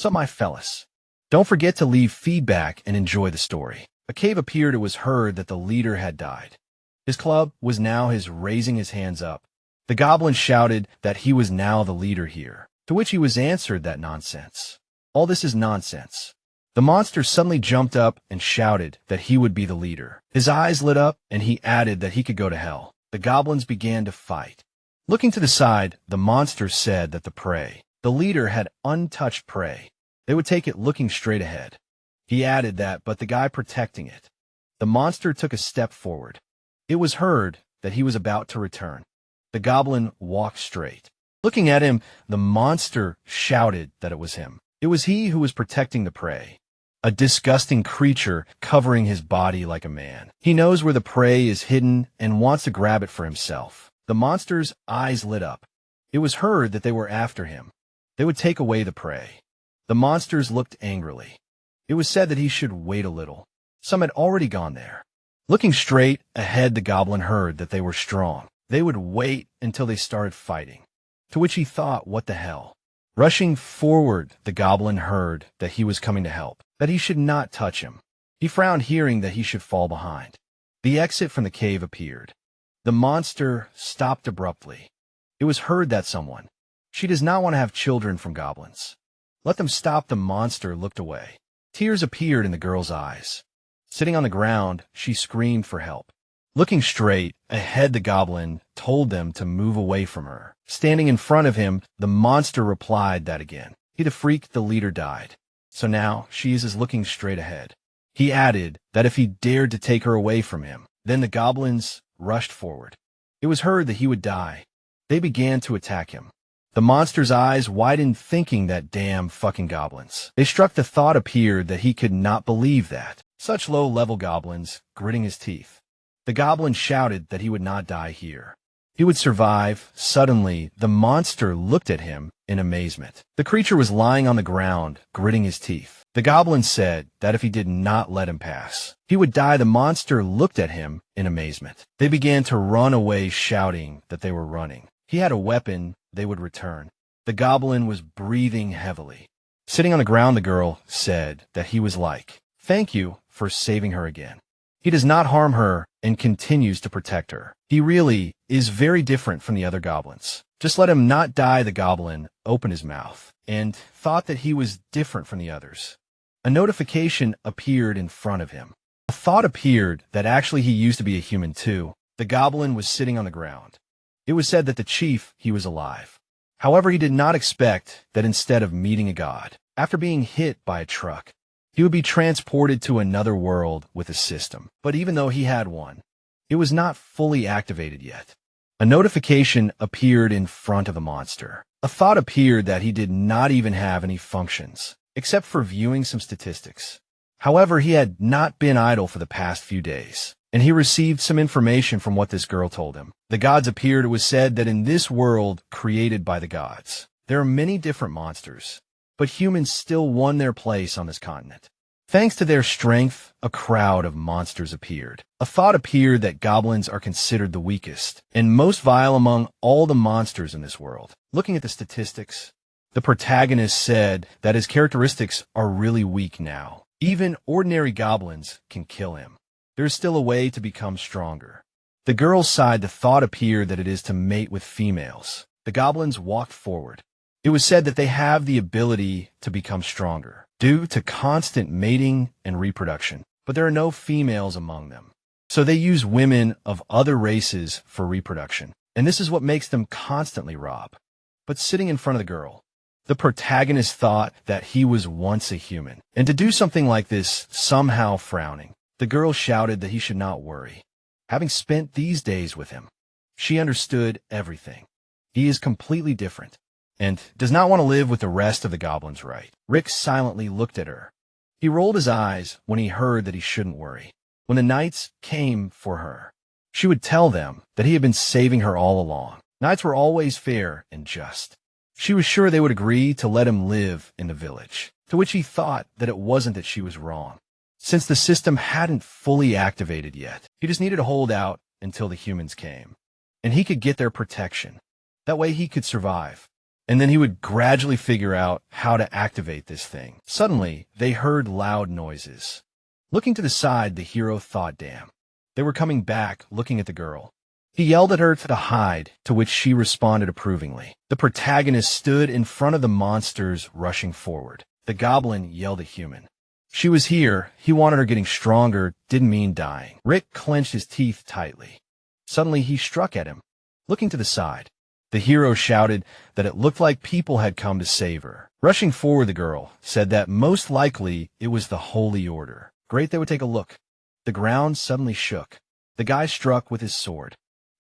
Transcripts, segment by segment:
So my fellas, don't forget to leave feedback and enjoy the story. A cave appeared. It was heard that the leader had died. His club was now raising his hands up. The goblin shouted that he was now the leader here, to which he was answered that nonsense. All this is nonsense. The monster suddenly jumped up and shouted that he would be the leader. His eyes lit up, and he added that he could go to hell. The goblins began to fight. Looking to the side, the monster said that the leader had untouched prey. They would take it looking straight ahead. He added that, but the guy protecting it. The monster took a step forward. It was heard that he was about to return. The goblin walked straight. Looking at him, the monster shouted that it was him. It was he who was protecting the prey. A disgusting creature covering his body like a man. He knows where the prey is hidden and wants to grab it for himself. The monster's eyes lit up. It was heard that they were after him. They would take away the prey. The monsters looked angrily. It was said that he should wait a little. Some had already gone there. Looking straight ahead, the goblin heard that they were strong. They would wait until they started fighting. To which he thought, what the hell? Rushing forward, the goblin heard that he was coming to help, that he should not touch him. He frowned, hearing that he should fall behind. The exit from the cave appeared. The monster stopped abruptly. It was heard that someone. She does not want to have children from goblins. Let them stop. The monster looked away. Tears appeared in the girl's eyes. Sitting on the ground, she screamed for help. Looking straight ahead, the goblin told them to move away from her. Standing in front of him, the monster replied that again. He, the freak, the leader, died. So now she is looking straight ahead. He added that if he dared to take her away from him, then the goblins rushed forward. It was heard that he would die. They began to attack him. The monster's eyes widened, thinking that damn fucking goblins. They struck. The thought appeared that he could not believe that. Such low-level goblins, gritting his teeth. The goblin shouted that he would not die here. He would survive. Suddenly, the monster looked at him in amazement. The creature was lying on the ground, gritting his teeth. The goblin said that if he did not let him pass, he would die. The monster looked at him in amazement. They began to run away, shouting that they were running. He had a weapon. They would return. The goblin was breathing heavily. Sitting on the ground, the girl said that he was like, "Thank you for saving her again. He does not harm her and continues to protect her. He really is very different from the other goblins. Just let him not die." The goblin opened his mouth and thought that he was different from the others. A notification appeared in front of him. A thought appeared that actually he used to be a human too. The goblin was sitting on the ground. It was said that the chief, he was alive. However, he did not expect that instead of meeting a god, after being hit by a truck, he would be transported to another world with a system. But even though he had one, it was not fully activated yet. A notification appeared in front of the monster. A thought appeared that he did not even have any functions, except for viewing some statistics. However, he had not been idle for the past few days, and he received some information from what this girl told him. The gods appeared. It was said that in this world created by the gods, there are many different monsters, but humans still won their place on this continent. Thanks to their strength, a crowd of monsters appeared. A thought appeared that goblins are considered the weakest and most vile among all the monsters in this world. Looking at the statistics, the protagonist said that his characteristics are really weak now. Even ordinary goblins can kill him. There is still a way to become stronger. The girl sighed. The thought appeared that it is to mate with females. The goblins walked forward. It was said that they have the ability to become stronger due to constant mating and reproduction, but there are no females among them. So they use women of other races for reproduction, and this is what makes them constantly rob. But sitting in front of the girl, the protagonist thought that he was once a human, and to do something like this, somehow frowning. The girl shouted that he should not worry. Having spent these days with him, she understood everything. He is completely different and does not want to live with the rest of the goblins, right? Rick silently looked at her. He rolled his eyes when he heard that he shouldn't worry. When the knights came for her, she would tell them that he had been saving her all along. Knights were always fair and just. She was sure they would agree to let him live in the village, to which he thought that it wasn't that she was wrong. Since the system hadn't fully activated yet, he just needed to hold out until the humans came, and he could get their protection. That way he could survive. and then he would gradually figure out how to activate this thing. Suddenly, they heard loud noises. Looking to the side, the hero thought, damn. They were coming back, looking at the girl. He yelled at her to hide, to which she responded approvingly. The protagonist stood in front of the monsters rushing forward. The goblin yelled at human. She was here. He wanted her getting stronger, didn't mean dying. Rick clenched his teeth tightly. Suddenly, he struck at him. Looking to the side, the hero shouted that it looked like people had come to save her. Rushing forward, the girl said that most likely it was the Holy Order. Great, they would take a look. The ground suddenly shook. The guy struck with his sword.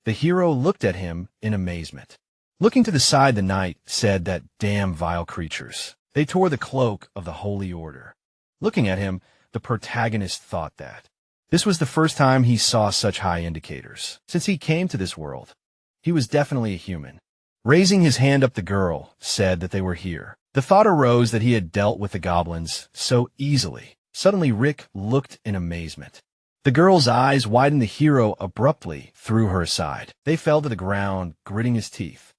The hero looked at him in amazement. Looking to the side, the knight said that damn vile creatures. They tore the cloak of the Holy Order. Looking at him, the protagonist thought that this was the first time he saw such high indicators. Since he came to this world, he was definitely a human. Raising his hand up, the girl said that they were here. The thought arose that he had dealt with the goblins so easily. Suddenly, Rick looked in amazement. The girl's eyes widened. The hero abruptly threw her aside. They fell to the ground, gritting his teeth.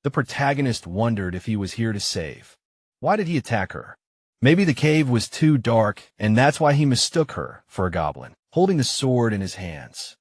The protagonist wondered if he was here to save. Why did he attack her? Maybe the cave was too dark, and that's why he mistook her for a goblin, holding the sword in his hands.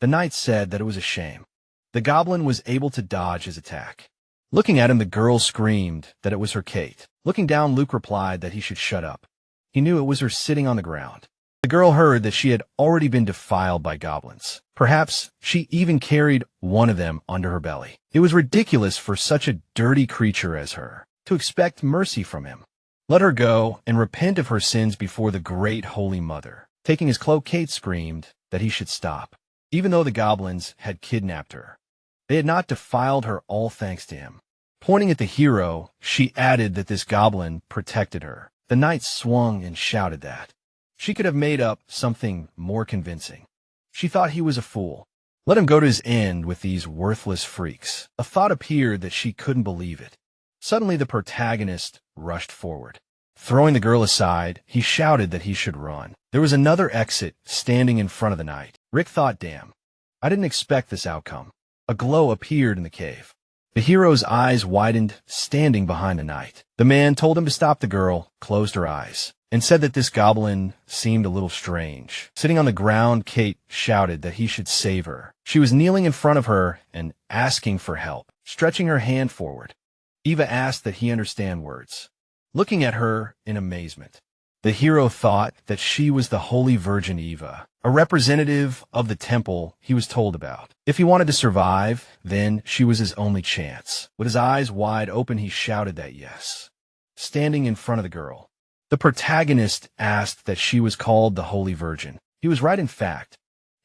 The knight said that it was a shame. The goblin was able to dodge his attack. Looking at him, the girl screamed that it was her Kate. Looking down, Luke replied that he should shut up. He knew it was her sitting on the ground. The girl heard that she had already been defiled by goblins. Perhaps she even carried one of them under her belly. It was ridiculous for such a dirty creature as her to expect mercy from him. Let her go and repent of her sins before the great Holy Mother. Taking his cloak, Kate screamed that he should stop. Even though the goblins had kidnapped her, they had not defiled her, all thanks to him. Pointing at the hero, she added that this goblin protected her. The knight swung and shouted that she could have made up something more convincing. She thought he was a fool. Let him go to his end with these worthless freaks. A thought appeared that she couldn't believe it. Suddenly, the protagonist rushed forward. Throwing the girl aside, he shouted that he should run. There was another exit standing in front of the knight. Rick thought, damn, I didn't expect this outcome. A glow appeared in the cave. The hero's eyes widened, standing behind the knight. The man told him to stop. The girl closed her eyes and said that this goblin seemed a little strange. Sitting on the ground, Kate shouted that he should save her. She was kneeling in front of her and asking for help. Stretching her hand forward, Eva asked that he understand words. Looking at her in amazement, the hero thought that she was the Holy Virgin Eva, a representative of the temple he was told about. If he wanted to survive, then she was his only chance. With his eyes wide open, he shouted that yes. Standing in front of the girl, the protagonist asked that she was called the Holy Virgin. He was right. In fact,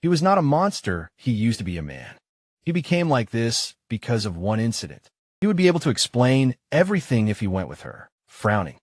he was not a monster. He used to be a man. He became like this because of one incident. He would be able to explain everything if he went with her. Frowning,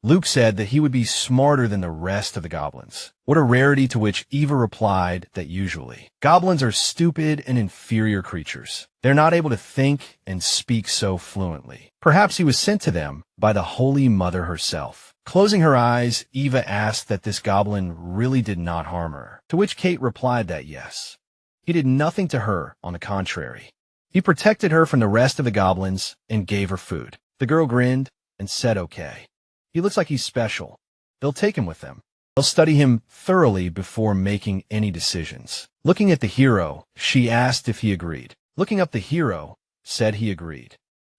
Luke said that he would be smarter than the rest of the goblins. What a rarity, to which Eva replied that usually goblins are stupid and inferior creatures. They're not able to think and speak so fluently. Perhaps he was sent to them by the Holy Mother herself. Closing her eyes, Eva asked that this goblin really did not harm her, to which Kate replied that yes. He did nothing to her, on the contrary. He protected her from the rest of the goblins and gave her food. The girl grinned and said, okay. He looks like he's special. They'll take him with them. They'll study him thoroughly before making any decisions. Looking at the hero, she asked if he agreed. Looking up, the hero said he agreed.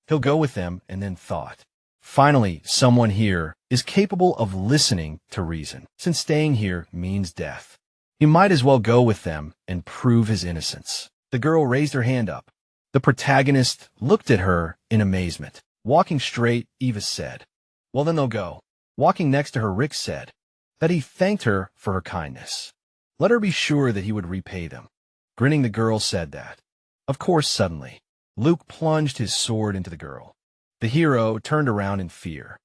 He'll go with them, and then thought, finally, someone here is capable of listening to reason. Since staying here means death, he might as well go with them and prove his innocence. The girl raised her hand up. The protagonist looked at her in amazement. Walking straight, Eva said, well, then they'll go. Walking next to her, Rick said that he thanked her for her kindness. Let her be sure that he would repay them. Grinning, the girl said that. Of course. Suddenly, Luke plunged his sword into the girl. The hero turned around in fear.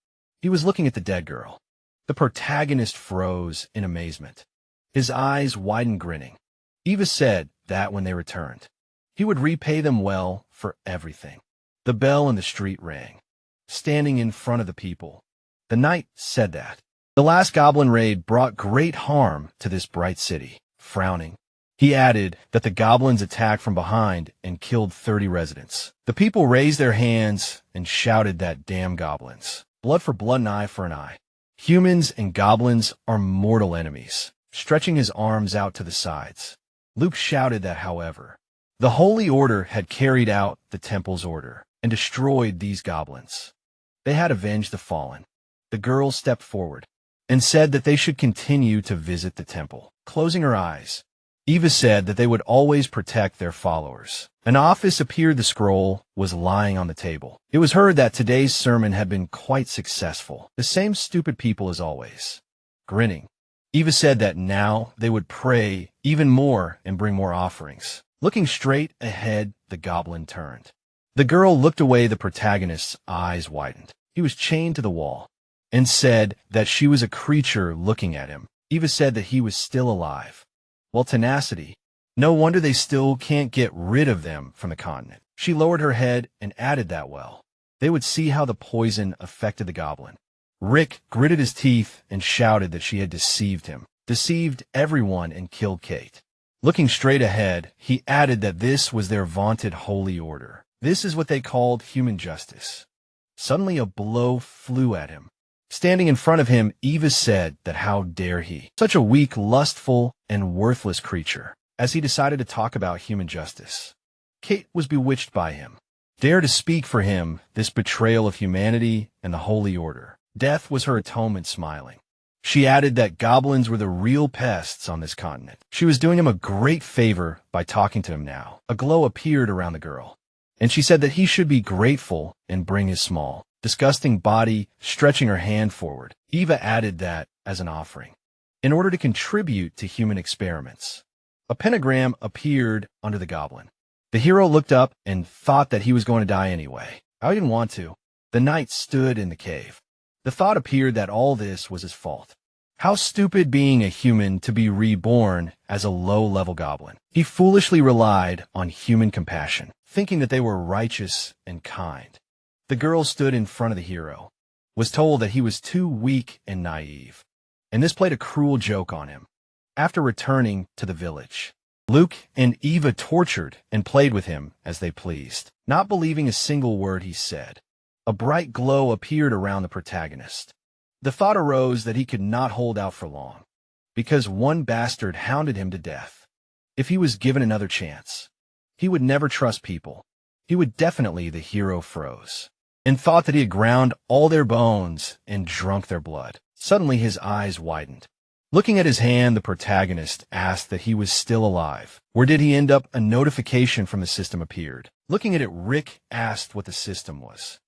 He was looking at the dead girl. The protagonist froze in amazement. His eyes widened, grinning. Eva said that when they returned, he would repay them well for everything. The bell in the street rang. Standing in front of the people, the knight said that the last goblin raid brought great harm to this bright city. Frowning, He added that the goblins attacked from behind and killed 30 residents. The people raised their hands and shouted that damn goblins. Blood for blood, an eye for an eye. Humans and goblins are mortal enemies. Stretching his arms out to the sides, Luke shouted that, however, the Holy Order had carried out the temple's order and destroyed these goblins. They had avenged the fallen. The girl stepped forward and said that they should continue to visit the temple. Closing her eyes, Eva said that they would always protect their followers. An office appeared. The scroll was lying on the table. It was heard that today's sermon had been quite successful. The same stupid people as always. Grinning, Eva said that now they would pray even more and bring more offerings. Looking straight ahead, the goblin turned. The girl looked away. The protagonist's eyes widened. He was chained to the wall and said that she was a creature looking at him. Eva said that he was still alive. Well, tenacity. No wonder they still can't get rid of them from the continent. She lowered her head and added that, well, they would see how the poison affected the goblin. Rick gritted his teeth and shouted that she had deceived him, deceived everyone, and killed Kate. Looking straight ahead, he added that this was their vaunted holy order. This is what they called human justice. Suddenly a blow flew at him. Standing in front of him, Eva said that how dare he, such a weak, lustful, and worthless creature, as he decided to talk about human justice. Kate was bewitched by him. Dare to speak for him, this betrayal of humanity and the holy order. Death was her atonement, smiling. She added that goblins were the real pests on this continent. She was doing him a great favor by talking to him now. A glow appeared around the girl, and she said that he should be grateful and bring his small, disgusting body, stretching her hand forward. Eva added that as an offering, in order to contribute to human experiments. A pentagram appeared under the goblin. The hero looked up and thought that he was going to die anyway. I didn't want to. The knight stood in the cave. The thought appeared that all this was his fault. How stupid being a human to be reborn as a low-level goblin. He foolishly relied on human compassion, thinking that they were righteous and kind. The girl stood in front of the hero, was told that he was too weak and naive, and this played a cruel joke on him. After returning to the village, Luke and Eva tortured and played with him as they pleased, not believing a single word he said. A bright glow appeared around the protagonist. The thought arose that he could not hold out for long, because one bastard hounded him to death. If he was given another chance, he would never trust people. He would definitely. The hero froze, and thought that he had ground all their bones and drunk their blood. Suddenly his eyes widened. Looking at his hand, the protagonist asked that he was still alive. Where did he end up? A notification from the system appeared. Looking at it, Rick asked what the system was,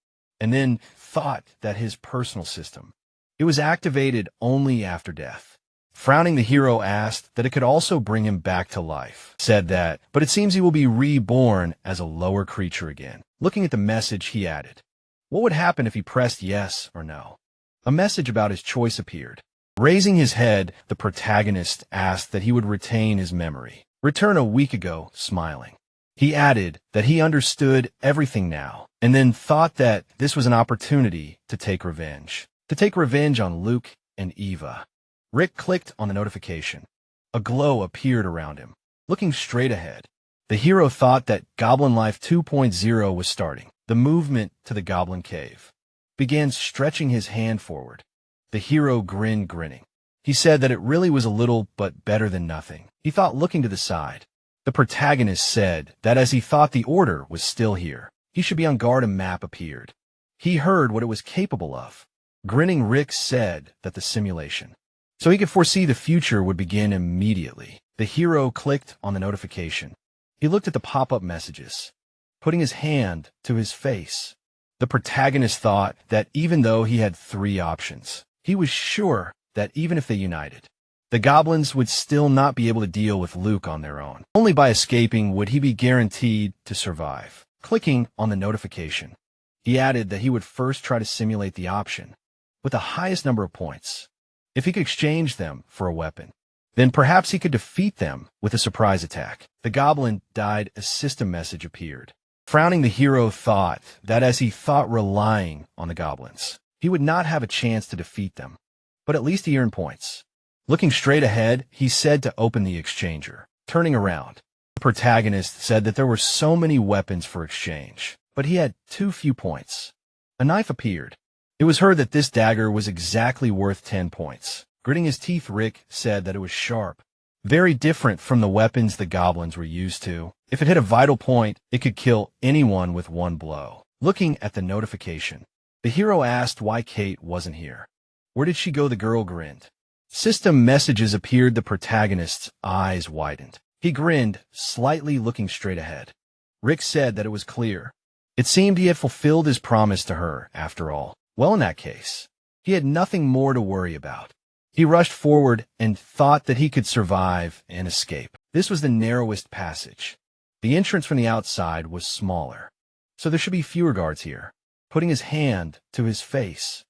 and then thought that his personal system. It was activated only after death. Frowning, the hero asked that it could also bring him back to life. Said that, but it seems he will be reborn as a lower creature again. Looking at the message, he added, what would happen if he pressed yes or no? A message about his choice appeared. Raising his head, the protagonist asked that he would retain his memory. Return a week ago, smiling. He added that he understood everything now, and then thought that this was an opportunity to take revenge. To take revenge on Luke and Eva. Rick clicked on the notification. A glow appeared around him. Looking straight ahead, the hero thought that Goblin Life 2.0 was starting. The movement to the goblin cave. Began stretching his hand forward. The hero grinned, grinning. He said that it really was a little, but better than nothing. He thought, looking to the side. The protagonist said that as he thought the order was still here, he should be on guard. A map appeared. He heard what it was capable of. Grinning, Rick said that the simulation, so he could foresee the future, would begin immediately. The hero clicked on the notification. He looked at the pop-up messages, putting his hand to his face. The protagonist thought that even though he had 3 options, he was sure that even if they united, the goblins would still not be able to deal with Luke on their own. Only by escaping would he be guaranteed to survive. Clicking on the notification, he added that he would first try to simulate the option with the highest number of points. If he could exchange them for a weapon, then perhaps he could defeat them with a surprise attack. The goblin died. A system message appeared. Frowning, the hero thought that as he thought relying on the goblins, he would not have a chance to defeat them, but at least he earned points. Looking straight ahead, he said to open the exchanger. Turning around, the protagonist said that there were so many weapons for exchange, but he had too few points. A knife appeared. It was heard that this dagger was exactly worth 10 points. Gritting his teeth, Rick said that it was sharp, very different from the weapons the goblins were used to. If it hit a vital point, it could kill anyone with one blow. Looking at the notification, the hero asked why Kate wasn't here. Where did she go? The girl grinned. System messages appeared. The protagonist's eyes widened. He grinned, slightly looking straight ahead. Rick said that it was clear. It seemed he had fulfilled his promise to her, after all. Well, in that case, he had nothing more to worry about. He rushed forward and thought that he could survive and escape. This was the narrowest passage. The entrance from the outside was smaller, so there should be fewer guards here. Putting his hand to his face,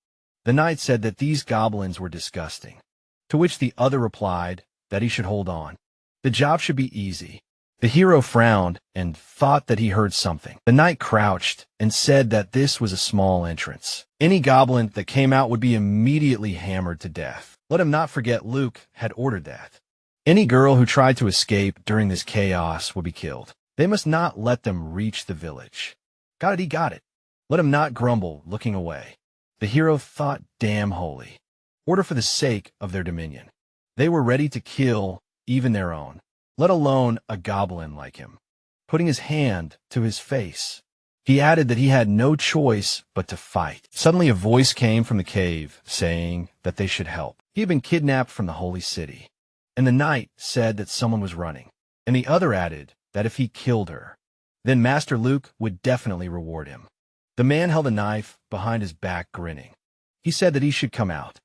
the knight said that these goblins were disgusting, to which the other replied that he should hold on. The job should be easy. The hero frowned and thought that he heard something. The knight crouched and said that this was a small entrance. Any goblin that came out would be immediately hammered to death. Let him not forget Luke had ordered that. Any girl who tried to escape during this chaos would be killed. They must not let them reach the village. Got it, he got it. Let him not grumble, looking away. The hero thought, damn holy. Order for the sake of their dominion. They were ready to kill even their own, let alone a goblin like him. Putting his hand to his face, he added that he had no choice but to fight. Suddenly a voice came from the cave, saying that they should help. He had been kidnapped from the holy city, and the knight said that someone was running, and the other added that if he killed her, then Master Luke would definitely reward him. The man held a knife behind his back, grinning. He said that he should come out.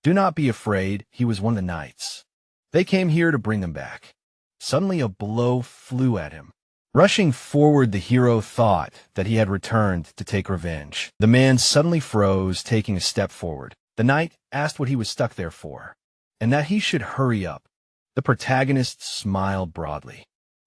Do not be afraid, he was one of the knights. They came here to bring them back. Suddenly a blow flew at him. Rushing forward, the hero thought that he had returned to take revenge. The man suddenly froze, taking a step forward. The knight asked what he was stuck there for, and that he should hurry up. The protagonist smiled broadly.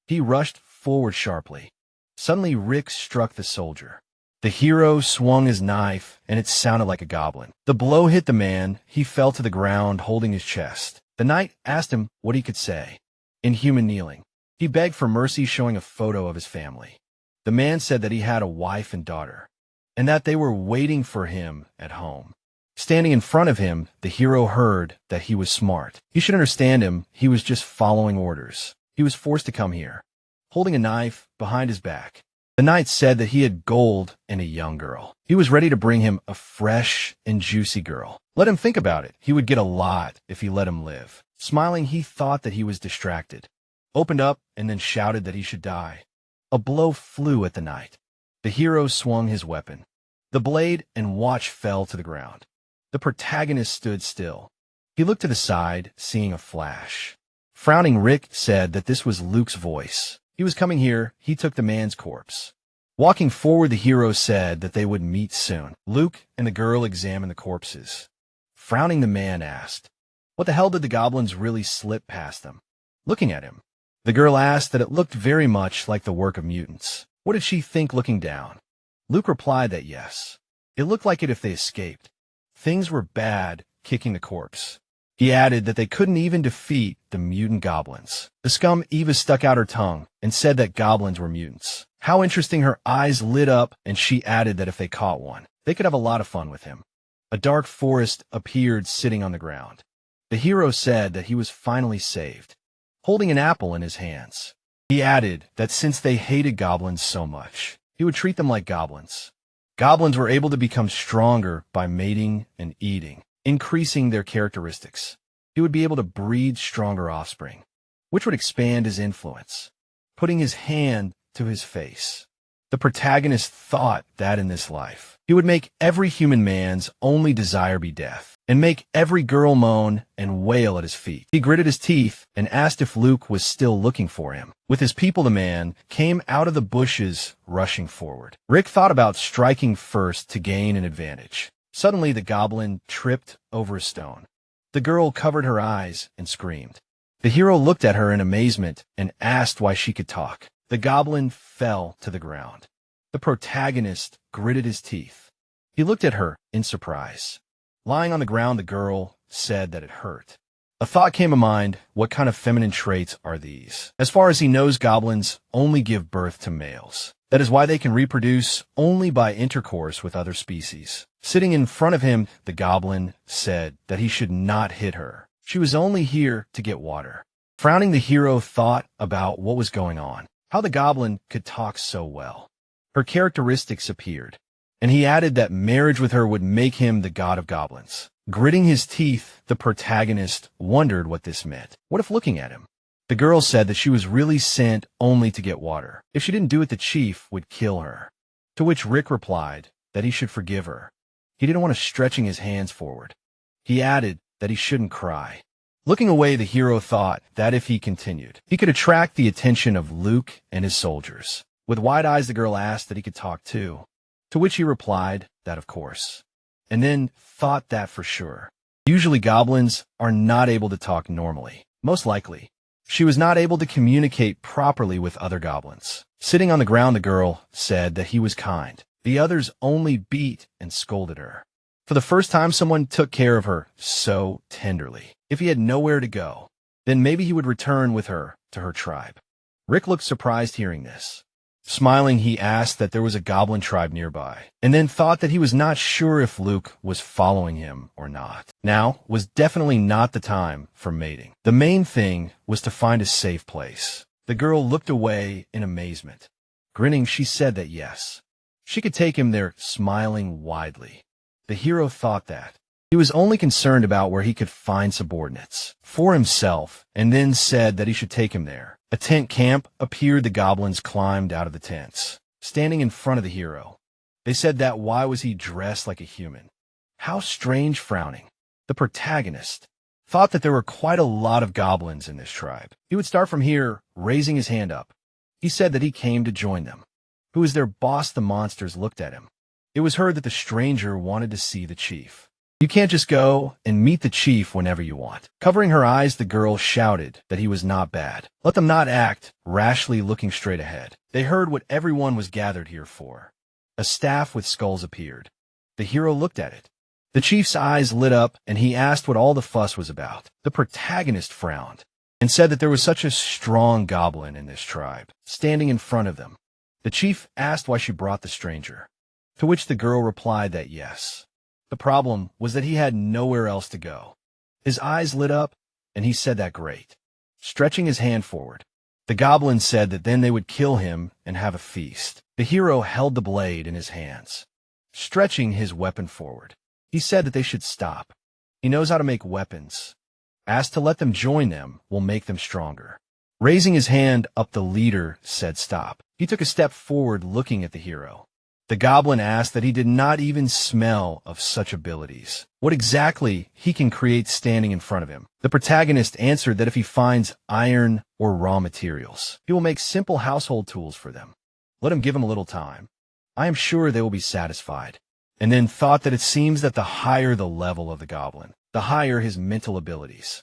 He rushed forward sharply. Suddenly Rick struck the soldier. The hero swung his knife, and it sounded like a goblin. The blow hit the man. He fell to the ground, holding his chest. The knight asked him what he could say. In human kneeling, he begged for mercy, showing a photo of his family. The man said that he had a wife and daughter, and that they were waiting for him at home. Standing in front of him, the hero heard that he was smart. He should understand him. He was just following orders. He was forced to come here, holding a knife behind his back. The knight said that he had gold and a young girl. He was ready to bring him a fresh and juicy girl. Let him think about it. He would get a lot if he let him live. Smiling, he thought that he was distracted, opened up, and then shouted that he should die. A blow flew at the knight. The hero swung his weapon. The blade and watch fell to the ground. The protagonist stood still. He looked to the side, seeing a flash. Frowning, Rick said that this was Luke's voice. He was coming here. He took the man's corpse. Walking forward, the hero said that they would meet soon. Luke and the girl examined the corpses. Frowning, the man asked, what the hell did the goblins really slip past them? Looking at him, the girl asked that it looked very much like the work of mutants. What did she think looking down? Luke replied that yes. It looked like it if they escaped. Things were bad, kicking the corpse. He added that they couldn't even defeat the mutant goblins. The scum Eva stuck out her tongue and said that goblins were mutants. How interesting. Her eyes lit up, and she added that if they caught one, they could have a lot of fun with him. A dark forest appeared sitting on the ground. The hero said that he was finally saved, holding an apple in his hands. He added that since they hated goblins so much, he would treat them like goblins. Goblins were able to become stronger by mating and eating, increasing their characteristics. He would be able to breed stronger offspring, which would expand his influence. Putting his hand to his face, the protagonist thought that in this life, he would make every human man's only desire be death, and make every girl moan and wail at his feet. He gritted his teeth and asked if Luke was still looking for him. With his people, the man came out of the bushes, rushing forward. Rick thought about striking first to gain an advantage. Suddenly, the goblin tripped over a stone. The girl covered her eyes and screamed. The hero looked at her in amazement and asked why she could talk. The goblin fell to the ground. The protagonist gritted his teeth. He looked at her in surprise. Lying on the ground, the girl said that it hurt. A thought came to mind, what kind of feminine traits are these? As far as he knows, goblins only give birth to males. That is why they can reproduce only by intercourse with other species. Sitting in front of him, the goblin said that he should not hit her. She was only here to get water. Frowning, the hero thought about what was going on, how the goblin could talk so well. Her characteristics appeared, and he added that marriage with her would make him the god of goblins. Gritting his teeth, the protagonist wondered what this meant. What if looking at him? The girl said that she was really sent only to get water. If she didn't do it, the chief would kill her. To which Rick replied that he should forgive her. He didn't want to stretching his hands forward. He added that he shouldn't cry. Looking away, the hero thought that if he continued, he could attract the attention of Luke and his soldiers. With wide eyes, the girl asked that he could talk too. To which he replied that of course. And then thought that for sure. Usually goblins are not able to talk normally. Most likely, she was not able to communicate properly with other goblins. Sitting on the ground, the girl said that he was kind. The others only beat and scolded her. For the first time, someone took care of her so tenderly. If he had nowhere to go, then maybe he would return with her to her tribe. Rick looked surprised hearing this. Smiling, he asked that there was a goblin tribe nearby, and then thought that he was not sure if Luke was following him or not. Now was definitely not the time for mating. The main thing was to find a safe place. The girl looked away in amazement. Grinning, she said that yes, she could take him there, smiling widely. The hero thought that he was only concerned about where he could find subordinates for himself, and then said that he should take him there. A tent camp appeared. The goblins climbed out of the tents, standing in front of the hero. They said that why was he dressed like a human? How strange. Frowning, the protagonist thought that there were quite a lot of goblins in this tribe. He would start from here, raising his hand up. He said that he came to join them. Who is their boss? The monsters looked at him. It was heard that the stranger wanted to see the chief. You can't just go and meet the chief whenever you want. Covering her eyes, the girl shouted that he was not bad. Let them not act rashly. Looking straight ahead, they heard what everyone was gathered here for. A staff with skulls appeared. The hero looked at it. The chief's eyes lit up, and he asked what all the fuss was about. The protagonist frowned and said that there was such a strong goblin in this tribe, standing in front of them. The chief asked why she brought the stranger, to which the girl replied that yes. The problem was that he had nowhere else to go. His eyes lit up, and he said that great. Stretching his hand forward, the goblin said that then they would kill him and have a feast. The hero held the blade in his hands, stretching his weapon forward. He said that they should stop. He knows how to make weapons. Asked to let them join them will make them stronger. Raising his hand up, the leader said stop. He took a step forward, looking at the hero. The goblin asked that he did not even smell of such abilities. What exactly he can create standing in front of him. The protagonist answered that if he finds iron or raw materials, he will make simple household tools for them. Let him give him a little time. I am sure they will be satisfied. And then thought that it seems that the higher the level of the goblin, the higher his mental abilities.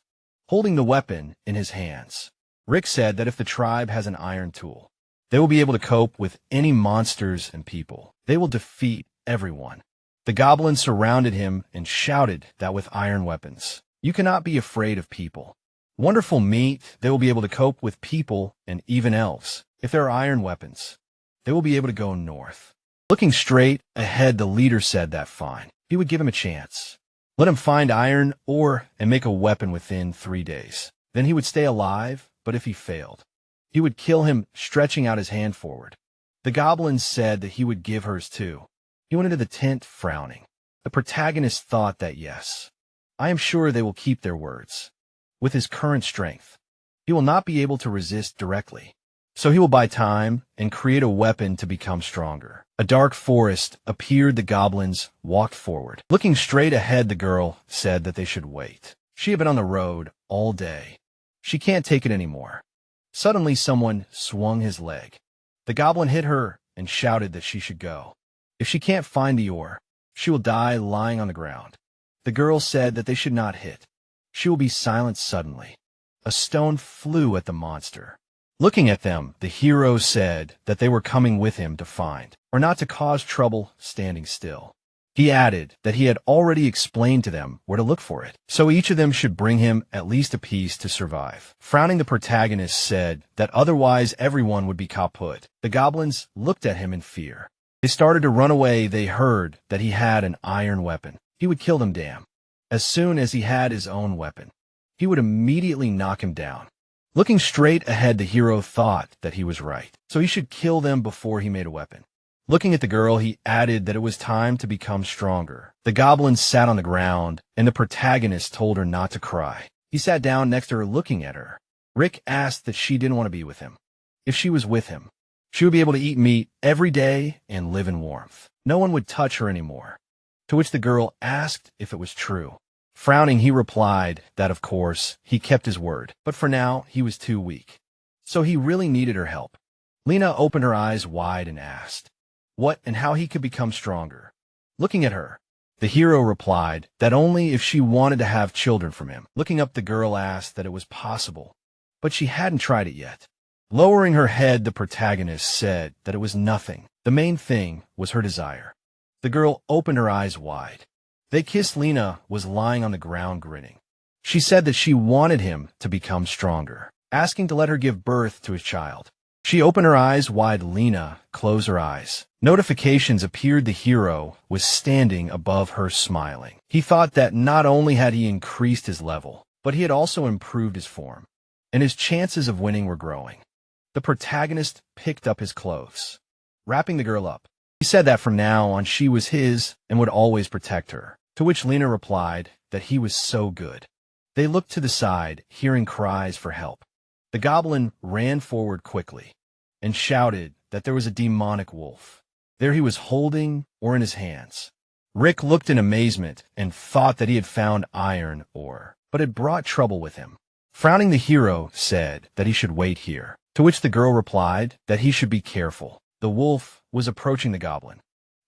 Holding the weapon in his hands, Rick said that if the tribe has an iron tool, they will be able to cope with any monsters and people. They will defeat everyone. The goblins surrounded him and shouted that with iron weapons, you cannot be afraid of people. Wonderful meat, they will be able to cope with people and even elves. If there are iron weapons, they will be able to go north. Looking straight ahead, the leader said that fine. He would give him a chance. Let him find iron ore and make a weapon within 3 days. Then he would stay alive, but if he failed, he would kill him, stretching out his hand forward. The goblin said that he would give hers too. He went into the tent, frowning. The protagonist thought that yes, I am sure they will keep their words. With his current strength, he will not be able to resist directly. So he will buy time and create a weapon to become stronger. A dark forest appeared. The goblins walked forward. Looking straight ahead, the girl said that they should wait. She had been on the road all day. She can't take it anymore. Suddenly, someone swung his leg. The goblin hit her and shouted that she should go. If she can't find the ore, she will die lying on the ground. The girl said that they should not hit. She will be silent. Suddenly, a stone flew at the monster. Looking at them, the hero said that they were coming with him to find, or not to cause trouble, standing still. He added that he had already explained to them where to look for it, so each of them should bring him at least a piece to survive. Frowning, the protagonist said that otherwise everyone would be kaput. The goblins looked at him in fear. They started to run away. They heard that he had an iron weapon. He would kill them, damn. As soon as he had his own weapon, he would immediately knock him down. Looking straight ahead, the hero thought that he was right, so he should kill them before he made a weapon. Looking at the girl, he added that it was time to become stronger. The goblin sat on the ground, and the protagonist told her not to cry. He sat down next to her looking at her. Rick asked that she didn't want to be with him. If she was with him, she would be able to eat meat every day and live in warmth. No one would touch her anymore. To which the girl asked if it was true. Frowning, he replied that, of course, he kept his word, but for now, he was too weak. So he really needed her help. Lena opened her eyes wide and asked what and how he could become stronger. Looking at her, the hero replied that only if she wanted to have children from him. Looking up, the girl asked that it was possible, but she hadn't tried it yet. Lowering her head, the protagonist said that it was nothing. The main thing was her desire. The girl opened her eyes wide. They kissed. Lena was lying on the ground grinning. She said that she wanted him to become stronger, asking to let her give birth to his child. She opened her eyes wide. Lena closed her eyes. Notifications appeared. The hero was standing above her smiling. He thought that not only had he increased his level, but he had also improved his form, and his chances of winning were growing. The protagonist picked up his clothes, wrapping the girl up. He said that from now on she was his and would always protect her, to which Lena replied that he was so good. They looked to the side, hearing cries for help. The goblin ran forward quickly and shouted that there was a demonic wolf. There he was, holding or in his hands. Rick looked in amazement and thought that he had found iron ore, but it brought trouble with him. Frowning, the hero said that he should wait here, to which the girl replied that he should be careful. The wolf was approaching the goblin.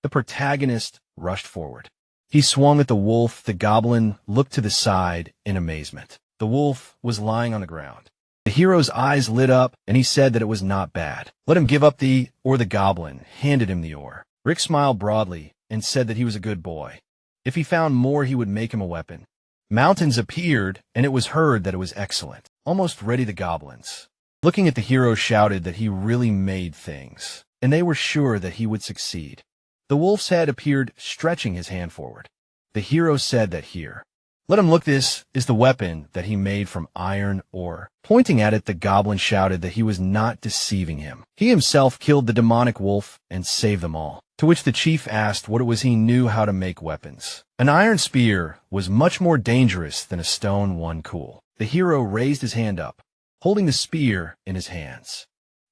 The protagonist rushed forward. He swung at the wolf. The goblin looked to the side in amazement. The wolf was lying on the ground. The hero's eyes lit up, and he said that it was not bad. Let him give up the ore. The goblin handed him the ore. Rick smiled broadly and said that he was a good boy. If he found more, he would make him a weapon. Mountains appeared, and it was heard that it was excellent. Almost ready, the goblins, looking at the hero, shouted that he really made things, and they were sure that he would succeed. The wolf's head appeared, stretching his hand forward. The hero said that here. Let him look. This is the weapon that he made from iron ore. Pointing at it, the goblin shouted that he was not deceiving him. He himself killed the demonic wolf and saved them all. To which the chief asked what it was he knew how to make weapons. An iron spear was much more dangerous than a stone one. Cool. The hero raised his hand up, holding the spear in his hands.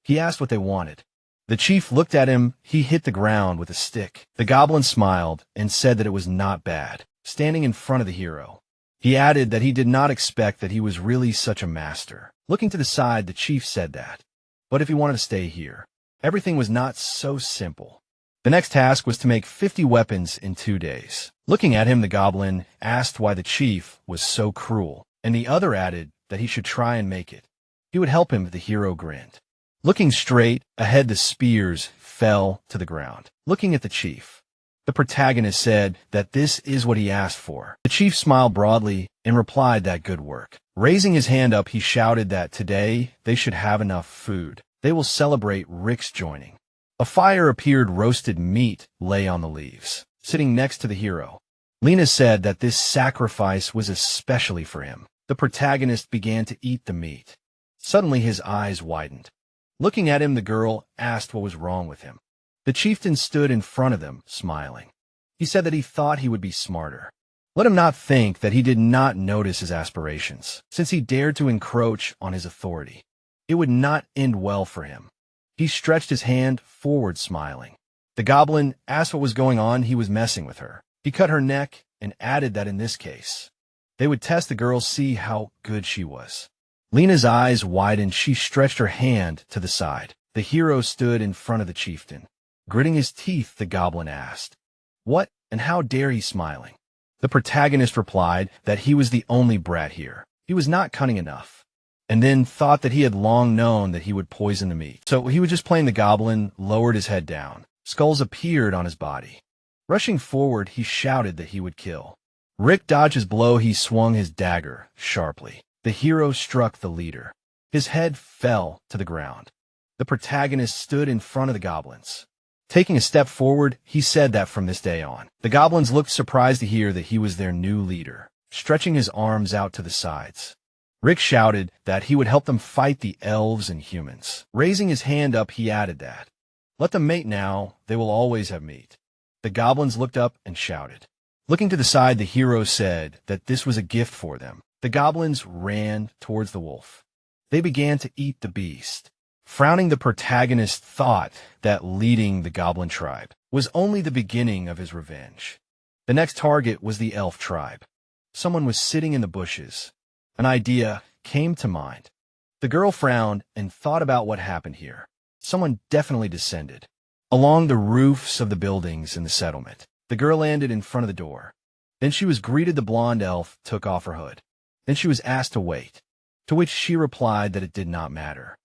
He asked what they wanted. The chief looked at him. He hit the ground with a stick. The goblin smiled and said that it was not bad. Standing in front of the hero, he added that he did not expect that he was really such a master. Looking to the side, the chief said that, but if he wanted to stay here, everything was not so simple. The next task was to make 50 weapons in 2 days. Looking at him, the goblin asked why the chief was so cruel, and the other added that he should try and make it. He would help him. The hero grinned. Looking straight ahead, the spears fell to the ground. Looking at the chief, the protagonist said that this is what he asked for. The chief smiled broadly and replied that good work. Raising his hand up, he shouted that today they should have enough food. They will celebrate Rick's joining. A fire appeared. Roasted meat lay on the leaves, sitting next to the hero. Lena said that this sacrifice was especially for him. The protagonist began to eat the meat. Suddenly his eyes widened. Looking at him, the girl asked what was wrong with him. The chieftain stood in front of them, smiling. He said that he thought he would be smarter. Let him not think that he did not notice his aspirations, since he dared to encroach on his authority. It would not end well for him. He stretched his hand forward, smiling. The goblin asked what was going on. He was messing with her. He cut her neck and added that in this case, they would test the girl, see how good she was. Lena's eyes widened. She stretched her hand to the side. The hero stood in front of the chieftain. Gritting his teeth, the goblin asked, "What and how dare he?" Smiling. The protagonist replied that he was the only brat here. He was not cunning enough, and then thought that he had long known that he would poison the meat. So he was just playing the goblin, lowered his head down. Skulls appeared on his body. Rushing forward, he shouted that he would kill. Rick dodged his blow. He swung his dagger sharply. The hero struck the leader. His head fell to the ground. The protagonist stood in front of the goblins. Taking a step forward, he said that from this day on, the goblins looked surprised to hear that he was their new leader, stretching his arms out to the sides. Rick shouted that he would help them fight the elves and humans. Raising his hand up, he added that, "Let them mate now, they will always have meat." The goblins looked up and shouted. Looking to the side, the hero said that this was a gift for them. The goblins ran towards the wolf. They began to eat the beast. Frowning, the protagonist thought that leading the goblin tribe was only the beginning of his revenge. The next target was the elf tribe. Someone was sitting in the bushes. An idea came to mind. The girl frowned and thought about what happened here. Someone definitely descended along the roofs of the buildings in the settlement. The girl landed in front of the door. Then she was greeted. The blonde elf took off her hood. Then she was asked to wait, to which she replied that it did not matter,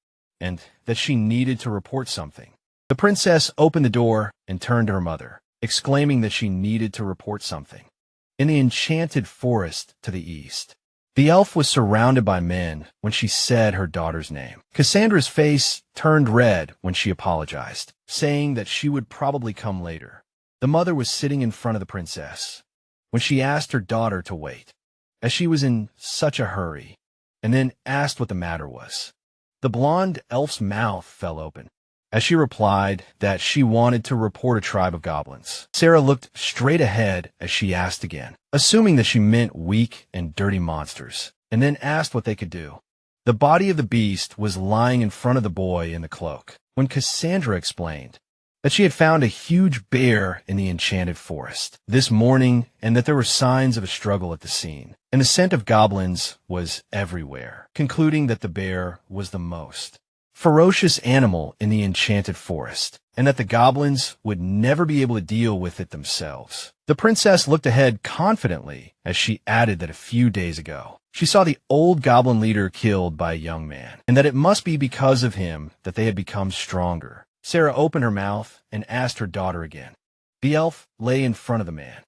and that she needed to report something. The princess opened the door and turned to her mother, exclaiming that she needed to report something. In the enchanted forest to the east, the elf was surrounded by men when she said her daughter's name. Cassandra's face turned red when she apologized, saying that she would probably come later. The mother was sitting in front of the princess when she asked her daughter to wait, as she was in such a hurry, and then asked what the matter was. The blonde elf's mouth fell open as she replied that she wanted to report a tribe of goblins. Sarah looked straight ahead as she asked again, assuming that she meant weak and dirty monsters, and then asked what they could do. The body of the beast was lying in front of the boy in the cloak when Cassandra explained that she had found a huge bear in the enchanted forest this morning and that there were signs of a struggle at the scene, and the scent of goblins was everywhere, concluding that the bear was the most ferocious animal in the enchanted forest, and that the goblins would never be able to deal with it themselves. The princess looked ahead confidently as she added that a few days ago, she saw the old goblin leader killed by a young man, and that it must be because of him that they had become stronger. Sarah opened her mouth and asked her daughter again. The elf lay in front of the man,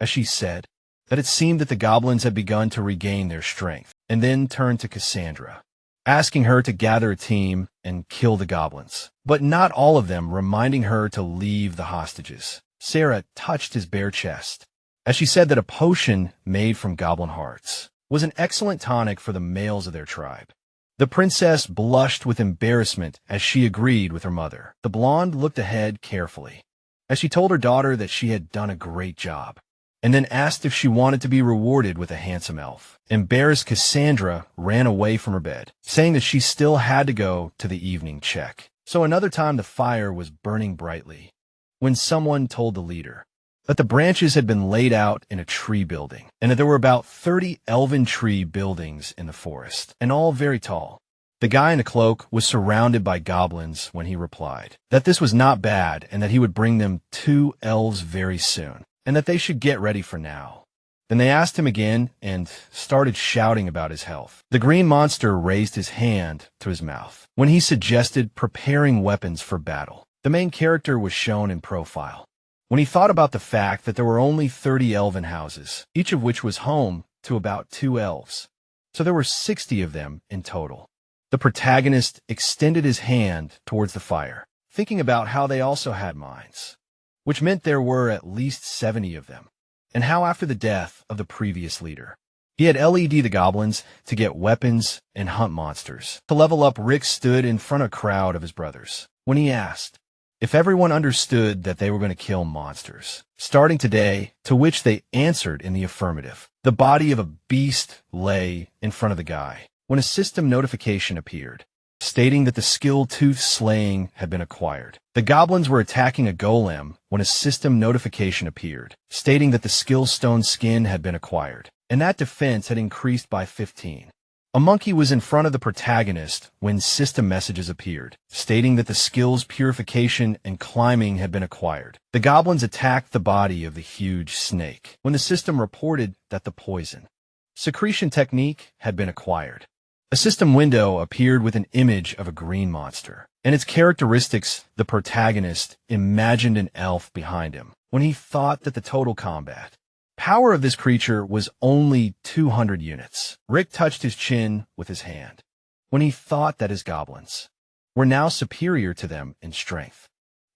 as she said that it seemed that the goblins had begun to regain their strength, and then turned to Cassandra, asking her to gather a team and kill the goblins, but not all of them, reminding her to leave the hostages. Sarah touched his bare chest, as she said that a potion made from goblin hearts was an excellent tonic for the males of their tribe. The princess blushed with embarrassment as she agreed with her mother. The blonde looked ahead carefully as she told her daughter that she had done a great job, and then asked if she wanted to be rewarded with a handsome elf. Embarrassed, Cassandra ran away from her bed, saying that she still had to go to the evening check. So another time the fire was burning brightly when someone told the leader that the branches had been laid out in a tree building, and that there were about 30 elven tree buildings in the forest, and all very tall. The guy in the cloak was surrounded by goblins when he replied that this was not bad, and that he would bring them 2 elves very soon, and that they should get ready for now. Then they asked him again and started shouting about his health. The green monster raised his hand to his mouth when he suggested preparing weapons for battle. The main character was shown in profile when he thought about the fact that there were only 30 elven houses, each of which was home to about 2 elves. So there were 60 of them in total. The protagonist extended his hand towards the fire, thinking about how they also had minds, which meant there were at least 70 of them, and how after the death of the previous leader, he had LED the goblins to get weapons and hunt monsters. To level up, Rick stood in front of a crowd of his brothers when he asked if everyone understood that they were going to kill monsters starting today, to which they answered in the affirmative. The body of a beast lay in front of the guy when a system notification appeared, stating that the skill tooth slaying had been acquired. The goblins were attacking a golem when a system notification appeared, stating that the skill stone skin had been acquired, and that defense had increased by 15. A monkey was in front of the protagonist when system messages appeared, stating that the skills purification and climbing had been acquired. The goblins attacked the body of the huge snake when the system reported that the poison secretion technique had been acquired. A system window appeared with an image of a green monster, and its characteristics. The protagonist imagined an elf behind him when he thought that the total combat power of this creature was only 200 units. Rick touched his chin with his hand when he thought that his goblins were now superior to them in strength.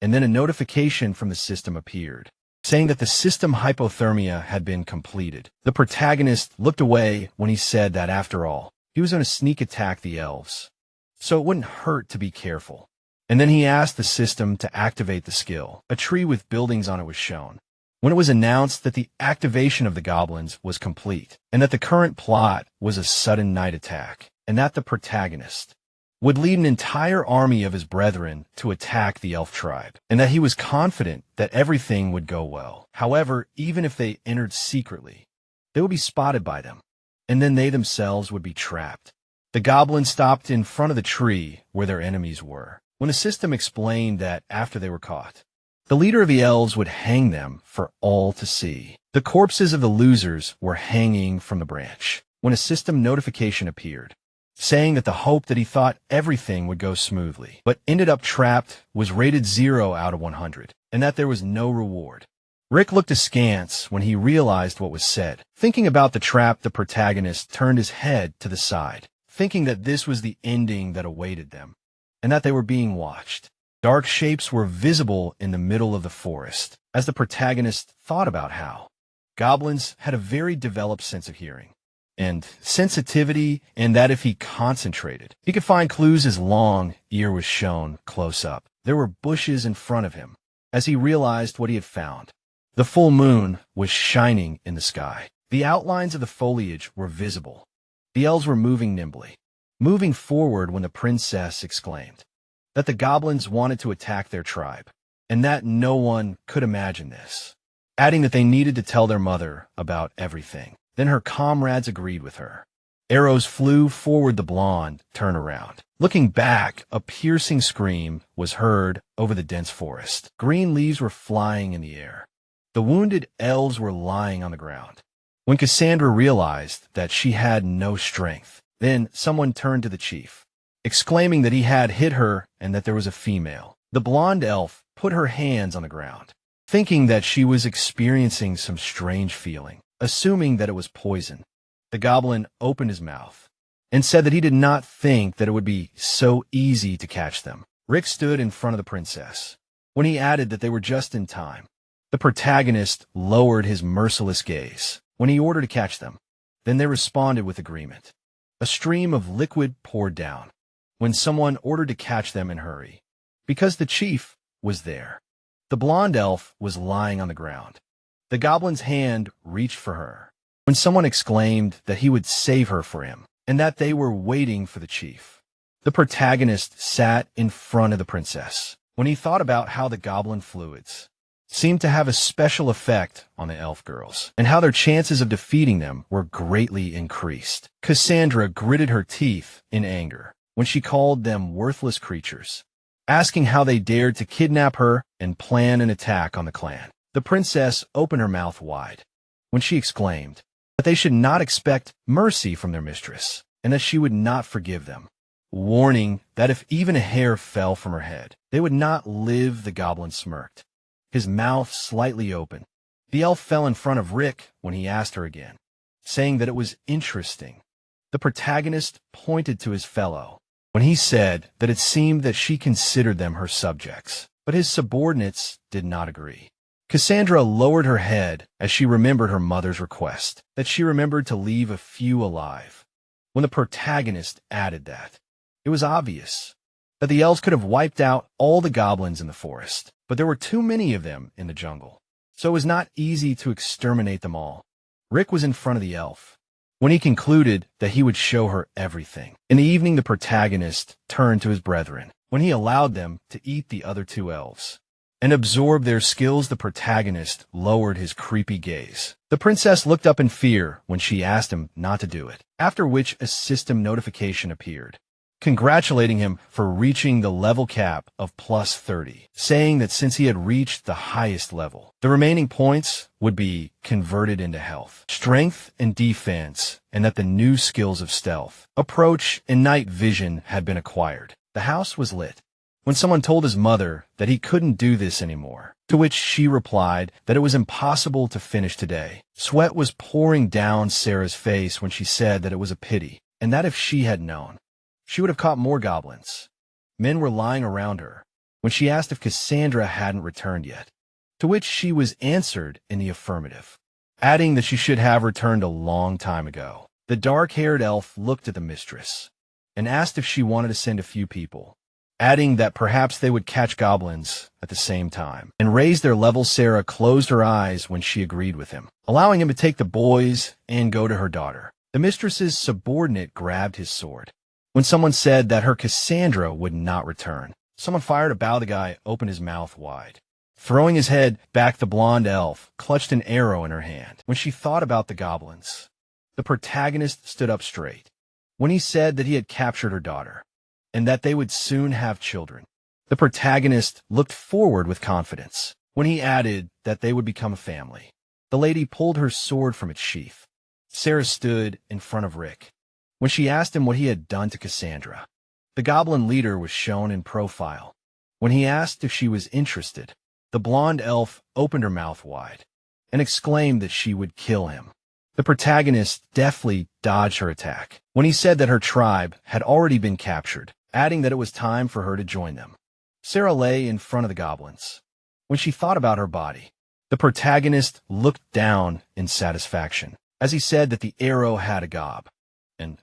And then a notification from the system appeared, saying that the system hypothermia had been completed. The protagonist looked away when he said that, after all, he was going to sneak attack the elves, so it wouldn't hurt to be careful. And then he asked the system to activate the skill. A tree with buildings on it was shown when it was announced that the activation of the goblins was complete, and that the current plot was a sudden night attack, and that the protagonist would lead an entire army of his brethren to attack the elf tribe, and that he was confident that everything would go well. However, even if they entered secretly, they would be spotted by them, and then they themselves would be trapped. The goblins stopped in front of the tree where their enemies were, when the system explained that after they were caught, the leader of the elves would hang them for all to see. The corpses of the losers were hanging from the branch when a system notification appeared, saying that the hope that he thought everything would go smoothly, but ended up trapped, was rated 0 out of 100, and that there was no reward. Rick looked askance when he realized what was said. Thinking about the trap, the protagonist turned his head to the side, thinking that this was the ending that awaited them, and that they were being watched. Dark shapes were visible in the middle of the forest, as the protagonist thought about how goblins had a very developed sense of hearing and sensitivity, and that if he concentrated, he could find clues. His long ear was shown close up. There were bushes in front of him as he realized what he had found. The full moon was shining in the sky. The outlines of the foliage were visible. The elves were moving nimbly, moving forward when the princess exclaimed that the goblins wanted to attack their tribe, and that no one could imagine this, adding that they needed to tell their mother about everything. Then her comrades agreed with her. Arrows flew forward. The blonde turned around. Looking back, a piercing scream was heard over the dense forest. Green leaves were flying in the air. The wounded elves were lying on the ground. When Cassandra realized that she had no strength, then someone turned to the chief, exclaiming that he had hit her and that there was a female. The blonde elf put her hands on the ground, thinking that she was experiencing some strange feeling, assuming that it was poison. The goblin opened his mouth and said that he did not think that it would be so easy to catch them. Rick stood in front of the princess when he added that they were just in time. The protagonist lowered his merciless gaze when he ordered to catch them. Then they responded with agreement. A stream of liquid poured down when someone ordered to catch them in a hurry, because the chief was there. The blonde elf was lying on the ground. The goblin's hand reached for her when someone exclaimed that he would save her for him, and that they were waiting for the chief. The protagonist sat in front of the princess when he thought about how the goblin fluids seemed to have a special effect on the elf girls, and how their chances of defeating them were greatly increased. Cassandra gritted her teeth in anger when she called them worthless creatures, asking how they dared to kidnap her and plan an attack on the clan. The princess opened her mouth wide when she exclaimed that they should not expect mercy from their mistress, and that she would not forgive them, warning that if even a hair fell from her head, they would not live. The goblin smirked, his mouth slightly open. The elf fell in front of Rick when he asked her again, saying that it was interesting. The protagonist pointed to his fellow when he said that it seemed that she considered them her subjects, but his subordinates did not agree. Cassandra lowered her head as she remembered her mother's request, that she remembered to leave a few alive. When the protagonist added that, it was obvious that the elves could have wiped out all the goblins in the forest, but there were too many of them in the jungle, so it was not easy to exterminate them all. Rick was in front of the elf when he concluded that he would show her everything. In the evening, the protagonist turned to his brethren when he allowed them to eat the other two elves and absorb their skills. The protagonist lowered his creepy gaze. The princess looked up in fear when she asked him not to do it, after which a system notification appeared, congratulating him for reaching the level cap of +30, saying that since he had reached the highest level, the remaining points would be converted into health, strength, and defense, and that the new skills of stealth, approach, and night vision had been acquired. The house was lit when someone told his mother that he couldn't do this anymore, to which she replied that it was impossible to finish today. Sweat was pouring down Sarah's face when she said that it was a pity, and that if she had known, she would have caught more goblins. Men were lying around her when she asked if Cassandra hadn't returned yet, to which she was answered in the affirmative, adding that she should have returned a long time ago. The dark-haired elf looked at the mistress and asked if she wanted to send a few people, adding that perhaps they would catch goblins at the same time and raise their level. Sarah closed her eyes when she agreed with him, allowing him to take the boys and go to her daughter. The mistress's subordinate grabbed his sword when someone said that her Cassandra would not return. Someone fired a bow. The guy opened his mouth wide. Throwing his head back, the blonde elf clutched an arrow in her hand. When she thought about the goblins, the protagonist stood up straight when he said that he had captured her daughter and that they would soon have children. The protagonist looked forward with confidence when he added that they would become a family. The lady pulled her sword from its sheath. Sarah stood in front of Rick when she asked him what he had done to Cassandra. The goblin leader was shown in profile when he asked if she was interested. The blonde elf opened her mouth wide and exclaimed that she would kill him. The protagonist deftly dodged her attack when he said that her tribe had already been captured, adding that it was time for her to join them. Sarah lay in front of the goblins when she thought about her body. The protagonist looked down in satisfaction as he said that the arrow had a gob, and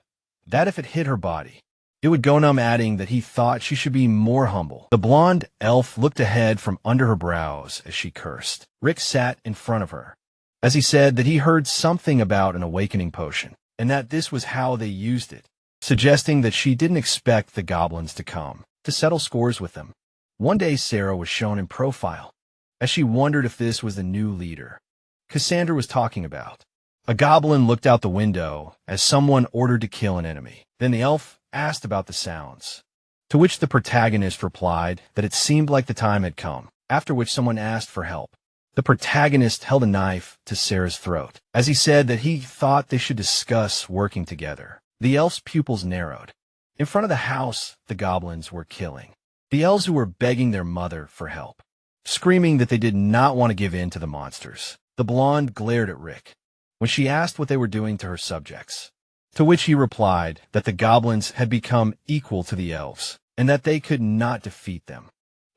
that if it hit her body, it would go numb, adding that he thought she should be more humble. The blonde elf looked ahead from under her brows as she cursed. Rick sat in front of her as he said that he heard something about an awakening potion, and that this was how they used it, suggesting that she didn't expect the goblins to come to settle scores with them. One day Sarah was shown in profile as she wondered if this was the new leader Cassandra was talking about. A goblin looked out the window as someone ordered to kill an enemy. Then the elf asked about the sounds, to which the protagonist replied that it seemed like the time had come, after which someone asked for help. The protagonist held a knife to Sarah's throat as he said that he thought they should discuss working together. The elf's pupils narrowed. In front of the house, the goblins were killing the elves who were begging their mother for help, screaming that they did not want to give in to the monsters. The blonde glared at Rick when she asked what they were doing to her subjects, to which he replied that the goblins had become equal to the elves and that they could not defeat them.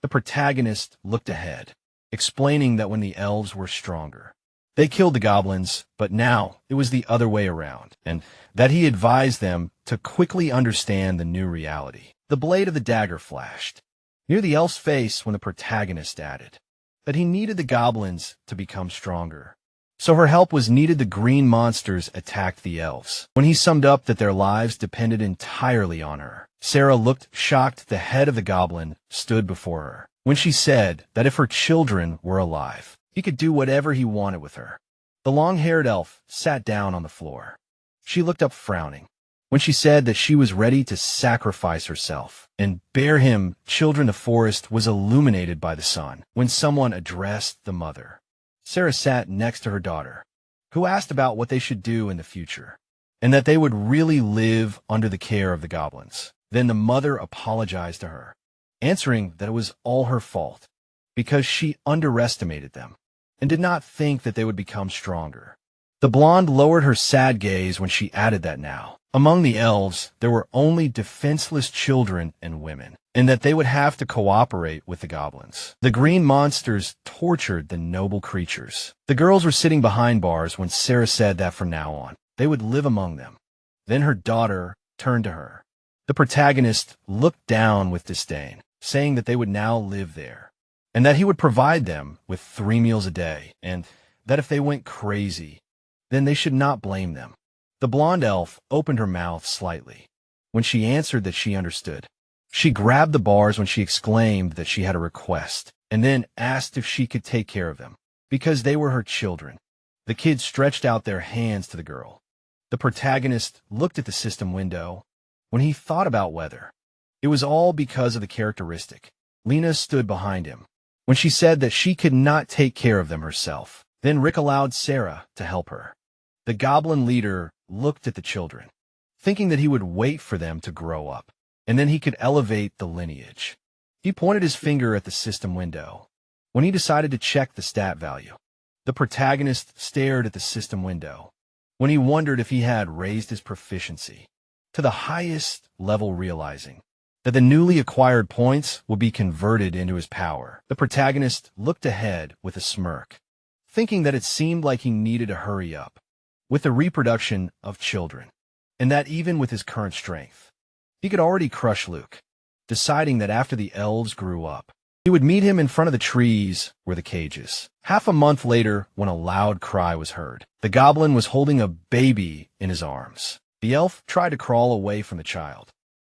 The protagonist looked ahead, explaining that when the elves were stronger, they killed the goblins, but now it was the other way around, and that he advised them to quickly understand the new reality. The blade of the dagger flashed near the elf's face when the protagonist added that he needed the goblins to become stronger, so her help was needed. The green monsters attacked the elves when he summed up that their lives depended entirely on her. Sarah looked shocked. The head of the goblin stood before her when she said that if her children were alive, he could do whatever he wanted with her. The long-haired elf sat down on the floor. She looked up frowning when she said that she was ready to sacrifice herself and bear him children. The forest was illuminated by the sun when someone addressed the mother. Sarah sat next to her daughter, who asked about what they should do in the future, and that they would really live under the care of the goblins. Then the mother apologized to her, answering that it was all her fault because she underestimated them and did not think that they would become stronger. The blonde lowered her sad gaze when she added that now, among the elves, there were only defenseless children and women, and that they would have to cooperate with the goblins. The green monsters tortured the noble creatures. The girls were sitting behind bars when Sarah said that from now on, they would live among them. Then her daughter turned to her. The protagonist looked down with disdain, saying that they would now live there, and that he would provide them with 3 meals a day, and that if they went crazy, then they should not blame them. The blonde elf opened her mouth slightly when she answered that she understood. She grabbed the bars when she exclaimed that she had a request, and then asked if she could take care of them, because they were her children. The kids stretched out their hands to the girl. The protagonist looked at the system window when he thought about weather. It was all because of the characteristic. Lena stood behind him when she said that she could not take care of them herself. Then Rick allowed Sarah to help her. The goblin leader looked at the children, thinking that he would wait for them to grow up, and then he could elevate the lineage. He pointed his finger at the system window when he decided to check the stat value. The protagonist stared at the system window when he wondered if he had raised his proficiency to the highest level, realizing that the newly acquired points would be converted into his power. The protagonist looked ahead with a smirk, thinking that it seemed like he needed to hurry up with the reproduction of children, and that even with his current strength, he could already crush Luke, deciding that after the elves grew up, he would meet him in front of the trees where the cage is. Half a month later, when a loud cry was heard, the goblin was holding a baby in his arms. The elf tried to crawl away from the child,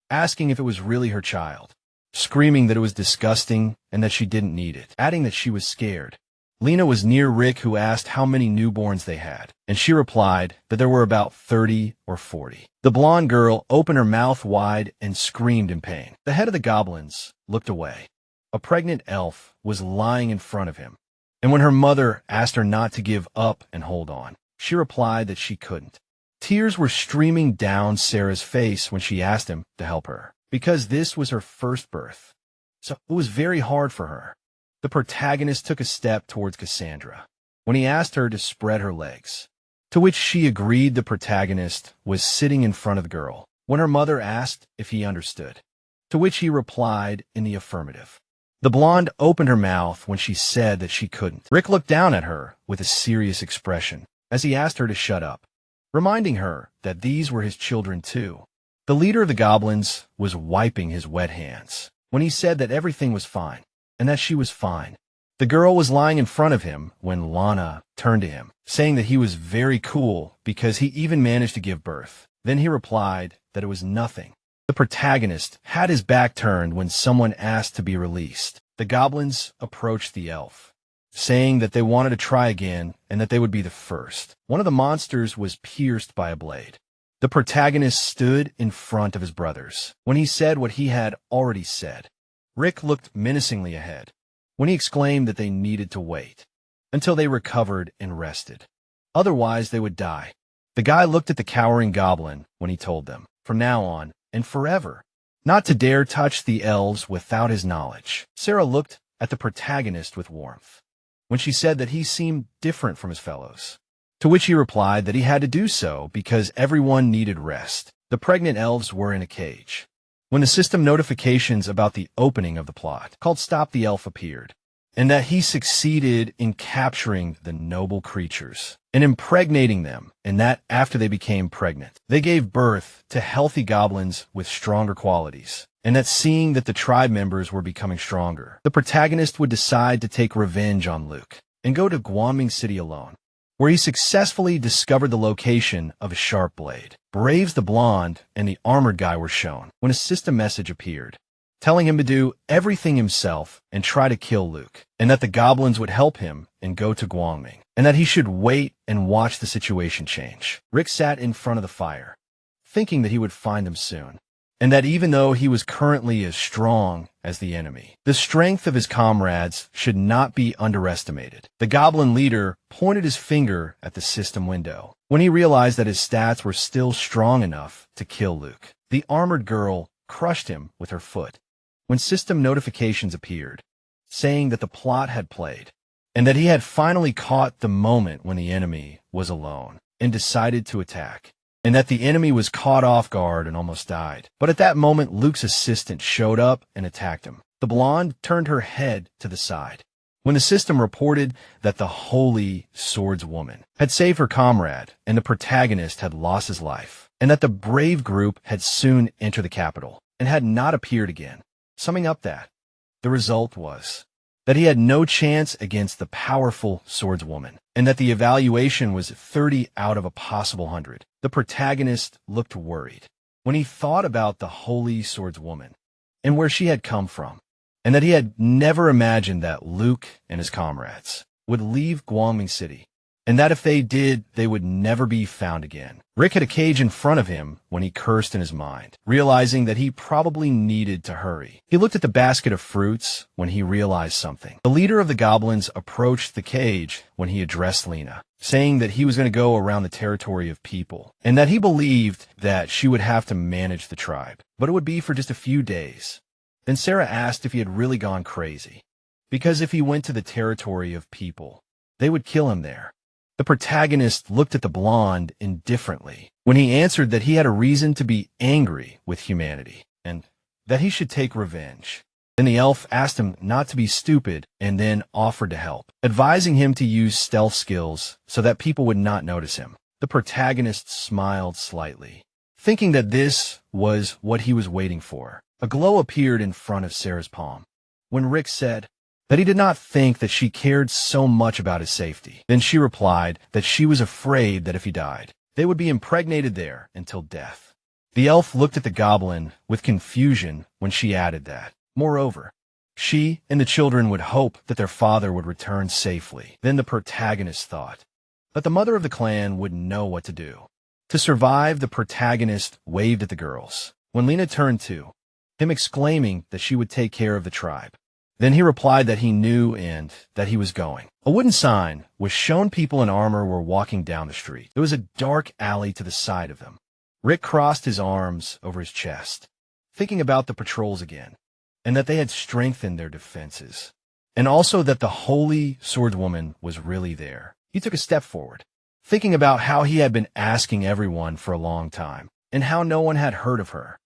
asking if it was really her child, screaming that it was disgusting and that she didn't need it, adding that she was scared. Lena was near Rick, who asked how many newborns they had, and she replied that there were about 30 or 40. The blonde girl opened her mouth wide and screamed in pain. The head of the goblins looked away. A pregnant elf was lying in front of him, and when her mother asked her not to give up and hold on, she replied that she couldn't. Tears were streaming down Sarah's face when she asked him to help her, because this was her first birth, so it was very hard for her. The protagonist took a step towards Cassandra when he asked her to spread her legs, to which she agreed. The protagonist was sitting in front of the girl when her mother asked if he understood, to which he replied in the affirmative. The blonde opened her mouth when she said that she couldn't. Rick looked down at her with a serious expression as he asked her to shut up, reminding her that these were his children too. The leader of the goblins was wiping his wet hands when he said that everything was fine and that she was fine. The girl was lying in front of him when Lana turned to him, saying that he was very cool because he even managed to give birth. Then he replied that it was nothing. The protagonist had his back turned when someone asked to be released. The goblins approached the elf, saying that they wanted to try again and that they would be the first. One of the monsters was pierced by a blade. The protagonist stood in front of his brothers when he said what he had already said. Rick looked menacingly ahead when he exclaimed that they needed to wait until they recovered and rested. Otherwise, they would die. The guy looked at the cowering goblin when he told them, from now on and forever, not to dare touch the elves without his knowledge. Sarah looked at the protagonist with warmth when she said that he seemed different from his fellows, to which he replied that he had to do so because everyone needed rest. The pregnant elves were in a cage when the system notifications about the opening of the plot called Stop the Elf appeared, and that he succeeded in capturing the noble creatures and impregnating them, and that after they became pregnant, they gave birth to healthy goblins with stronger qualities, and that seeing that the tribe members were becoming stronger, the protagonist would decide to take revenge on Luke and go to Guangming City alone, where he successfully discovered the location of a sharp blade. Braves, the blonde, and the armored guy were shown when a system message appeared, telling him to do everything himself and try to kill Luke, and that the goblins would help him and go to Guangming, and that he should wait and watch the situation change. Rick sat in front of the fire, thinking that he would find them soon, and that even though he was currently as strong as the enemy, the strength of his comrades should not be underestimated. The goblin leader pointed his finger at the system window when he realized that his stats were still strong enough to kill Luke. The armored girl crushed him with her foot when system notifications appeared, saying that the plot had played, and that he had finally caught the moment when the enemy was alone and decided to attack, and that the enemy was caught off guard and almost died. But at that moment, Luke's assistant showed up and attacked him. The blonde turned her head to the side when the system reported that the holy swordswoman had saved her comrade and the protagonist had lost his life, and that the brave group had soon entered the capital and had not appeared again. Summing up that, the result was that he had no chance against the powerful swordswoman, and that the evaluation was 30 out of a possible 100. The protagonist looked worried when he thought about the holy swordswoman and where she had come from, and that he had never imagined that Luke and his comrades would leave Guangming City, and that if they did, they would never be found again. Rick had a cage in front of him when he cursed in his mind, realizing that he probably needed to hurry. He looked at the basket of fruits when he realized something. The leader of the goblins approached the cage when he addressed Lena, saying that he was going to go around the territory of people, and that he believed that she would have to manage the tribe, but it would be for just a few days, Then Sarah asked if he had really gone crazy, because if he went to the territory of people, they would kill him there. The protagonist looked at the blonde indifferently when he answered that he had a reason to be angry with humanity and that he should take revenge. Then the elf asked him not to be stupid and then offered to help, advising him to use stealth skills so that people would not notice him. The protagonist smiled slightly, thinking that this was what he was waiting for. A glow appeared in front of Sarah's palm when Rick said that he did not think that she cared so much about his safety. Then she replied that she was afraid that if he died, they would be impregnated there until death. The elf looked at the goblin with confusion when she added that. Moreover, she and the children would hope that their father would return safely. Then the protagonist thought that the mother of the clan would know what to do. To survive, the protagonist waved at the girls when Lena turned to him, exclaiming that she would take care of the tribe. Then he replied that he knew and that he was going. A wooden sign was shown. People in armor were walking down the street. There was a dark alley to the side of them. Rick crossed his arms over his chest, thinking about the patrols again, and that they had strengthened their defenses, and also that the holy swordswoman was really there. He took a step forward, thinking about how he had been asking everyone for a long time, and how no one had heard of her.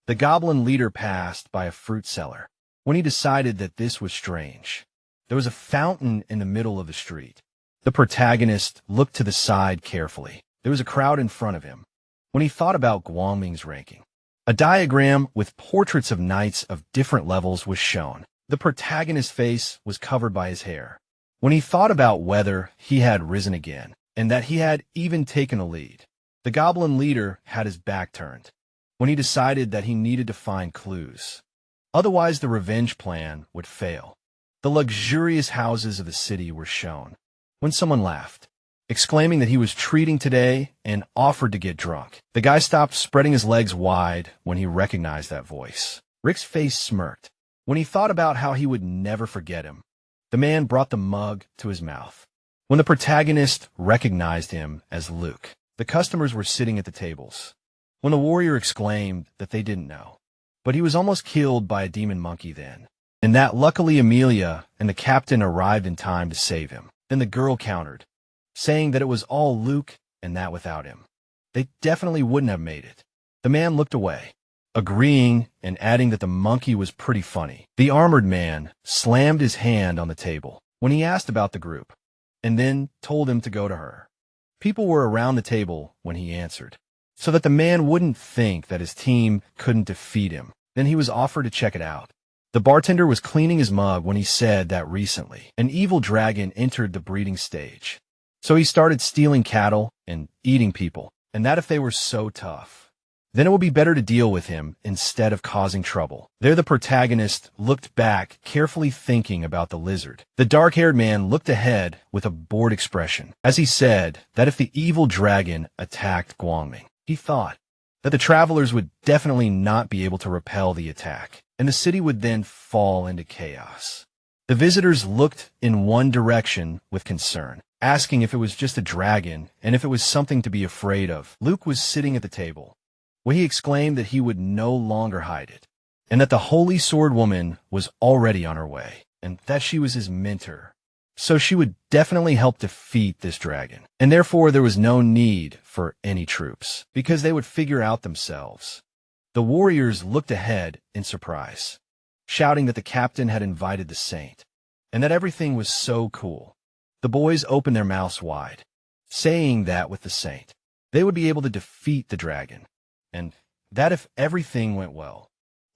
The goblin leader passed by a fruit seller when he decided that this was strange. There was a fountain in the middle of the street. The protagonist looked to the side carefully. There was a crowd in front of him when he thought about Guangming's ranking. A diagram with portraits of knights of different levels was shown. The protagonist's face was covered by his hair when he thought about whether he had risen again, and that he had even taken a lead. The goblin leader had his back turned when he decided that he needed to find clues. Otherwise, the revenge plan would fail. The luxurious houses of the city were shown when someone laughed, exclaiming that he was treating today and offered to get drunk. The guy stopped spreading his legs wide when he recognized that voice. Rick's face smirked when he thought about how he would never forget him. The man brought the mug to his mouth when the protagonist recognized him as Luke. The customers were sitting at the tables when the warrior exclaimed that they didn't know, but he was almost killed by a demon monkey then, and that luckily Amelia and the captain arrived in time to save him. Then the girl countered, saying that it was all Luke and that without him, they definitely wouldn't have made it. The man looked away, agreeing and adding that the monkey was pretty funny. The armored man slammed his hand on the table when he asked about the group, and then told him to go to her. People were around the table when he answered, so that the man wouldn't think that his team couldn't defeat him. Then he was offered to check it out. The bartender was cleaning his mug when he said that recently an evil dragon entered the breeding stage. So he started stealing cattle and eating people, and that if they were so tough, then it would be better to deal with him instead of causing trouble. There the protagonist looked back, carefully thinking about the lizard. The dark-haired man looked ahead with a bored expression as he said that if the evil dragon attacked Guangming, he thought that the travelers would definitely not be able to repel the attack, and the city would then fall into chaos. The visitors looked in one direction with concern, asking if it was just a dragon and if it was something to be afraid of. Luke was sitting at the table, where he exclaimed that he would no longer hide it, and that the holy sword woman was already on her way, and that she was his mentor. So she would definitely help defeat this dragon, and therefore there was no need for any troops, because they would figure out themselves. The warriors looked ahead in surprise, shouting that the captain had invited the saint, and that everything was so cool. The boys opened their mouths wide, saying that with the saint, they would be able to defeat the dragon, and that if everything went well,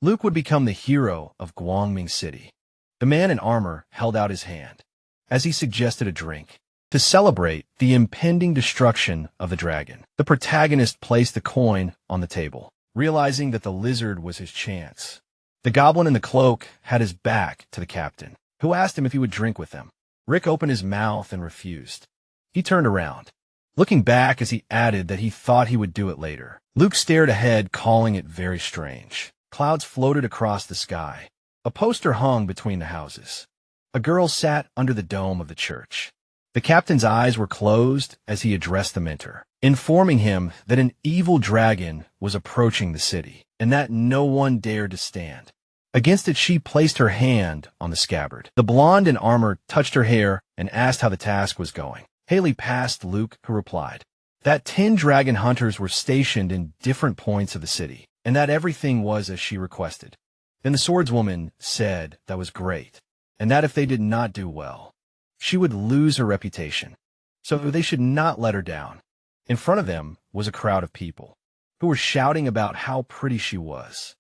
Luke would become the hero of Guangming City. The man in armor held out his hand as he suggested a drink to celebrate the impending destruction of the dragon. The protagonist placed the coin on the table, realizing that the lizard was his chance. The goblin in the cloak had his back to the captain, who asked him if he would drink with them. Rick opened his mouth and refused. He turned around, looking back as he added that he thought he would do it later. Luke stared ahead, calling it very strange. Clouds floated across the sky. A poster hung between the houses. A girl sat under the dome of the church. The captain's eyes were closed as he addressed the mentor, informing him that an evil dragon was approaching the city, and that no one dared to stand Against it, she placed her hand on the scabbard. The blonde in armor touched her hair and asked how the task was going. Haley passed Luke, who replied that 10 dragon hunters were stationed in different points of the city, and that everything was as she requested. Then the swordswoman said that was great, and that if they did not do well, she would lose her reputation, so they should not let her down. In front of them was a crowd of people who were shouting about how pretty she was,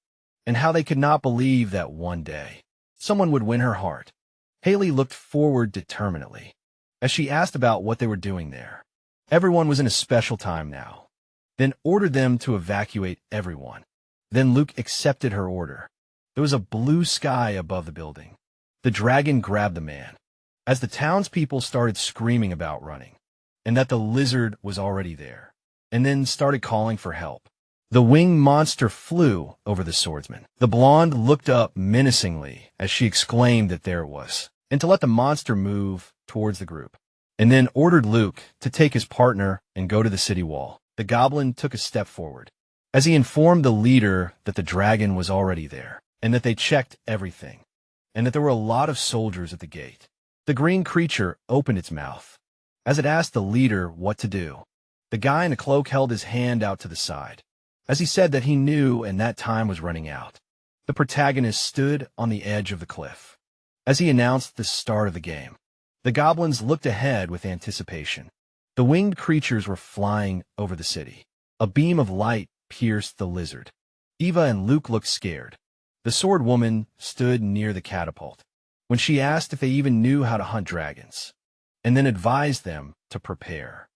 and how they could not believe that one day someone would win her heart. Haley looked forward determinedly as she asked about what they were doing there. Everyone was in a special time now, then ordered them to evacuate everyone. Then Luke accepted her order. There was a blue sky above the building. The dragon grabbed the man as the townspeople started screaming about running, and that the lizard was already there, and then started calling for help. The winged monster flew over the swordsman. The blonde looked up menacingly as she exclaimed that there it was, and to let the monster move towards the group, and then ordered Luke to take his partner and go to the city wall. The goblin took a step forward as he informed the leader that the dragon was already there, and that they checked everything, and that there were a lot of soldiers at the gate. The green creature opened its mouth as it asked the leader what to do. The guy in the cloak held his hand out to the side as he said that he knew and that time was running out. The protagonist stood on the edge of the cliff as he announced the start of the game. The goblins looked ahead with anticipation. The winged creatures were flying over the city. A beam of light pierced the lizard. Eva and Luke looked scared. The sword woman stood near the catapult when she asked if they even knew how to hunt dragons, and then advised them to prepare,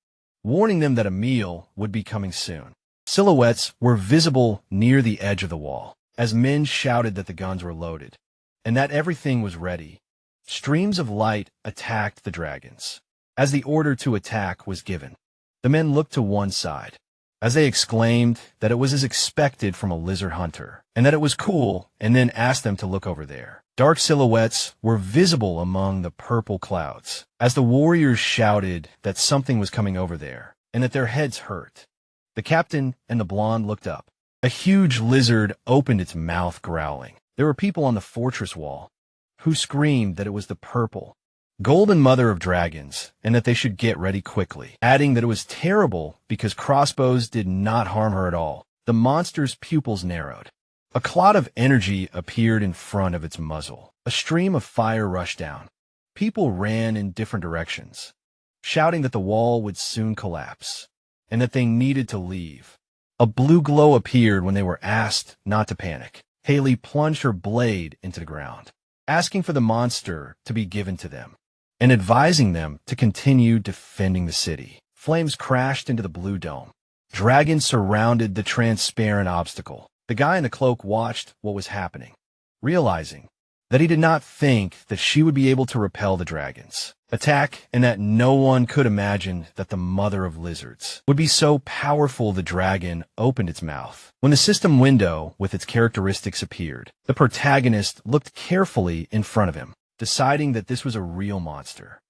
warning them that a meal would be coming soon. Silhouettes were visible near the edge of the wall as men shouted that the guns were loaded and that everything was ready. Streams of light attacked the dragons. As the order to attack was given, the men looked to one side as they exclaimed that it was as expected from a lizard hunter, and that it was cool, and then asked them to look over there. Dark silhouettes were visible among the purple clouds as the warriors shouted that something was coming over there, and that their heads hurt. The captain and the blonde looked up. A huge lizard opened its mouth, growling. There were people on the fortress wall who screamed that it was the purple, golden mother of dragons, and that they should get ready quickly, adding that it was terrible because crossbows did not harm her at all. The monster's pupils narrowed. A cloud of energy appeared in front of its muzzle. A stream of fire rushed down. People ran in different directions, shouting that the wall would soon collapse, and that they needed to leave. A blue glow appeared when they were asked not to panic. Haley plunged her blade into the ground, asking for the monster to be given to them, and advising them to continue defending the city. Flames crashed into the blue dome. Dragons surrounded the transparent obstacle. The guy in the cloak watched what was happening, realizing that he did not think that she would be able to repel the dragon's attack, and that no one could imagine that the mother of lizards would be so powerful. The dragon opened its mouth. When the system window with its characteristics appeared, the protagonist looked carefully in front of him, deciding that this was a real monster.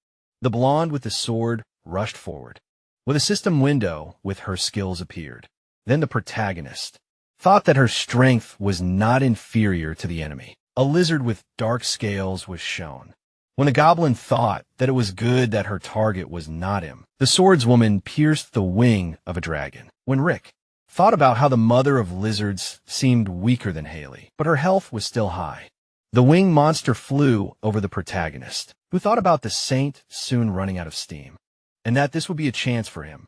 The blonde with the sword rushed forward. With a system window with her skills appeared. Then the protagonist thought that her strength was not inferior to the enemy. A lizard with dark scales was shown. When the goblin thought that it was good that her target was not him, the swordswoman pierced the wing of a dragon. When Rick thought about how the mother of lizards seemed weaker than Haley, but her health was still high, the winged monster flew over the protagonist, who thought about the saint soon running out of steam, and that this would be a chance for him.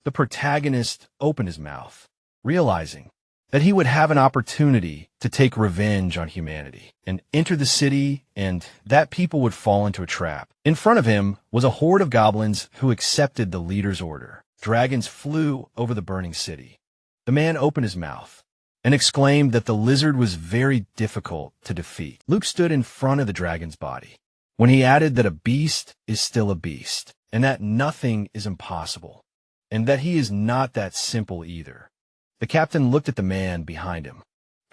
The protagonist opened his mouth, realizing that he would have an opportunity to take revenge on humanity and enter the city, and that people would fall into a trap. In front of him was a horde of goblins who accepted the leader's order. Dragons flew over the burning city. The man opened his mouth and exclaimed that the lizard was very difficult to defeat. Luke stood in front of the dragon's body when he added that a beast is still a beast, and that nothing is impossible, and that he is not that simple either. The captain looked at the man behind him,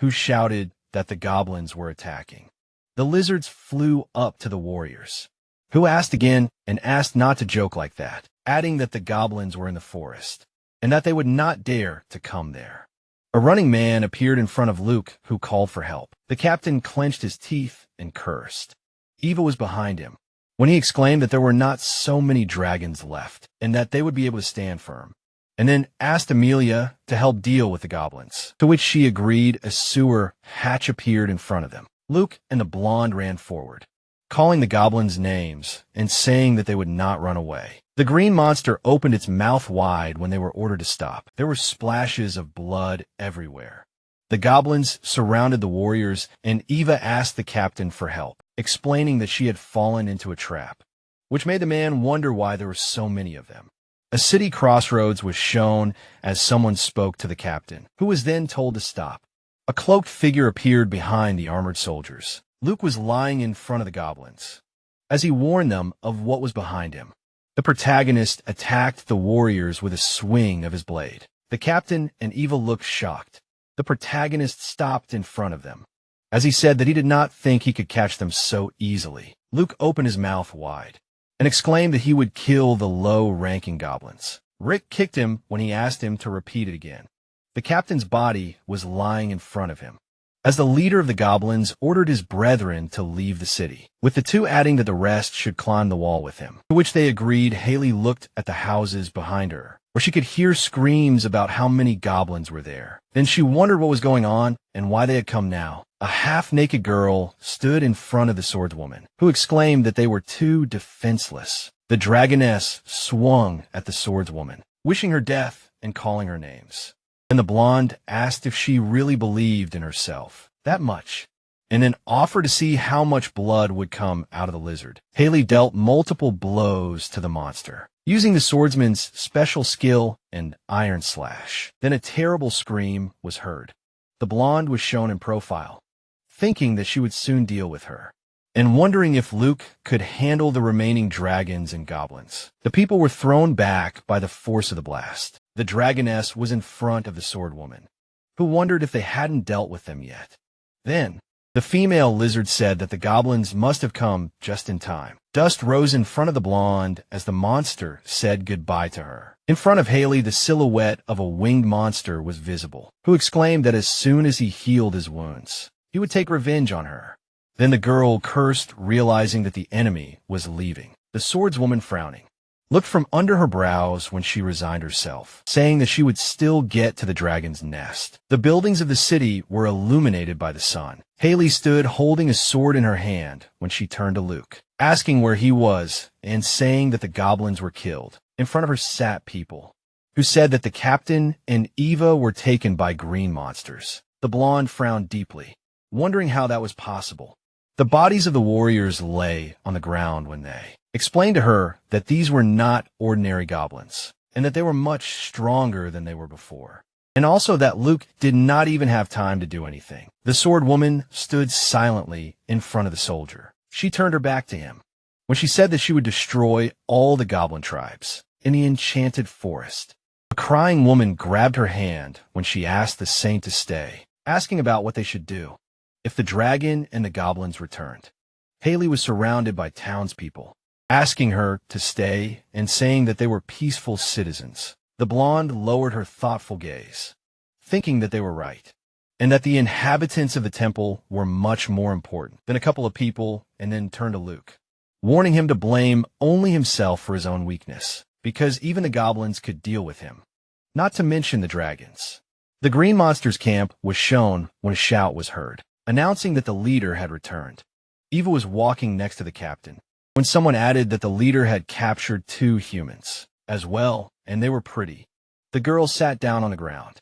who shouted that the goblins were attacking. The lizards flew up to the warriors, who asked again and asked not to joke like that, adding that the goblins were in the forest, and that they would not dare to come there. A running man appeared in front of Luke, who called for help. The captain clenched his teeth and cursed. Eva was behind him, when he exclaimed that there were not so many dragons left, and that they would be able to stand firm, and then asked Amelia to help deal with the goblins, to which she agreed as sewer hatch appeared in front of them. Luke and the blonde ran forward, calling the goblins names and saying that they would not run away. The green monster opened its mouth wide when they were ordered to stop. There were splashes of blood everywhere. The goblins surrounded the warriors, and Eva asked the captain for help, explaining that she had fallen into a trap, which made the man wonder why there were so many of them. A city crossroads was shown as someone spoke to the captain, who was then told to stop. A cloaked figure appeared behind the armored soldiers. Luke was lying in front of the goblins, as he warned them of what was behind him. The protagonist attacked the warriors with a swing of his blade. The captain and Eva looked shocked. The protagonist stopped in front of them, as he said that he did not think he could catch them so easily. Luke opened his mouth wide and exclaimed that he would kill the low-ranking goblins. Rick kicked him when he asked him to repeat it again. The captain's body was lying in front of him, as the leader of the goblins ordered his brethren to leave the city, with the two adding that the rest should climb the wall with him, to which they agreed. Haley looked at the houses behind her, where she could hear screams about how many goblins were there. Then she wondered what was going on and why they had come now. A half-naked girl stood in front of the swordswoman, who exclaimed that they were too defenseless. The dragoness swung at the swordswoman, wishing her death and calling her names. And the blonde asked if she really believed in herself that much, and then offered to see how much blood would come out of the lizard. Haley dealt multiple blows to the monster, using the swordsman's special skill and iron slash. Then a terrible scream was heard. The blonde was shown in profile, thinking that she would soon deal with her, and wondering if Luke could handle the remaining dragons and goblins. The people were thrown back by the force of the blast. The dragoness was in front of the swordwoman, who wondered if they hadn't dealt with them yet. Then, the female lizard said that the goblins must have come just in time. Dust rose in front of the blonde as the monster said goodbye to her. In front of Haley, the silhouette of a winged monster was visible, who exclaimed that as soon as he healed his wounds, he would take revenge on her. Then the girl cursed, realizing that the enemy was leaving. The swordswoman, frowning, looked from under her brows when she resigned herself, saying that she would still get to the dragon's nest. The buildings of the city were illuminated by the sun. Haley stood holding a sword in her hand when she turned to Luke, asking where he was and saying that the goblins were killed. In front of her sat people, who said that the captain and Eva were taken by green monsters. The blonde frowned deeply, wondering how that was possible. The bodies of the warriors lay on the ground when they explained to her that these were not ordinary goblins, and that they were much stronger than they were before, and also that Luke did not even have time to do anything. The sword woman stood silently in front of the soldier. She turned her back to him when she said that she would destroy all the goblin tribes in the enchanted forest. A crying woman grabbed her hand when she asked the saint to stay, asking about what they should do if the dragon and the goblins returned. Haley was surrounded by townspeople, asking her to stay and saying that they were peaceful citizens. The blonde lowered her thoughtful gaze, thinking that they were right, and that the inhabitants of the temple were much more important than a couple of people, and then turned to Luke, warning him to blame only himself for his own weakness, because even the goblins could deal with him, not to mention the dragons. The green monster's camp was shown when a shout was heard, announcing that the leader had returned. Eva was walking next to the captain when someone added that the leader had captured 2 humans as well, and they were pretty. The girl sat down on the ground.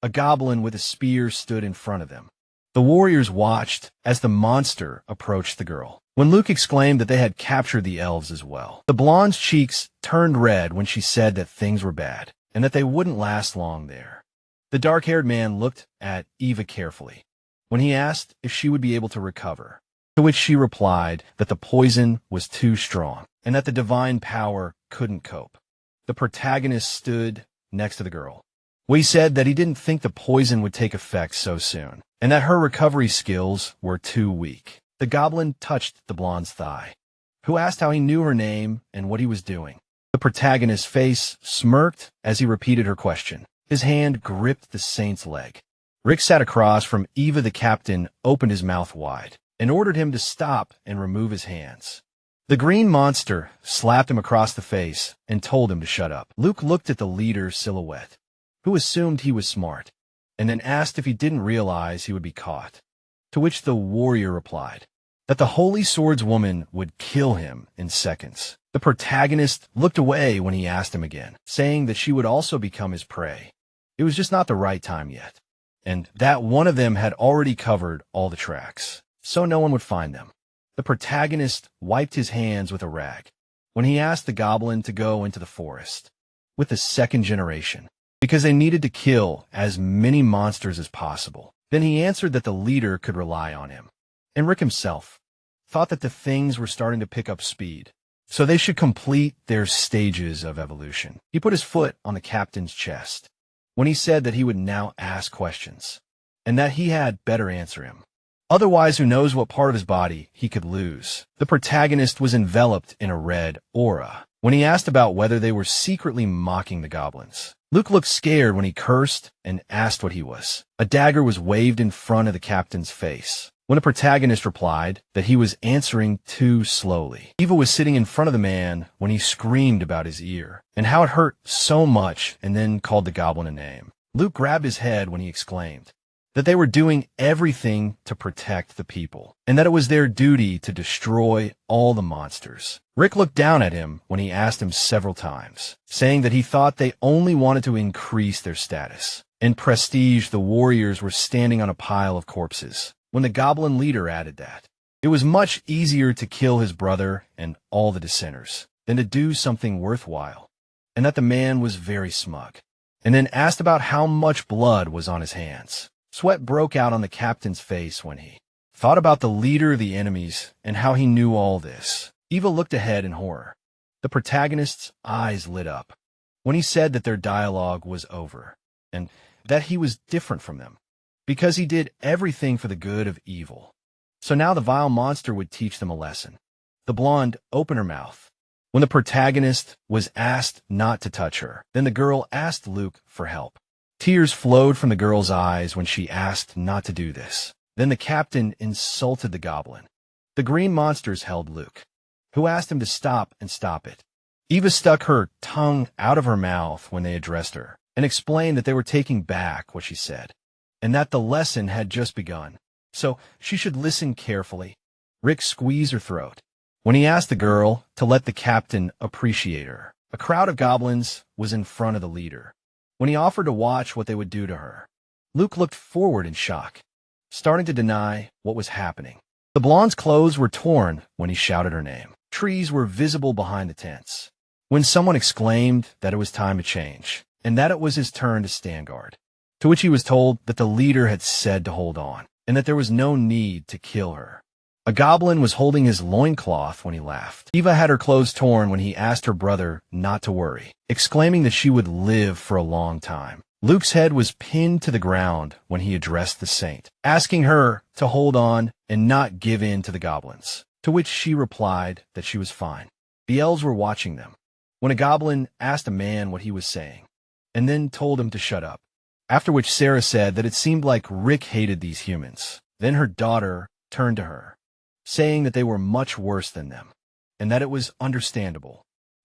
A goblin with a spear stood in front of them. The warriors watched as the monster approached the girl, when Luke exclaimed that they had captured the elves as well. The blonde's cheeks turned red when she said that things were bad, and that they wouldn't last long there. The dark-haired man looked at Eva carefully when he asked if she would be able to recover, to which she replied that the poison was too strong and that the divine power couldn't cope. The protagonist stood next to the girl. We said that he didn't think the poison would take effect so soon, and that her recovery skills were too weak. The goblin touched the blonde's thigh, who asked how he knew her name and what he was doing. The protagonist's face smirked as he repeated her question. His hand gripped the saint's leg, Rick sat across from Eva. The captain opened his mouth wide and ordered him to stop and remove his hands. The green monster slapped him across the face and told him to shut up. Luke looked at the leader's silhouette, who assumed he was smart, and then asked if he didn't realize he would be caught. To which the warrior replied that the Holy Swordswoman would kill him in seconds. The protagonist looked away when he asked him again, saying that she would also become his prey. It was just not the right time yet, and that one of them had already covered all the tracks, so no one would find them. The protagonist wiped his hands with a rag when he asked the goblin to go into the forest with the second generation, because they needed to kill as many monsters as possible. Then he answered that the leader could rely on him. And Rick himself thought that the things were starting to pick up speed, so they should complete their stages of evolution. He put his foot on the captain's chest when he said that he would now ask questions, and that he had better answer him. Otherwise, who knows what part of his body he could lose. The protagonist was enveloped in a red aura when he asked about whether they were secretly mocking the goblins. Luke looked scared when he cursed and asked what he was. A dagger was waved in front of the captain's face when the protagonist replied that he was answering too slowly. Eva was sitting in front of the man when he screamed about his ear and how it hurt so much, and then called the goblin a name. Luke grabbed his head when he exclaimed that they were doing everything to protect the people, and that it was their duty to destroy all the monsters. Rick looked down at him when he asked him several times, saying that he thought they only wanted to increase their status and prestige. The warriors were standing on a pile of corpses when the goblin leader added that it was much easier to kill his brother and all the dissenters than to do something worthwhile, and that the man was very smug, and then asked about how much blood was on his hands. Sweat broke out on the captain's face when he thought about the leader of the enemies and how he knew all this. Eva looked ahead in horror. The protagonist's eyes lit up when he said that their dialogue was over, and that he was different from them, because he did everything for the good of evil. So now the vile monster would teach them a lesson. The blonde opened her mouth when the protagonist was asked not to touch her. Then the girl asked Luke for help. Tears flowed from the girl's eyes when she asked not to do this. Then the captain insulted the goblin. The green monsters held Luke, who asked him to stop and stop it. Eva stuck her tongue out of her mouth when they addressed her and explained that they were taking back what she said, and that the lesson had just begun, so she should listen carefully. Rick squeezed her throat when he asked the girl to let the captain appreciate her. A crowd of goblins was in front of the leader when he offered to watch what they would do to her. Luke looked forward in shock, starting to deny what was happening. The blonde's clothes were torn when he shouted her name. Trees were visible behind the tents when someone exclaimed that it was time to change, and that it was his turn to stand guard, to which he was told that the leader had said to hold on, and that there was no need to kill her. A goblin was holding his loincloth when he laughed. Eva had her clothes torn when he asked her brother not to worry, exclaiming that she would live for a long time. Luke's head was pinned to the ground when he addressed the saint, asking her to hold on and not give in to the goblins, to which she replied that she was fine. The elves were watching them when a goblin asked a man what he was saying, and then told him to shut up, after which Sarah said that it seemed like Rick hated these humans. Then her daughter turned to her, saying that they were much worse than them, and that it was understandable.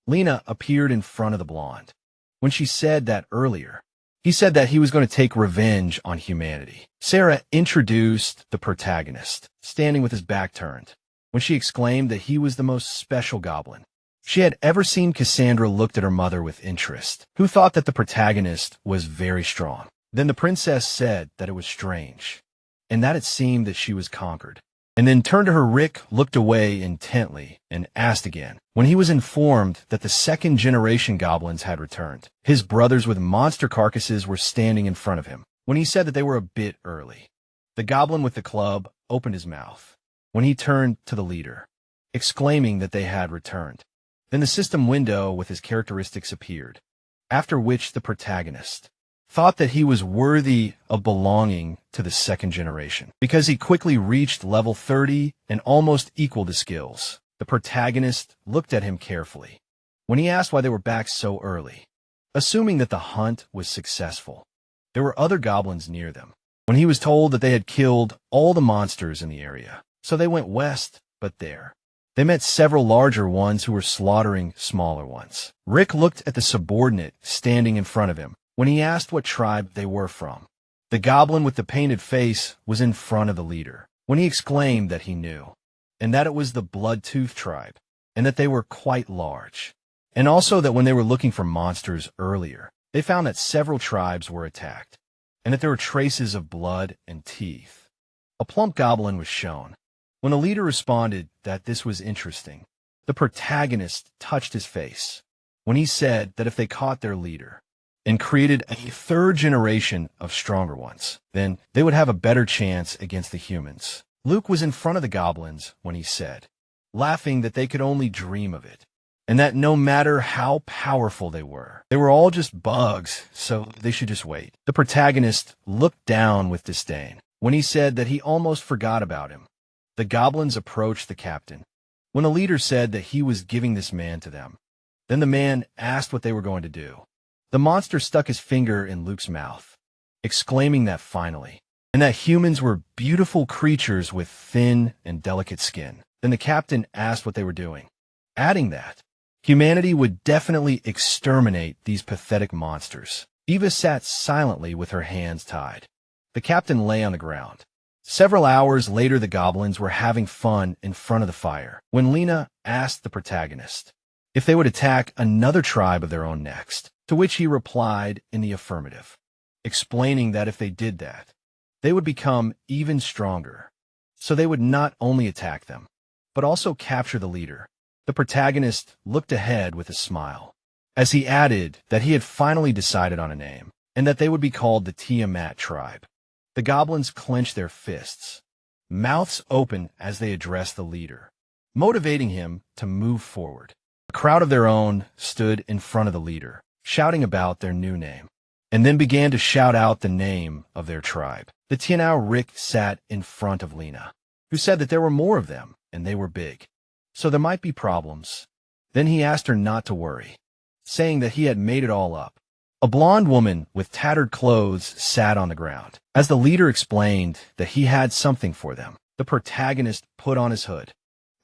Lena appeared in front of the blonde when she said that earlier he said that he was going to take revenge on humanity. Sarah introduced the protagonist, standing with his back turned, when she exclaimed that he was the most special goblin she had ever seen. Cassandra looked at her mother with interest, who thought that the protagonist was very strong. Then the princess said that it was strange, and that it seemed that she was conquered, and then turned to her. Rick looked away intently and asked again when he was informed that the second-generation goblins had returned. His brothers with monster carcasses were standing in front of him when he said that they were a bit early. The goblin with the club opened his mouth when he turned to the leader, exclaiming that they had returned. Then the system window with his characteristics appeared, after which the protagonist thought that he was worthy of belonging to the second generation, because he quickly reached level 30 and almost equaled his skills. The protagonist looked at him carefully when he asked why they were back so early, assuming that the hunt was successful. There were other goblins near them, when he was told that they had killed all the monsters in the area. So they went west, but there they met several larger ones who were slaughtering smaller ones. Rick looked at the subordinate standing in front of him when he asked what tribe they were from. The goblin with the painted face was in front of the leader when he exclaimed that he knew, and that it was the Bloodtooth tribe, and that they were quite large. And also that when they were looking for monsters earlier, they found that several tribes were attacked, and that there were traces of blood and teeth. A plump goblin was shown. When the leader responded that this was interesting, the protagonist touched his face when he said that if they caught their leader and created a third generation of stronger ones, then they would have a better chance against the humans. Luke was in front of the goblins when he said, laughing that they could only dream of it, and that no matter how powerful they were all just bugs, so they should just wait. The protagonist looked down with disdain when he said that he almost forgot about him. The goblins approached the captain when the leader said that he was giving this man to them. Then the man asked what they were going to do. The monster stuck his finger in Luke's mouth, exclaiming that finally, and that humans were beautiful creatures with thin and delicate skin. Then the captain asked what they were doing, adding that humanity would definitely exterminate these pathetic monsters. Eva sat silently with her hands tied. The captain lay on the ground. Several hours later, the goblins were having fun in front of the fire when Lena asked the protagonist if they would attack another tribe of their own next, to which he replied in the affirmative, explaining that if they did that, they would become even stronger, so they would not only attack them, but also capture the leader. The protagonist looked ahead with a smile, as he added that he had finally decided on a name, and that they would be called the Tiamat tribe. The goblins clenched their fists, mouths open as they addressed the leader, motivating him to move forward. A crowd of their own stood in front of the leader, shouting about their new name, and then began to shout out the name of their tribe. The Tianao Rick sat in front of Lena, who said that there were more of them, and they were big, so there might be problems. Then he asked her not to worry, saying that he had made it all up. A blonde woman with tattered clothes sat on the ground. As the leader explained that he had something for them, the protagonist put on his hood,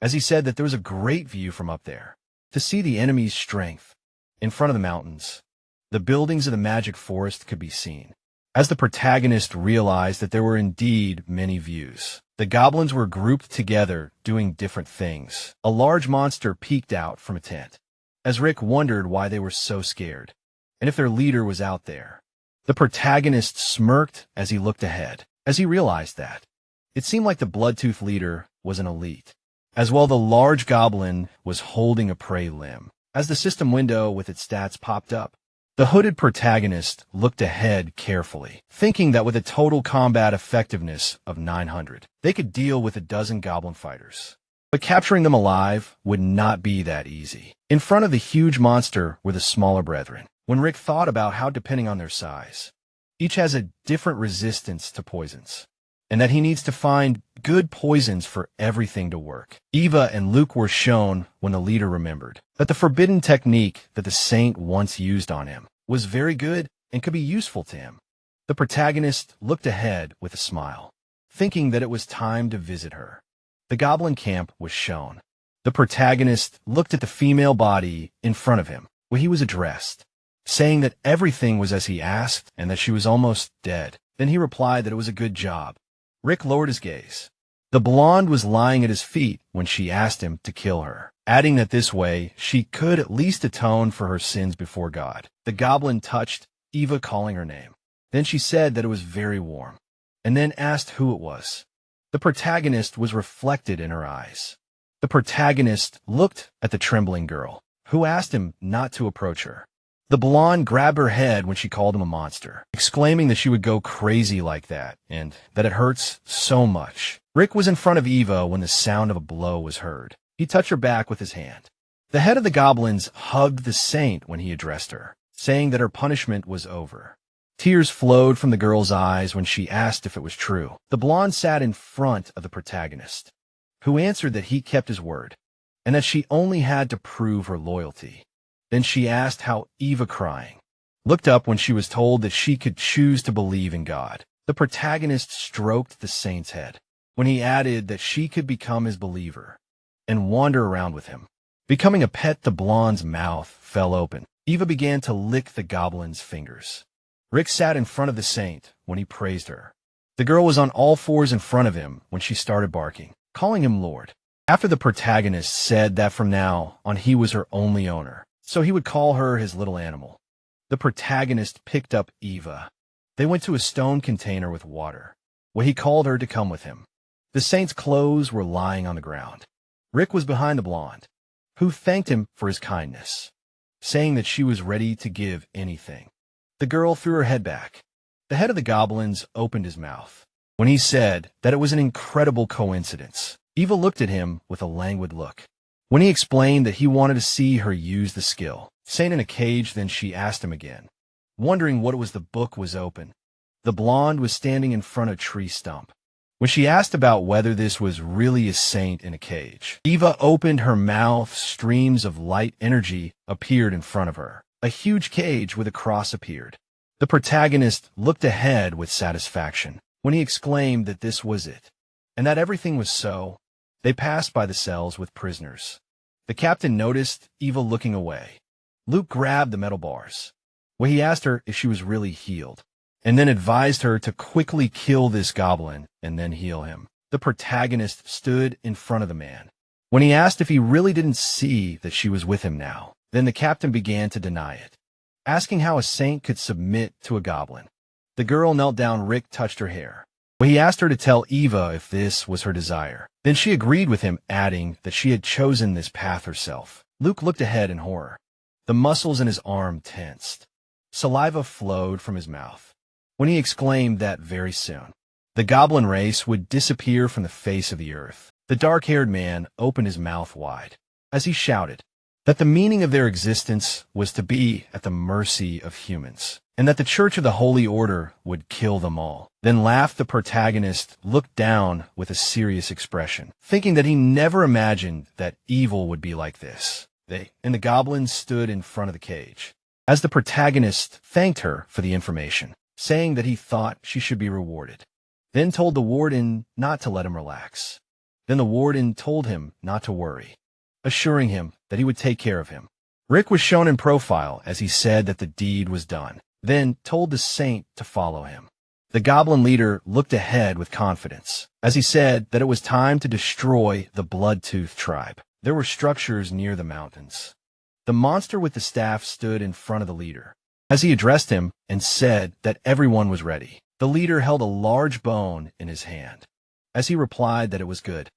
as he said that there was a great view from up there, to see the enemy's strength. In front of the mountains, the buildings of the magic forest could be seen. As the protagonist realized that there were indeed many views, the goblins were grouped together doing different things. A large monster peeked out from a tent, as Rick wondered why they were so scared, and if their leader was out there. The protagonist smirked as he looked ahead, as he realized that it seemed like the Bloodtooth leader was an elite. As well, the large goblin was holding a prey limb. As the system window with its stats popped up, the hooded protagonist looked ahead carefully, thinking that with a total combat effectiveness of 900, they could deal with a dozen goblin fighters. But capturing them alive would not be that easy. In front of the huge monster were the smaller brethren. When Rick thought about how, depending on their size, each has a different resistance to poisons, and that he needs to find good poisons for everything to work. Eva and Luke were shown when the leader remembered that the forbidden technique that the saint once used on him was very good and could be useful to him. The protagonist looked ahead with a smile, thinking that it was time to visit her. The goblin camp was shown. The protagonist looked at the female body in front of him where he was addressed, saying that everything was as he asked and that she was almost dead. Then he replied that it was a good job. Rick lowered his gaze. The blonde was lying at his feet when she asked him to kill her, adding that this way she could at least atone for her sins before God. The goblin touched Eva, calling her name. Then she said that it was very warm, and then asked who it was. The protagonist was reflected in her eyes. The protagonist looked at the trembling girl, who asked him not to approach her. The blonde grabbed her head when she called him a monster, exclaiming that she would go crazy like that, and that it hurts so much. Rick was in front of Eva when the sound of a blow was heard. He touched her back with his hand. The head of the goblins hugged the saint when he addressed her, saying that her punishment was over. Tears flowed from the girl's eyes when she asked if it was true. The blonde sat in front of the protagonist, who answered that he kept his word, and that she only had to prove her loyalty. Then she asked how Eva, crying, looked up when she was told that she could choose to believe in God. The protagonist stroked the saint's head when he added that she could become his believer and wander around with him. Becoming a pet, the blonde's mouth fell open. Eva began to lick the goblin's fingers. Rick sat in front of the saint when he praised her. The girl was on all fours in front of him when she started barking, calling him Lord. After the protagonist said that from now on he was her only owner, so he would call her his little animal. The protagonist picked up Eva. They went to a stone container with water, where he called her to come with him. The saint's clothes were lying on the ground. Rick was behind the blonde, who thanked him for his kindness, saying that she was ready to give anything. The girl threw her head back. The head of the goblins opened his mouth when he said that it was an incredible coincidence. Eva looked at him with a languid look. When he explained that he wanted to see her use the skill, Saint in a cage, then she asked him again, wondering what it was. The book was open. The blonde was standing in front of a tree stump. When she asked about whether this was really a saint in a cage, Eva opened her mouth. Streams of light energy appeared in front of her. A huge cage with a cross appeared. The protagonist looked ahead with satisfaction when he exclaimed that this was it, and that everything was so. They passed by the cells with prisoners. The captain noticed Eva looking away. Luke grabbed the metal bars, where he asked her if she was really healed, and then advised her to quickly kill this goblin and then heal him. The protagonist stood in front of the man. When he asked if he really didn't see that she was with him now, then the captain began to deny it, asking how a saint could submit to a goblin. The girl knelt down. Rick touched her hair. He asked her to tell Eva if this was her desire. Then she agreed with him, adding that she had chosen this path herself. Luke looked ahead in horror. The muscles in his arm tensed. Saliva flowed from his mouth when he exclaimed that very soon the goblin race would disappear from the face of the earth. The dark-haired man opened his mouth wide as he shouted that the meaning of their existence was to be at the mercy of humans, and that the Church of the Holy Order would kill them all. Then laughed. The protagonist looked down with a serious expression, thinking that he never imagined that evil would be like this. They and the goblins stood in front of the cage, as the protagonist thanked her for the information, saying that he thought she should be rewarded. Then told the warden not to let him relax. Then the warden told him not to worry, assuring him that he would take care of him. Rick was shown in profile as he said that the deed was done, then told the saint to follow him. The goblin leader looked ahead with confidence as he said that it was time to destroy the Bloodtooth tribe. There were structures near the mountains. The monster with the staff stood in front of the leader as he addressed him and said that everyone was ready. The leader held a large bone in his hand as he replied that it was good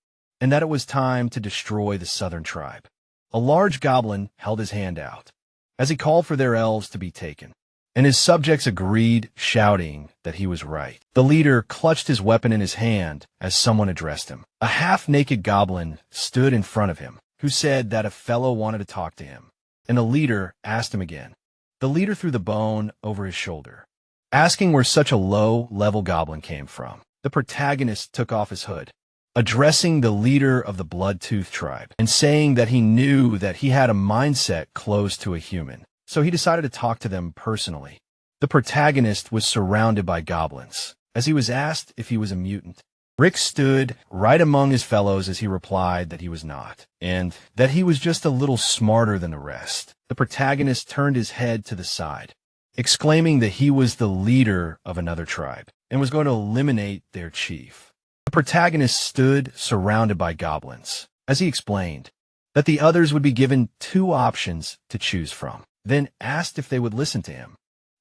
and that it was time to destroy the southern tribe. A large goblin held his hand out as he called for their elves to be taken, and his subjects agreed, shouting that he was right. The leader clutched his weapon in his hand as someone addressed him. A half-naked goblin stood in front of him, who said that a fellow wanted to talk to him, and the leader asked him again. The leader threw the bone over his shoulder, asking where such a low-level goblin came from. The protagonist took off his hood, addressing the leader of the Bloodtooth tribe and saying that he knew that he had a mindset close to a human, so he decided to talk to them personally. The protagonist was surrounded by goblins as he was asked if he was a mutant. Rick stood right among his fellows as he replied that he was not, and that he was just a little smarter than the rest. The protagonist turned his head to the side, exclaiming that he was the leader of another tribe and was going to eliminate their chief. The protagonist stood surrounded by goblins as he explained that the others would be given 2 options to choose from, then asked if they would listen to him.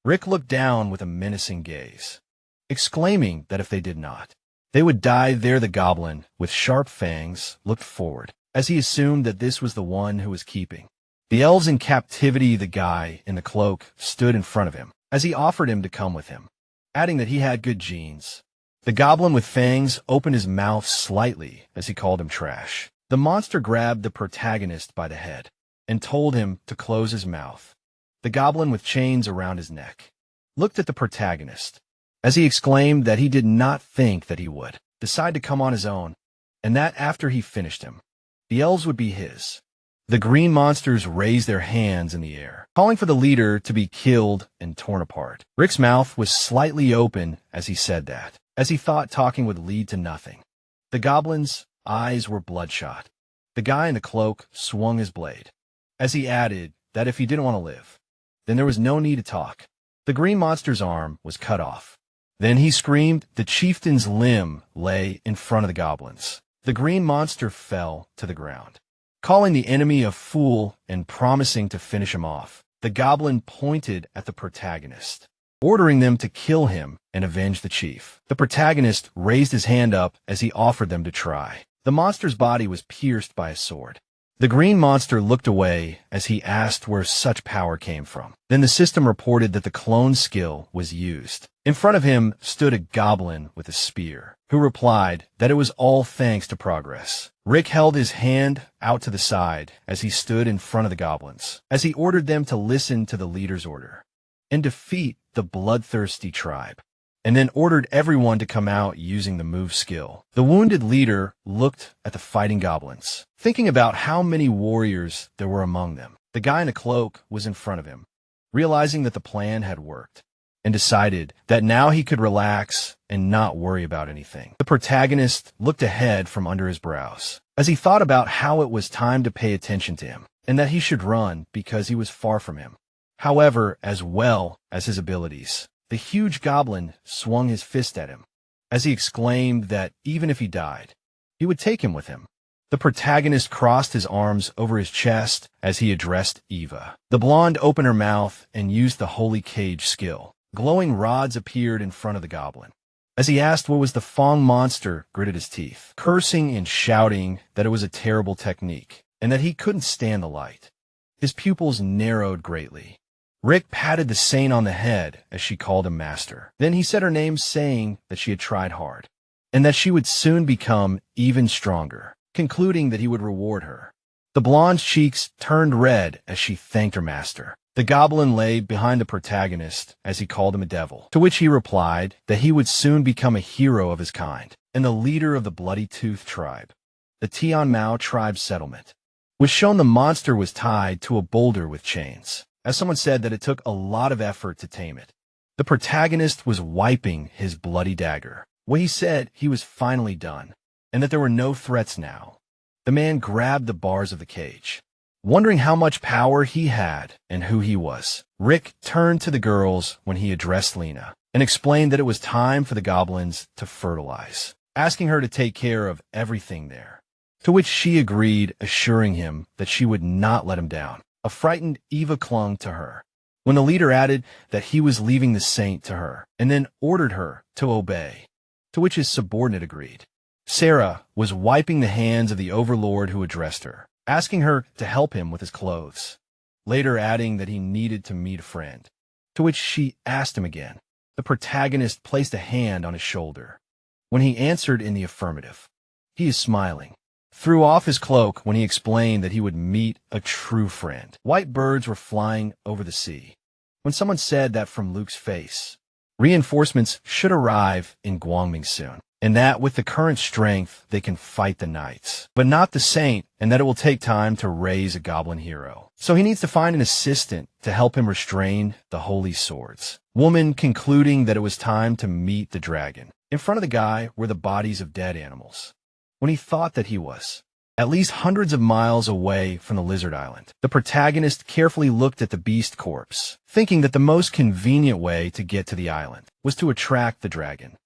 Rick looked down with a menacing gaze, exclaiming that if they did not, they would die there. The goblin with sharp fangs looked forward as he assumed that this was the one who was keeping the elves in captivity. The guy in the cloak stood in front of him as he offered him to come with him, adding that he had good genes. The goblin with fangs opened his mouth slightly as he called him trash. The monster grabbed the protagonist by the head and told him to close his mouth. The goblin with chains around his neck looked at the protagonist as he exclaimed that he did not think that he would decide to come on his own, and that after he finished him, the elves would be his. The green monsters raised their hands in the air, calling for the leader to be killed and torn apart. Rick's mouth was slightly open as he said that, as he thought talking would lead to nothing. The goblin's eyes were bloodshot. The guy in the cloak swung his blade, as he added that if he didn't want to live, then there was no need to talk. The green monster's arm was cut off. Then he screamed. The chieftain's limb lay in front of the goblins. The green monster fell to the ground, calling the enemy a fool and promising to finish him off. The goblin pointed at the protagonist, ordering them to kill him and avenge the chief. The protagonist raised his hand up as he offered them to try. The monster's body was pierced by a sword. The green monster looked away as he asked where such power came from. Then the system reported that the clone skill was used. In front of him stood a goblin with a spear, who replied that it was all thanks to progress. Rick held his hand out to the side as he stood in front of the goblins, as he ordered them to listen to the leader's order and defeat the bloodthirsty tribe, and then ordered everyone to come out using the move skill. The wounded leader looked at the fighting goblins, thinking about how many warriors there were among them. The guy in a cloak was in front of him, realizing that the plan had worked, and decided that now he could relax and not worry about anything. The protagonist looked ahead from under his brows, as he thought about how it was time to pay attention to him, and that he should run because he was far from him. However, as well as his abilities, the huge goblin swung his fist at him, as he exclaimed that even if he died, he would take him with him. The protagonist crossed his arms over his chest as he addressed Eva. The blonde opened her mouth and used the holy cage skill. Glowing rods appeared in front of the goblin. As he asked what was the Fong monster gritted his teeth, cursing and shouting that it was a terrible technique, and that he couldn't stand the light. His pupils narrowed greatly. Rick patted the saint on the head as she called him master. Then he said her name, saying that she had tried hard, and that she would soon become even stronger, concluding that he would reward her. The blonde's cheeks turned red as she thanked her master. The goblin lay behind the protagonist as he called him a devil, to which he replied that he would soon become a hero of his kind and the leader of the Bloody Tooth tribe. The Tian Mao tribe settlement was shown. The monster was tied to a boulder with chains, as someone said that it took a lot of effort to tame it. The protagonist was wiping his bloody dagger when he said he was finally done and that there were no threats now. The man grabbed the bars of the cage, wondering how much power he had and who he was. Rick turned to the girls when he addressed Lena and explained that it was time for the goblins to fertilize, asking her to take care of everything there, to which she agreed, assuring him that she would not let him down. A frightened Eva clung to her when the leader added that he was leaving the saint to her and then ordered her to obey, to which his subordinate agreed. Sarah was wiping the hands of the overlord who addressed her, asking her to help him with his clothes, later adding that he needed to meet a friend, to which she asked him again. The protagonist placed a hand on his shoulder when he answered in the affirmative. He is smiling. Threw off his cloak when he explained that he would meet a true friend. White birds were flying over the sea when someone said that from Luke's face, reinforcements should arrive in Guangming soon, and that with the current strength they can fight the knights, but not the saint, and that it will take time to raise a goblin hero. So he needs to find an assistant to help him restrain the holy swords. Woman concluding that it was time to meet the dragon. In front of the guy were the bodies of dead animals, when he thought that he was at least hundreds of miles away from the lizard island. The protagonist carefully looked at the beast corpse, thinking that the most convenient way to get to the island was to attract the dragon.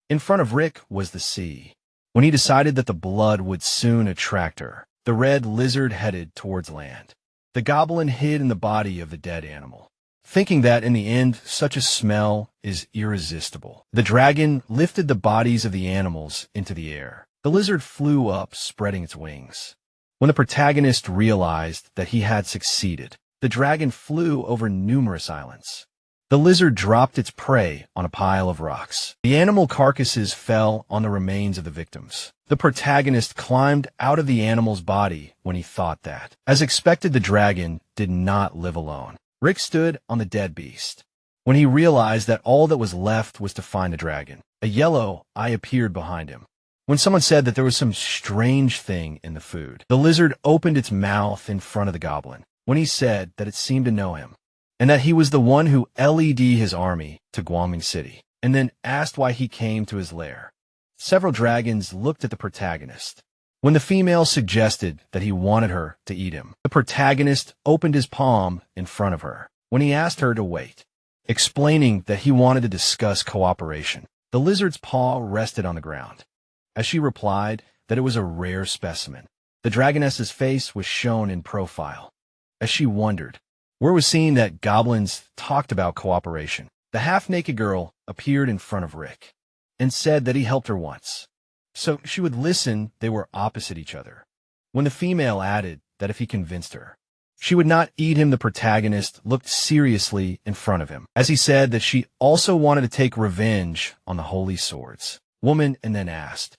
In front of Rick was the sea, when he decided that the blood would soon attract her. The red lizard headed towards land. The goblin hid in the body of the dead animal, thinking that in the end such a smell is irresistible. The dragon lifted the bodies of the animals into the air. The lizard flew up, spreading its wings. When the protagonist realized that he had succeeded, the dragon flew over numerous islands. The lizard dropped its prey on a pile of rocks. The animal carcasses fell on the remains of the victims. The protagonist climbed out of the animal's body when he thought that. As expected, the dragon did not live alone. Rick stood on the dead beast when he realized that all that was left was to find the dragon. A yellow eye appeared behind him when someone said that there was some strange thing in the food. The lizard opened its mouth in front of the goblin when he said that it seemed to know him, and that he was the one who led his army to Guangming City, and then asked why he came to his lair. Several dragons looked at the protagonist. When the female suggested that he wanted her to eat him, the protagonist opened his palm in front of her when he asked her to wait, explaining that he wanted to discuss cooperation. The lizard's paw rested on the ground, as she replied that it was a rare specimen. The dragoness's face was shown in profile, as she wondered where was seen that goblins talked about cooperation. The half-naked girl appeared in front of Rick and said that he helped her once, so she would listen. They were opposite each other. When the female added that if he convinced her, she would not eat him, the protagonist looked seriously in front of him, as he said that she also wanted to take revenge on the holy swords woman, and then asked,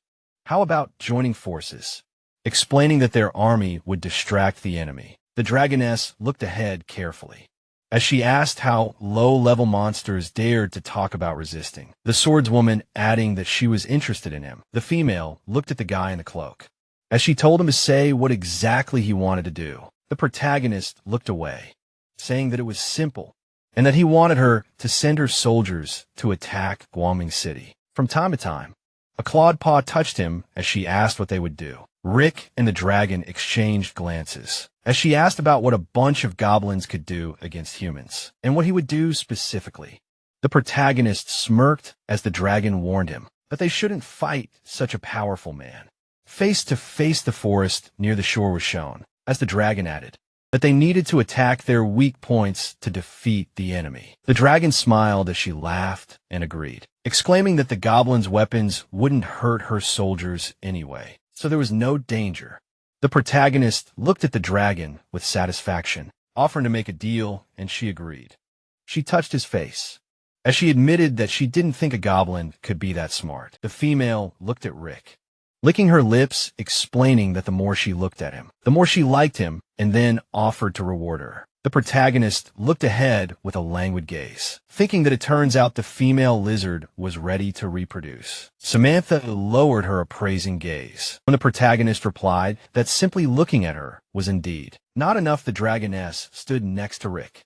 how about joining forces, explaining that their army would distract the enemy. The dragoness looked ahead carefully, as she asked how low-level monsters dared to talk about resisting. The swordswoman adding that she was interested in him. The female looked at the guy in the cloak, as she told him to say what exactly he wanted to do. The protagonist looked away, saying that it was simple, and that he wanted her to send her soldiers to attack Guangming City. From time to time, a clawed paw touched him as she asked what they would do. Rick and the dragon exchanged glances, as she asked about what a bunch of goblins could do against humans, and what he would do specifically. The protagonist smirked as the dragon warned him that they shouldn't fight such a powerful man. Face to face, the forest near the shore was shown, as the dragon added that they needed to attack their weak points to defeat the enemy. The dragon smiled as she laughed and agreed, exclaiming that the goblins' weapons wouldn't hurt her soldiers anyway, so there was no danger. The protagonist looked at the dragon with satisfaction, offering to make a deal, and she agreed. She touched his face, as she admitted that she didn't think a goblin could be that smart. The female looked at Rick, licking her lips, explaining that the more she looked at him, the more she liked him, and then offered to reward her. The protagonist looked ahead with a languid gaze, thinking that it turns out the female lizard was ready to reproduce. Samantha lowered her appraising gaze when the protagonist replied that simply looking at her was indeed not enough. The dragoness stood next to Rick,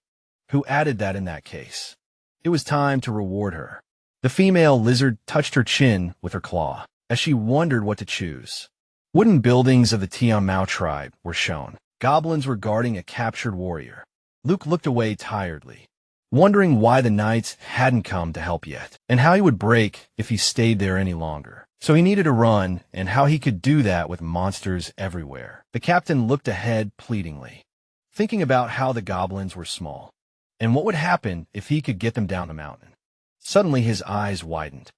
who added that in that case, it was time to reward her. The female lizard touched her chin with her claw, as she wondered what to choose. Wooden buildings of the Tianmao tribe were shown. Goblins were guarding a captured warrior. Luke looked away tiredly, wondering why the knights hadn't come to help yet, and how he would break if he stayed there any longer. So he needed to run, and how he could do that with monsters everywhere. The captain looked ahead pleadingly, thinking about how the goblins were small, and what would happen if he could get them down the mountain. Suddenly his eyes widened.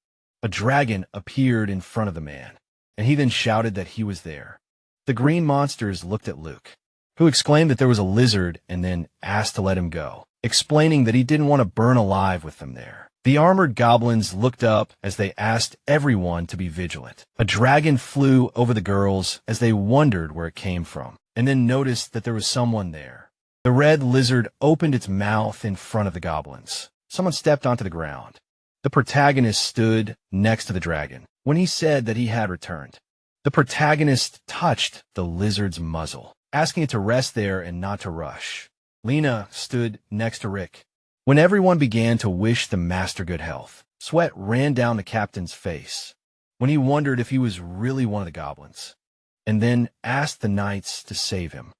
A dragon appeared in front of the man, and he then shouted that he was there. The green monsters looked at Luke, who exclaimed that there was a lizard and then asked to let him go, explaining that he didn't want to burn alive with them there. The armored goblins looked up as they asked everyone to be vigilant. A dragon flew over the girls as they wondered where it came from, and then noticed that there was someone there. The red lizard opened its mouth in front of the goblins. Someone stepped onto the ground. The protagonist stood next to the dragon when he said that he had returned. The protagonist touched the lizard's muzzle, asking it to rest there and not to rush. Lena stood next to Rick when everyone began to wish the master good health. Sweat ran down the captain's face when he wondered if he was really one of the goblins, and then asked the knights to save him.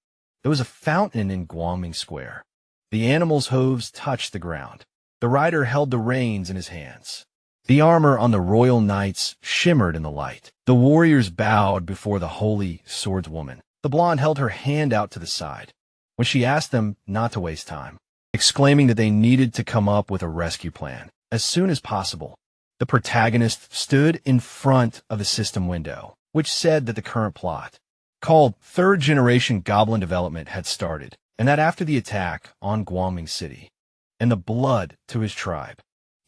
There was a fountain in Guangming Square. The animal's hooves touched the ground. The rider held the reins in his hands. The armor on the royal knights shimmered in the light. The warriors bowed before the holy swordswoman. The blonde held her hand out to the side when she asked them not to waste time, exclaiming that they needed to come up with a rescue plan as soon as possible. The protagonist stood in front of the system window, which said that the current plot, called Third Generation Goblin Development, had started, and that after the attack on Guangming City and the blood to his tribe,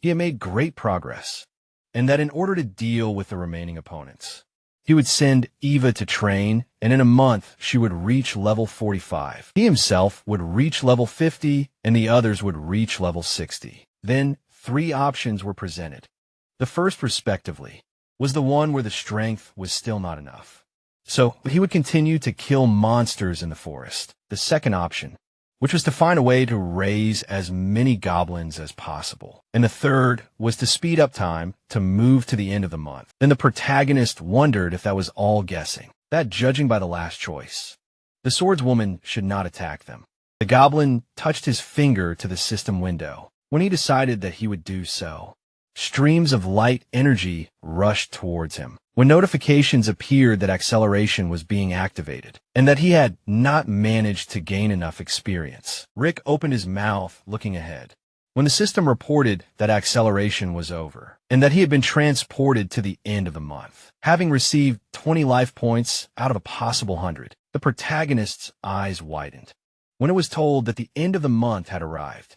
he had made great progress, and that in order to deal with the remaining opponents, he would send Eva to train, and in a month she would reach level 45. He himself would reach level 50, and the others would reach level 60. Then 3 options were presented. The first, respectively, was the one where the strength was still not enough. So he would continue to kill monsters in the forest. The second option, which was to find a way to raise as many goblins as possible. And the third was to speed up time to move to the end of the month. Then the protagonist wondered if that was all guessing, that judging by the last choice, the swordswoman should not attack them. The goblin touched his finger to the system window when he decided that he would do so. Streams of light energy rushed towards him when notifications appeared that acceleration was being activated and that he had not managed to gain enough experience. Rick opened his mouth, looking ahead, when the system reported that acceleration was over and that he had been transported to the end of the month. Having received 20 life points out of a possible 100, the protagonist's eyes widened when it was told that the end of the month had arrived.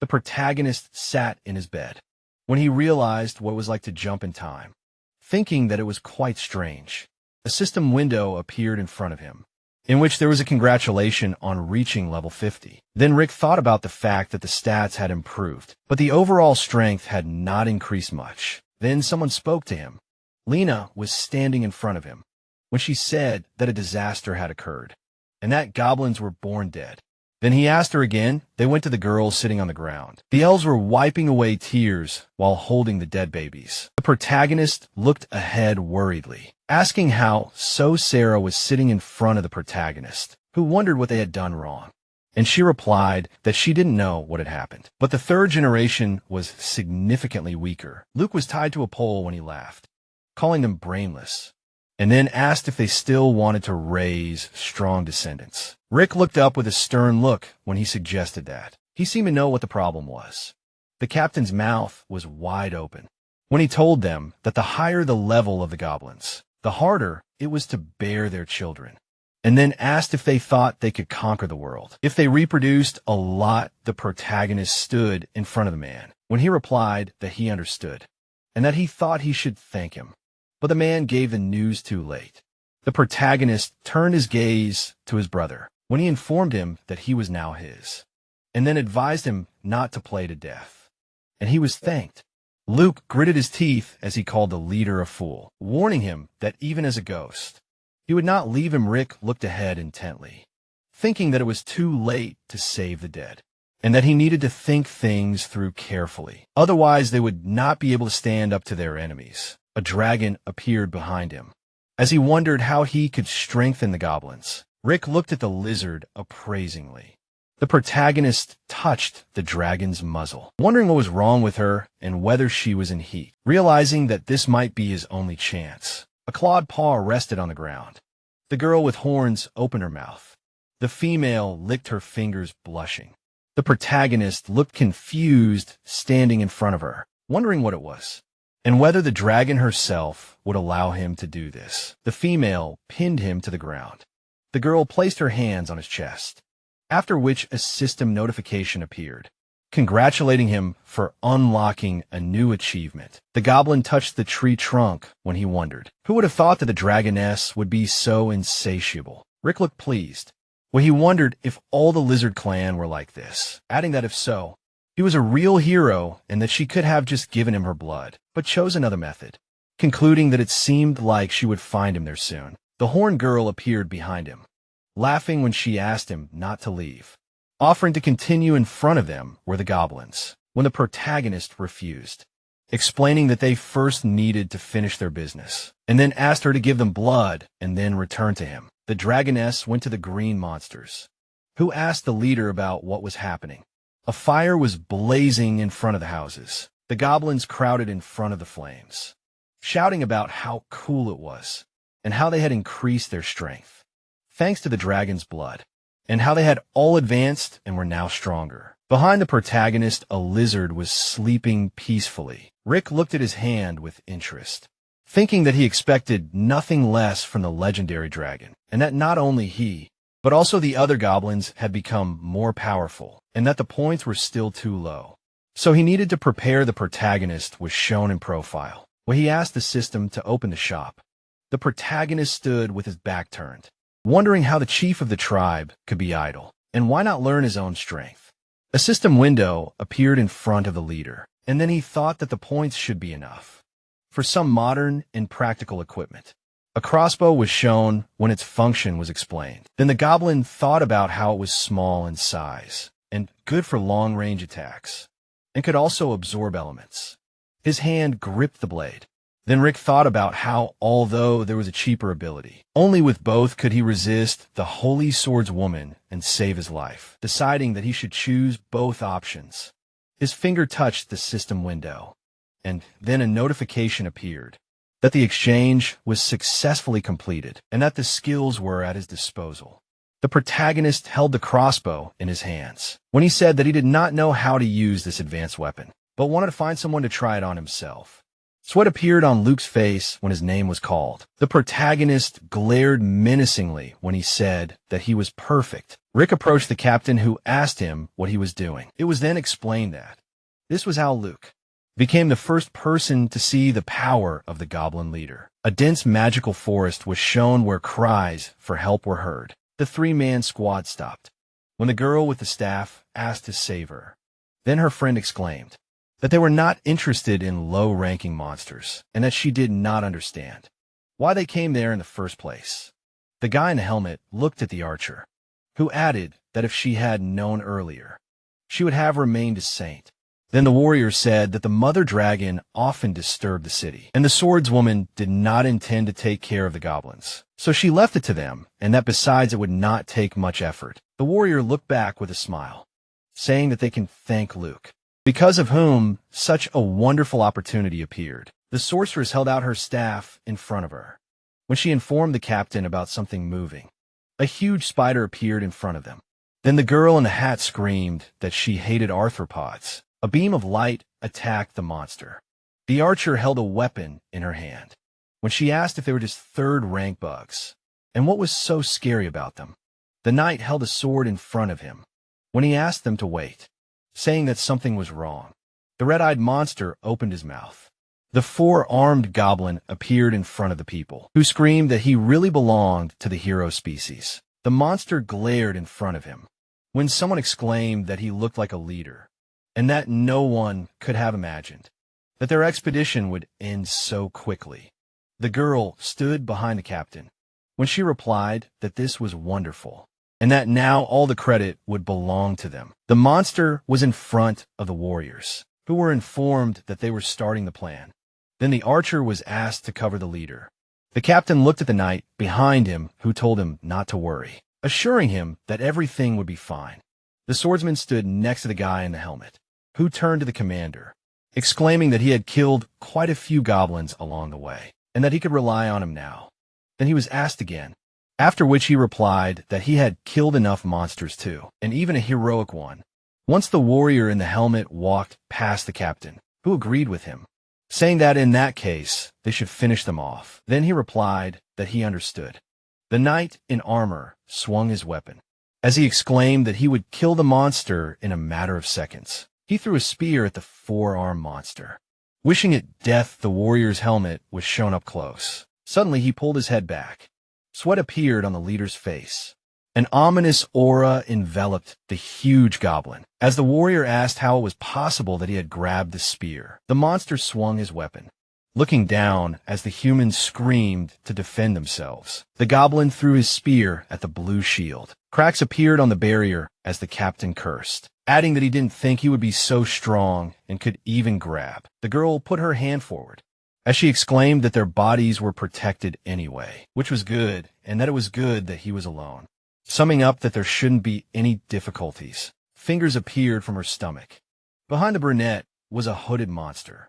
The protagonist sat in his bed when he realized what it was like to jump in time, thinking that it was quite strange. A system window appeared in front of him, in which there was a congratulation on reaching level 50. Then Rick thought about the fact that the stats had improved, but the overall strength had not increased much. Then someone spoke to him. Lena was standing in front of him when she said that a disaster had occurred, and that goblins were born dead. Then he asked her again. They went to the girls sitting on the ground. The elves were wiping away tears while holding the dead babies. The protagonist looked ahead worriedly, asking how Sarah was sitting in front of the protagonist, who wondered what they had done wrong. And she replied that she didn't know what had happened. But the third generation was significantly weaker. Luke was tied to a pole when he laughed, calling them brainless, and then asked if they still wanted to raise strong descendants. Rick looked up with a stern look when he suggested that. He seemed to know what the problem was. The captain's mouth was wide open when he told them that the higher the level of the goblins, the harder it was to bear their children, and then asked if they thought they could conquer the world. If they reproduced a lot, the protagonist stood in front of the man when he replied that he understood and that he thought he should thank him. But the man gave the news too late. The protagonist turned his gaze to his brother when he informed him that he was now his, and then advised him not to play to death. And he was thanked. Luke gritted his teeth as he called the leader a fool, warning him that even as a ghost, he would not leave him. Rick looked ahead intently, thinking that it was too late to save the dead, and that he needed to think things through carefully. Otherwise, they would not be able to stand up to their enemies. A dragon appeared behind him. As he wondered how he could strengthen the goblins, Rick looked at the lizard appraisingly. The protagonist touched the dragon's muzzle, wondering what was wrong with her and whether she was in heat. Realizing that this might be his only chance, a clawed paw rested on the ground. The girl with horns opened her mouth. The female licked her fingers, blushing. The protagonist looked confused, standing in front of her, wondering what it was, and whether the dragon herself would allow him to do this. The female pinned him to the ground. The girl placed her hands on his chest, after which a system notification appeared, congratulating him for unlocking a new achievement. The goblin touched the tree trunk when he wondered, who would have thought that the dragoness would be so insatiable? Rick looked pleased. Well, he wondered if all the lizard clan were like this, adding that if so, he was a real hero and that she could have just given him her blood, but chose another method, concluding that it seemed like she would find him there soon. The horned girl appeared behind him, laughing when she asked him not to leave. Offering to continue in front of them were the goblins, when the protagonist refused, explaining that they first needed to finish their business, and then asked her to give them blood and then return to him. The dragoness went to the green monsters, who asked the leader about what was happening. A fire was blazing in front of the houses. The goblins crowded in front of the flames, shouting about how cool it was and how they had increased their strength, thanks to the dragon's blood, and how they had all advanced and were now stronger. Behind the protagonist, a lizard was sleeping peacefully. Rick looked at his hand with interest, thinking that he expected nothing less from the legendary dragon, and that not only he, but also the other goblins had become more powerful, and that the points were still too low. So he needed to prepare. The protagonist was shown in profile, where he asked the system to open the shop. The protagonist stood with his back turned, wondering how the chief of the tribe could be idle, and why not learn his own strength. A system window appeared in front of the leader, and then he thought that the points should be enough. for some modern and practical equipment. A crossbow was shown when its function was explained. Then the goblin thought about how it was small in size and good for long-range attacks, and could also absorb elements. His hand gripped the blade. Then Rick thought about how, although there was a cheaper ability, only with both could he resist the Holy Sword's woman and save his life, deciding that he should choose both options. His finger touched the system window, and then a notification appeared that the exchange was successfully completed and that the skills were at his disposal. The protagonist held the crossbow in his hands when he said that he did not know how to use this advanced weapon, but wanted to find someone to try it on himself. Sweat appeared on Luke's face when his name was called. The protagonist glared menacingly when he said that he was perfect. Rick approached the captain, who asked him what he was doing. It was then explained that this was how Luke became the first person to see the power of the goblin leader. A dense magical forest was shown where cries for help were heard. The three-man squad stopped when the girl with the staff asked to save her. Then her friend exclaimed that they were not interested in low-ranking monsters, and that she did not understand why they came there in the first place. The guy in the helmet looked at the archer, who added that if she had known earlier, she would have remained a saint. Then the warrior said that the mother dragon often disturbed the city, and the swordswoman did not intend to take care of the goblins, so she left it to them, and that besides it would not take much effort. The warrior looked back with a smile, saying that they can thank Luke, because of whom such a wonderful opportunity appeared. The sorceress held out her staff in front of her when she informed the captain about something moving. A huge spider appeared in front of them. Then the girl in the hat screamed that she hated arthropods. A beam of light attacked the monster. The archer held a weapon in her hand when she asked if they were just third-rank bugs, and what was so scary about them. The knight held a sword in front of him when he asked them to wait, saying that something was wrong. The red-eyed monster opened his mouth. The four-armed goblin appeared in front of the people, who screamed that he really belonged to the hero species. The monster glared in front of him when someone exclaimed that he looked like a leader, and that no one could have imagined that their expedition would end so quickly. The girl stood behind the captain when she replied that this was wonderful, and that now all the credit would belong to them. The monster was in front of the warriors, who were informed that they were starting the plan. Then the archer was asked to cover the leader. The captain looked at the knight behind him, who told him not to worry, assuring him that everything would be fine. The swordsman stood next to the guy in the helmet, who turned to the commander, exclaiming that he had killed quite a few goblins along the way, and that he could rely on him now. Then he was asked again, after which he replied that he had killed enough monsters too, and even a heroic one. Once the warrior in the helmet walked past the captain, who agreed with him, saying that in that case they should finish them off. Then he replied that he understood. The knight in armor swung his weapon, as he exclaimed that he would kill the monster in a matter of seconds. He threw a spear at the four-armed monster. Wishing it death, the warrior's helmet was shown up close. Suddenly he pulled his head back. Sweat appeared on the leader's face. An ominous aura enveloped the huge goblin. As the warrior asked how it was possible that he had grabbed the spear, the monster swung his weapon, looking down as the humans screamed to defend themselves. The goblin threw his spear at the blue shield. Cracks appeared on the barrier as the captain cursed, adding that he didn't think he would be so strong and could even grab. The girl put her hand forward, as she exclaimed that their bodies were protected anyway, which was good, and that it was good that he was alone. Summing up that there shouldn't be any difficulties, fingers appeared from her stomach. Behind the brunette was a hooded monster,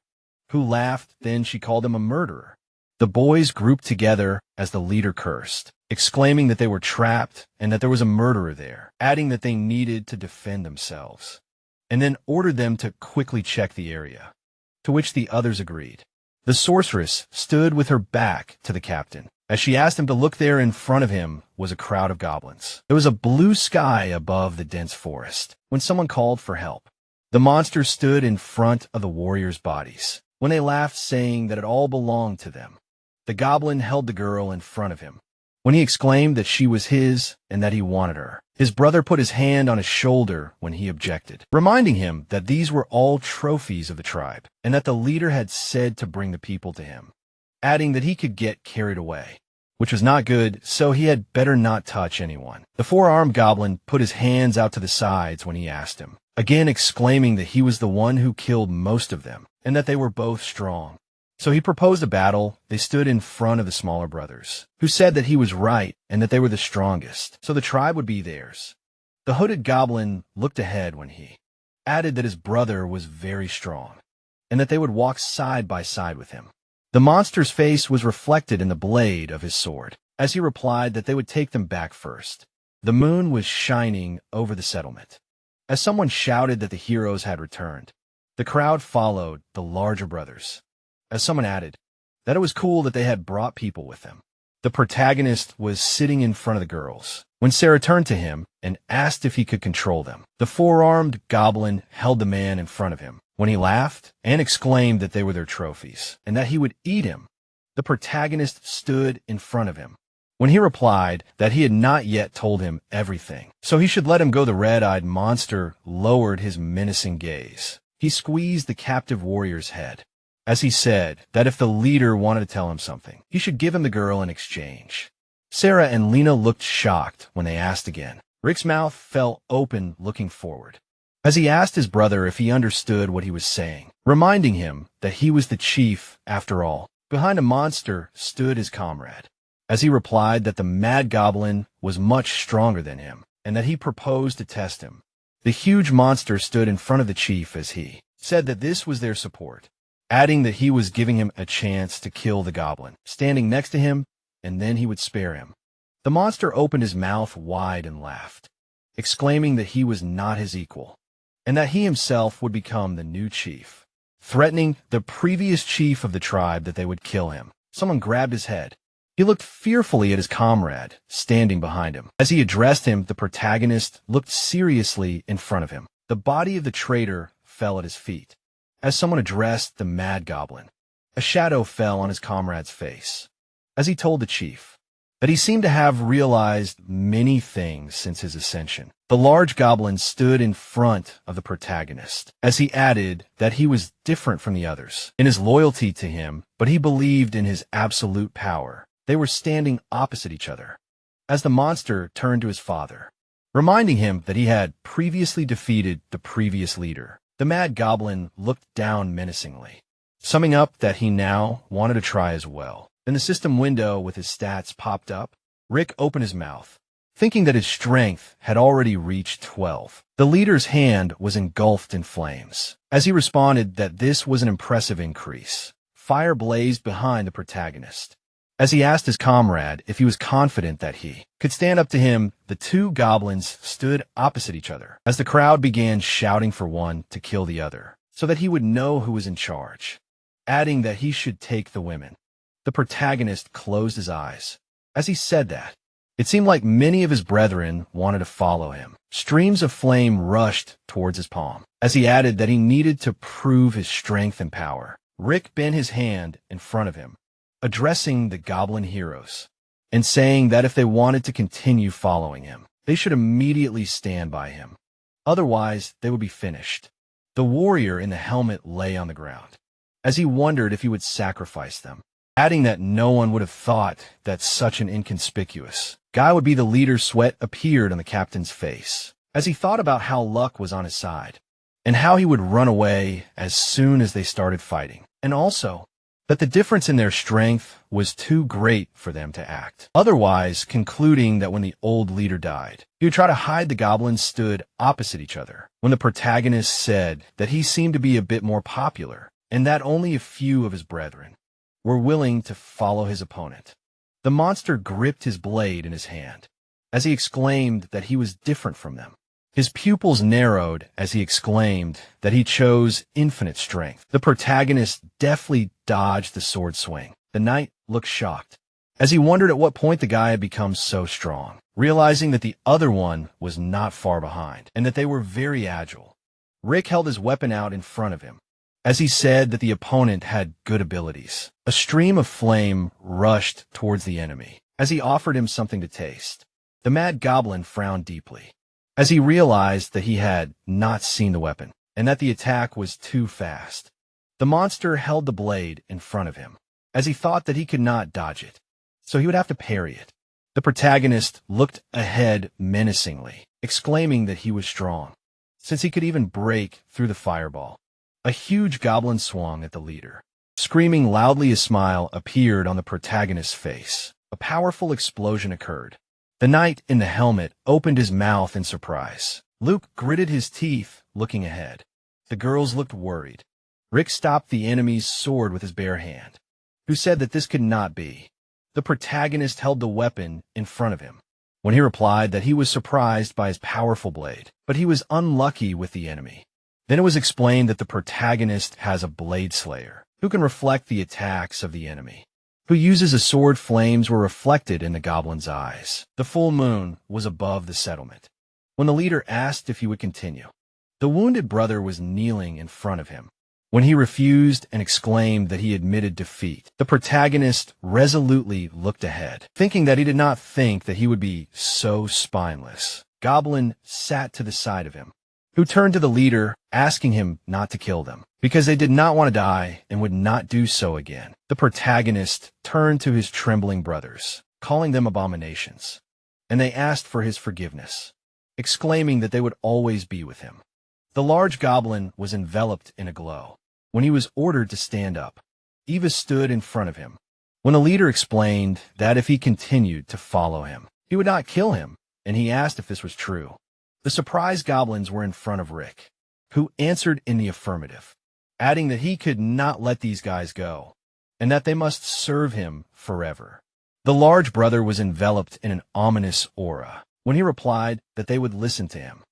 who laughed. Then she called him a murderer. The boys grouped together as the leader cursed, exclaiming that they were trapped and that there was a murderer there, adding that they needed to defend themselves, and then ordered them to quickly check the area, to which the others agreed. The sorceress stood with her back to the captain. As she asked him to look, there in front of him was a crowd of goblins. There was a blue sky above the dense forest when someone called for help. The monster stood in front of the warriors' bodies when they laughed, saying that it all belonged to them. The goblin held the girl in front of him when he exclaimed that she was his and that he wanted her. His brother put his hand on his shoulder when he objected, reminding him that these were all trophies of the tribe and that the leader had said to bring the people to him, adding that he could get carried away, which was not good, so he had better not touch anyone. The four-armed goblin put his hands out to the sides when he asked him, again exclaiming that he was the one who killed most of them and that they were both strong. So he proposed a battle. They stood in front of the smaller brothers, who said that he was right and that they were the strongest, so the tribe would be theirs. The hooded goblin looked ahead when he added that his brother was very strong and that they would walk side by side with him. The monster's face was reflected in the blade of his sword, as he replied that they would take them back first. The moon was shining over the settlement, as someone shouted that the heroes had returned. The crowd followed the larger brothers, as someone added that it was cool that they had brought people with them. The protagonist was sitting in front of the girls when Sarah turned to him and asked if he could control them. The four-armed goblin held the man in front of him when he laughed and exclaimed that they were their trophies and that he would eat him. The protagonist stood in front of him when he replied that he had not yet told him everything, so he should let him go. The red-eyed monster lowered his menacing gaze. He squeezed the captive warrior's head, as he said that if the leader wanted to tell him something, he should give him the girl in exchange. Sarah and Lena looked shocked when they asked again. Rick's mouth fell open, looking forward, as he asked his brother if he understood what he was saying, reminding him that he was the chief after all. Behind a monster stood his comrade, as he replied that the mad goblin was much stronger than him and that he proposed to test him. The huge monster stood in front of the chief as he said that this was their support, adding that he was giving him a chance to kill the goblin, standing next to him, and then he would spare him. The monster opened his mouth wide and laughed, exclaiming that he was not his equal, and that he himself would become the new chief, threatening the previous chief of the tribe that they would kill him. Someone grabbed his head. He looked fearfully at his comrade, standing behind him. As he addressed him, the protagonist looked seriously in front of him. The body of the traitor fell at his feet, as someone addressed the mad goblin. A shadow fell on his comrade's face, as he told the chief that he seemed to have realized many things since his ascension. The large goblin stood in front of the protagonist, as he added that he was different from the others in his loyalty to him, but he believed in his absolute power. They were standing opposite each other, as the monster turned to his father, reminding him that he had previously defeated the previous leader. The mad goblin looked down menacingly, summing up that he now wanted to try as well. Then the system window with his stats popped up. Rick opened his mouth, thinking that his strength had already reached 12. The leader's hand was engulfed in flames, as he responded that this was an impressive increase. Fire blazed behind the protagonist, as he asked his comrade if he was confident that he could stand up to him. The two goblins stood opposite each other, as the crowd began shouting for one to kill the other, so that he would know who was in charge, adding that he should take the women. The protagonist closed his eyes as he said that. It seemed like many of his brethren wanted to follow him. Streams of flame rushed towards his palm, as he added that he needed to prove his strength and power. Rick bent his hand in front of him, addressing the goblin heroes, and saying that if they wanted to continue following him, they should immediately stand by him. Otherwise, they would be finished. The warrior in the helmet lay on the ground, as he wondered if he would sacrifice them, adding that no one would have thought that such an inconspicuous guy would be the leader. Sweat appeared on the captain's face, as he thought about how luck was on his side, and how he would run away as soon as they started fighting, and also that the difference in their strength was too great for them to act. Otherwise, concluding that when the old leader died, he would try to hide. The goblins stood opposite each other when the protagonist said that he seemed to be a bit more popular, and that only a few of his brethren were willing to follow his opponent. The monster gripped his blade in his hand, as he exclaimed that he was different from them. His pupils narrowed as he exclaimed that he chose infinite strength. The protagonist deftly dodged the sword swing. The knight looked shocked, as he wondered at what point the guy had become so strong, realizing that the other one was not far behind, and that they were very agile. Rick held his weapon out in front of him, as he said that the opponent had good abilities. A stream of flame rushed towards the enemy, as he offered him something to taste. The mad goblin frowned deeply, as he realized that he had not seen the weapon, and that the attack was too fast. The monster held the blade in front of him, as he thought that he could not dodge it, so he would have to parry it. The protagonist looked ahead menacingly, exclaiming that he was strong, since he could even break through the fireball. A huge goblin swung at the leader. Screaming loudly, a smile appeared on the protagonist's face. A powerful explosion occurred. The knight in the helmet opened his mouth in surprise. Luke gritted his teeth, looking ahead. The girls looked worried. Rick stopped the enemy's sword with his bare hand, who said that this could not be. The protagonist held the weapon in front of him, when he replied that he was surprised by his powerful blade, but he was unlucky with the enemy. Then it was explained that the protagonist has a blade slayer, who can reflect the attacks of the enemy, who uses a sword. Flames were reflected in the goblin's eyes. The full moon was above the settlement. When the leader asked if he would continue, the wounded brother was kneeling in front of him. When he refused and exclaimed that he admitted defeat, the protagonist resolutely looked ahead, thinking that he did not think that he would be so spineless. Goblin sat to the side of him, who turned to the leader, asking him not to kill them, because they did not want to die and would not do so again. The protagonist turned to his trembling brothers, calling them abominations, and they asked for his forgiveness, exclaiming that they would always be with him. The large goblin was enveloped in a glow. When he was ordered to stand up, Eva stood in front of him. When the leader explained that if he continued to follow him, he would not kill him, and he asked if this was true. The surprised goblins were in front of Rick, who answered in the affirmative, adding that he could not let these guys go, and that they must serve him forever. The large brother was enveloped in an ominous aura when he replied that they would listen to him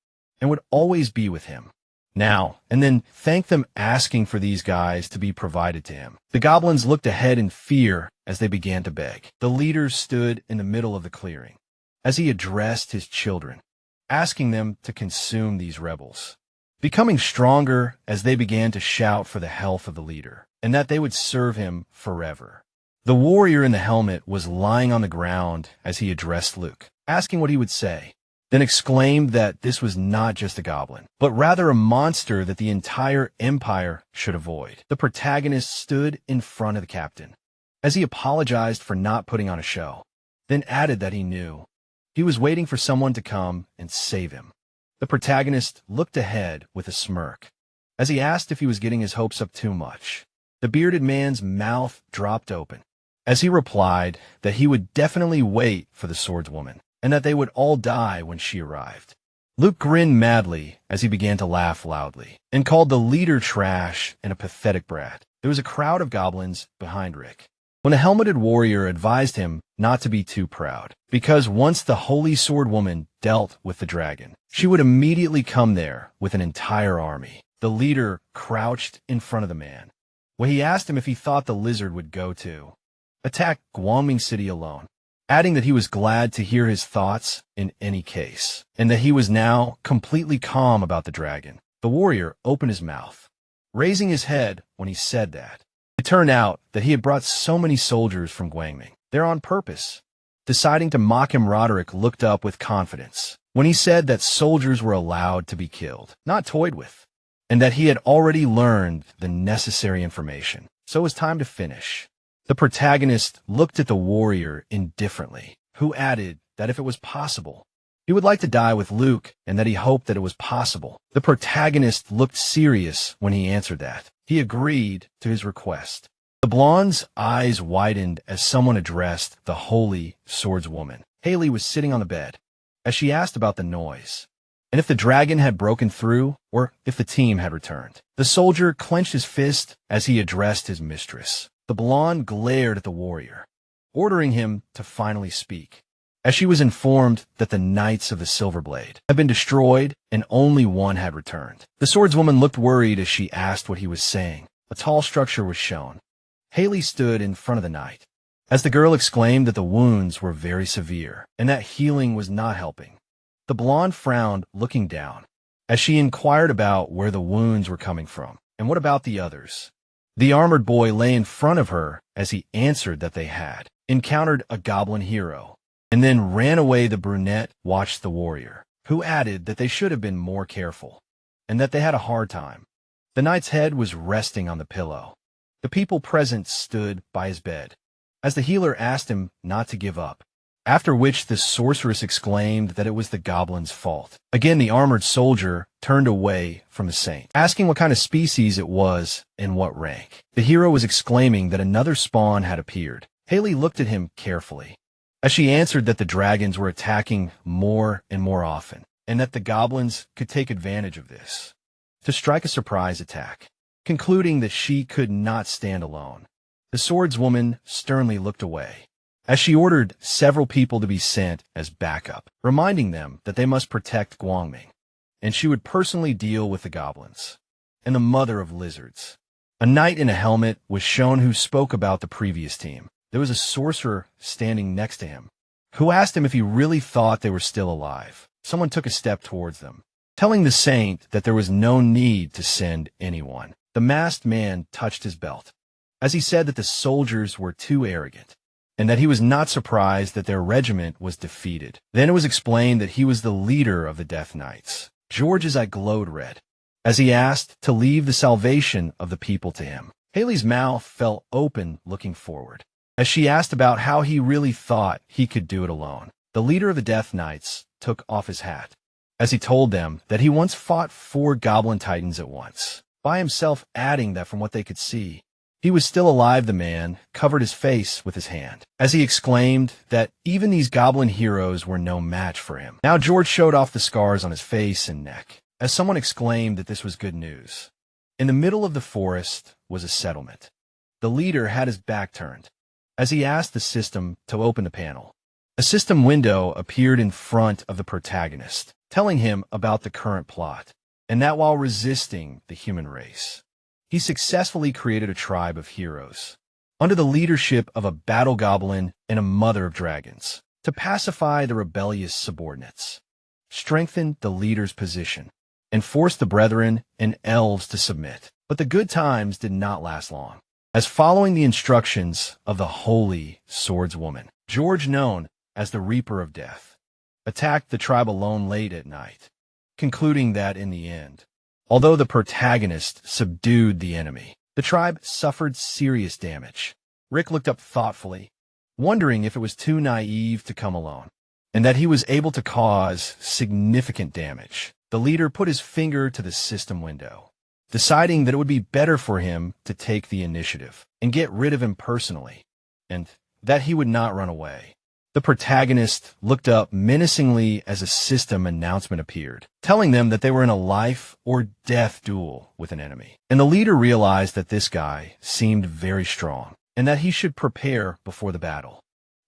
and would always be with him. Now, and then thanked them, asking for these guys to be provided to him. The goblins looked ahead in fear as they began to beg. The leader stood in the middle of the clearing as he addressed his children, asking them to consume these rebels, becoming stronger as they began to shout for the health of the leader, and that they would serve him forever. The warrior in the helmet was lying on the ground as he addressed Luke, asking what he would say, then exclaimed that this was not just a goblin, but rather a monster that the entire empire should avoid. The protagonist stood in front of the captain, as he apologized for not putting on a show, then added that he knew he was waiting for someone to come and save him. The protagonist looked ahead with a smirk, as he asked if he was getting his hopes up too much. The bearded man's mouth dropped open, as he replied that he would definitely wait for the swordswoman, and that they would all die when she arrived. Luke grinned madly as he began to laugh loudly, and called the leader trash and a pathetic brat. There was a crowd of goblins behind Rick, when a helmeted warrior advised him not to be too proud, because once the holy swordwoman dealt with the dragon, she would immediately come there with an entire army. The leader crouched in front of the man, when he asked him if he thought the lizard would go to attack Guangming City alone, adding that he was glad to hear his thoughts in any case, and that he was now completely calm about the dragon. The warrior opened his mouth, raising his head when he said that. It turned out that he had brought so many soldiers from Guangming there on purpose. Deciding to mock him, Roderick looked up with confidence when he said that soldiers were allowed to be killed, not toyed with, and that he had already learned the necessary information, so it was time to finish. The protagonist looked at the warrior indifferently, who added that if it was possible, he would like to die with Luke, and that he hoped that it was possible. The protagonist looked serious when he answered that. He agreed to his request. The blonde's eyes widened as someone addressed the holy swordswoman. Haley was sitting on the bed, as she asked about the noise, and if the dragon had broken through, or if the team had returned. The soldier clenched his fist as he addressed his mistress. The blonde glared at the warrior, ordering him to finally speak, as she was informed that the Knights of the Silver Blade had been destroyed and only one had returned. The swordswoman looked worried as she asked what he was saying. A tall structure was shown. Haley stood in front of the knight, as the girl exclaimed that the wounds were very severe and that healing was not helping. The blonde frowned, looking down, as she inquired about where the wounds were coming from, and what about the others. The armored boy lay in front of her as he answered that they had encountered a goblin hero, and then ran away. The brunette watched the warrior, who added that they should have been more careful, and that they had a hard time. The knight's head was resting on the pillow. The people present stood by his bed, as the healer asked him not to give up, after which the sorceress exclaimed that it was the goblin's fault. Again, the armored soldier turned away from the saint, asking what kind of species it was and what rank. The hero was exclaiming that another spawn had appeared. Haley looked at him carefully, as she answered that the dragons were attacking more and more often, and that the goblins could take advantage of this to strike a surprise attack. Concluding that she could not stand alone, the swordswoman sternly looked away, as she ordered several people to be sent as backup, reminding them that they must protect Guangming, and she would personally deal with the goblins and the mother of lizards. A knight in a helmet was shown who spoke about the previous team. There was a sorcerer standing next to him, who asked him if he really thought they were still alive. Someone took a step towards them, telling the saint that there was no need to send anyone. The masked man touched his belt, as he said that the soldiers were too arrogant, and that he was not surprised that their regiment was defeated. Then it was explained that he was the leader of the Death Knights. George's eye glowed red, as he asked to leave the salvation of the people to him. Haley's mouth fell open, looking forward, as she asked about how he really thought he could do it alone. The leader of the Death Knights took off his hat, as he told them that he once fought 4 goblin titans at once, by himself, adding that from what they could see, he was still alive. The man covered his face with his hand, as he exclaimed that even these goblin heroes were no match for him. Now George showed off the scars on his face and neck, as someone exclaimed that this was good news. In the middle of the forest was a settlement. The leader had his back turned, as he asked the system to open the panel. A system window appeared in front of the protagonist, telling him about the current plot, and that while resisting the human race, he successfully created a tribe of heroes, under the leadership of a battle goblin and a mother of dragons, to pacify the rebellious subordinates, strengthen the leader's position, and force the brethren and elves to submit. But the good times did not last long, as following the instructions of the holy swordswoman, George, known as the Reaper of Death, attacked the tribe alone late at night, concluding that in the end, although the protagonist subdued the enemy, the tribe suffered serious damage. Rick looked up thoughtfully, wondering if it was too naive to come alone, and that he was able to cause significant damage. The leader put his finger to the system window, deciding that it would be better for him to take the initiative and get rid of him personally, and that he would not run away. The protagonist looked up menacingly as a system announcement appeared, telling them that they were in a life or death duel with an enemy. And the leader realized that this guy seemed very strong, and that he should prepare before the battle.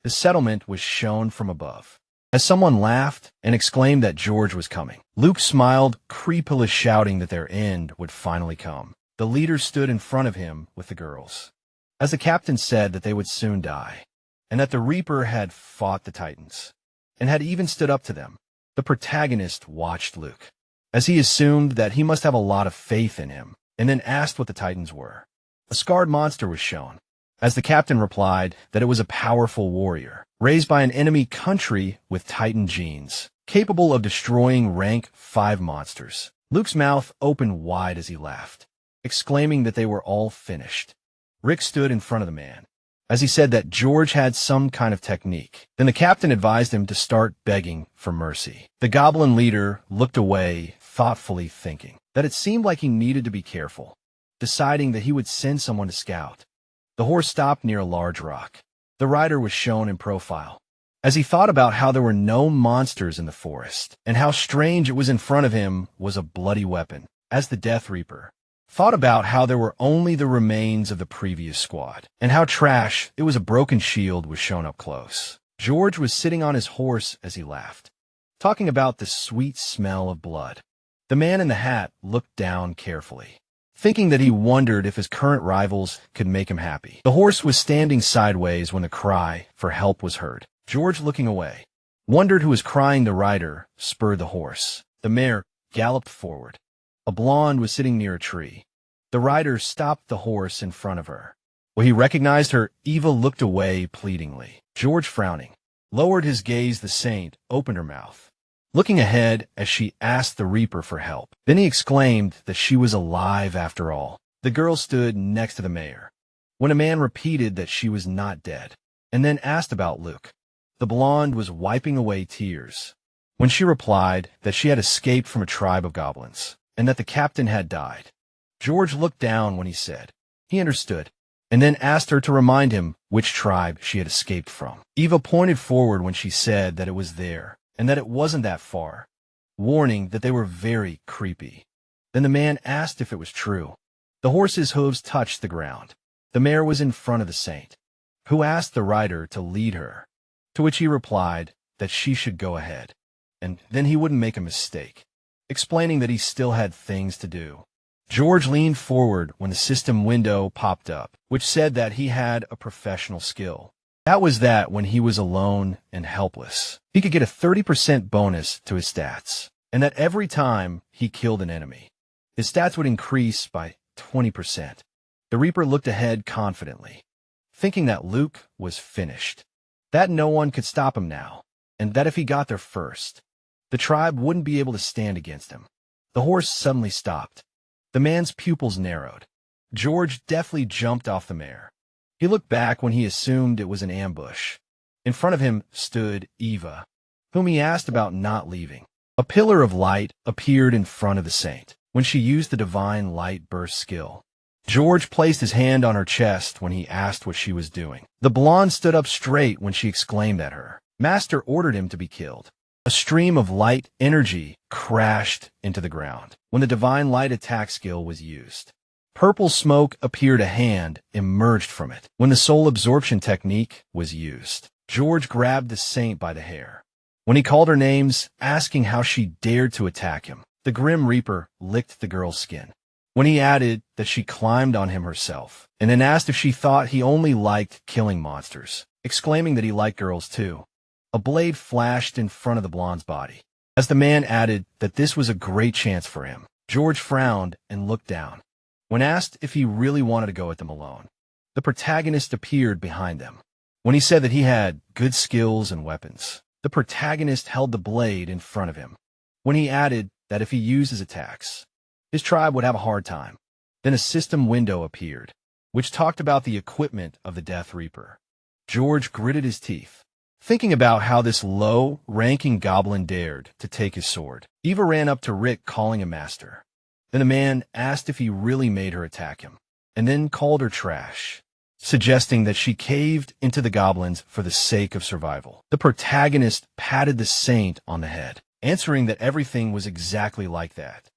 The settlement was shown from above, as someone laughed and exclaimed that George was coming. Luke smiled, creepily shouting that their end would finally come. The leader stood in front of him with the girls, as the captain said that they would soon die, and that the Reaper had fought the Titans, and had even stood up to them. The protagonist watched Luke, as he assumed that he must have a lot of faith in him, and then asked what the Titans were. A scarred monster was shown, as the captain replied that it was a powerful warrior, raised by an enemy country with Titan genes, capable of destroying rank 5 monsters. Luke's mouth opened wide as he laughed, exclaiming that they were all finished. Rick stood in front of the man, as he said that George had some kind of technique. Then the captain advised him to start begging for mercy. The goblin leader looked away, thoughtfully thinking that it seemed like he needed to be careful, deciding that he would send someone to scout. The horse stopped near a large rock. The rider was shown in profile, as he thought about how there were no monsters in the forest, and how strange it was in front of him was a bloody weapon, as the Death Reaper thought about how there were only the remains of the previous squad, and how trash it was. A broken shield was shown up close. George was sitting on his horse as he laughed, talking about the sweet smell of blood. The man in the hat looked down carefully, thinking that he wondered if his current rivals could make him happy. The horse was standing sideways when the cry for help was heard. George, looking away, wondered who was crying. The rider spurred the horse. The mare galloped forward. A blonde was sitting near a tree, The rider stopped the horse in front of her. When he recognized her, Eva looked away pleadingly. George, frowning, lowered his gaze. The saint opened her mouth, looking ahead as she asked the Reaper for help. Then he exclaimed that she was alive after all. The girl stood next to the mayor when a man repeated that she was not dead, and then asked about Luke. The blonde was wiping away tears when she replied that she had escaped from a tribe of goblins, and that the captain had died. George looked down when he said he understood, and then asked her to remind him which tribe she had escaped from. Eva pointed forward when she said that it was there, and that it wasn't that far, warning that they were very creepy. Then the man asked if it was true. The horse's hooves touched the ground. The mare was in front of the saint, who asked the rider to lead her, to which he replied that she should go ahead, and then he wouldn't make a mistake, explaining that he still had things to do. George leaned forward when the system window popped up, which said that he had a professional skill. That was that when he was alone and helpless, he could get a 30% bonus to his stats, and that every time he killed an enemy, his stats would increase by 20%. The Reaper looked ahead confidently, thinking that Luke was finished, that no one could stop him now, and that if he got there first, the tribe wouldn't be able to stand against him. The horse suddenly stopped. The man's pupils narrowed. George deftly jumped off the mare. He looked back when he assumed it was an ambush. In front of him stood Eva, whom he asked about not leaving. A pillar of light appeared in front of the saint when she used the divine light burst skill. George placed his hand on her chest when he asked what she was doing. The blonde stood up straight when she exclaimed at her. Master ordered him to be killed. A stream of light energy crashed into the ground when the divine light attack skill was used. Purple smoke appeared. A hand emerged from it when the soul absorption technique was used. George grabbed the saint by the hair when he called her names, asking how she dared to attack him. The Grim Reaper licked the girl's skin when he added that she climbed on him herself, and then asked if she thought he only liked killing monsters, exclaiming that he liked girls too. A blade flashed in front of the blonde's body as the man added that this was a great chance for him. George frowned and looked down. When asked if he really wanted to go at them alone, the protagonist appeared behind them. When he said that he had good skills and weapons, the protagonist held the blade in front of him. When he added that if he used his attacks, his tribe would have a hard time. Then a system window appeared, which talked about the equipment of the Death Reaper. George gritted his teeth, thinking about how this low-ranking goblin dared to take his sword. Eva ran up to Rick, calling him master. Then the man asked if he really made her attack him, and then called her trash, suggesting that she caved into the goblins for the sake of survival. The protagonist patted the saint on the head, answering that everything was exactly like that,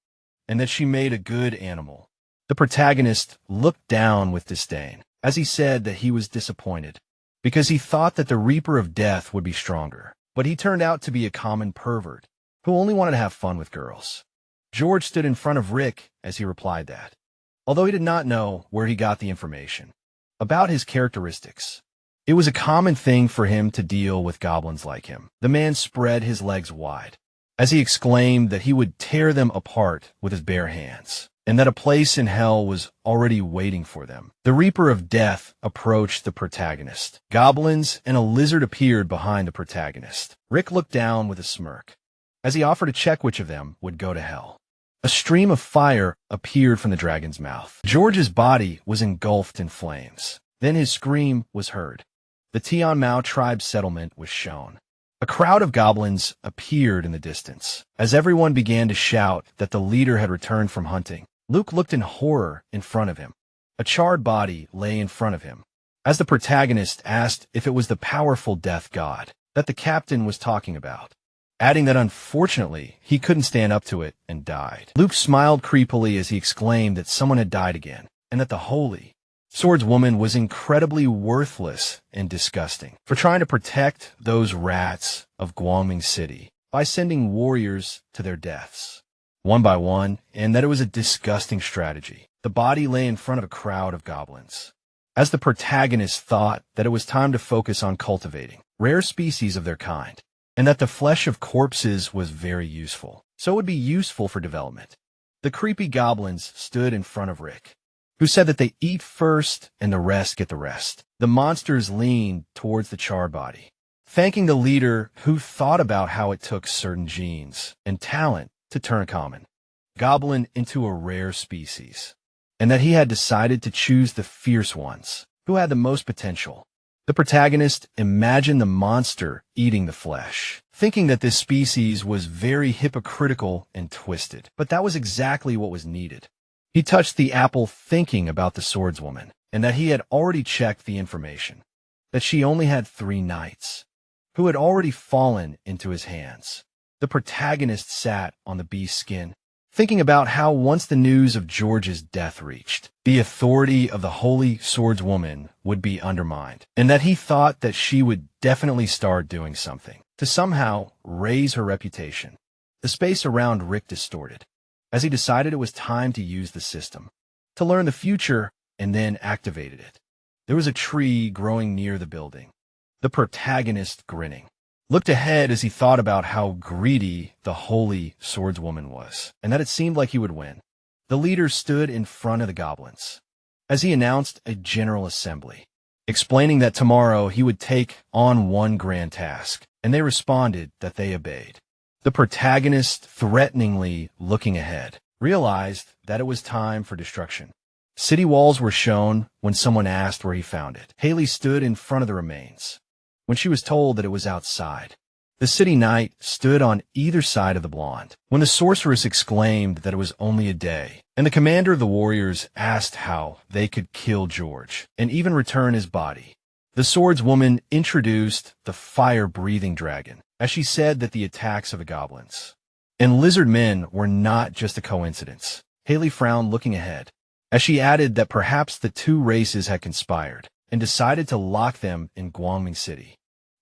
and that she made a good animal. The protagonist looked down with disdain as he said that he was disappointed, because he thought that the Reaper of Death would be stronger, but he turned out to be a common pervert who only wanted to have fun with girls. George stood in front of Rick as he replied that, although he did not know where he got the information about his characteristics, it was a common thing for him to deal with goblins like him. The man spread his legs wide as he exclaimed that he would tear them apart with his bare hands, and that a place in hell was already waiting for them. The Reaper of Death approached the protagonist. Goblins and a lizard appeared behind the protagonist. Rick looked down with a smirk as he offered to check which of them would go to hell. A stream of fire appeared from the dragon's mouth. George's body was engulfed in flames. Then his scream was heard. The Tian Mao tribe settlement was shown. A crowd of goblins appeared in the distance as everyone began to shout that the leader had returned from hunting. Luke looked in horror in front of him. A charred body lay in front of him as the protagonist asked if it was the powerful death god that the captain was talking about, adding that unfortunately he couldn't stand up to it and died. Luke smiled creepily as he exclaimed that someone had died again, and that the holy swordswoman was incredibly worthless and disgusting for trying to protect those rats of Guangming City by sending warriors to their deaths one by one, and that it was a disgusting strategy. The body lay in front of a crowd of goblins as the protagonist thought that it was time to focus on cultivating rare species of their kind, and that the flesh of corpses was very useful, so it would be useful for development. The creepy goblins stood in front of Rick who said that they eat first and the rest get the rest. The monsters leaned towards the charred body, thanking the leader who thought about how it took certain genes and talent to turn a common goblin into a rare species, and that he had decided to choose the fierce ones who had the most potential. The protagonist imagined the monster eating the flesh, thinking that this species was very hypocritical and twisted, but that was exactly what was needed. He touched the apple thinking about the swordswoman, and that he had already checked the information, that she only had 3 knights, who had already fallen into his hands. The protagonist sat on the beast's skin, thinking about how once the news of George's death reached, the authority of the holy swordswoman would be undermined, and that he thought that she would definitely start doing something to somehow raise her reputation. The space around Rick distorted, as he decided it was time to use the system, to learn the future, and then activated it. There was a tree growing near the building. The protagonist, grinning, looked ahead as he thought about how greedy the holy swordswoman was, and that it seemed like he would win. The leader stood in front of the goblins as he announced a general assembly, explaining that tomorrow he would take on one grand task, and they responded that they obeyed. The protagonist, threateningly looking ahead, realized that it was time for destruction. City walls were shown when someone asked where he found it. Haley stood in front of the remains when she was told that it was outside. The city knight stood on either side of the blonde when the sorceress exclaimed that it was only a day, and the commander of the warriors asked how they could kill George and even return his body. The swordswoman introduced the fire-breathing dragon, as she said that the attacks of the goblins and lizard men were not just a coincidence. Haley frowned, looking ahead, as she added that perhaps the 2 races had conspired and decided to lock them in Guangming City,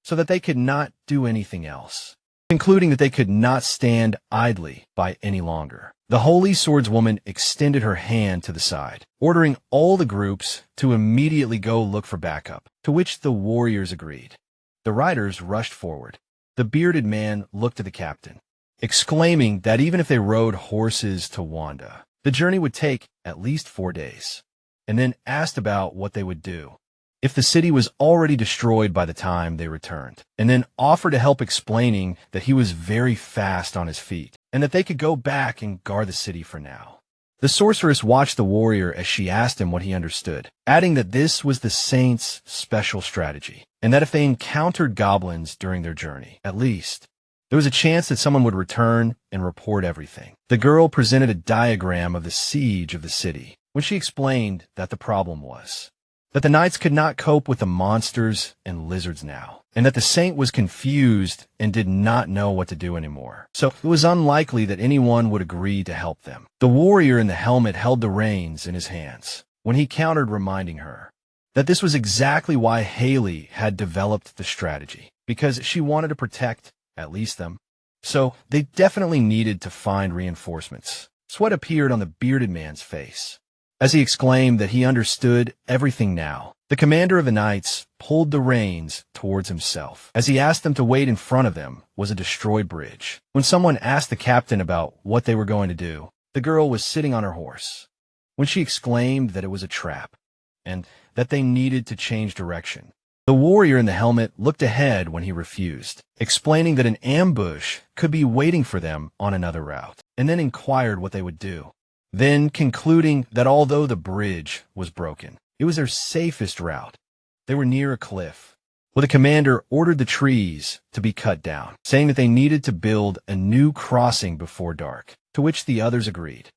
so that they could not do anything else, concluding that they could not stand idly by any longer. The holy swordswoman extended her hand to the side, ordering all the groups to immediately go look for backup, to which the warriors agreed. The riders rushed forward. The bearded man looked at the captain, exclaiming that even if they rode horses to Wanda, the journey would take at least 4 days, and then asked about what they would do if the city was already destroyed by the time they returned, and then offered to help, explaining that he was very fast on his feet, and that they could go back and guard the city for now. The sorceress watched the warrior as she asked him what he understood, adding that this was the saint's special strategy, and that if they encountered goblins during their journey, at least, there was a chance that someone would return and report everything. The girl presented a diagram of the siege of the city, when she explained that the problem was that the knights could not cope with the monsters and lizards now, and that the saint was confused and did not know what to do anymore. So it was unlikely that anyone would agree to help them. The warrior in the helmet held the reins in his hands when he countered, reminding her that this was exactly why Haley had developed the strategy, because she wanted to protect at least them. So they definitely needed to find reinforcements. Sweat appeared on the bearded man's face as he exclaimed that he understood everything now. The commander of the knights pulled the reins towards himself as he asked them to wait. In front of them was a destroyed bridge. When someone asked the captain about what they were going to do, the girl was sitting on her horse when she exclaimed that it was a trap and that they needed to change direction. The warrior in the helmet looked ahead when he refused, explaining that an ambush could be waiting for them on another route, and then inquired what they would do. Then, concluding that although the bridge was broken, it was their safest route. They were near a cliff, where the commander ordered the trees to be cut down, saying that they needed to build a new crossing before dark, to which the others agreed.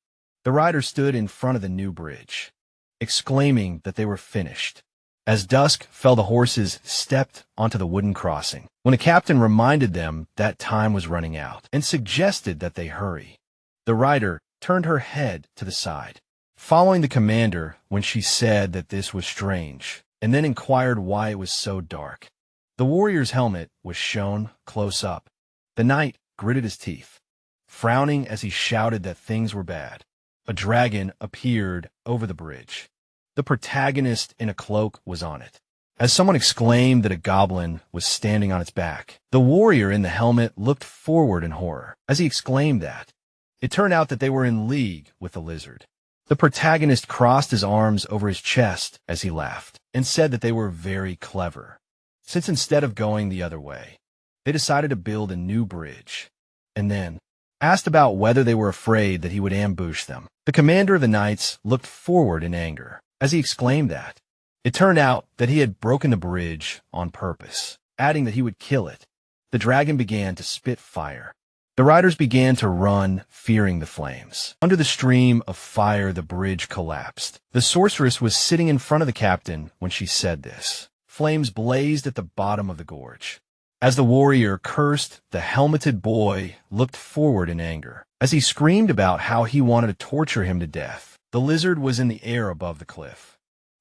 The riders stood in front of the new bridge, exclaiming that they were finished. As dusk fell, the horses stepped onto the wooden crossing, when the captain reminded them that time was running out, and suggested that they hurry. The rider turned her head to the side, following the commander when she said that this was strange, and then inquired why it was so dark. The warrior's helmet was shown close up. The knight gritted his teeth, frowning as he shouted that things were bad. A dragon appeared over the bridge. The protagonist in a cloak was on it. As someone exclaimed that a goblin was standing on its back, the warrior in the helmet looked forward in horror as he exclaimed that. It turned out that they were in league with the lizard. The protagonist crossed his arms over his chest as he laughed and said that they were very clever, since instead of going the other way, they decided to build a new bridge, and then asked about whether they were afraid that he would ambush them. The commander of the knights looked forward in anger as he exclaimed that it turned out that he had broken the bridge on purpose, adding that he would kill it. The dragon began to spit fire. The riders began to run, fearing the flames. Under the stream of fire, the bridge collapsed. The sorceress was sitting in front of the captain when she said this. Flames blazed at the bottom of the gorge. As the warrior cursed, the helmeted boy looked forward in anger as he screamed about how he wanted to torture him to death. The lizard was in the air above the cliff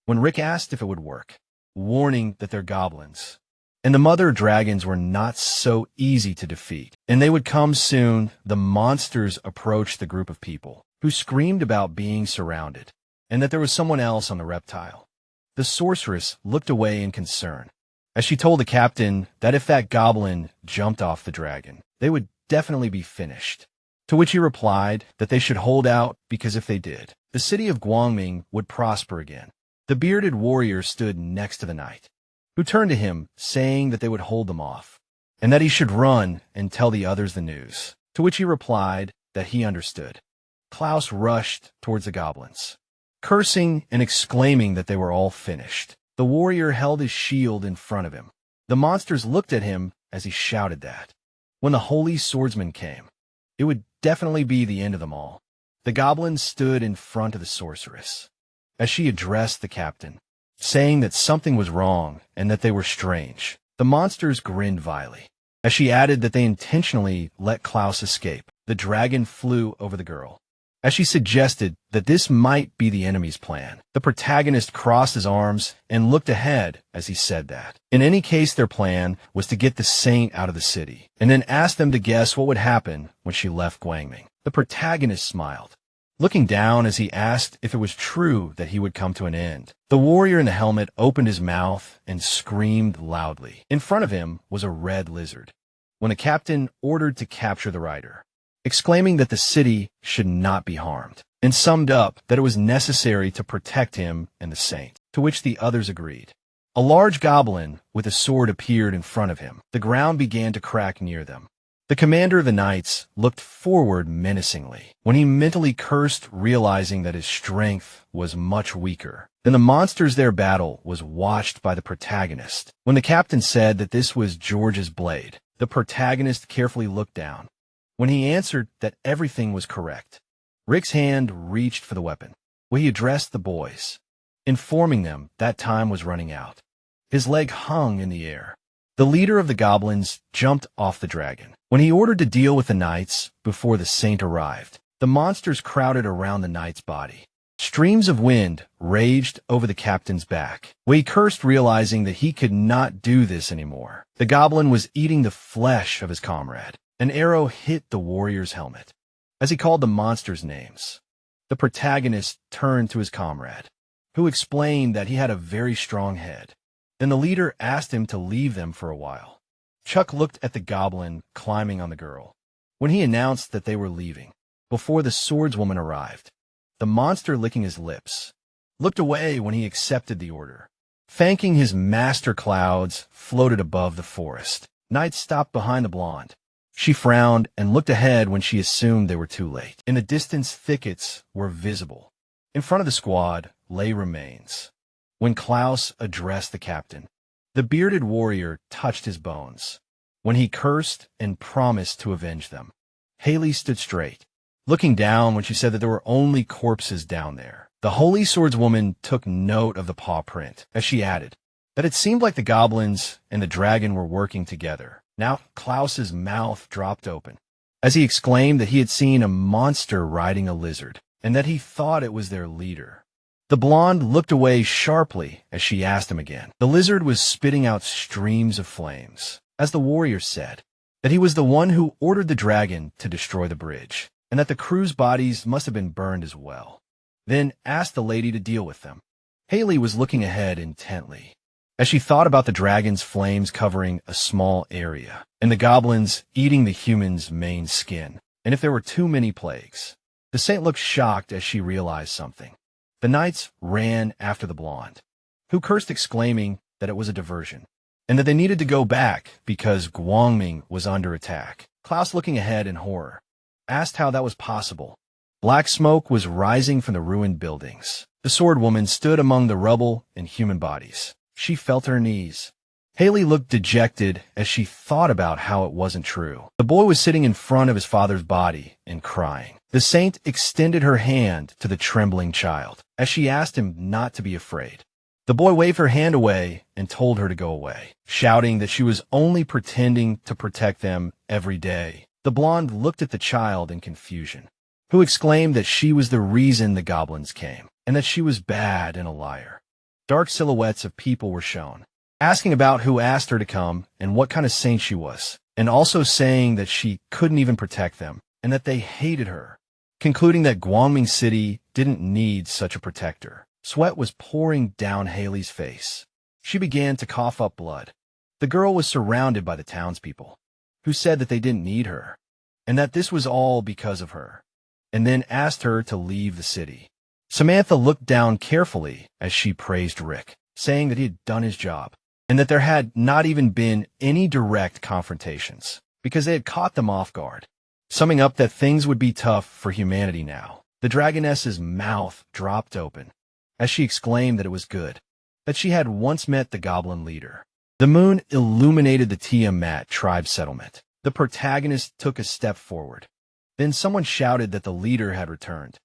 when Rick asked if it would work, warning that they're goblins, and the mother dragons were not so easy to defeat, and they would come soon. The monsters approached the group of people, who screamed about being surrounded, and that there was someone else on the reptile. The sorceress looked away in concern, as she told the captain that if that goblin jumped off the dragon, they would definitely be finished, to which he replied that they should hold out because if they did, the city of Guangming would prosper again. The bearded warrior stood next to the knight, who turned to him, saying that they would hold them off, and that he should run and tell the others the news, to which he replied that he understood. Klaus rushed towards the goblins, cursing and exclaiming that they were all finished. The warrior held his shield in front of him. The monsters looked at him as he shouted that when the holy swordsman came, it would definitely be the end of them all. The goblins stood in front of the sorceress as she addressed the captain, saying that something was wrong and that they were strange. The monsters grinned vilely as she added that they intentionally let Klaus escape. The dragon flew over the girl as she suggested that this might be the enemy's plan. The protagonist crossed his arms and looked ahead as he said that. In any case, their plan was to get the saint out of the city, and then ask them to guess what would happen when she left Guangming. The protagonist smiled, looking down as he asked if it was true that he would come to an end. The warrior in the helmet opened his mouth and screamed loudly. In front of him was a red lizard, when the captain ordered to capture the rider, exclaiming that the city should not be harmed, and summed up that it was necessary to protect him and the saint, to which the others agreed. A large goblin with a sword appeared in front of him. The ground began to crack near them. The commander of the knights looked forward menacingly when he mentally cursed, realizing that his strength was much weaker than the monsters. Their battle was watched by the protagonist. When the captain said that this was George's blade, the protagonist carefully looked down. When he answered that everything was correct, Rick's hand reached for the weapon, where he addressed the boys, informing them that time was running out. His leg hung in the air. The leader of the goblins jumped off the dragon when he ordered to deal with the knights before the saint arrived. The monsters crowded around the knight's body. Streams of wind raged over the captain's back, where he cursed, realizing that he could not do this anymore. The goblin was eating the flesh of his comrade. An arrow hit the warrior's helmet as he called the monsters' names. The protagonist turned to his comrade, who explained that he had a very strong head. Then the leader asked him to leave them for a while. Chuck looked at the goblin climbing on the girl when he announced that they were leaving. Before the swordswoman arrived, the monster, licking his lips, looked away when he accepted the order. Thanking his master, clouds floated above the forest. Night stopped behind the blonde. She frowned and looked ahead when she assumed they were too late. In the distance, thickets were visible. In front of the squad lay remains. When Klaus addressed the captain, the bearded warrior touched his bones when he cursed and promised to avenge them. Haley stood straight, looking down when she said that there were only corpses down there. The holy swordswoman took note of the paw print as she added that it seemed like the goblins and the dragon were working together. Now Klaus's mouth dropped open as he exclaimed that he had seen a monster riding a lizard and that he thought it was their leader. The blonde looked away sharply as she asked him again. The lizard was spitting out streams of flames, as the warrior said that he was the one who ordered the dragon to destroy the bridge, and that the crew's bodies must have been burned as well. Then asked the lady to deal with them. Haley was looking ahead intently as she thought about the dragon's flames covering a small area, and the goblins eating the human's main skin, and if there were too many plagues. The saint looked shocked as she realized something. The knights ran after the blonde, who cursed, exclaiming that it was a diversion, and that they needed to go back because Guangming was under attack. Klaus, looking ahead in horror, asked how that was possible. Black smoke was rising from the ruined buildings. The sword woman stood among the rubble and human bodies. She felt her knees. Haley looked dejected as she thought about how it wasn't true. The boy was sitting in front of his father's body and crying. The saint extended her hand to the trembling child as she asked him not to be afraid. The boy waved her hand away and told her to go away, shouting that she was only pretending to protect them every day. The blonde looked at the child in confusion, who exclaimed that she was the reason the goblins came, and that she was bad and a liar. Dark silhouettes of people were shown, asking about who asked her to come and what kind of saint she was, and also saying that she couldn't even protect them, and that they hated her, concluding that Guangming City didn't need such a protector. Sweat was pouring down Haley's face. She began to cough up blood. The girl was surrounded by the townspeople, who said that they didn't need her, and that this was all because of her, and then asked her to leave the city. Samantha looked down carefully as she praised Rick, saying that he had done his job, and that there had not even been any direct confrontations, because they had caught them off guard. Summing up that things would be tough for humanity now, the dragoness's mouth dropped open as she exclaimed that it was good, that she had once met the goblin leader. The moon illuminated the Tiamat tribe settlement. The protagonist took a step forward. Then someone shouted that the leader had returned.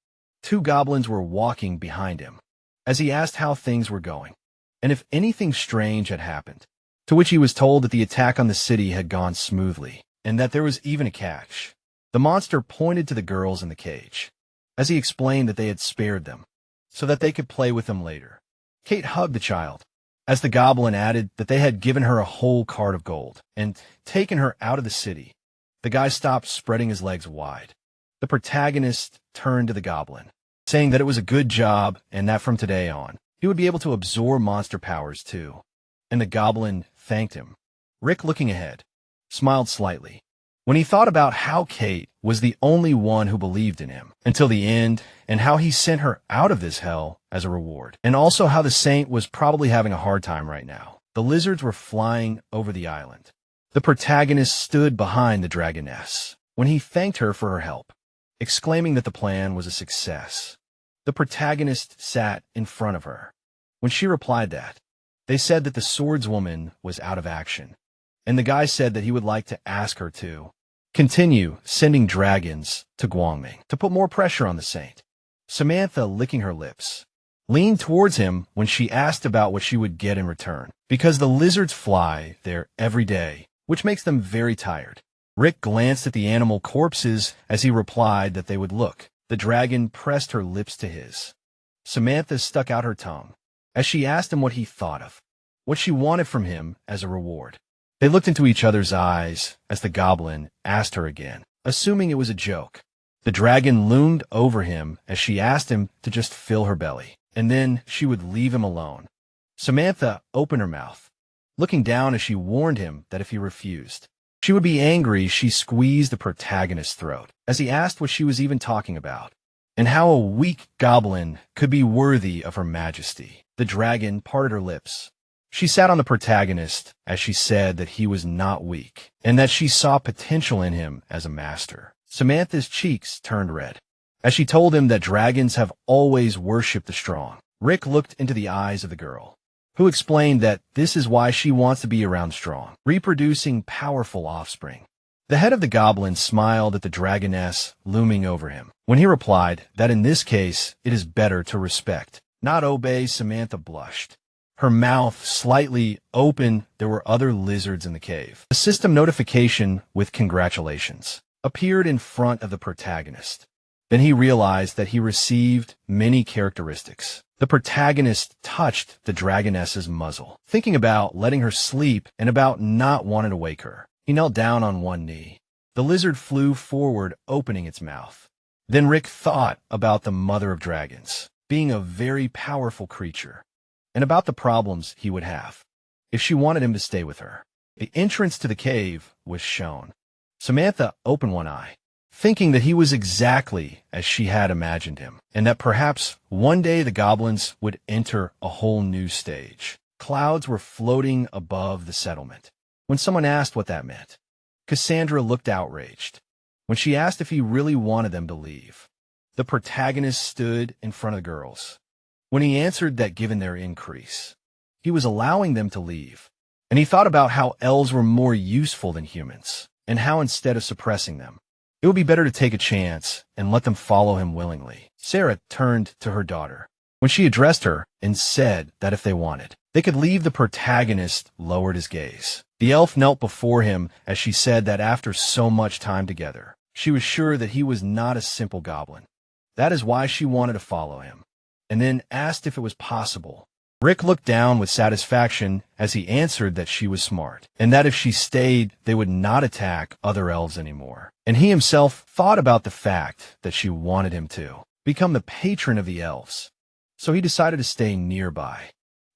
2 goblins were walking behind him, as he asked how things were going, and if anything strange had happened, to which he was told that the attack on the city had gone smoothly, and that there was even a catch. The monster pointed to the girls in the cage, as he explained that they had spared them, so that they could play with them later. Kate hugged the child, as the goblin added that they had given her a whole cart of gold and taken her out of the city. The guy stopped spreading his legs wide. The protagonist turned to the goblin, saying that it was a good job and that from today on, he would be able to absorb monster powers too. And the goblin thanked him. Rick, looking ahead, smiled slightly when he thought about how Kate was the only one who believed in him until the end, and how he sent her out of this hell as a reward, and also how the saint was probably having a hard time right now. The lizards were flying over the island. The protagonist stood behind the dragoness when he thanked her for her help, exclaiming that the plan was a success. The protagonist sat in front of her. When she replied that, they said that the swordswoman was out of action, and the guy said that he would like to ask her to continue sending dragons to Guangming to put more pressure on the saint. Samantha, licking her lips, leaned towards him when she asked about what she would get in return, because the lizards fly there every day, which makes them very tired. Rick glanced at the animal corpses as he replied that they would look. The dragon pressed her lips to his. Samantha stuck out her tongue as she asked him what he thought of, what she wanted from him as a reward. They looked into each other's eyes as the goblin asked her again, assuming it was a joke. The dragon loomed over him as she asked him to just fill her belly, and then she would leave him alone. Samantha opened her mouth, looking down as she warned him that if he refused, she would be angry. She squeezed the protagonist's throat as he asked what she was even talking about, and how a weak goblin could be worthy of her majesty. The dragon parted her lips. She sat on the protagonist as she said that he was not weak, and that she saw potential in him as a master. Samantha's cheeks turned red as she told him that dragons have always worshipped the strong. Rick looked into the eyes of the girl, who explained that this is why she wants to be around strong, reproducing powerful offspring. The head of the goblin smiled at the dragoness looming over him when he replied that in this case it is better to respect, not obey. Samantha blushed, her mouth slightly open. There were other lizards in the cave. A system notification with congratulations appeared in front of the protagonist. Then he realized that he received many characteristics. The protagonist touched the dragoness's muzzle, thinking about letting her sleep and about not wanting to wake her. He knelt down on one knee. The lizard flew forward, opening its mouth. Then Rick thought about the mother of dragons being a very powerful creature, and about the problems he would have if she wanted him to stay with her. The entrance to the cave was shown. Samantha opened one eye, thinking that he was exactly as she had imagined him, and that perhaps one day the goblins would enter a whole new stage. Clouds were floating above the settlement. When someone asked what that meant, Cassandra looked outraged. When she asked if he really wanted them to leave, the protagonist stood in front of the girls. When he answered that given their increase, he was allowing them to leave, and he thought about how elves were more useful than humans, and how instead of suppressing them, it would be better to take a chance and let them follow him willingly. Sarah turned to her daughter when she addressed her and said that if they wanted, they could leave. The protagonist lowered his gaze. The elf knelt before him as she said that after so much time together, she was sure that he was not a simple goblin. That is why she wanted to follow him, and then asked if it was possible. Rick looked down with satisfaction as he answered that she was smart, and that if she stayed, they would not attack other elves anymore. And he himself thought about the fact that she wanted him to become the patron of the elves, so he decided to stay nearby.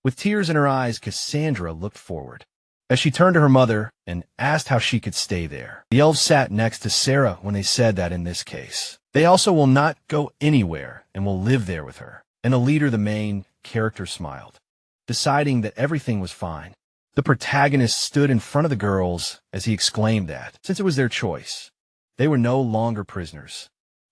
With tears in her eyes, Cassandra looked forward as she turned to her mother and asked how she could stay there. The elves sat next to Sarah when they said that in this case, they also will not go anywhere and will live there with her. And the leader, the main character, smiled, deciding that everything was fine. The protagonist stood in front of the girls as he exclaimed that, since it was their choice, they were no longer prisoners,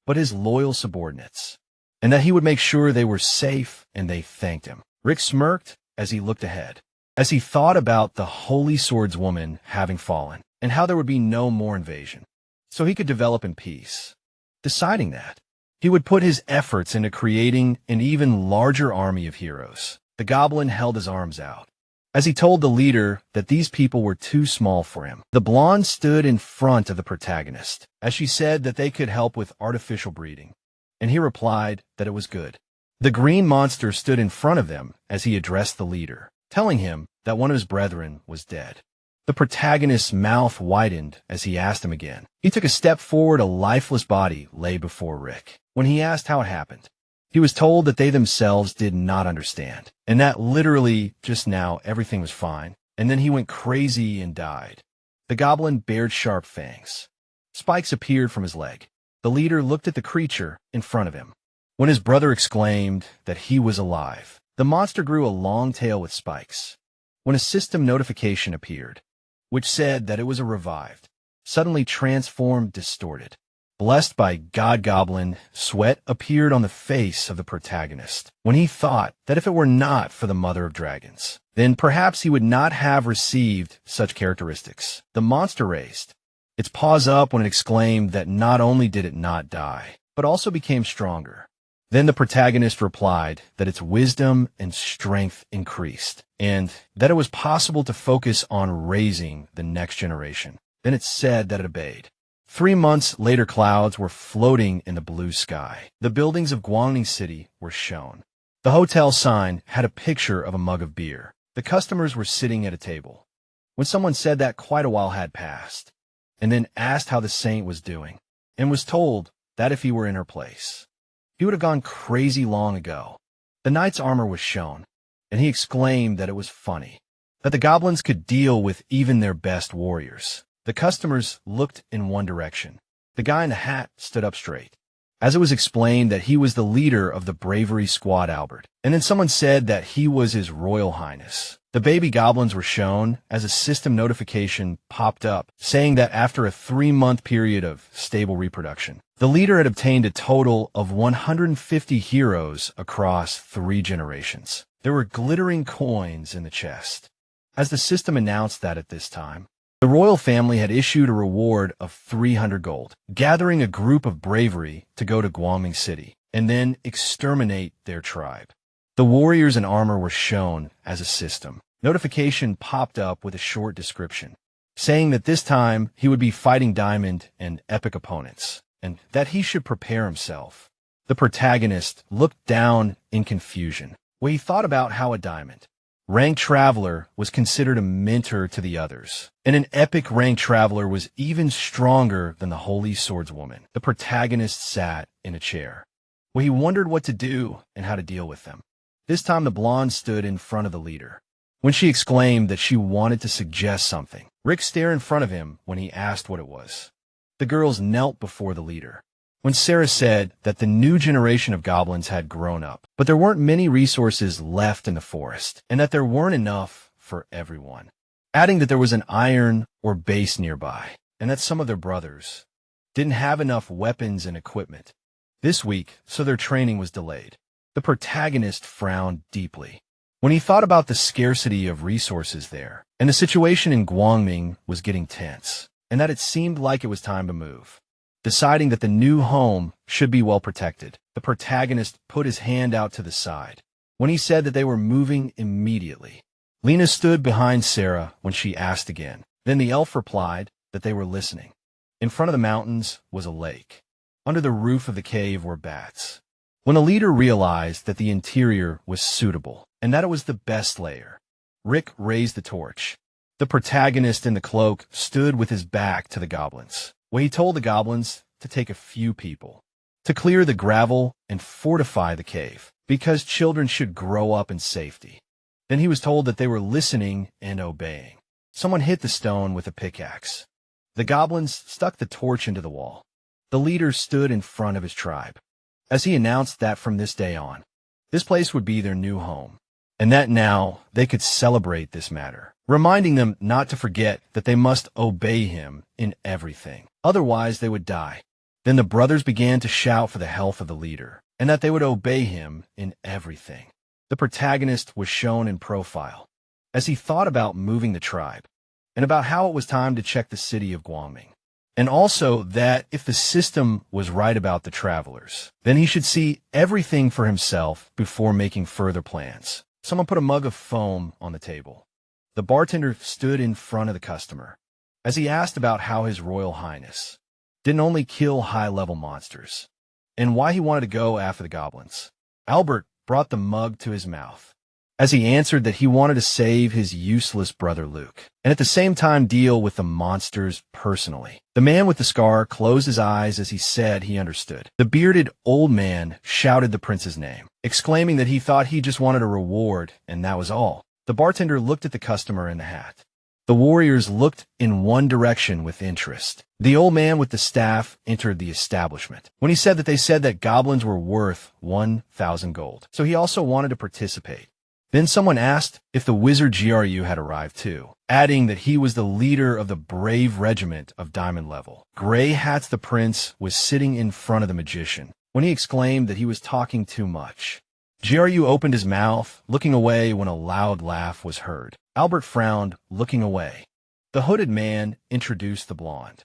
but his loyal subordinates, and that he would make sure they were safe, and they thanked him. Rick smirked as he looked ahead, as he thought about the Holy Swordswoman having fallen, and how there would be no more invasion, so he could develop in peace, deciding that he would put his efforts into creating an even larger army of heroes. The goblin held his arms out as he told the leader that these people were too small for him. The blonde stood in front of the protagonist as she said that they could help with artificial breeding, and he replied that it was good. The green monster stood in front of them as he addressed the leader, telling him that one of his brethren was dead. The protagonist's mouth widened as he asked him again. He took a step forward. A lifeless body lay before Rick. When he asked how it happened, he was told that they themselves did not understand, and that literally just now everything was fine, and then he went crazy and died. The goblin bared sharp fangs. Spikes appeared from his leg. The leader looked at the creature in front of him. When his brother exclaimed that he was alive, the monster grew a long tail with spikes. When a system notification appeared, which said that it was a revived, suddenly transformed, distorted. Blessed by God Goblin, sweat appeared on the face of the protagonist when he thought that if it were not for the Mother of Dragons, then perhaps he would not have received such characteristics. The monster raised its paws up when it exclaimed that not only did it not die, but also became stronger. Then the protagonist replied that its wisdom and strength increased, and that it was possible to focus on raising the next generation. Then it said that it obeyed. 3 months later, clouds were floating in the blue sky. The buildings of Guangning City were shown. The hotel sign had a picture of a mug of beer. The customers were sitting at a table. When someone said that quite a while had passed, and then asked how the saint was doing, and was told that if he were in her place, he would have gone crazy long ago. The knight's armor was shown, and he exclaimed that it was funny, that the goblins could deal with even their best warriors. The customers looked in one direction. The guy in the hat stood up straight, as it was explained that he was the leader of the Bravery Squad Albert, and then someone said that he was His Royal Highness. The baby goblins were shown as a system notification popped up, saying that after a 3-month period of stable reproduction, the leader had obtained a total of 150 heroes across 3 generations. There were glittering coins in the chest. As the system announced that at this time, the royal family had issued a reward of 300 gold, gathering a group of bravery to go to Guangming City and then exterminate their tribe. The warriors in armor were shown as a system. Notification popped up with a short description, saying that this time he would be fighting diamond and epic opponents, and that he should prepare himself. The protagonist looked down in confusion, where he thought about how a diamond ranked traveler was considered a mentor to the others, and an epic ranked traveler was even stronger than the Holy Swordswoman. The protagonist sat in a chair, where he wondered what to do and how to deal with them. This time the blonde stood in front of the leader. When she exclaimed that she wanted to suggest something, Rick stared in front of him when he asked what it was. The girls knelt before the leader. When Sarah said that the new generation of goblins had grown up, but there weren't many resources left in the forest, and that there weren't enough for everyone, adding that there was an iron or base nearby, and that some of their brothers didn't have enough weapons and equipment this week, so their training was delayed. The protagonist frowned deeply when he thought about the scarcity of resources there, and the situation in Guangming was getting tense, and that it seemed like it was time to move. Deciding that the new home should be well protected, the protagonist put his hand out to the side when he said that they were moving immediately. Lena stood behind Sarah when she asked again. Then the elf replied that they were listening. In front of the mountains was a lake. Under the roof of the cave were bats. When the leader realized that the interior was suitable and that it was the best layer, Rick raised the torch. The protagonist in the cloak stood with his back to the goblins, where he told the goblins to take a few people to clear the gravel and fortify the cave, because children should grow up in safety. Then he was told that they were listening and obeying. Someone hit the stone with a pickaxe. The goblins stuck the torch into the wall. The leader stood in front of his tribe as he announced that from this day on, this place would be their new home, and that now they could celebrate this matter, reminding them not to forget that they must obey him in everything. Otherwise, they would die. Then the brothers began to shout for the health of the leader, and that they would obey him in everything. The protagonist was shown in profile as he thought about moving the tribe, and about how it was time to check the city of Guangming, and also that if the system was right about the travelers, then he should see everything for himself before making further plans. Someone put a mug of foam on the table. The bartender stood in front of the customer as he asked about how His Royal Highness didn't only kill high-level monsters, and why he wanted to go after the goblins. Albert brought the mug to his mouth as he answered that he wanted to save his useless brother Luke, and at the same time deal with the monsters personally. The man with the scar closed his eyes as he said he understood. The bearded old man shouted the prince's name, exclaiming that he thought he just wanted a reward, and that was all. The bartender looked at the customer in the hat. The warriors looked in one direction with interest. The old man with the staff entered the establishment when he said that they said that goblins were worth 1,000 gold, so he also wanted to participate. Then someone asked if the wizard GRU had arrived too, adding that he was the leader of the brave regiment of diamond level. Gray Hats the prince was sitting in front of the magician when he exclaimed that he was talking too much. GRU opened his mouth, looking away when a loud laugh was heard. Albert frowned, looking away. The hooded man introduced the blonde,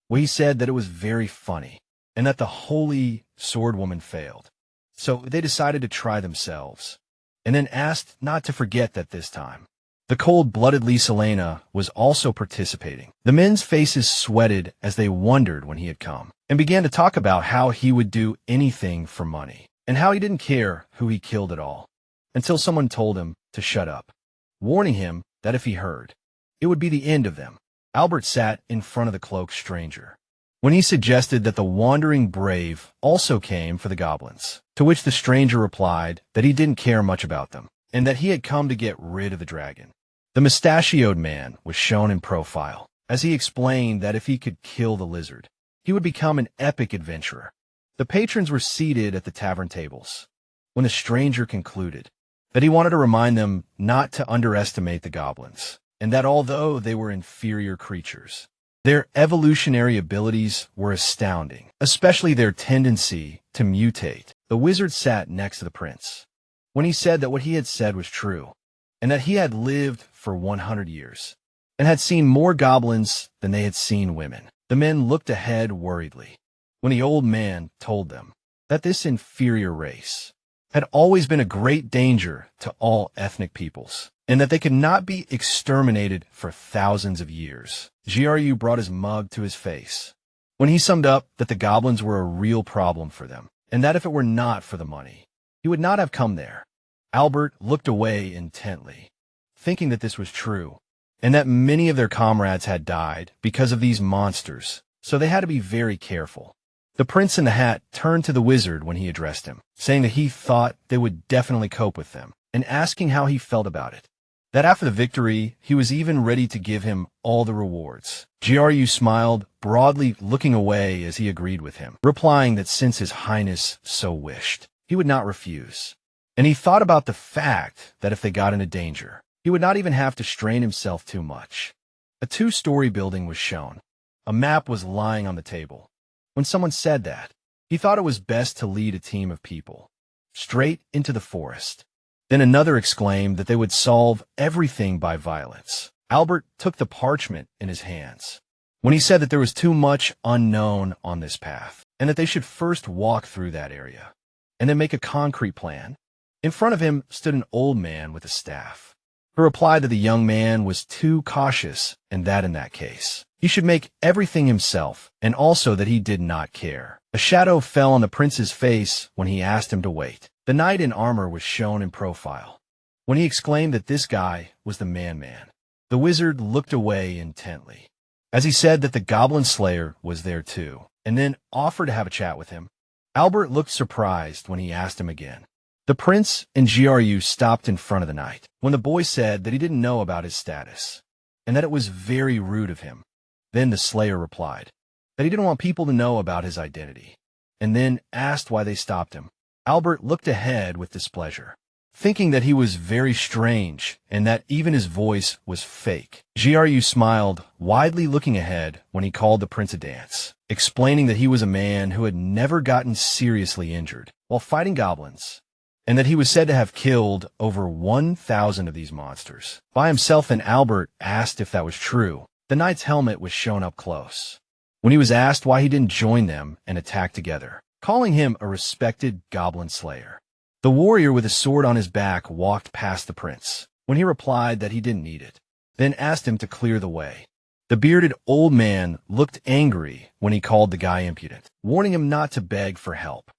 where he said that it was very funny, and that the holy swordwoman failed. So they decided to try themselves, and then asked not to forget that this time. The cold-blooded Lyselena was also participating. The men's faces sweated as they wondered when he had come, and began to talk about how he would do anything for money, and how he didn't care who he killed at all, until someone told him to shut up, warning him that if he heard, it would be the end of them. Albert sat in front of the cloaked stranger when he suggested that the wandering brave also came for the goblins, to which the stranger replied that he didn't care much about them, and that he had come to get rid of the dragon. The mustachioed man was shown in profile as he explained that if he could kill the lizard, he would become an epic adventurer. The patrons were seated at the tavern tables when the stranger concluded that he wanted to remind them not to underestimate the goblins, and that although they were inferior creatures, their evolutionary abilities were astounding, especially their tendency to mutate. The wizard sat next to the prince when he said that what he had said was true, and that he had lived for 100 years, and had seen more goblins than they had seen women. The men looked ahead worriedly when the old man told them that this inferior race had always been a great danger to all ethnic peoples, and that they could not be exterminated for thousands of years. GRU brought his mug to his face when he summed up that the goblins were a real problem for them, and that if it were not for the money, he would not have come there. Albert looked away intently, thinking that this was true, and that many of their comrades had died because of these monsters, so they had to be very careful. The prince in the hat turned to the wizard when he addressed him, saying that he thought they would definitely cope with them, and asking how he felt about it. that after the victory, he was even ready to give him all the rewards. GRU smiled, broadly looking away as he agreed with him, replying that since His Highness so wished, he would not refuse. And he thought about the fact that if they got into danger, he would not even have to strain himself too much. A two-story building was shown. A map was lying on the table. When someone said that, he thought it was best to lead a team of people straight into the forest. Then another exclaimed that they would solve everything by violence. Albert took the parchment in his hands when he said that there was too much unknown on this path, and that they should first walk through that area, and then make a concrete plan. In front of him stood an old man with a staff, who replied that the young man was too cautious, and that in that case, he should make everything himself, and also that he did not care. A shadow fell on the prince's face when he asked him to wait. The knight in armor was shown in profile when he exclaimed that this guy was the man. The wizard looked away intently as he said that the goblin slayer was there too, and then offered to have a chat with him. Albert looked surprised when he asked him again. The prince and GRU stopped in front of the knight when the boy said that he didn't know about his status, and that it was very rude of him. Then the slayer replied that he didn't want people to know about his identity, and then asked why they stopped him. Albert looked ahead with displeasure, thinking that he was very strange and that even his voice was fake. GRU smiled, widely looking ahead when he called the prince a dance, explaining that he was a man who had never gotten seriously injured while fighting goblins, and that he was said to have killed over 1,000 of these monsters by himself. And Albert asked if that was true. The knight's helmet was shown up close when he was asked why he didn't join them and attack together, calling him a respected goblin slayer. The warrior with a sword on his back walked past the prince when he replied that he didn't need it, then asked him to clear the way. The bearded old man looked angry when he called the guy impudent, warning him not to beg for help.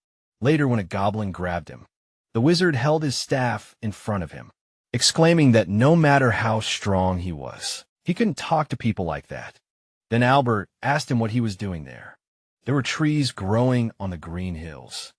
Later, when a goblin grabbed him, the wizard held his staff in front of him, exclaiming that no matter how strong he was, he couldn't talk to people like that. Then Albert asked him what he was doing there. There were trees growing on the green hills.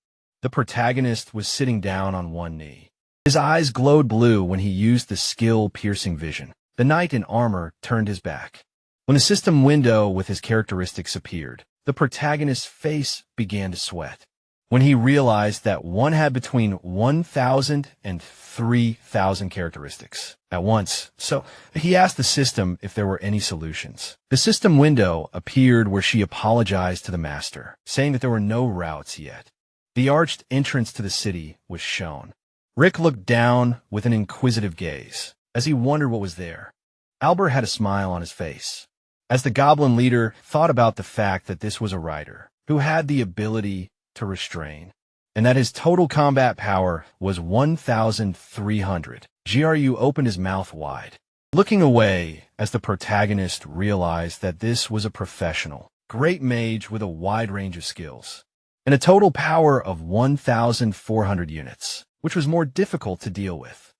The protagonist was sitting down on one knee. His eyes glowed blue when he used the skill-piercing vision. The knight in armor turned his back. When the system window with his characteristics appeared, the protagonist's face began to sweat when he realized that one had between 1,000 and 3,000 characteristics at once. So he asked the system if there were any solutions. The system window appeared where she apologized to the master, saying that there were no routes yet. The arched entrance to the city was shown. Rick looked down with an inquisitive gaze as he wondered what was there. Albert had a smile on his face as the goblin leader thought about the fact that this was a rider who had the ability to restrain, and that his total combat power was 1,300. GRU opened his mouth wide, looking away as the protagonist realized that this was a professional, great mage with a wide range of skills, and a total power of 1,400 units, which was more difficult to deal with.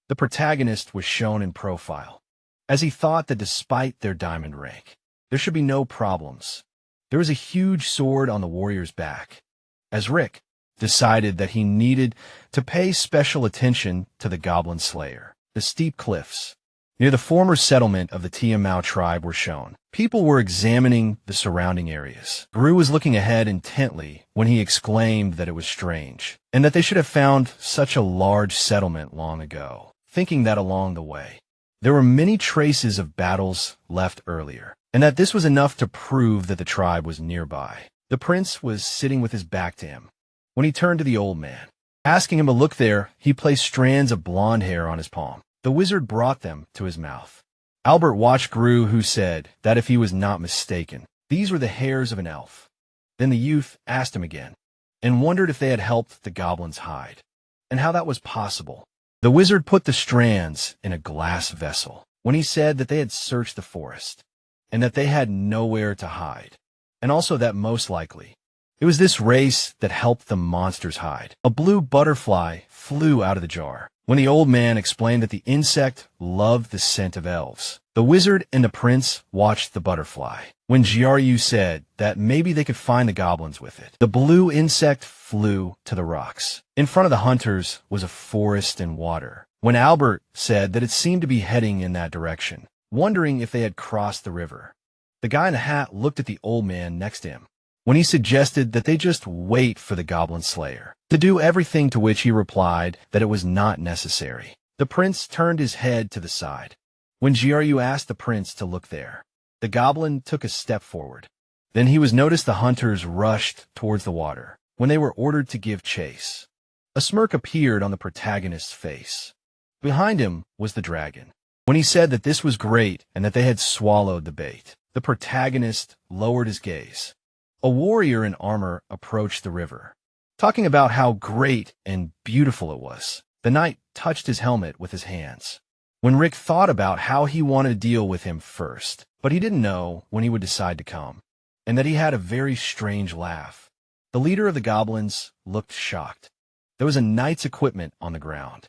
The protagonist was shown in profile, as he thought that despite their diamond rank, there should be no problems. There was a huge sword on the warrior's back, as Rick decided that he needed to pay special attention to the goblin slayer. The steep cliffs near the former settlement of the Tiamau tribe were shown. People were examining the surrounding areas. Gru was looking ahead intently when he exclaimed that it was strange, and that they should have found such a large settlement long ago, thinking that along the way, there were many traces of battles left earlier, and that this was enough to prove that the tribe was nearby. The prince was sitting with his back to him when he turned to the old man. Asking him to look there, he placed strands of blonde hair on his palm. The wizard brought them to his mouth. Albert watched Gru, who said that if he was not mistaken, these were the hairs of an elf. Then the youth asked him again, and wondered if they had helped the goblin's hide, and how that was possible. The wizard put the strands in a glass vessel when he said that they had searched the forest, and that they had nowhere to hide, and also that most likely it was this race that helped the monsters hide. A blue butterfly flew out of the jar when the old man explained that the insect loved the scent of elves, The wizard and the prince watched the butterfly. When Jiaryu said that maybe they could find the goblins with it, the blue insect flew to the rocks. In front of the hunters was a forest and water. When Albert said that it seemed to be heading in that direction, wondering if they had crossed the river, the guy in the hat looked at the old man next to him. When he suggested that they just wait for the goblin slayer to do everything, to which he replied that it was not necessary, the prince turned his head to the side. When Jiaryu asked the prince to look there, the goblin took a step forward. Then he was noticed the hunters rushed towards the water when they were ordered to give chase. A smirk appeared on the protagonist's face. Behind him was the dragon. When he said that this was great and that they had swallowed the bait, the protagonist lowered his gaze. A warrior in armor approached the river, talking about how great and beautiful it was. The knight touched his helmet with his hands. When Rick thought about how he wanted to deal with him first, but he didn't know when he would decide to come, and that he had a very strange laugh. The leader of the goblins looked shocked. There was a knight's equipment on the ground.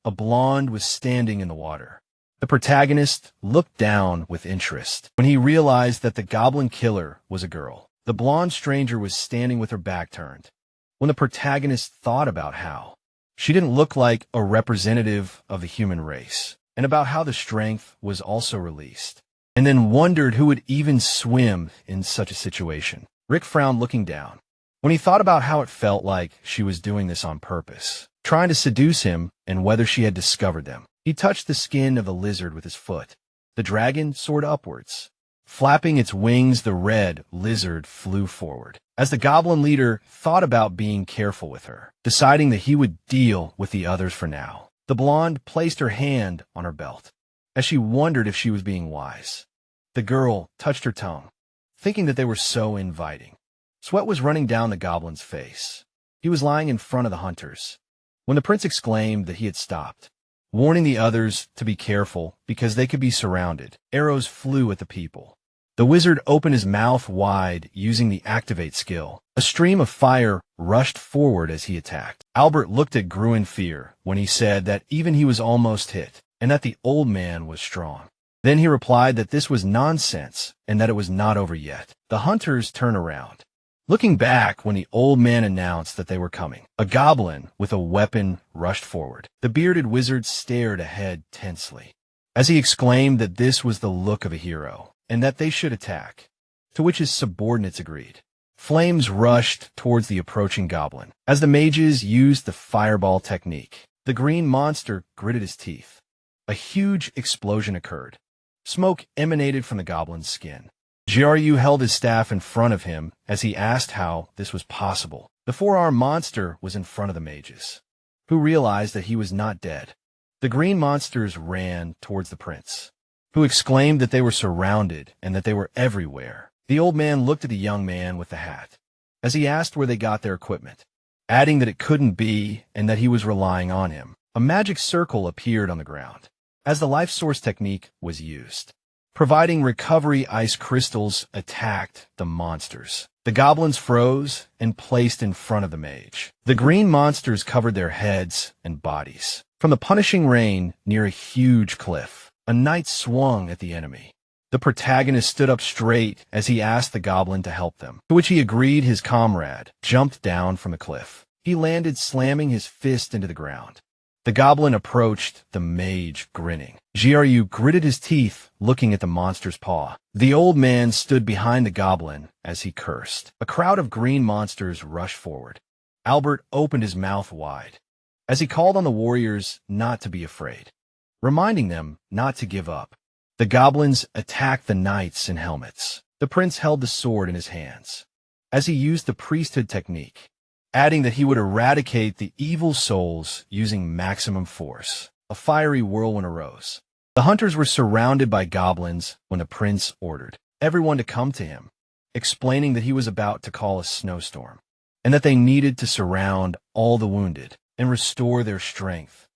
A blonde was standing in the water. The protagonist looked down with interest when he realized that the goblin killer was a girl. The blonde stranger was standing with her back turned. When the protagonist thought about how she didn't look like a representative of the human race, and about how the strength was also released, and then wondered who would even swim in such a situation, Rick frowned, looking down. When he thought about how it felt like she was doing this on purpose, trying to seduce him, and whether she had discovered them, he touched the skin of the lizard with his foot. The dragon soared upwards. Flapping its wings, the red lizard flew forward. As the goblin leader thought about being careful with her, deciding that he would deal with the others for now, the blonde placed her hand on her belt, as she wondered if she was being wise. The girl touched her tongue, thinking that they were so inviting. Sweat was running down the goblin's face. He was lying in front of the hunters, when the prince exclaimed that he had stopped, warning the others to be careful because they could be surrounded. Arrows flew at the people. The wizard opened his mouth wide using the activate skill. A stream of fire rushed forward as he attacked. Albert looked at Gru in fear when he said that even he was almost hit, and that the old man was strong. Then he replied that this was nonsense and that it was not over yet. The hunters turned around, looking back when the old man announced that they were coming. A goblin with a weapon rushed forward. The bearded wizard stared ahead tensely, as he exclaimed that this was the look of a hero, and that they should attack, to which his subordinates agreed. Flames rushed towards the approaching goblin. As the mages used the fireball technique, the green monster gritted his teeth. A huge explosion occurred. Smoke emanated from the goblin's skin. Jiaryu held his staff in front of him as he asked how this was possible. The four-armed monster was in front of the mages, who realized that he was not dead. The green monsters ran towards the prince, who exclaimed that they were surrounded and that they were everywhere. The old man looked at the young man with the hat, as he asked where they got their equipment, adding that it couldn't be and that he was relying on him. A magic circle appeared on the ground, as the life source technique was used. Providing recovery ice crystals attacked the monsters. The goblins froze and placed in front of the mage. The green monsters covered their heads and bodies. From the punishing rain near a huge cliff, a knight swung at the enemy. The protagonist stood up straight as he asked the goblin to help them, to which he agreed. His comrade jumped down from the cliff. He landed slamming his fist into the ground. The goblin approached the mage, grinning. Jiaryu gritted his teeth, looking at the monster's paw. The old man stood behind the goblin as he cursed. A crowd of green monsters rushed forward. Albert opened his mouth wide as he called on the warriors not to be afraid, reminding them not to give up. The goblins attacked the knights in helmets. The prince held the sword in his hands as he used the priesthood technique, adding that he would eradicate the evil souls using maximum force. A fiery whirlwind arose. The hunters were surrounded by goblins when the prince ordered everyone to come to him, explaining that he was about to call a snowstorm, and that they needed to surround all the wounded and restore their strength.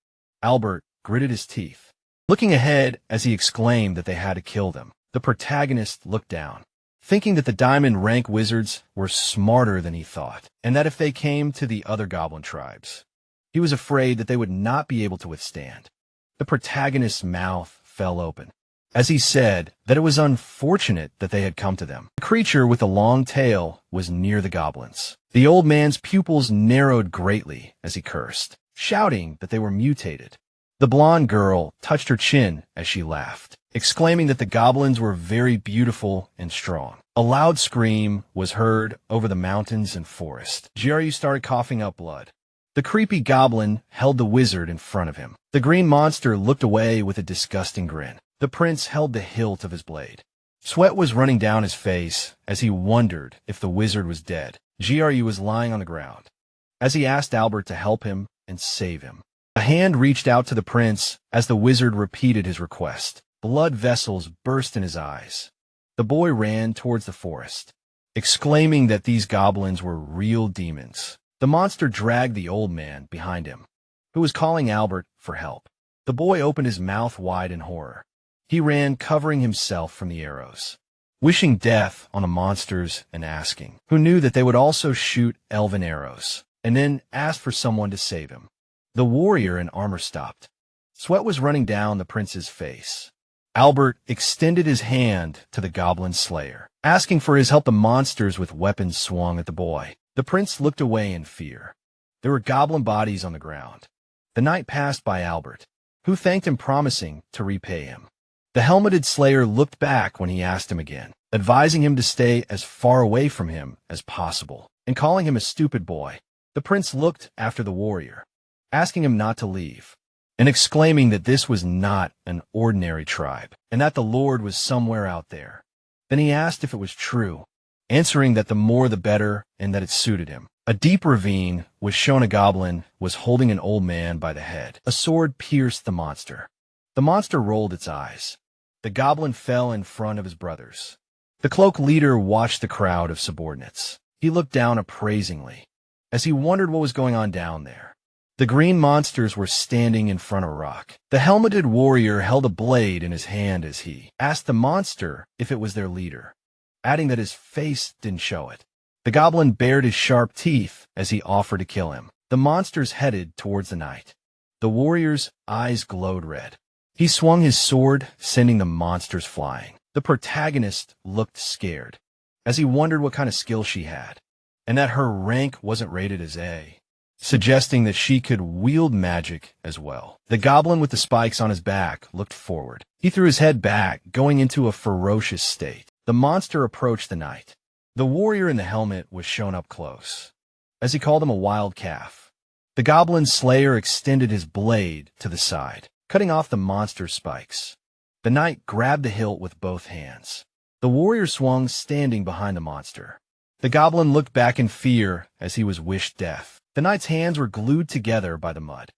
Albert gritted his teeth, looking ahead as he exclaimed that they had to kill them. The protagonist looked down, thinking that the diamond rank wizards were smarter than he thought, and that if they came to the other goblin tribes, he was afraid that they would not be able to withstand. The protagonist's mouth fell open as he said that it was unfortunate that they had come to them. The creature with the long tail was near the goblins. The old man's pupils narrowed greatly as he cursed, shouting that they were mutated. The blonde girl touched her chin as she laughed, exclaiming that the goblins were very beautiful and strong. A loud scream was heard over the mountains and forest. Jiryu started coughing up blood. The creepy goblin held the wizard in front of him. The green monster looked away with a disgusting grin. The prince held the hilt of his blade. Sweat was running down his face as he wondered if the wizard was dead. Jiryu was lying on the ground, as he asked Albert to help him and save him. A hand reached out to the prince as the wizard repeated his request. Blood vessels burst in his eyes. The boy ran towards the forest, exclaiming that these goblins were real demons. The monster dragged the old man behind him, who was calling Albert for help. The boy opened his mouth wide in horror. He ran, covering himself from the arrows, wishing death on the monsters and asking, who knew that they would also shoot elven arrows, and then asked for someone to save him. The warrior in armor stopped. Sweat was running down the prince's face. Albert extended his hand to the goblin slayer, asking for his help. The monsters with weapons swung at the boy. The prince looked away in fear. There were goblin bodies on the ground. The knight passed by Albert, who thanked him, promising to repay him. The helmeted slayer looked back when he asked him again, advising him to stay as far away from him as possible, and calling him a stupid boy. The prince looked after the warrior, asking him not to leave, and exclaiming that this was not an ordinary tribe, and that the Lord was somewhere out there. Then he asked if it was true, answering that the more the better and that it suited him. A deep ravine was shown. A goblin was holding an old man by the head. A sword pierced the monster. The monster rolled its eyes. The goblin fell in front of his brothers. The cloak leader watched the crowd of subordinates. He looked down appraisingly, as he wondered what was going on down there. The green monsters were standing in front of a rock. The helmeted warrior held a blade in his hand as he asked the monster if it was their leader, adding that his face didn't show it. The goblin bared his sharp teeth as he offered to kill him. The monsters headed towards the knight. The warrior's eyes glowed red. He swung his sword, sending the monsters flying. The protagonist looked scared, as he wondered what kind of skill she had, and that her rank wasn't rated as A, suggesting that she could wield magic as well. The goblin with the spikes on his back looked forward. He threw his head back, going into a ferocious state. The monster approached the knight. The warrior in the helmet was shown up close, as he called him a wild calf. The goblin slayer extended his blade to the side, cutting off the monster's spikes. The knight grabbed the hilt with both hands. The warrior swung, standing behind the monster. The goblin looked back in fear as he was wished death. The knight's hands were glued together by the mud.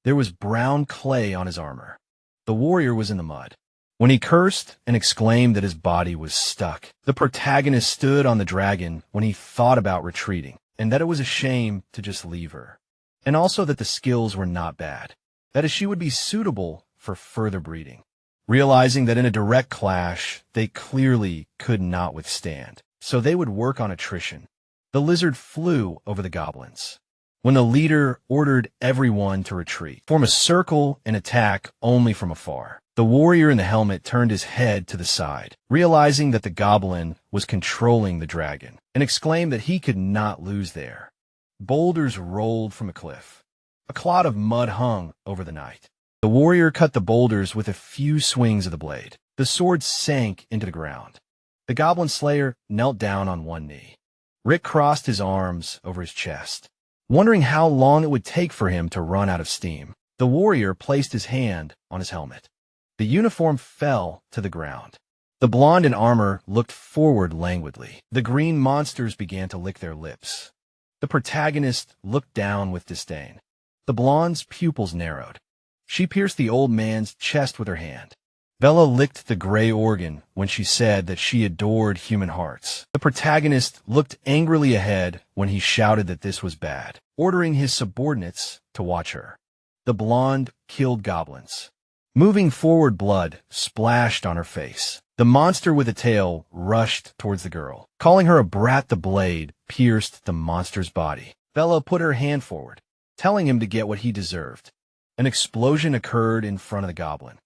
There was brown clay on his armor. The warrior was in the mud. When he cursed and exclaimed that his body was stuck, the protagonist stood on the dragon when he thought about retreating, and that it was a shame to just leave her, and also that the skills were not bad, that is, she would be suitable for further breeding. Realizing that in a direct clash, they clearly could not withstand, so they would work on attrition. The lizard flew over the goblins. When the leader ordered everyone to retreat, form a circle and attack only from afar, the warrior in the helmet turned his head to the side, realizing that the goblin was controlling the dragon, and exclaimed that he could not lose there. Boulders rolled from a cliff. A clod of mud hung over the knight. The warrior cut the boulders with a few swings of the blade. The sword sank into the ground. The goblin slayer knelt down on one knee. Rick crossed his arms over his chest, wondering how long it would take for him to run out of steam. The warrior placed his hand on his helmet. The uniform fell to the ground. The blonde in armor looked forward languidly. The green monsters began to lick their lips. The protagonist looked down with disdain. The blonde's pupils narrowed. She pierced the old man's chest with her hand. Bella licked the gray organ when she said that she adored human hearts. The protagonist looked angrily ahead when he shouted that this was bad, ordering his subordinates to watch her. The blonde killed goblins. Moving forward, blood splashed on her face. The monster with a tail rushed towards the girl. Calling her a brat, the blade pierced the monster's body. Bella put her hand forward, telling him to get what he deserved. An explosion occurred in front of the goblin.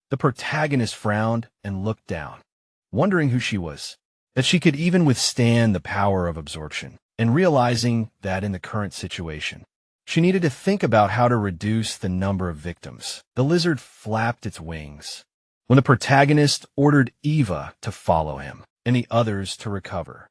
The protagonist frowned and looked down, wondering who she was, that she could even withstand the power of absorption, and realizing that in the current situation, she needed to think about how to reduce the number of victims. The lizard flapped its wings when the protagonist ordered Eva to follow him and the others to recover.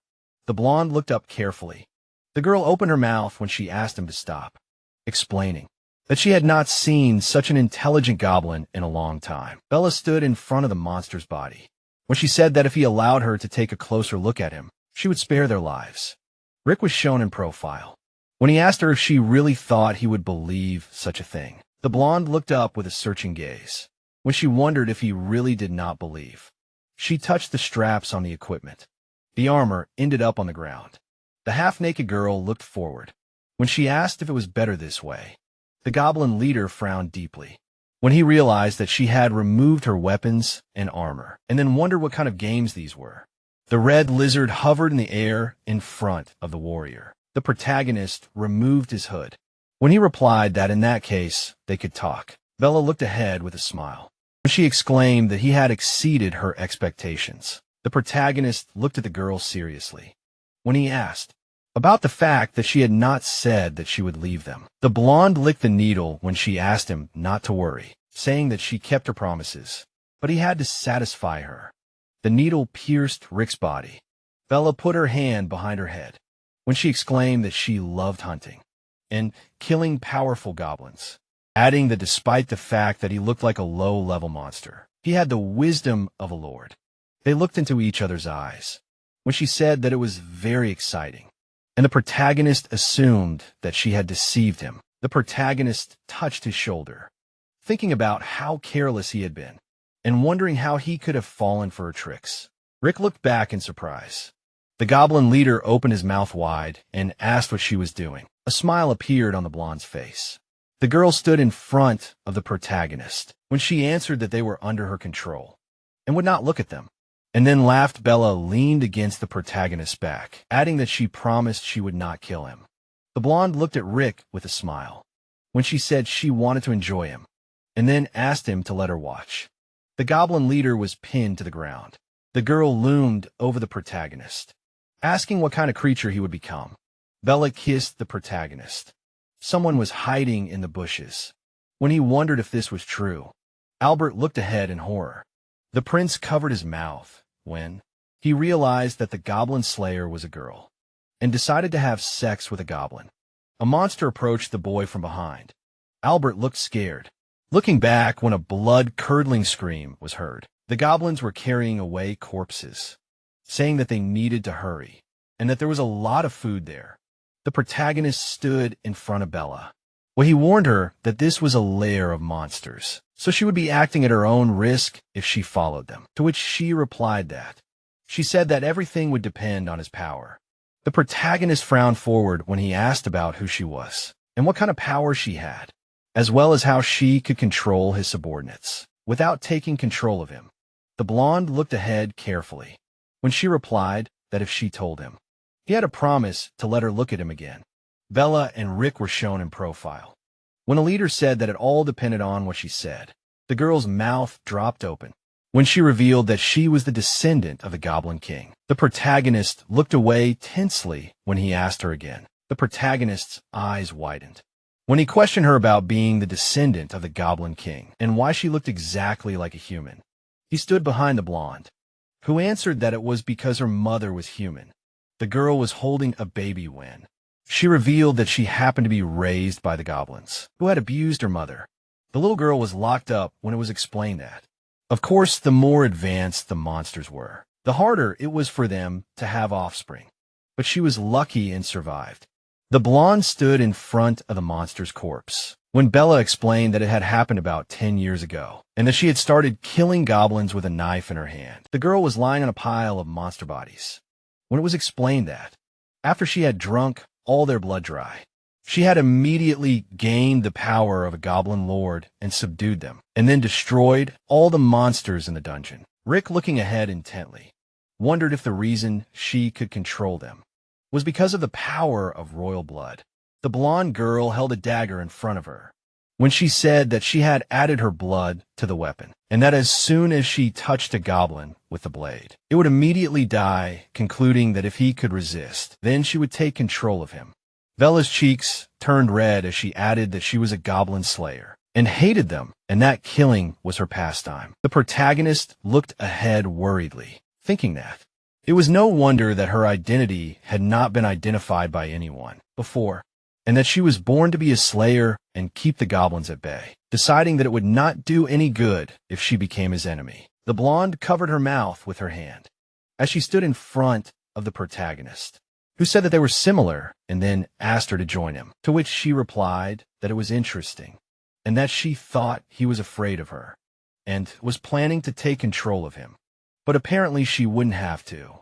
The blonde looked up carefully. The girl opened her mouth when she asked him to stop, explaining that she had not seen such an intelligent goblin in a long time. Bella stood in front of the monster's body when she said that if he allowed her to take a closer look at him, she would spare their lives. Rick was shown in profile when he asked her if she really thought he would believe such a thing. The blonde looked up with a searching gaze when she wondered if he really did not believe. She touched the straps on the equipment. The armor ended up on the ground. The half-naked girl looked forward when she asked if it was better this way. The goblin leader frowned deeply when he realized that she had removed her weapons and armor, and then wondered what kind of games these were. The red lizard hovered in the air in front of the warrior. The protagonist removed his hood when he replied that in that case, they could talk. Bella looked ahead with a smile when she exclaimed that he had exceeded her expectations. The protagonist looked at the girl seriously when he asked about the fact that she had not said that she would leave them. The blonde licked the needle when she asked him not to worry, saying that she kept her promises, but he had to satisfy her. The needle pierced Rick's body. Bella put her hand behind her head when she exclaimed that she loved hunting and killing powerful goblins, adding that despite the fact that he looked like a low-level monster, he had the wisdom of a lord. They looked into each other's eyes when she said that it was very exciting, and the protagonist assumed that she had deceived him. The protagonist touched his shoulder, thinking about how careless he had been, and wondering how he could have fallen for her tricks. Rick looked back in surprise. The goblin leader opened his mouth wide and asked what she was doing. A smile appeared on the blonde's face. The girl stood in front of the protagonist when she answered that they were under her control and would not look at them, and then laughed. Bella leaned against the protagonist's back, adding that she promised she would not kill him. The blonde looked at Rick with a smile when she said she wanted to enjoy him, and then asked him to let her watch. The goblin leader was pinned to the ground. The girl loomed over the protagonist, asking what kind of creature he would become. Bella kissed the protagonist. Someone was hiding in the bushes when he wondered if this was true. Albert looked ahead in horror. The prince covered his mouth when he realized that the goblin slayer was a girl and decided to have sex with a goblin. A monster approached the boy from behind. Albert looked scared, looking back when a blood-curdling scream was heard. The goblins were carrying away corpses, saying that they needed to hurry and that there was a lot of food there. The protagonist stood in front of Bella. Well, he warned her that this was a lair of monsters, so she would be acting at her own risk if she followed them, to which she replied that she said that everything would depend on his power. The protagonist frowned forward when he asked about who she was and what kind of power she had, as well as how she could control his subordinates without taking control of him. The blonde looked ahead carefully when she replied that if she told him, he had a promise to let her look at him again. Bella and Rick were shown in profile when a leader said that it all depended on what she said. The girl's mouth dropped open when she revealed that she was the descendant of the Goblin King. The protagonist looked away tensely when he asked her again. The protagonist's eyes widened when he questioned her about being the descendant of the Goblin King and why she looked exactly like a human. He stood behind the blonde, who answered that it was because her mother was human. The girl was holding a baby when she revealed that she happened to be raised by the goblins, who had abused her mother. The little girl was locked up when it was explained that, of course, the more advanced the monsters were, the harder it was for them to have offspring. But she was lucky and survived. The blonde stood in front of the monster's corpse when Bella explained that it had happened about 10 years ago, and that she had started killing goblins with a knife in her hand. The girl was lying on a pile of monster bodies when it was explained that, after she had drunk all their blood dry, she had immediately gained the power of a goblin lord and subdued them, and then destroyed all the monsters in the dungeon. Rick, looking ahead intently, wondered if the reason she could control them was because of the power of royal blood. The blonde girl held a dagger in front of her when she said that she had added her blood to the weapon, and that as soon as she touched a goblin with the blade, it would immediately die, concluding that if he could resist, then she would take control of him. Vela's cheeks turned red as she added that she was a goblin slayer and hated them, and that killing was her pastime. The protagonist looked ahead worriedly, thinking that it was no wonder that her identity had not been identified by anyone before, and that she was born to be a slayer and keep the goblins at bay, deciding that it would not do any good if she became his enemy. The blonde covered her mouth with her hand as she stood in front of the protagonist, who said that they were similar and then asked her to join him, to which she replied that it was interesting and that she thought he was afraid of her and was planning to take control of him, but apparently she wouldn't have to.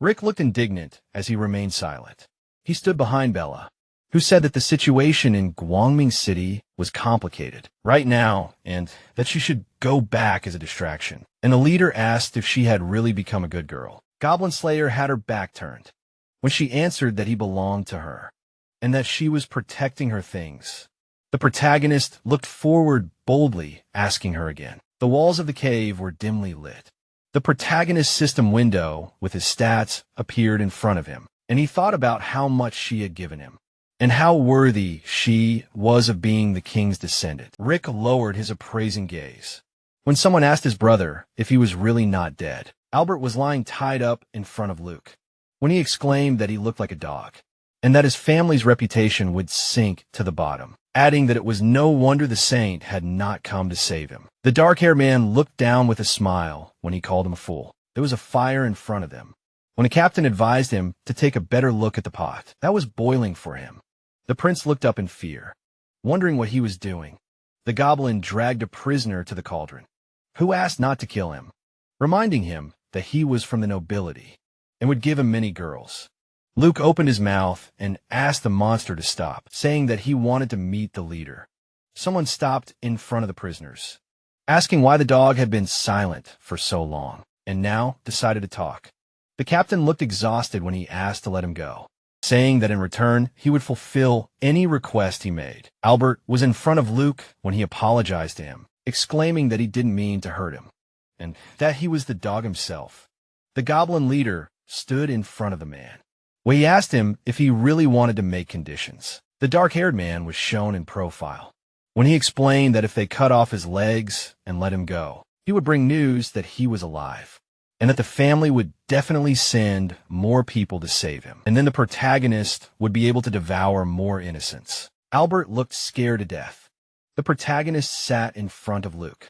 Rick looked indignant as he remained silent. He stood behind Bella, who said that the situation in Guangming City was complicated right now and that she should go back as a distraction. And the leader asked if she had really become a good girl. Goblin Slayer had her back turned when she answered that he belonged to her and that she was protecting her things. The protagonist looked forward boldly, asking her again. The walls of the cave were dimly lit. The protagonist's system window with his stats appeared in front of him, and he thought about how much she had given him and how worthy she was of being the king's descendant. Rick lowered his appraising gaze when someone asked his brother if he was really not dead. Albert was lying tied up in front of Luke when he exclaimed that he looked like a dog and that his family's reputation would sink to the bottom, adding that it was no wonder the saint had not come to save him. The dark-haired man looked down with a smile when he called him a fool. There was a fire in front of them when a captain advised him to take a better look at the pot that was boiling for him. The prince looked up in fear, wondering what he was doing. The goblin dragged a prisoner to the cauldron, who asked not to kill him, reminding him that he was from the nobility and would give him many girls. Luke opened his mouth and asked the monster to stop, saying that he wanted to meet the leader. Someone stopped in front of the prisoners, asking why the dog had been silent for so long, and now decided to talk. The captain looked exhausted when he asked to let him go, saying that in return he would fulfill any request he made. Albert was in front of Luke when he apologized to him, exclaiming that he didn't mean to hurt him, and that he was the dog himself. The goblin leader stood in front of the man, where he asked him if he really wanted to make conditions. The dark-haired man was shown in profile when he explained that if they cut off his legs and let him go, he would bring news that he was alive, and that the family would definitely send more people to save him, and then the protagonist would be able to devour more innocents. Albert looked scared to death. The protagonist sat in front of Luke,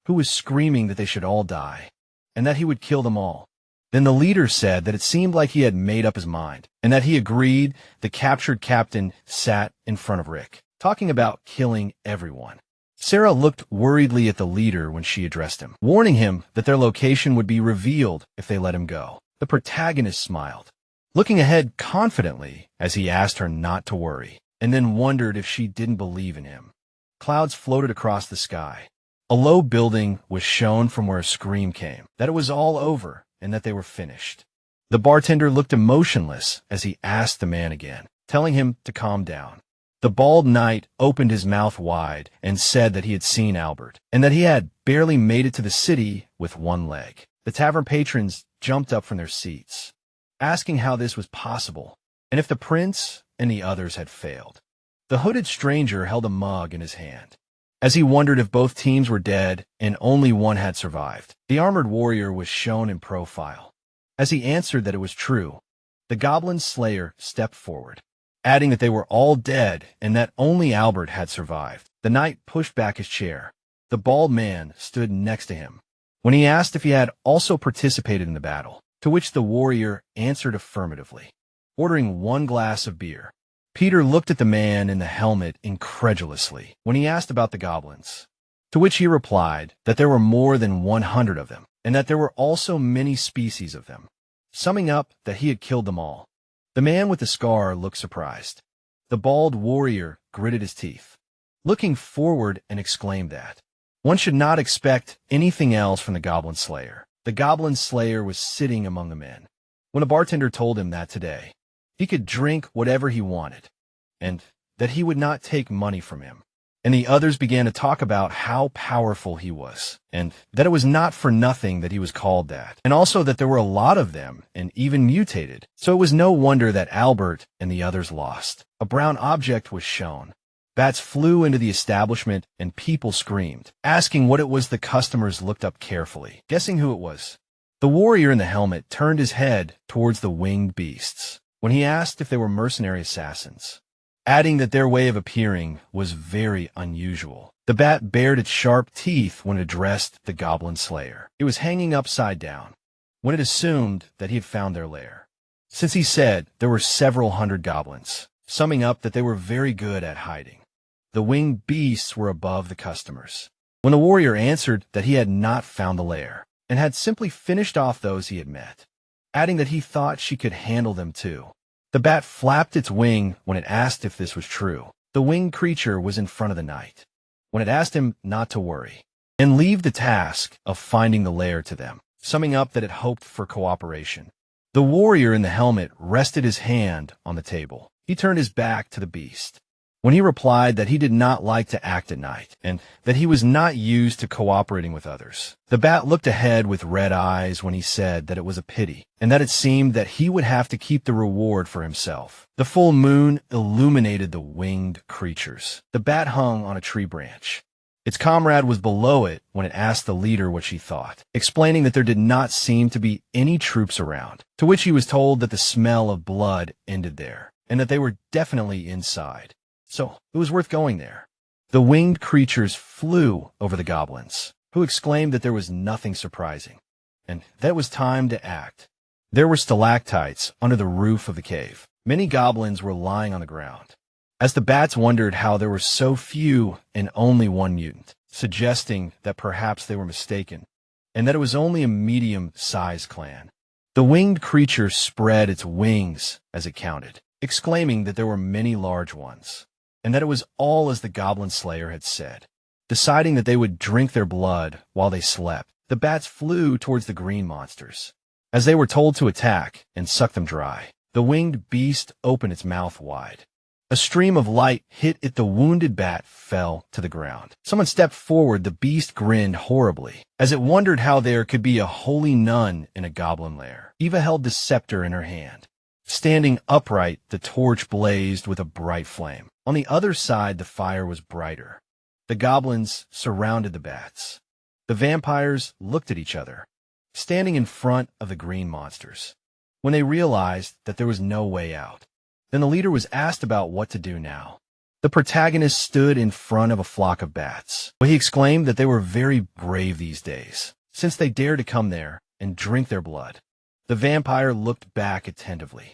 who was screaming that they should all die, and that he would kill them all. Then the leader said that it seemed like he had made up his mind, and that he agreed. The captured captain sat in front of Rick, talking about killing everyone. Sarah looked worriedly at the leader when she addressed him, warning him that their location would be revealed if they let him go. The protagonist smiled, looking ahead confidently as he asked her not to worry, and then wondered if she didn't believe in him. Clouds floated across the sky. A low building was shown from where a scream came, that it was all over and that they were finished. The bartender looked emotionless as he asked the man again, telling him to calm down. The bald knight opened his mouth wide and said that he had seen Albert, and that he had barely made it to the city with one leg. The tavern patrons jumped up from their seats, asking how this was possible, and if the prince and the others had failed. The hooded stranger held a mug in his hand, as he wondered if both teams were dead and only one had survived. The armored warrior was shown in profile. As he answered that it was true, the goblin slayer stepped forward, adding that they were all dead and that only Albert had survived. The knight pushed back his chair. The bald man stood next to him when he asked if he had also participated in the battle, to which the warrior answered affirmatively, ordering one glass of beer. Peter looked at the man in the helmet incredulously when he asked about the goblins, to which he replied that there were more than 100 of them, and that there were also many species of them, summing up that he had killed them all. The man with the scar looked surprised. The bald warrior gritted his teeth, looking forward, and exclaimed that one should not expect anything else from the Goblin Slayer. The Goblin Slayer was sitting among the men when a bartender told him that today he could drink whatever he wanted, and that he would not take money from him, and the others began to talk about how powerful he was, and that it was not for nothing that he was called that, and also that there were a lot of them, and even mutated. So it was no wonder that Albert and the others lost. A brown object was shown. Bats flew into the establishment, and people screamed, asking what it was. The customers looked up carefully, guessing who it was. The warrior in the helmet turned his head towards the winged beasts when he asked if they were mercenary assassins, adding that their way of appearing was very unusual. The bat bared its sharp teeth when it addressed the goblin slayer. It was hanging upside down when it assumed that he had found their lair, since he said there were several hundred goblins, summing up that they were very good at hiding. The winged beasts were above the customers when the warrior answered that he had not found the lair and had simply finished off those he had met, adding that he thought she could handle them too. The bat flapped its wing when it asked if this was true. The winged creature was in front of the knight when it asked him not to worry and leave the task of finding the lair to them, summing up that it hoped for cooperation. The warrior in the helmet rested his hand on the table. He turned his back to the beast when he replied that he did not like to act at night and that he was not used to cooperating with others. The bat looked ahead with red eyes when he said that it was a pity and that it seemed that he would have to keep the reward for himself. The full moon illuminated the winged creatures. The bat hung on a tree branch. Its comrade was below it when it asked the leader what she thought, explaining that there did not seem to be any troops around, to which he was told that the smell of blood ended there and that they were definitely inside. So it was worth going there. The winged creatures flew over the goblins, who exclaimed that there was nothing surprising, and that it was time to act. There were stalactites under the roof of the cave. Many goblins were lying on the ground, as the bats wondered how there were so few and only one mutant, suggesting that perhaps they were mistaken, and that it was only a medium-sized clan. The winged creature spread its wings as it counted, exclaiming that there were many large ones, and that it was all as the goblin slayer had said. Deciding that they would drink their blood while they slept, the bats flew towards the green monsters. As they were told to attack and suck them dry, the winged beast opened its mouth wide. A stream of light hit it. The wounded bat fell to the ground. Someone stepped forward. The beast grinned horribly, as it wondered how there could be a holy nun in a goblin lair. Eva held the scepter in her hand. Standing upright, the torch blazed with a bright flame. On the other side, the fire was brighter. The goblins surrounded the bats. The vampires looked at each other, standing in front of the green monsters, when they realized that there was no way out. Then the leader was asked about what to do now. The protagonist stood in front of a flock of bats. He exclaimed that they were very brave these days, since they dared to come there and drink their blood. The vampire looked back attentively.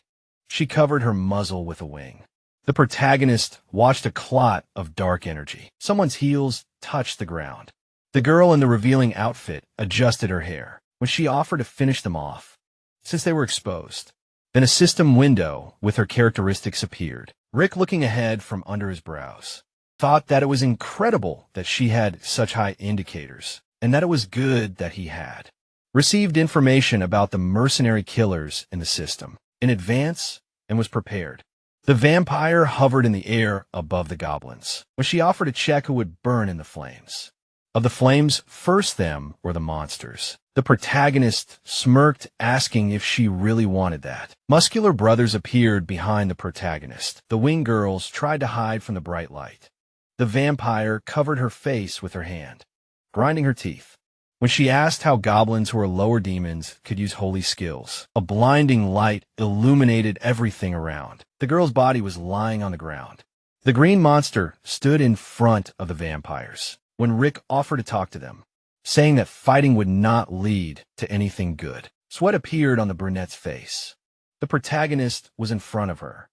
She covered her muzzle with a wing. The protagonist watched a clot of dark energy. Someone's heels touched the ground. The girl in the revealing outfit adjusted her hair when she offered to finish them off, since they were exposed. Then a system window with her characteristics appeared. Rick, looking ahead from under his brows, thought that it was incredible that she had such high indicators, and that it was good that he had received information about the mercenary killers in the system in advance and was prepared. The vampire hovered in the air above the goblins when she offered to check who would burn in the flames. Of the flames, first them were the monsters. The protagonist smirked, asking if she really wanted that. Muscular brothers appeared behind the protagonist. The winged girls tried to hide from the bright light. The vampire covered her face with her hand, grinding her teeth, when she asked how goblins who are lower demons could use holy skills. A blinding light illuminated everything around. The girl's body was lying on the ground. The green monster stood in front of the vampires when Rick offered to talk to them, saying that fighting would not lead to anything good. Sweat appeared on the brunette's face. The protagonist was in front of her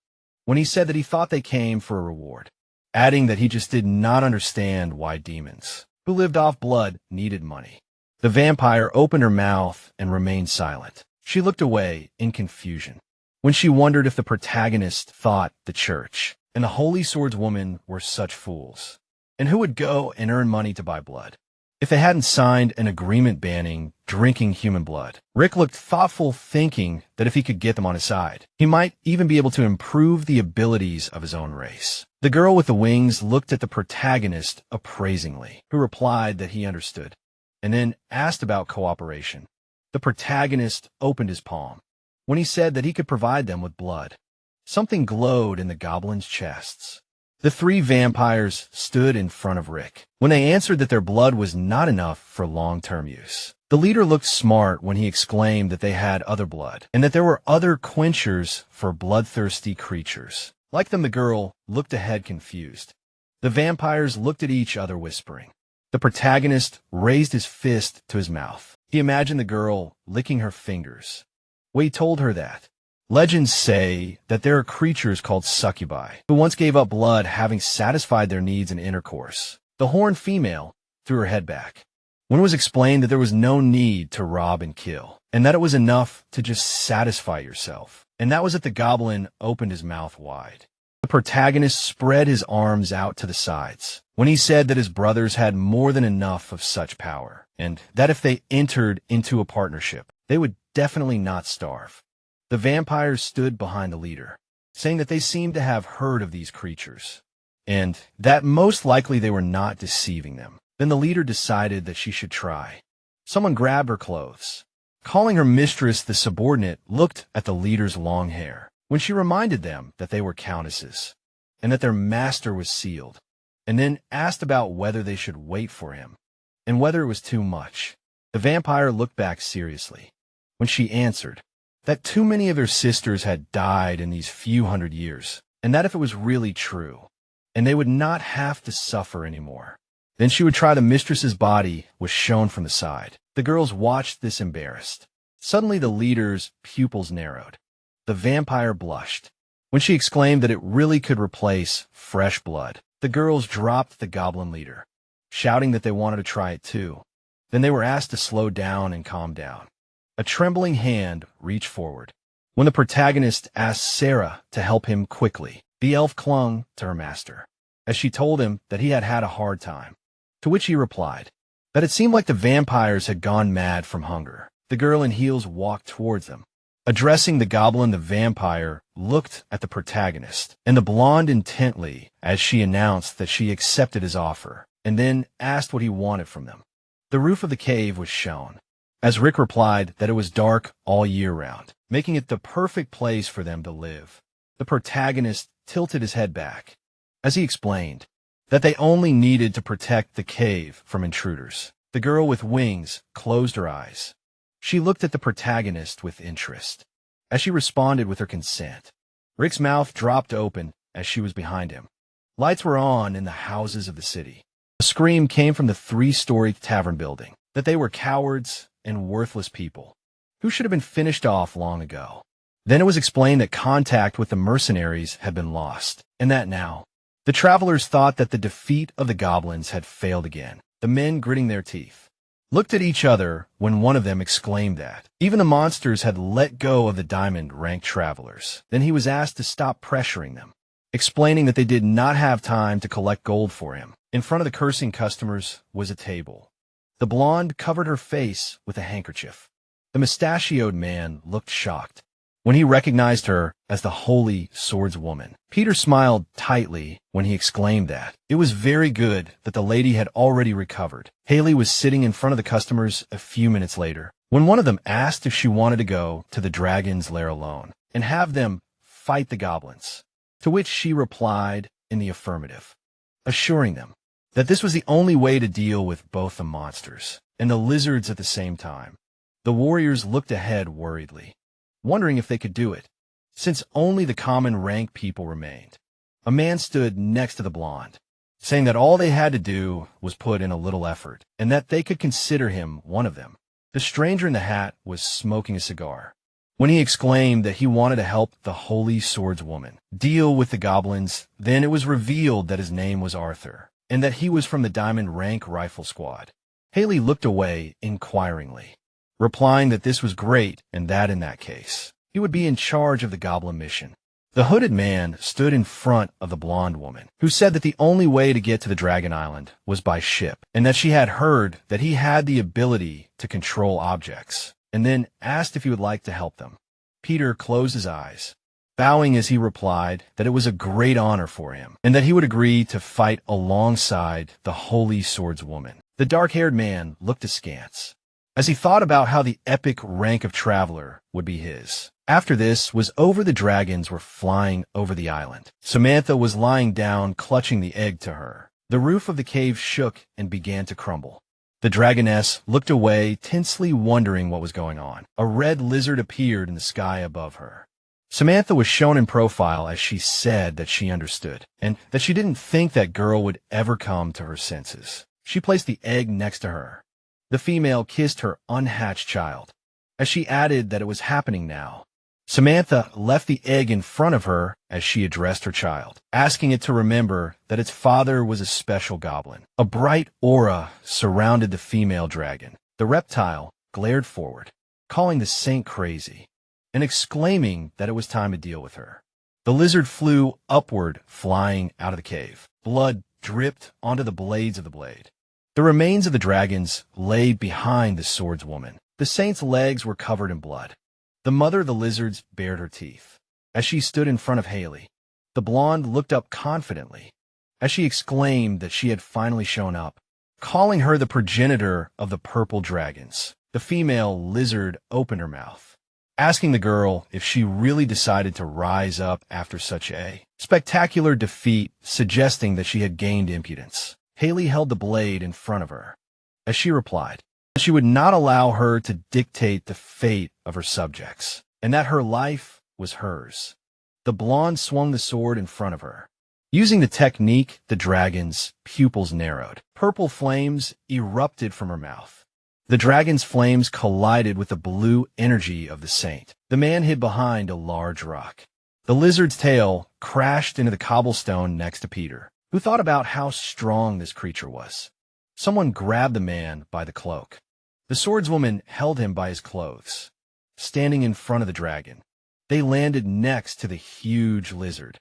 when he said that he thought they came for a reward, adding that he just did not understand why demons who lived off blood needed money. The vampire opened her mouth and remained silent. She looked away in confusion when she wondered if the protagonist thought the church and the Holy Swordswoman were such fools, and who would go and earn money to buy blood if they hadn't signed an agreement banning drinking human blood. Rick looked thoughtful, thinking that if he could get them on his side, he might even be able to improve the abilities of his own race. The girl with the wings looked at the protagonist appraisingly, who replied that he understood, and then asked about cooperation. The protagonist opened his palm when he said that he could provide them with blood. Something glowed in the goblins' chests. The three vampires stood in front of Rick when they answered that their blood was not enough for long-term use. The leader looked smart when he exclaimed that they had other blood, and that there were other quenchers for bloodthirsty creatures. Like them, the girl looked ahead confused. The vampires looked at each other whispering. The protagonist raised his fist to his mouth. He imagined the girl licking her fingers. Wade told her that legends say that there are creatures called succubi who once gave up blood having satisfied their needs in intercourse. The horned female threw her head back when it was explained that there was no need to rob and kill, and that it was enough to just satisfy yourself. And that was it. The goblin opened his mouth wide. The protagonist spread his arms out to the sides when he said that his brothers had more than enough of such power, and that if they entered into a partnership, they would definitely not starve. The vampires stood behind the leader, saying that they seemed to have heard of these creatures, and that most likely they were not deceiving them. Then the leader decided that she should try. Someone grabbed her clothes. Calling her mistress, the subordinate looked at the leader's long hair when she reminded them that they were countesses, and that their master was sealed, and then asked about whether they should wait for him, and whether it was too much. The vampire looked back seriously when she answered that too many of their sisters had died in these few hundred years, and that if it was really true, and they would not have to suffer anymore, then she would try. The mistress's body was shown from the side. The girls watched this embarrassed. Suddenly the leader's pupils narrowed. The vampire blushed when she exclaimed that it really could replace fresh blood. The girls dropped the goblin leader, shouting that they wanted to try it too. Then they were asked to slow down and calm down. A trembling hand reached forward when the protagonist asked Sarah to help him quickly. The elf clung to her master as she told him that he had had a hard time, to which he replied that it seemed like the vampires had gone mad from hunger. The girl in heels walked towards them. Addressing the goblin, the vampire looked at the protagonist and the blonde intently as she announced that she accepted his offer, and then asked what he wanted from them. The roof of the cave was shown, as Rick replied that it was dark all year round, making it the perfect place for them to live. The protagonist tilted his head back as he explained that they only needed to protect the cave from intruders. The girl with wings closed her eyes. She looked at the protagonist with interest as she responded with her consent. Rick's mouth dropped open as she was behind him. Lights were on in the houses of the city. A scream came from the 3-story tavern building that they were cowards and worthless people who should have been finished off long ago. Then it was explained that contact with the mercenaries had been lost, and that now the travelers thought that the defeat of the goblins had failed again. The men, gritting their teeth, looked at each other when one of them exclaimed that even the monsters had let go of the diamond-ranked travelers. Then he was asked to stop pressuring them, explaining that they did not have time to collect gold for him. In front of the cursing customers was a table. The blonde covered her face with a handkerchief. The mustachioed man looked shocked when he recognized her as the holy swordswoman. Peter smiled tightly when he exclaimed that it was very good that the lady had already recovered. Haley was sitting in front of the customers a few minutes later when one of them asked if she wanted to go to the dragon's lair alone and have them fight the goblins, to which she replied in the affirmative, assuring them that this was the only way to deal with both the monsters and the lizards at the same time. The warriors looked ahead worriedly, wondering if they could do it, since only the common rank people remained. A man stood next to the blonde, saying that all they had to do was put in a little effort, and that they could consider him one of them. The stranger in the hat was smoking a cigar when he exclaimed that he wanted to help the holy swordswoman deal with the goblins. Then it was revealed that his name was Arthur, and that he was from the Diamond Rank Rifle Squad. Haley looked away inquiringly, replying that this was great and that in that case, he would be in charge of the goblin mission. The hooded man stood in front of the blonde woman, who said that the only way to get to the Dragon Island was by ship, and that she had heard that he had the ability to control objects, and then asked if he would like to help them. Peter closed his eyes, bowing as he replied that it was a great honor for him, and that he would agree to fight alongside the Holy Swordswoman. The dark-haired man looked askance, as he thought about how the epic rank of traveler would be his. After this was over, the dragons were flying over the island. Samantha was lying down, clutching the egg to her. The roof of the cave shook and began to crumble. The dragoness looked away, tensely wondering what was going on. A red lizard appeared in the sky above her. Samantha was shown in profile as she said that she understood, and that she didn't think that girl would ever come to her senses. She placed the egg next to her. The female kissed her unhatched child, as she added that it was happening now. Samantha left the egg in front of her as she addressed her child, asking it to remember that its father was a special goblin. A bright aura surrounded the female dragon. The reptile glared forward, calling the saint crazy, and exclaiming that it was time to deal with her. The lizard flew upward, flying out of the cave. Blood dripped onto the blades of the blade. The remains of the dragons lay behind the swordswoman. The saint's legs were covered in blood. The mother of the lizards bared her teeth as she stood in front of Haley. The blonde looked up confidently as she exclaimed that she had finally shown up, calling her the progenitor of the purple dragons. The female lizard opened her mouth, asking the girl if she really decided to rise up after such a spectacular defeat, suggesting that she had gained impudence. Haley held the blade in front of her as she replied that she would not allow her to dictate the fate of her subjects, and that her life was hers. The blonde swung the sword in front of her. Using the technique, the dragon's pupils narrowed. Purple flames erupted from her mouth. The dragon's flames collided with the blue energy of the saint. The man hid behind a large rock. The lizard's tail crashed into the cobblestone next to Peter, who thought about how strong this creature was. Someone grabbed the man by the cloak. The swordswoman held him by his clothes, standing in front of the dragon. They landed next to the huge lizard.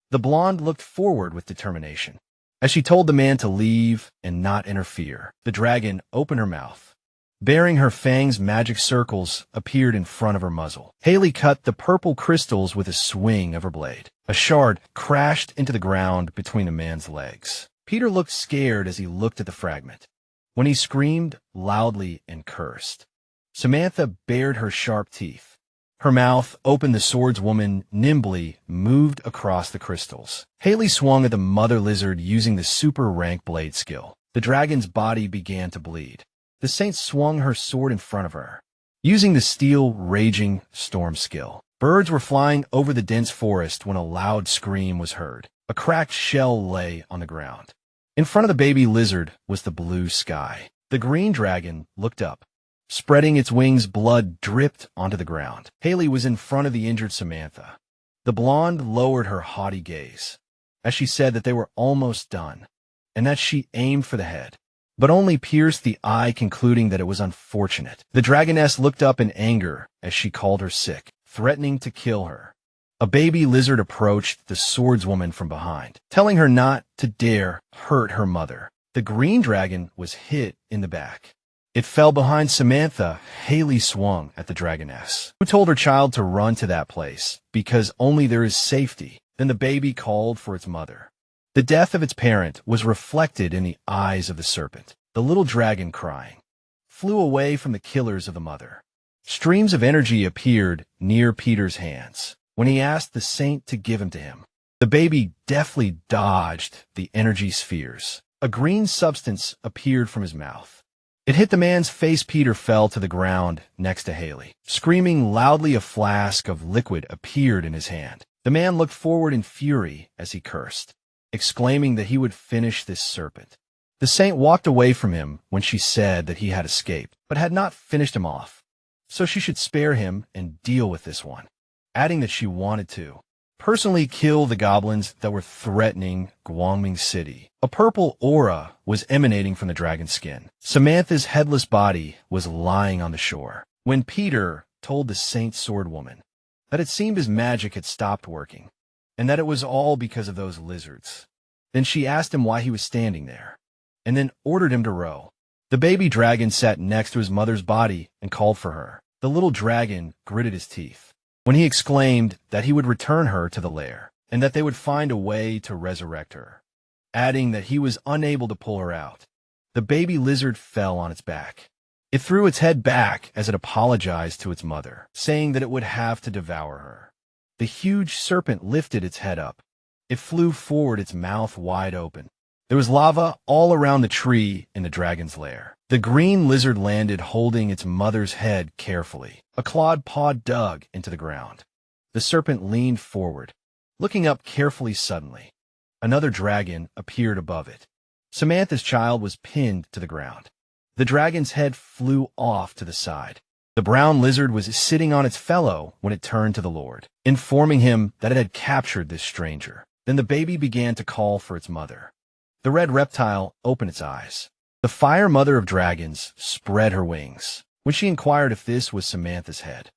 The blonde looked forward with determination. As she told the man to leave and not interfere, the dragon opened her mouth. Bearing her fangs, magic circles appeared in front of her muzzle. Haley cut the purple crystals with a swing of her blade. A shard crashed into the ground between the man's legs. Peter looked scared as he looked at the fragment, when he screamed loudly and cursed. Samantha bared her sharp teeth. Her mouth opened. The swordswoman nimbly moved across the crystals. Haley swung at the mother lizard using the super rank blade skill. The dragon's body began to bleed. The saint swung her sword in front of her, using the steel raging storm skill. Birds were flying over the dense forest when a loud scream was heard. A cracked shell lay on the ground. In front of the baby lizard was the blue sky. The green dragon looked up. Spreading its wings, blood dripped onto the ground. Haley was in front of the injured Samantha. The blonde lowered her haughty gaze as she said that they were almost done, and that she aimed for the head, but only pierced the eye, concluding that it was unfortunate. The dragoness looked up in anger as she called her sick, threatening to kill her. A baby lizard approached the swordswoman from behind, telling her not to dare hurt her mother. The green dragon was hit in the back. It fell behind Samantha. Haley swung at the dragoness, who told her child to run to that place because only there is safety. Then the baby called for its mother. The death of its parent was reflected in the eyes of the serpent. The little dragon, crying, flew away from the killers of the mother. Streams of energy appeared near Peter's hands when he asked the saint to give him to him. The baby deftly dodged the energy spheres. A green substance appeared from his mouth. It hit the man's face. Peter fell to the ground next to Haley. Screaming loudly, a flask of liquid appeared in his hand. The man looked forward in fury as he cursed, exclaiming that he would finish this serpent. The saint walked away from him when she said that he had escaped, but had not finished him off, so she should spare him and deal with this one, adding that she wanted to personally kill the goblins that were threatening Guangming City. A purple aura was emanating from the dragon's skin. Samantha's headless body was lying on the shore. When Peter told the saint swordwoman that it seemed his magic had stopped working, and that it was all because of those lizards. Then she asked him why he was standing there, and then ordered him to row. The baby dragon sat next to his mother's body and called for her. The little dragon gritted his teeth when he exclaimed that he would return her to the lair, and that they would find a way to resurrect her, adding that he was unable to pull her out. The baby lizard fell on its back. It threw its head back as it apologized to its mother, saying that it would have to devour her. The huge serpent lifted its head up. It flew forward, its mouth wide open. There was lava all around the tree in the dragon's lair. The green lizard landed holding its mother's head carefully. A clawed paw dug into the ground. The serpent leaned forward, looking up carefully. Suddenly, another dragon appeared above it. Samantha's child was pinned to the ground. The dragon's head flew off to the side. The brown lizard was sitting on its fellow when it turned to the Lord, informing him that it had captured this stranger. Then the baby began to call for its mother. The red reptile opened its eyes. The fire mother of dragons spread her wings when she inquired if this was Samantha's head.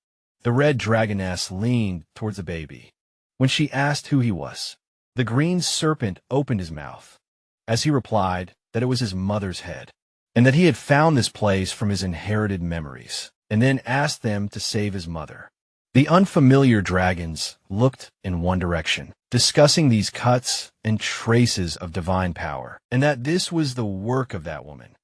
The red dragoness leaned towards the baby when she asked who he was. The green serpent opened his mouth as he replied that it was his mother's head, and that he had found this place from his inherited memories, and then asked them to save his mother. The unfamiliar dragons looked in one direction, discussing these cuts and traces of divine power, and that this was the work of that woman,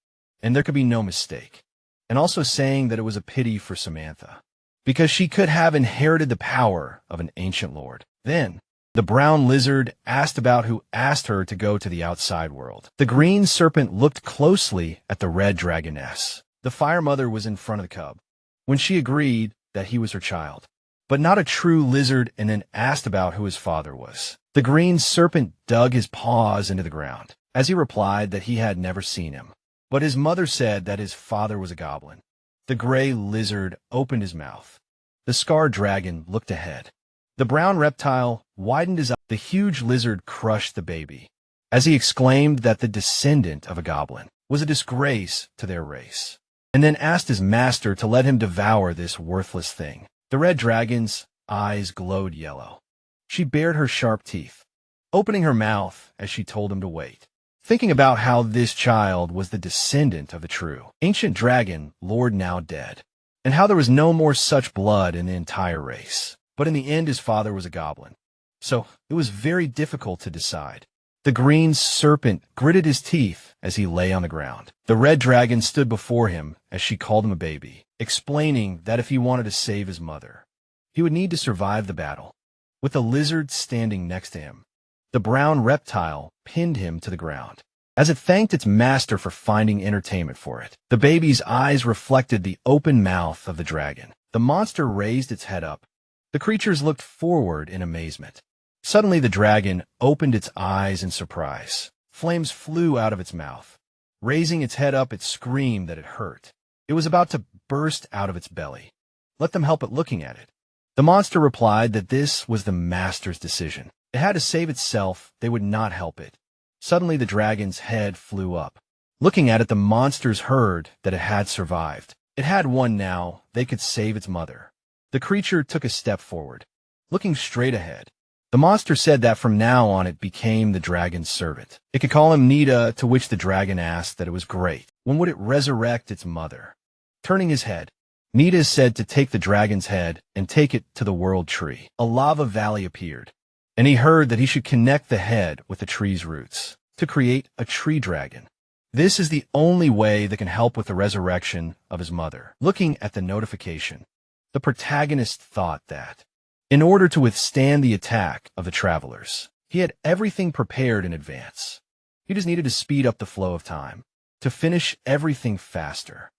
and there could be no mistake, and also saying that it was a pity for Samantha, because she could have inherited the power of an ancient lord. Then, the brown lizard asked about who asked her to go to the outside world. The green serpent looked closely at the red dragoness. The fire mother was in front of the cub when she agreed that he was her child, but not a true lizard, and then asked about who his father was. The green serpent dug his paws into the ground as he replied that he had never seen him, but his mother said that his father was a goblin. The gray lizard opened his mouth. The scarred dragon looked ahead. The brown reptile widened his eyes. The huge lizard crushed the baby as he exclaimed that the descendant of a goblin was a disgrace to their race, and then asked his master to let him devour this worthless thing. The red dragon's eyes glowed yellow. She bared her sharp teeth, opening her mouth as she told him to wait, thinking about how this child was the descendant of the true ancient dragon lord now dead, and how there was no more such blood in the entire race. But in the end, his father was a goblin, so it was very difficult to decide. The green serpent gritted his teeth as he lay on the ground. The red dragon stood before him as she called him a baby, explaining that if he wanted to save his mother, he would need to survive the battle. With the lizard standing next to him, the brown reptile pinned him to the ground as it thanked its master for finding entertainment for it. The baby's eyes reflected the open mouth of the dragon. The monster raised its head up. The creatures looked forward in amazement. Suddenly the dragon opened its eyes in surprise. Flames flew out of its mouth. Raising its head up, it screamed that it hurt. It was about to burst out of its belly. Let them help it looking at it. The monster replied that this was the master's decision. It had to save itself. They would not help it. Suddenly the dragon's head flew up. Looking at it, the monsters heard that it had survived. It had won now. They could save its mother. The creature took a step forward, looking straight ahead. The monster said that from now on it became the dragon's servant. It could call him Nita, to which the dragon asked that it was great. When would it resurrect its mother? Turning his head, Nita is said to take the dragon's head and take it to the world tree. A lava valley appeared, and he heard that he should connect the head with the tree's roots to create a tree dragon. This is the only way that can help with the resurrection of his mother. Looking at the notification, the protagonist thought that, in order to withstand the attack of the travelers, he had everything prepared in advance. He just needed to speed up the flow of time, to finish everything faster.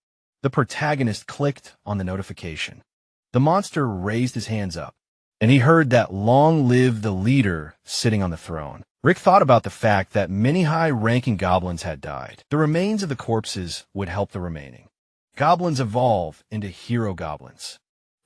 The protagonist clicked on the notification. The monster raised his hands up, and he heard that long live the leader sitting on the throne. Rick thought about the fact that many high-ranking goblins had died. The remains of the corpses would help the remaining. Goblins evolve into hero goblins.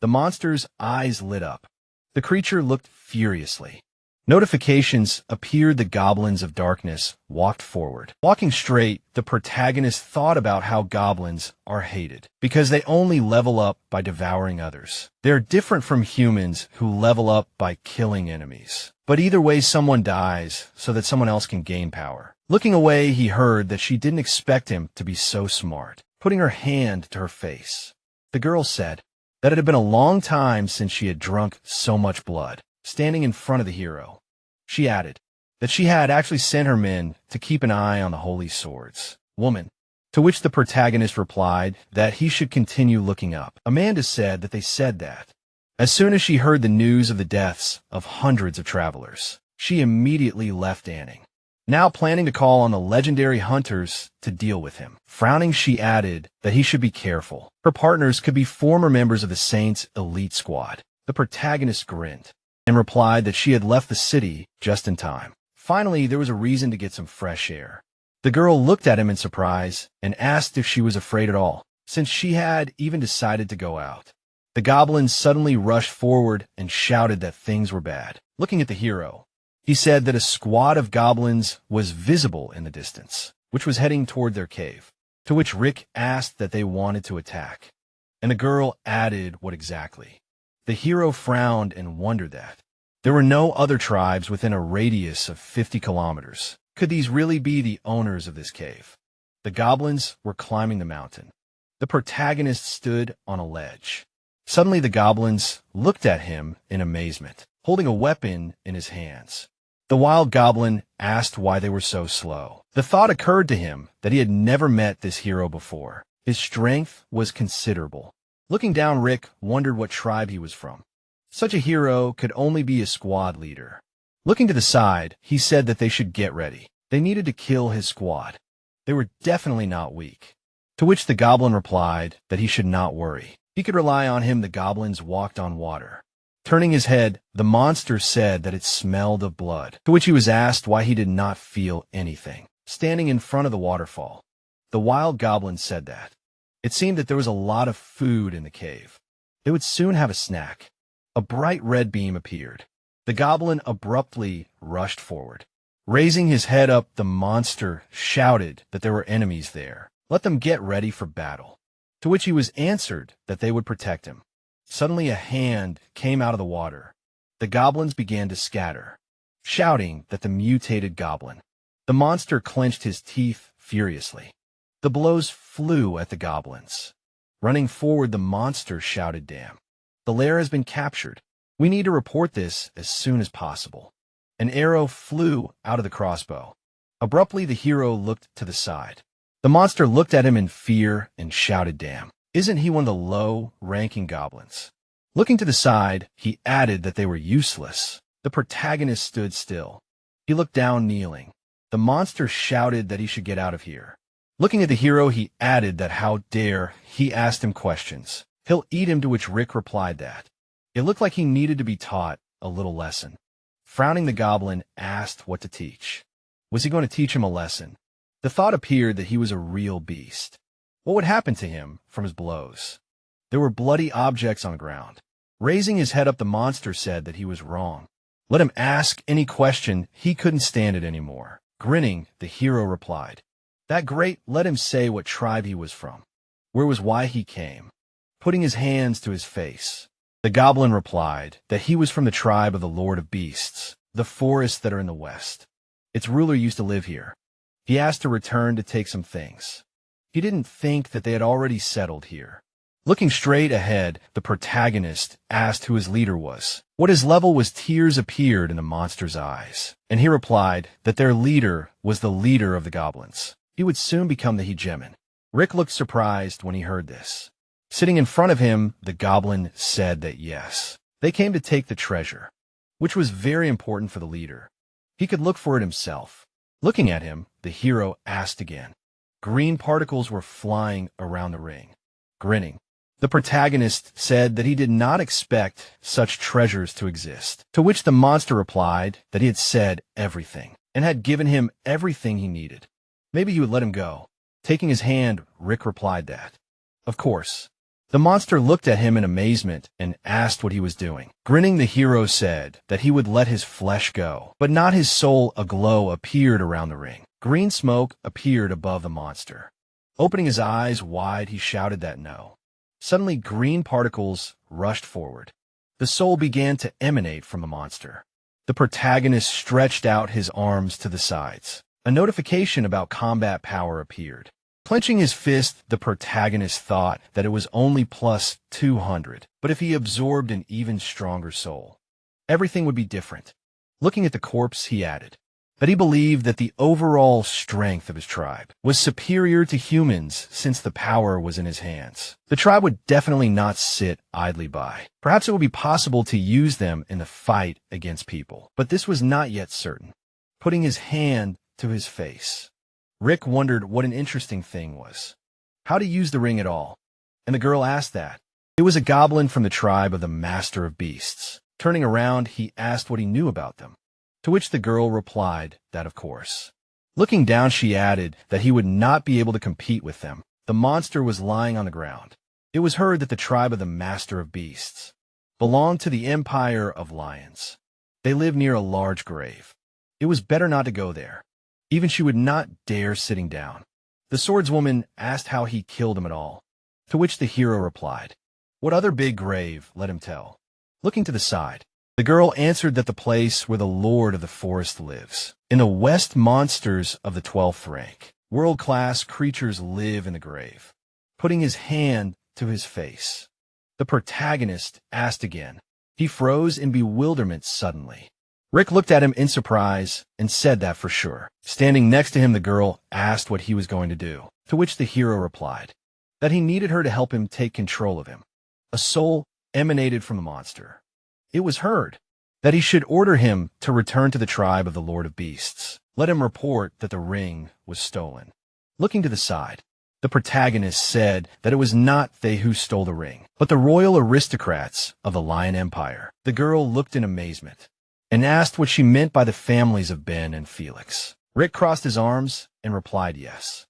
The monster's eyes lit up. The creature looked furiously. Notifications appeared. The goblins of darkness walked forward. Walking straight, the protagonist thought about how goblins are hated because they only level up by devouring others. They're different from humans who level up by killing enemies. But either way, someone dies so that someone else can gain power. Looking away, he heard that she didn't expect him to be so smart. Putting her hand to her face, the girl said that it had been a long time since she had drunk so much blood. Standing in front of the hero, she added that she had actually sent her men to keep an eye on the holy swords. Woman. To which the protagonist replied that he should continue looking up. Amanda said that they said that. As soon as she heard the news of the deaths of hundreds of travelers, she immediately left Anning, now planning to call on the legendary hunters to deal with him. Frowning, she added that he should be careful. Her partners could be former members of the Saints' elite squad. The protagonist grinned and replied that she had left the city just in time. Finally, there was a reason to get some fresh air. The girl looked at him in surprise and asked if she was afraid at all, since she had even decided to go out. The goblins suddenly rushed forward and shouted that things were bad. Looking at the hero, he said that a squad of goblins was visible in the distance, which was heading toward their cave, to which Rick asked that they wanted to attack. And the girl added what exactly. The hero frowned and wondered that there were no other tribes within a radius of 50 kilometers. Could these really be the owners of this cave? The goblins were climbing the mountain. The protagonist stood on a ledge. Suddenly the goblins looked at him in amazement, holding a weapon in his hands. The wild goblin asked why they were so slow. The thought occurred to him that he had never met this hero before. His strength was considerable. Looking down, Rick wondered what tribe he was from. Such a hero could only be a squad leader. Looking to the side, he said that they should get ready. They needed to kill his squad. They were definitely not weak. To which the goblin replied that he should not worry. He could rely on him. The goblins walked on water. Turning his head, the monster said that it smelled of blood, to which he was asked why he did not feel anything. Standing in front of the waterfall, the wild goblin said that it seemed that there was a lot of food in the cave. They would soon have a snack. A bright red beam appeared. The goblin abruptly rushed forward. Raising his head up, the monster shouted that there were enemies there. Let them get ready for battle. To which he was answered that they would protect him. Suddenly a hand came out of the water. The goblins began to scatter, shouting that the mutated goblin. The monster clenched his teeth furiously. The blows flew at the goblins. Running forward, the monster shouted, "Damn! The lair has been captured. We need to report this as soon as possible." An arrow flew out of the crossbow. Abruptly, the hero looked to the side. The monster looked at him in fear and shouted, "Damn! Isn't he one of the low-ranking goblins?" Looking to the side, he added that they were useless. The protagonist stood still. He looked down, kneeling. The monster shouted that he should get out of here. Looking at the hero, he added that how dare he asked him questions. He'll eat him, to which Rick replied that it looked like he needed to be taught a little lesson. Frowning, the goblin asked what to teach. Was he going to teach him a lesson? The thought appeared that he was a real beast. What would happen to him from his blows? There were bloody objects on the ground. Raising his head up, the monster said that he was wrong. Let him ask any question. He couldn't stand it anymore. Grinning, the hero replied, "That great, let him say what tribe he was from. Where was why he came?" Putting his hands to his face, the goblin replied that he was from the tribe of the Lord of Beasts, the forests that are in the west. Its ruler used to live here. He asked to return to take some things. He didn't think that they had already settled here. Looking straight ahead, the protagonist asked who his leader was. What his level was, tears appeared in the monster's eyes, and he replied that their leader was the leader of the goblins. He would soon become the hegemon. Rick looked surprised when he heard this. Sitting in front of him, the goblin said that yes, they came to take the treasure, which was very important for the leader. He could look for it himself. Looking at him, the hero asked again. Green particles were flying around the ring. Grinning, the protagonist said that he did not expect such treasures to exist, to which the monster replied that he had said everything and had given him everything he needed. Maybe he would let him go. Taking his hand, Rick replied that, of course. The The monster looked at him in amazement and asked what he was doing. Grinning, the hero said that he would let his flesh go, but not his soul. A glow appeared around the ring. Green smoke appeared above the monster. Opening his eyes wide, he shouted that no. Suddenly, green particles rushed forward. The soul began to emanate from the monster. The protagonist stretched out his arms to the sides. A notification about combat power appeared. Clenching his fist, the protagonist thought that it was only plus 200, but if he absorbed an even stronger soul, everything would be different. Looking at the corpse, he added that he believed that the overall strength of his tribe was superior to humans since the power was in his hands. The tribe would definitely not sit idly by. Perhaps it would be possible to use them in the fight against people, but this was not yet certain. Putting his hand to his face, Rick wondered what an interesting thing was. How to use the ring at all? And the girl asked that. It was a goblin from the tribe of the Master of Beasts. Turning around, he asked what he knew about them, to which the girl replied that of course. Looking down, she added that he would not be able to compete with them. The monster was lying on the ground. It was heard that the tribe of the Master of Beasts belonged to the Empire of Lions. They lived near a large grave. It was better not to go there. Even she would not dare sitting down. The swordswoman asked how he killed him at all, to which the hero replied, what other big grave, let him tell. Looking to the side, the girl answered that the place where the Lord of the Forest lives. In the West, monsters of the 12th rank, world-class creatures live in the grave. Putting his hand to his face, the protagonist asked again. He froze in bewilderment suddenly. Rick looked at him in surprise and said that for sure. Standing next to him, the girl asked what he was going to do, to which the hero replied that he needed her to help him take control of him. A soul emanated from the monster. It was heard that he should order him to return to the tribe of the Lord of Beasts. Let him report that the ring was stolen. Looking to the side, the protagonist said that it was not they who stole the ring, but the royal aristocrats of the Lion Empire. The girl looked in amazement and asked what she meant by the families of Ben and Felix. Rick crossed his arms and replied yes,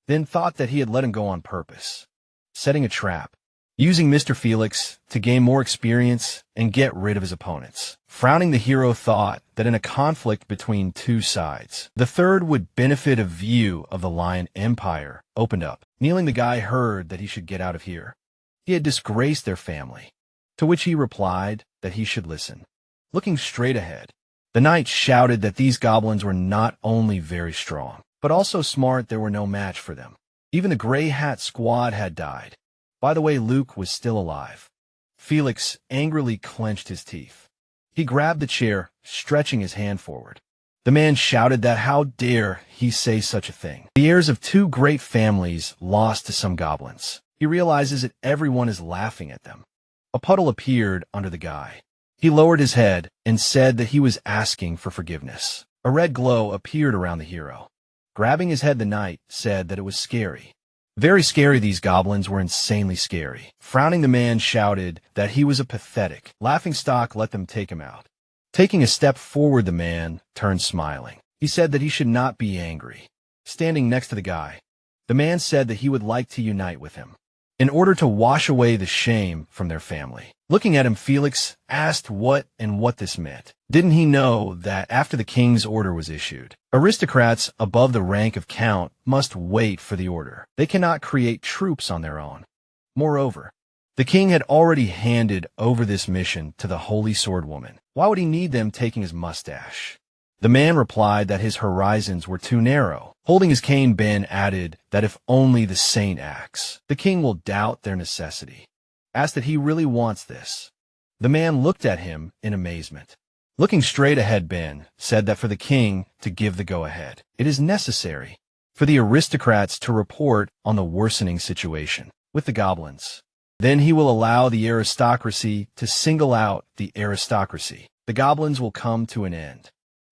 then thought that he had let him go on purpose, setting a trap, using Mr. Felix to gain more experience and get rid of his opponents. Frowning, the hero thought that in a conflict between two sides, the third would benefit. A view of the Lion Empire opened up. Kneeling, the guy heard that he should get out of here. He had disgraced their family, to which he replied that he should listen. Looking straight ahead, the knight shouted that these goblins were not only very strong, but also smart. There were no match for them. Even the Gray Hat Squad had died. By the way, Luke was still alive. Felix angrily clenched his teeth. He grabbed the chair, stretching his hand forward. The man shouted that how dare he say such a thing. The heirs of two great families lost to some goblins. He realizes that everyone is laughing at them. A puddle appeared under the guy. He lowered his head and said that he was asking for forgiveness. A red glow appeared around the hero. Grabbing his head, the knight said that it was scary. Very scary. These goblins were insanely scary. Frowning, the man shouted that he was a pathetic laughingstock. Let them take him out. Taking a step forward, the man turned smiling. He said that he should not be angry. Standing next to the guy, the man said that he would like to unite with him in order to wash away the shame from their family. Looking at him, Felix asked what this meant. Didn't he know that after the king's order was issued, aristocrats above the rank of count must wait for the order? They cannot create troops on their own. Moreover, the king had already handed over this mission to the Holy Sword Woman. Why would he need them taking his mustache? The man replied that his horizons were too narrow. Holding his cane, Ben added that if only the saint acts, the king will doubt their necessity. Asked that he really wants this. The man looked at him in amazement. Looking straight ahead, Ben said that for the king to give the go-ahead, it is necessary for the aristocrats to report on the worsening situation with the goblins. Then he will allow the aristocracy to single out the aristocracy. The goblins will come to an end.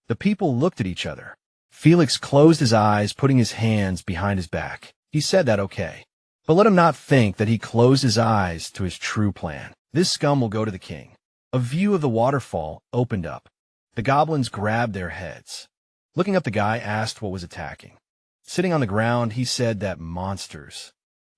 The people looked at each other. Felix closed his eyes, putting his hands behind his back. He said that okay, but let him not think that he closed his eyes to his true plan. This scum will go to the king. A view of the waterfall opened up. The goblins grabbed their heads. Looking up, the guy asked what was attacking. Sitting on the ground, he said that monsters.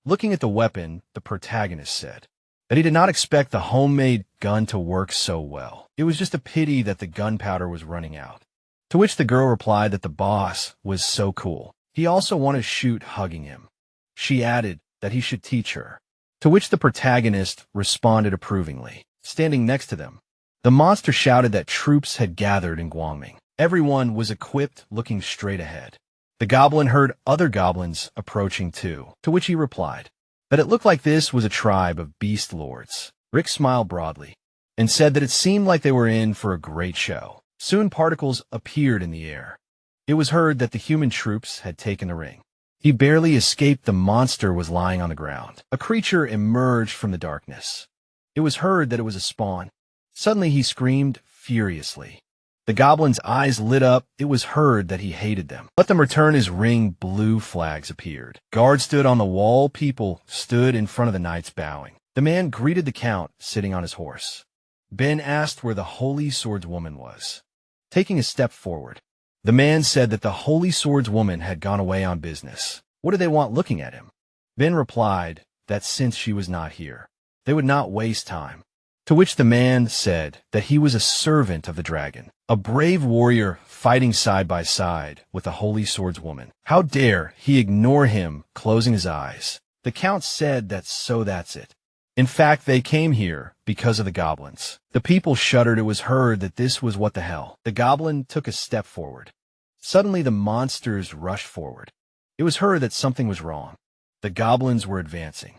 Looking at the weapon, the protagonist said that he did not expect the homemade gun to work so well. It was just a pity that the gunpowder was running out. To which the girl replied that the boss was so cool. He also wanted to shoot hugging him. She added that he should teach her. To which the protagonist responded approvingly, standing next to them. The monster shouted that troops had gathered in Guangming. Everyone was equipped, looking straight ahead. The goblin heard other goblins approaching too, to which he replied that it looked like this was a tribe of beast lords. Rick smiled broadly and said that it seemed like they were in for a great show. Soon particles appeared in the air. It was heard that the human troops had taken the ring. He barely escaped. The monster was lying on the ground. A creature emerged from the darkness. It was heard that it was a spawn. Suddenly he screamed furiously. The goblin's eyes lit up. It was heard that he hated them. Let them return his ring. Blue flags appeared. Guards stood on the wall. People stood in front of the knights bowing. The man greeted the count sitting on his horse. Ben asked where the Holy Swordswoman was. Taking a step forward, the man said that the Holy Swordswoman had gone away on business. What did they want looking at him? Ben replied that since she was not here, they would not waste time. To which the man said that he was a servant of the dragon, a brave warrior fighting side by side with the Holy Swordswoman. How dare he ignore him, closing his eyes. The count said that that's it. In fact, they came here because of the goblins. The people shuddered. It was heard that this was what the hell. The goblin took a step forward. Suddenly the monsters rushed forward. It was heard that something was wrong. The goblins were advancing.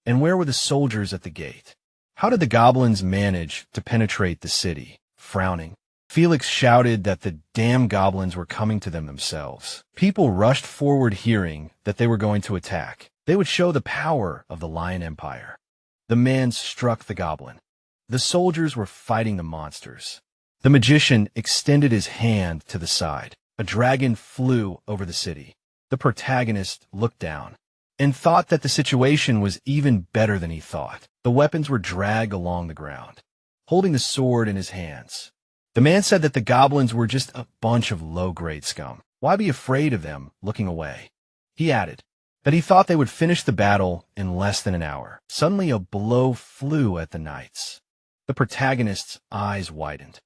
And where were the soldiers at the gate? How did the goblins manage to penetrate the city? Frowning, Felix shouted that the damn goblins were coming to them themselves. People rushed forward, hearing that they were going to attack. They would show the power of the Lion Empire. The man struck the goblin. The soldiers were fighting the monsters. The magician extended his hand to the side. A dragon flew over the city. The protagonist looked down and thought that the situation was even better than he thought. The weapons were dragged along the ground, holding the sword in his hands. The man said that the goblins were just a bunch of low-grade scum. Why be afraid of them? Looking away, he added that he thought they would finish the battle in less than an hour. Suddenly a blow flew at the knights. The protagonist's eyes widened.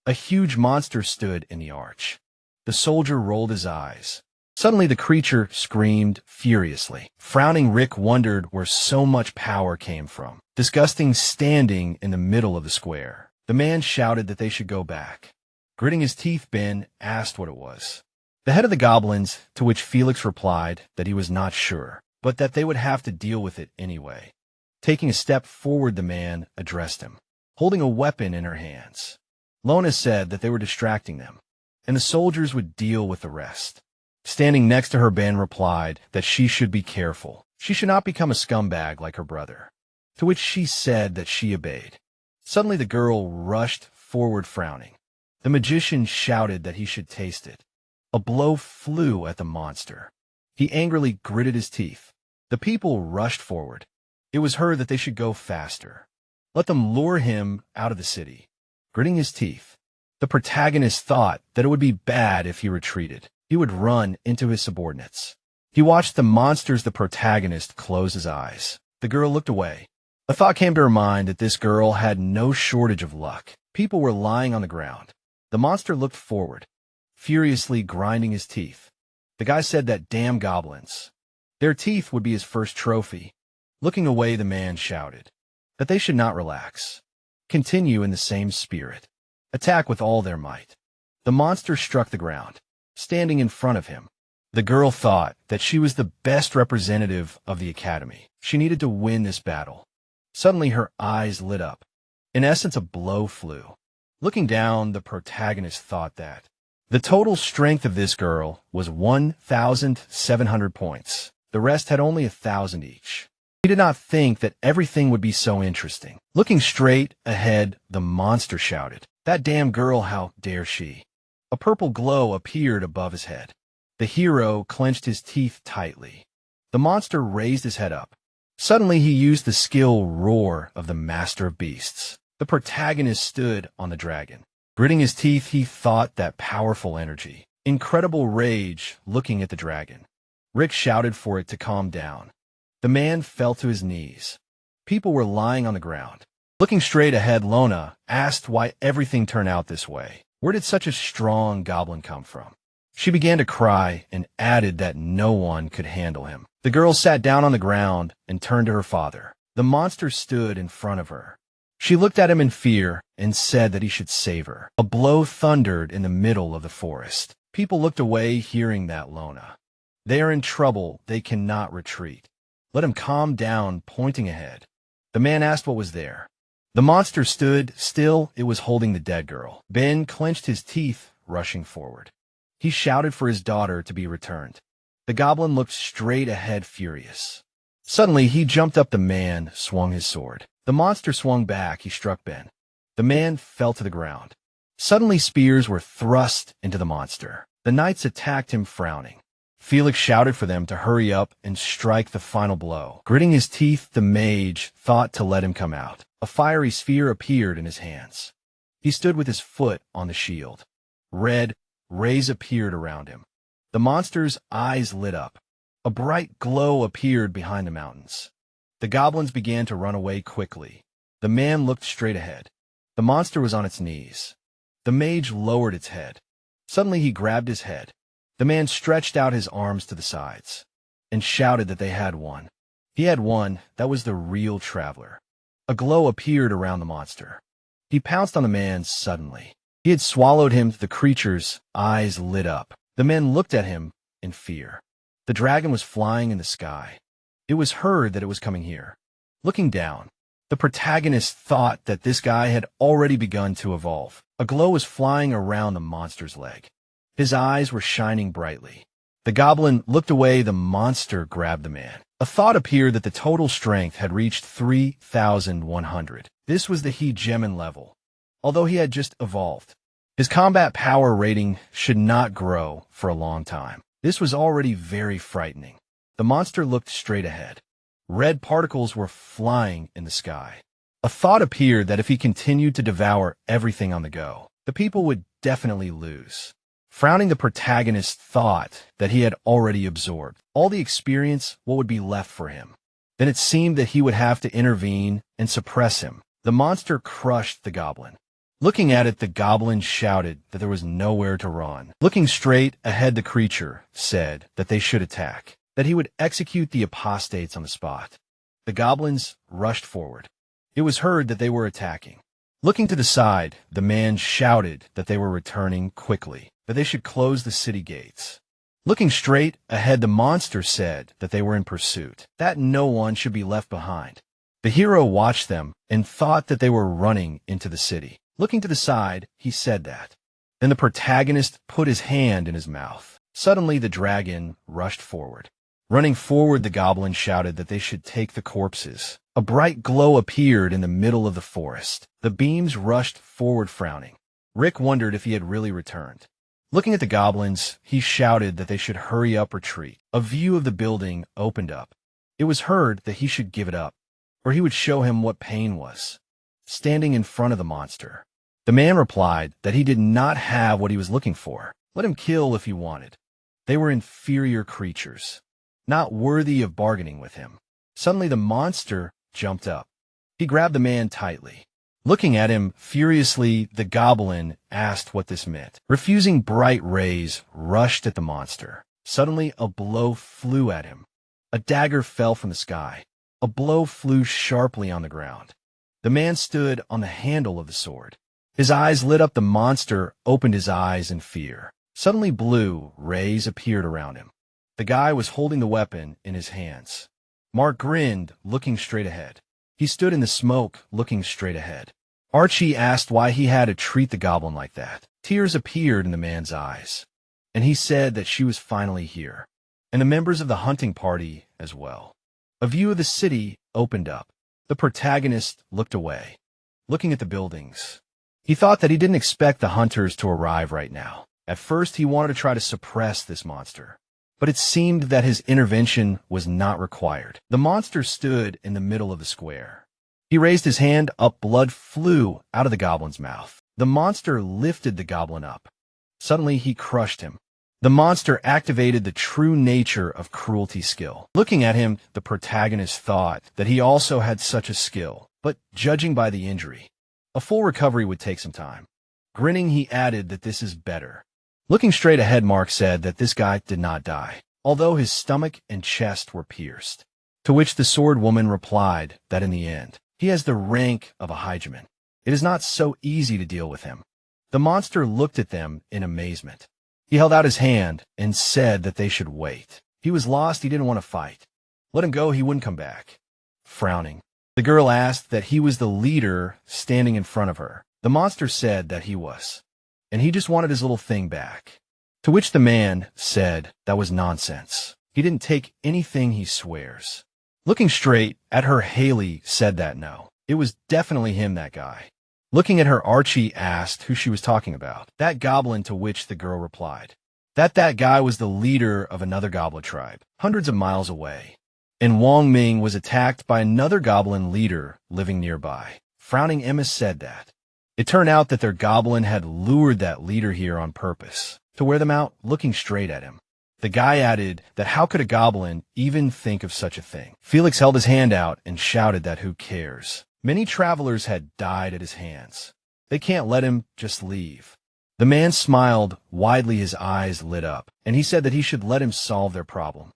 A huge monster stood in the arch. The soldier rolled his eyes. Suddenly the creature screamed furiously. Frowning, Rick wondered where so much power came from. Disgusting, standing in the middle of the square. The man shouted that they should go back. Gritting his teeth, Ben asked what it was. The head of the goblins, to which Felix replied that he was not sure, but that they would have to deal with it anyway. Taking a step forward, the man addressed him, holding a weapon in her hands. Lona said that they were distracting them, and the soldiers would deal with the rest. Standing next to her, Ben replied that she should be careful. She should not become a scumbag like her brother, to which she said that she obeyed. Suddenly the girl rushed forward, frowning. The magician shouted that he should taste it. A blow flew at the monster. He angrily gritted his teeth. The people rushed forward. It was heard that they should go faster. Let them lure him out of the city. Gritting his teeth, the protagonist thought that it would be bad if he retreated. He would run into his subordinates. He watched the monsters. The protagonist closed his eyes. The girl looked away. A thought came to her mind that this girl had no shortage of luck. People were lying on the ground. The monster looked forward, furiously grinding his teeth. The guy said that damn goblins. Their teeth would be his first trophy. Looking away, the man shouted that they should not relax. Continue in the same spirit. Attack with all their might. The monster struck the ground, standing in front of him. The girl thought that she was the best representative of the academy. She needed to win this battle. Suddenly her eyes lit up. In essence, a blow flew. Looking down, the protagonist thought that the total strength of this girl was 1,700 points. The rest had only 1,000 each. He did not think that everything would be so interesting. Looking straight ahead, the monster shouted, "That damn girl, how dare she!" A purple glow appeared above his head. The hero clenched his teeth tightly. The monster raised his head up. Suddenly he used the skill roar of the master of beasts. The protagonist stood on the dragon. Gritting his teeth, he thought that powerful energy. Incredible rage looking at the dragon. Rick shouted for it to calm down. The man fell to his knees. People were lying on the ground. Looking straight ahead, Lona asked why everything turned out this way. Where did such a strong goblin come from? She began to cry and added that no one could handle him. The girl sat down on the ground and turned to her father. The monster stood in front of her. She looked at him in fear and said that he should save her. A blow thundered in the middle of the forest. People looked away hearing that, Lona. They are in trouble. They cannot retreat. Let him calm down, pointing ahead. The man asked what was there. The monster stood still. It was holding the dead girl. Ben clenched his teeth, rushing forward. He shouted for his daughter to be returned. The goblin looked straight ahead, furious. Suddenly, he jumped up the man, swung his sword. The monster swung back. He struck Ben. The man fell to the ground. Suddenly, spears were thrust into the monster. The knights attacked him, frowning. Felix shouted for them to hurry up and strike the final blow. Gritting his teeth, the mage thought to let him come out. A fiery sphere appeared in his hands. He stood with his foot on the shield. Red rays appeared around him. The monster's eyes lit up. A bright glow appeared behind the mountains. The goblins began to run away quickly. The man looked straight ahead. The monster was on its knees. The mage lowered its head. Suddenly he grabbed his head. The man stretched out his arms to the sides and shouted that they had won. He had won. That was the real traveler. A glow appeared around the monster. He pounced on the man suddenly. He had swallowed him. The creature's eyes lit up. The men looked at him in fear. The dragon was flying in the sky. It was heard that it was coming here. Looking down, the protagonist thought that this guy had already begun to evolve. A glow was flying around the monster's leg. His eyes were shining brightly. The goblin looked away. The monster grabbed the man. A thought appeared that the total strength had reached 3,100. This was the Hegemon level, although he had just evolved. His combat power rating should not grow for a long time. This was already very frightening. The monster looked straight ahead. Red particles were flying in the sky. A thought appeared that if he continued to devour everything on the go, the people would definitely lose. Frowning, the protagonist thought that he had already absorbed all the experience. What would be left for him? Then it seemed that he would have to intervene and suppress him. The monster crushed the goblin. Looking at it, the goblin shouted that there was nowhere to run. Looking straight ahead, the creature said that they should attack, that he would execute the apostates on the spot. The goblins rushed forward. It was heard that they were attacking. Looking to the side, the man shouted that they were returning quickly, that they should close the city gates. Looking straight ahead, the monster said that they were in pursuit, that no one should be left behind. The hero watched them and thought that they were running into the city. Looking to the side, he said that. Then the protagonist put his hand in his mouth. Suddenly, the dragon rushed forward. Running forward, the goblin shouted that they should take the corpses. A bright glow appeared in the middle of the forest. The beams rushed forward, frowning. Rick wondered if he had really returned. Looking at the goblins, he shouted that they should hurry up, retreat. A view of the building opened up. It was heard that he should give it up, or he would show him what pain was. Standing in front of the monster, the man replied that he did not have what he was looking for. Let him kill if he wanted. They were inferior creatures, not worthy of bargaining with him. Suddenly the monster jumped up. He grabbed the man tightly. Looking at him furiously, the goblin asked what this meant. Refusing, bright rays rushed at the monster. Suddenly a blow flew at him. A dagger fell from the sky. A blow flew sharply on the ground. The man stood on the handle of the sword. His eyes lit up. The monster opened his eyes in fear. Suddenly blue rays appeared around him. The guy was holding the weapon in his hands. Mark grinned, looking straight ahead. He stood in the smoke, looking straight ahead. Archie asked why he had to treat the goblin like that. Tears appeared in the man's eyes, and he said that she was finally here, and the members of the hunting party as well. A view of the city opened up. The protagonist looked away, looking at the buildings. He thought that he didn't expect the hunters to arrive right now. At first, he wanted to try to suppress this monster, but it seemed that his intervention was not required. The monster stood in the middle of the square. He raised his hand up. Blood flew out of the goblin's mouth. The monster lifted the goblin up. Suddenly, he crushed him. The monster activated the true nature of cruelty skill. Looking at him, the protagonist thought that he also had such a skill, but judging by the injury, a full recovery would take some time. Grinning, he added that this is better. Looking straight ahead, Mark said that this guy did not die, although his stomach and chest were pierced. To which the sword woman replied that in the end, he has the rank of a Hygeman. It is not so easy to deal with him. The monster looked at them in amazement. He held out his hand and said that they should wait. He was lost, he didn't want to fight. Let him go, he wouldn't come back. Frowning, the girl asked that he was the leader standing in front of her. The monster said that he was, and he just wanted his little thing back. To which the man said that was nonsense. He didn't take anything, he swears. Looking straight at her, Haley said that no, it was definitely him, that guy. Looking at her, Archie asked who she was talking about. That goblin, to which the girl replied that guy was the leader of another goblin tribe, hundreds of miles away. And Wong Ming was attacked by another goblin leader living nearby. Frowning, Emma said that it turned out that their goblin had lured that leader here on purpose, to wear them out. Looking straight at him, the guy added that how could a goblin even think of such a thing? Felix held his hand out and shouted that who cares? Many travelers had died at his hands. They can't let him just leave. The man smiled widely, his eyes lit up, and he said that he should let him solve their problem.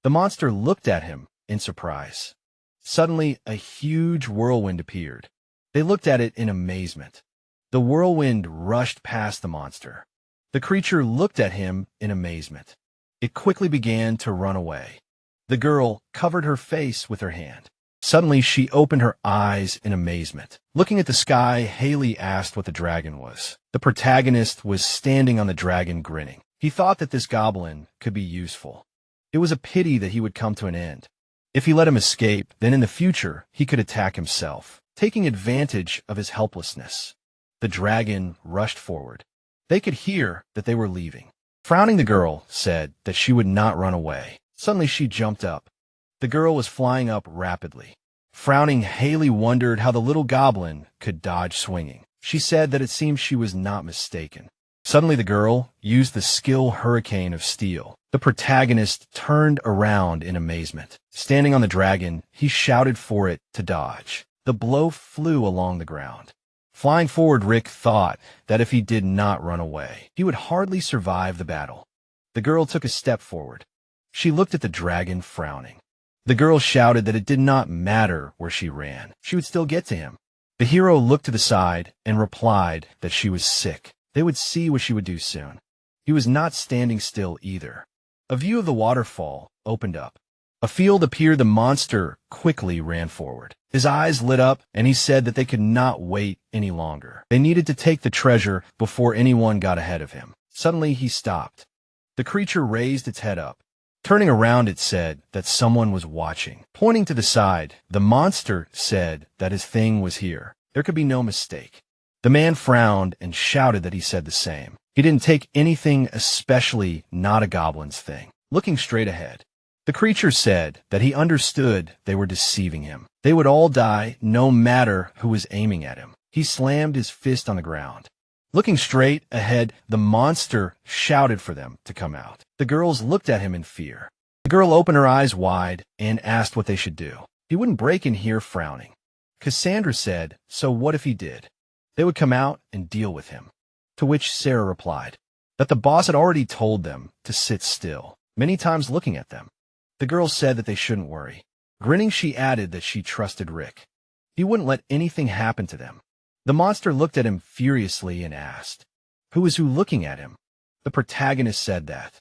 The monster looked at him in surprise. Suddenly, a huge whirlwind appeared. They looked at it in amazement. The whirlwind rushed past the monster. The creature looked at him in amazement. It quickly began to run away. The girl covered her face with her hand. Suddenly, she opened her eyes in amazement. Looking at the sky, Haley asked what the dragon was. The protagonist was standing on the dragon, grinning. He thought that this goblin could be useful. It was a pity that he would come to an end. If he let him escape, then in the future, he could attack himself, taking advantage of his helplessness. The dragon rushed forward. They could hear that they were leaving. Frowning, the girl said that she would not run away. Suddenly, she jumped up. The girl was flying up rapidly. Frowning, Haley wondered how the little goblin could dodge swinging. She said that it seemed she was not mistaken. Suddenly, the girl used the skill Hurricane of Steel. The protagonist turned around in amazement. Standing on the dragon, he shouted for it to dodge. The blow flew along the ground. Flying forward, Rick thought that if he did not run away, he would hardly survive the battle. The girl took a step forward. She looked at the dragon, frowning. The girl shouted that it did not matter where she ran. She would still get to him. The hero looked to the side and replied that she was sick. They would see what she would do soon. He was not standing still either. A view of the waterfall opened up. A field appeared. The monster quickly ran forward. His eyes lit up, and he said that they could not wait any longer. They needed to take the treasure before anyone got ahead of him. Suddenly, he stopped. The creature raised its head up. Turning around, it said that someone was watching. Pointing to the side, the monster said that his thing was here. There could be no mistake. The man frowned and shouted that he said the same. He didn't take anything, especially not a goblin's thing. Looking straight ahead, the creature said that he understood they were deceiving him. They would all die, no matter who was aiming at him. He slammed his fist on the ground. Looking straight ahead, the monster shouted for them to come out. The girls looked at him in fear. The girl opened her eyes wide and asked what they should do. He wouldn't break in here, frowning. Cassandra said, so what if he did? They would come out and deal with him. To which Sarah replied that the boss had already told them to sit still, many times looking at them. The girl said that they shouldn't worry. Grinning, she added that she trusted Rick. He wouldn't let anything happen to them. The monster looked at him furiously and asked, who is who looking at him? The protagonist said that.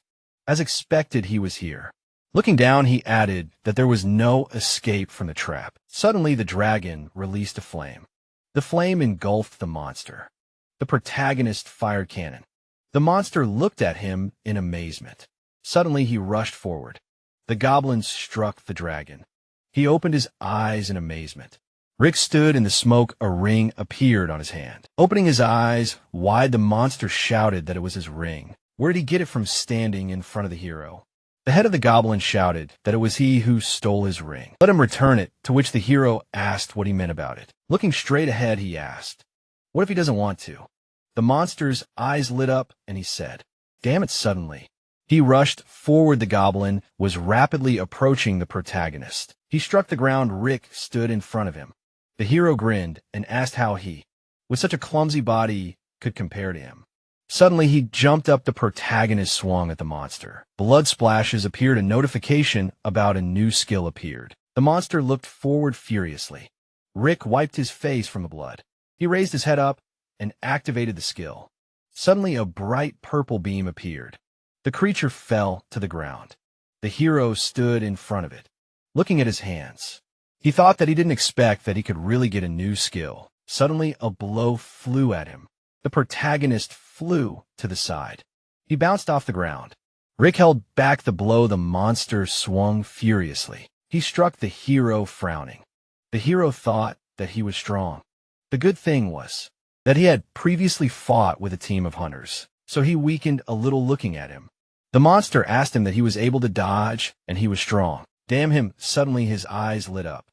As expected, he was here. Looking down, he added that there was no escape from the trap. Suddenly, the dragon released a flame. The flame engulfed the monster. The protagonist fired cannon. The monster looked at him in amazement. Suddenly, he rushed forward. The goblin struck the dragon. He opened his eyes in amazement. Rick stood in the smoke. A ring appeared on his hand. Opening his eyes wide, the monster shouted that it was his ring. Where did he get it from standing in front of the hero? The head of the goblin shouted that it was he who stole his ring. Let him return it, to which the hero asked what he meant about it. Looking straight ahead, he asked, what if he doesn't want to? The monster's eyes lit up, and he said, damn it, suddenly. He rushed forward. The goblin was rapidly approaching the protagonist. He struck the ground. Rick stood in front of him. The hero grinned and asked how he, with such a clumsy body, could compare to him. Suddenly, he jumped up. The protagonist swung at the monster. Blood splashes appeared. A notification about a new skill appeared. The monster looked forward furiously. Rick wiped his face from the blood. He raised his head up and activated the skill. Suddenly, a bright purple beam appeared. The creature fell to the ground. The hero stood in front of it, looking at his hands. He thought that he didn't expect that he could really get a new skill. Suddenly, a blow flew at him. The protagonist flew to the side. He bounced off the ground. Rick held back the blow. The monster swung furiously. He struck the hero, frowning. The hero thought that he was strong. The good thing was that he had previously fought with a team of hunters, so he weakened a little looking at him. The monster asked him that he was able to dodge, and he was strong. Damn him! Suddenly his eyes lit up.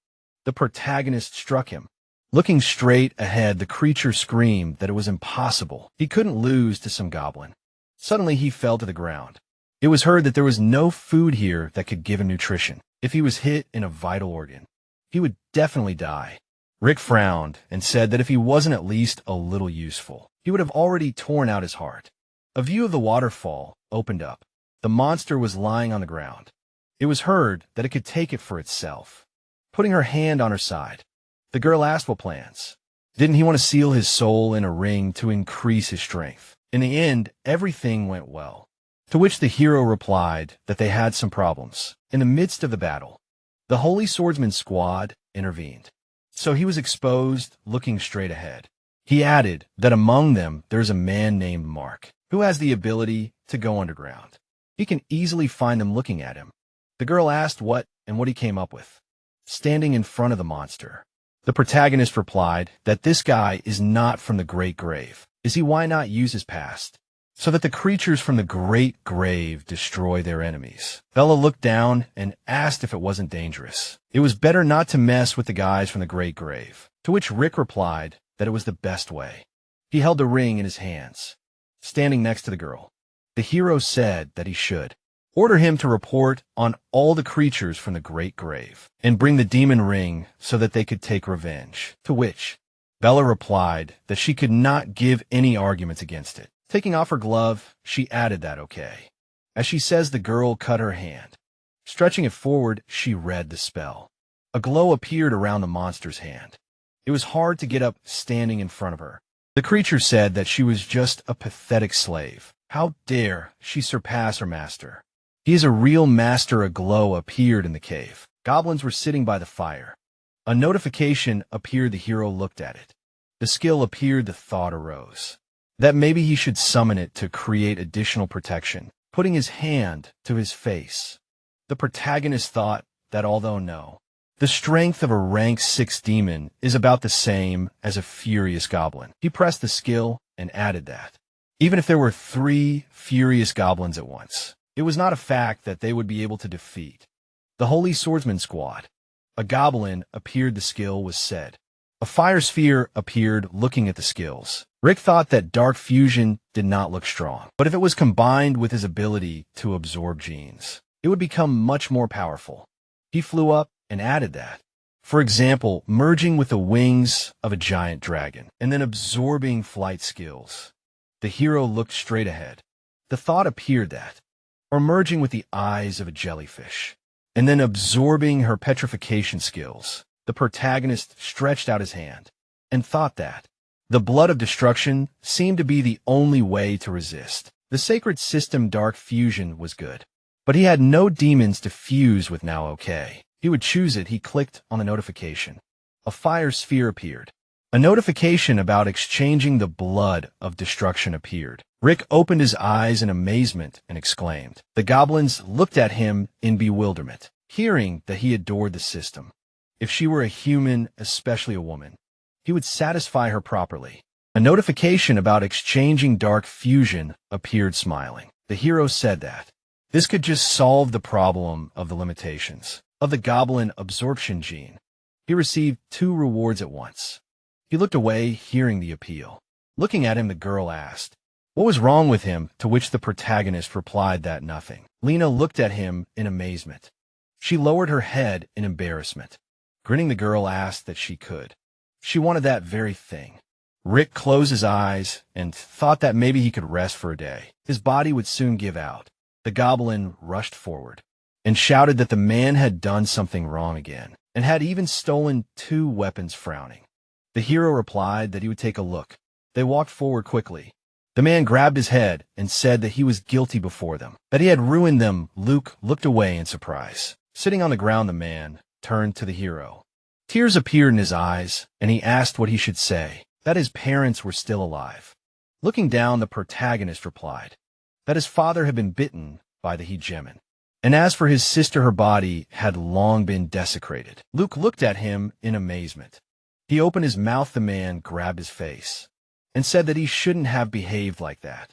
The protagonist struck him. Looking straight ahead, the creature screamed that it was impossible. He couldn't lose to some goblin. Suddenly he fell to the ground. It was heard that there was no food here that could give him nutrition. If he was hit in a vital organ, he would definitely die. Rick frowned and said that if he wasn't at least a little useful, he would have already torn out his heart. A view of the waterfall opened up. The monster was lying on the ground. It was heard that it could take it for itself. Putting her hand on her side, the girl asked what plans. Didn't he want to seal his soul in a ring to increase his strength? In the end, everything went well. To which the hero replied that they had some problems. In the midst of the battle, the Holy Swordsman squad intervened. So he was exposed, looking straight ahead. He added that among them there's a man named Mark, who has the ability to go underground. He can easily find them looking at him. The girl asked what he came up with. Standing in front of the monster, the protagonist replied that this guy is not from the Great Grave. Why not use his past, so that the creatures from the Great Grave destroy their enemies? Bella looked down and asked if it wasn't dangerous. It was better not to mess with the guys from the Great Grave, to which Rick replied that it was the best way. He held the ring in his hands, standing next to the girl. The hero said that he should order him to report on all the creatures from the Great Grave and bring the demon ring so that they could take revenge, to which Bella replied that she could not give any arguments against it. Taking off her glove, she added that okay. As she says, the girl cut her hand. Stretching it forward, she read the spell. A glow appeared around the monster's hand. It was hard to get up standing in front of her. The creature said that she was just a pathetic slave. How dare she surpass her master? He is a real master. A glow appeared in the cave. Goblins were sitting by the fire. A notification appeared. The hero looked at it. The skill appeared. The thought arose that maybe he should summon it to create additional protection, putting his hand to his face. The protagonist thought that although the strength of a rank 6 demon is about the same as a furious goblin, he pressed the skill and added that even if there were 3 furious goblins at once, it was not a fact that they would be able to defeat the Holy Swordsman squad. A goblin appeared. The skill was said. A fire sphere appeared. Looking at the skills, Rick thought that dark fusion did not look strong, but if it was combined with his ability to absorb genes, it would become much more powerful. He flew up and added that. For example, merging with the wings of a giant dragon and then absorbing flight skills. The hero looked straight ahead. The thought appeared that, or merging with the eyes of a jellyfish and then absorbing her petrification skills. The protagonist stretched out his hand and thought that the blood of destruction seemed to be the only way to resist. The sacred system dark fusion was good, but he had no demons to fuse with. Now okay, he would choose it. He clicked on the notification. A fire sphere appeared. A notification about exchanging the blood of destruction appeared. Rick opened his eyes in amazement and exclaimed. The goblins looked at him in bewilderment, hearing that he adored the system. If she were a human, especially a woman, he would satisfy her properly. A notification about exchanging dark fusion appeared. Smiling, the hero said that this could just solve the problem of the limitations of the goblin absorption gene. He received 2 rewards at once. He looked away, hearing the appeal. Looking at him, the girl asked, What was wrong with him? To which the protagonist replied that nothing. Lena looked at him in amazement. She lowered her head in embarrassment. Grinning, the girl asked that she could. She wanted that very thing. Rick closed his eyes and thought that maybe he could rest for a day. His body would soon give out. The goblin rushed forward and shouted that the man had done something wrong again and had even stolen 2 weapons, frowning. The hero replied that he would take a look. They walked forward quickly. The man grabbed his head and said that he was guilty before them, that he had ruined them. Luke looked away in surprise. Sitting on the ground, the man turned to the hero. Tears appeared in his eyes, and he asked what he should say, that his parents were still alive. Looking down, the protagonist replied that his father had been bitten by the hegemon, and as for his sister, her body had long been desecrated. Luke looked at him in amazement. He opened his mouth. The man grabbed his face and said that he shouldn't have behaved like that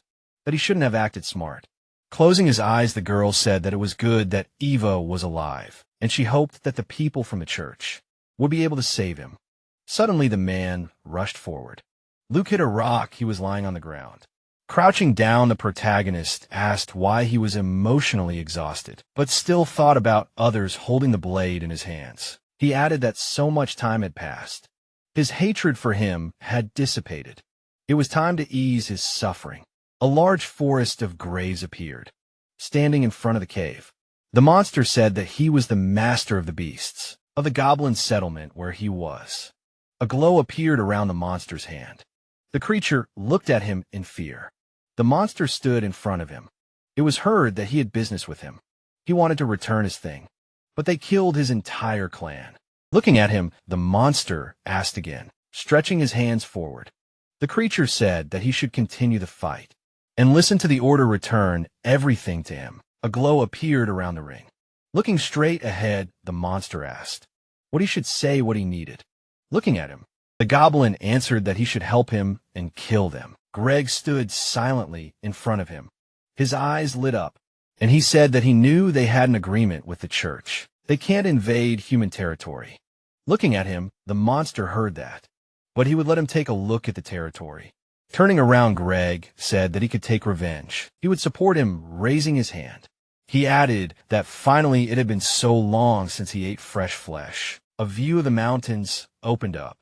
he shouldn't have acted smart. Closing his eyes, the girl said that it was good that Eva was alive, and she hoped that the people from the church would be able to save him. Suddenly, the man rushed forward. Luke hit a rock. He was lying on the ground. Crouching down, the protagonist asked why he was emotionally exhausted, but still thought about others holding the blade in his hands. He added that so much time had passed. His hatred for him had dissipated. It was time to ease his suffering. A large forest of graves appeared, standing in front of the cave. The monster said that he was the master of the beasts, of the goblin settlement where he was. A glow appeared around the monster's hand. The creature looked at him in fear. The monster stood in front of him. It was heard that he had business with him. He wanted to return his thing, but they killed his entire clan. Looking at him, the monster asked again, stretching his hands forward. The creature said that he should continue the fight and listen to the order, return everything to him. A glow appeared around the ring. Looking straight ahead, the monster asked what he should say, what he needed. Looking at him, the goblin answered that he should help him and kill them. Greg stood silently in front of him. His eyes lit up, and he said that he knew they had an agreement with the church. They can't invade human territory. Looking at him, the monster heard that, but he would let him take a look at the territory. Turning around, Greg said that he could take revenge. He would support him, raising his hand. He added that finally it had been so long since he ate fresh flesh. A view of the mountains opened up.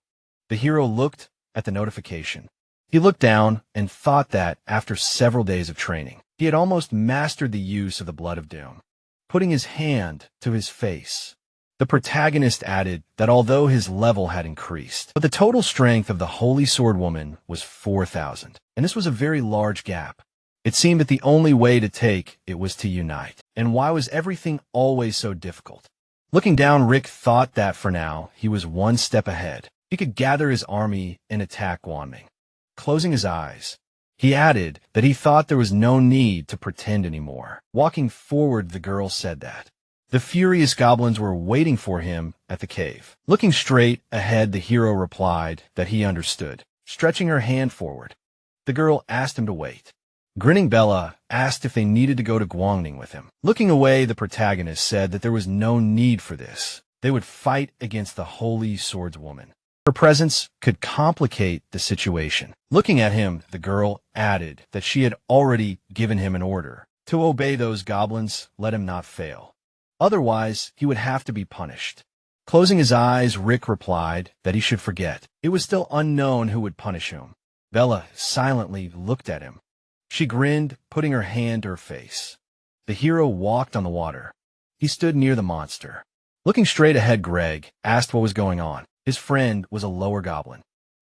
The hero looked at the notification. He looked down and thought that, after several days of training, he had almost mastered the use of the blood of doom. Putting his hand to his face, the protagonist added that although his level had increased, but the total strength of the Holy Sword Woman was 4,000, and this was a very large gap. It seemed that the only way to take it was to unite. And why was everything always so difficult? Looking down, Rick thought that for now, he was one step ahead. He could gather his army and attack Guanming. Closing his eyes, he added that he thought there was no need to pretend anymore. Walking forward, the girl said that the furious goblins were waiting for him at the cave. Looking straight ahead, the hero replied that he understood. Stretching her hand forward, the girl asked him to wait. Grinning, Bella asked if they needed to go to Guangning with him. Looking away, the protagonist said that there was no need for this. They would fight against the Holy Swordswoman. Her presence could complicate the situation. Looking at him, the girl added that she had already given him an order to obey those goblins, let him not fail. Otherwise, he would have to be punished. Closing his eyes, Rick replied that he should forget. It was still unknown who would punish him. Bella silently looked at him. She grinned, putting her hand to her face. The hero walked on the water. He stood near the monster. Looking straight ahead, Greg asked what was going on. His friend was a lower goblin.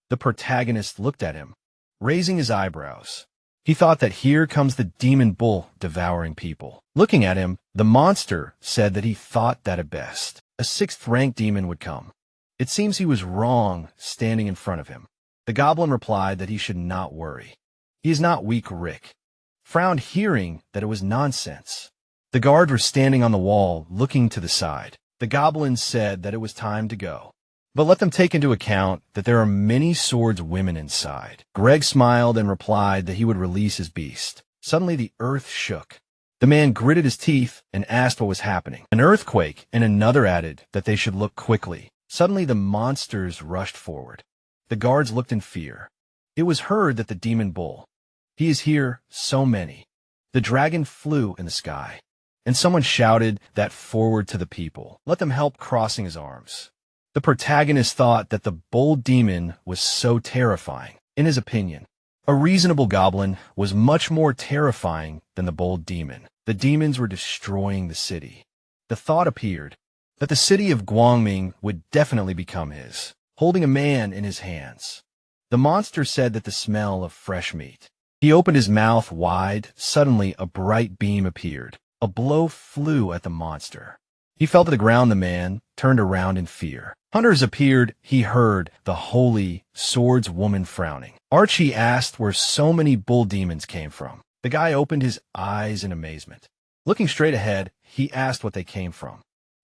The protagonist looked at him, raising his eyebrows. He thought that here comes the demon bull devouring people. Looking at him, the monster said that he thought that at best a 6th-rank demon would come. It seems he was wrong standing in front of him. The goblin replied that he should not worry. He is not weak. Rick frowned, hearing that it was nonsense. The guards were standing on the wall, looking to the side. The goblin said that it was time to go, but let them take into account that there are many swords women inside. Greg smiled and replied that he would release his beast. Suddenly the earth shook. The man gritted his teeth and asked what was happening. An earthquake, and another added that they should look quickly. Suddenly the monsters rushed forward. The guards looked in fear. It was heard that the demon bull He is here, so many. The dragon flew in the sky, and someone shouted that forward to the people. Let them help crossing his arms. The protagonist thought that the bold demon was so terrifying. In his opinion, a reasonable goblin was much more terrifying than the bold demon. The demons were destroying the city. The thought appeared that the city of Guangming would definitely become his, holding a man in his hands. The monster said that the smell of fresh meat. He opened his mouth wide. Suddenly, a bright beam appeared. A blow flew at the monster. He fell to the ground. The man turned around in fear. Hunters appeared. He heard the holy swordswoman frowning. Archie asked where so many bull demons came from. The guy opened his eyes in amazement. Looking straight ahead, he asked what they came from.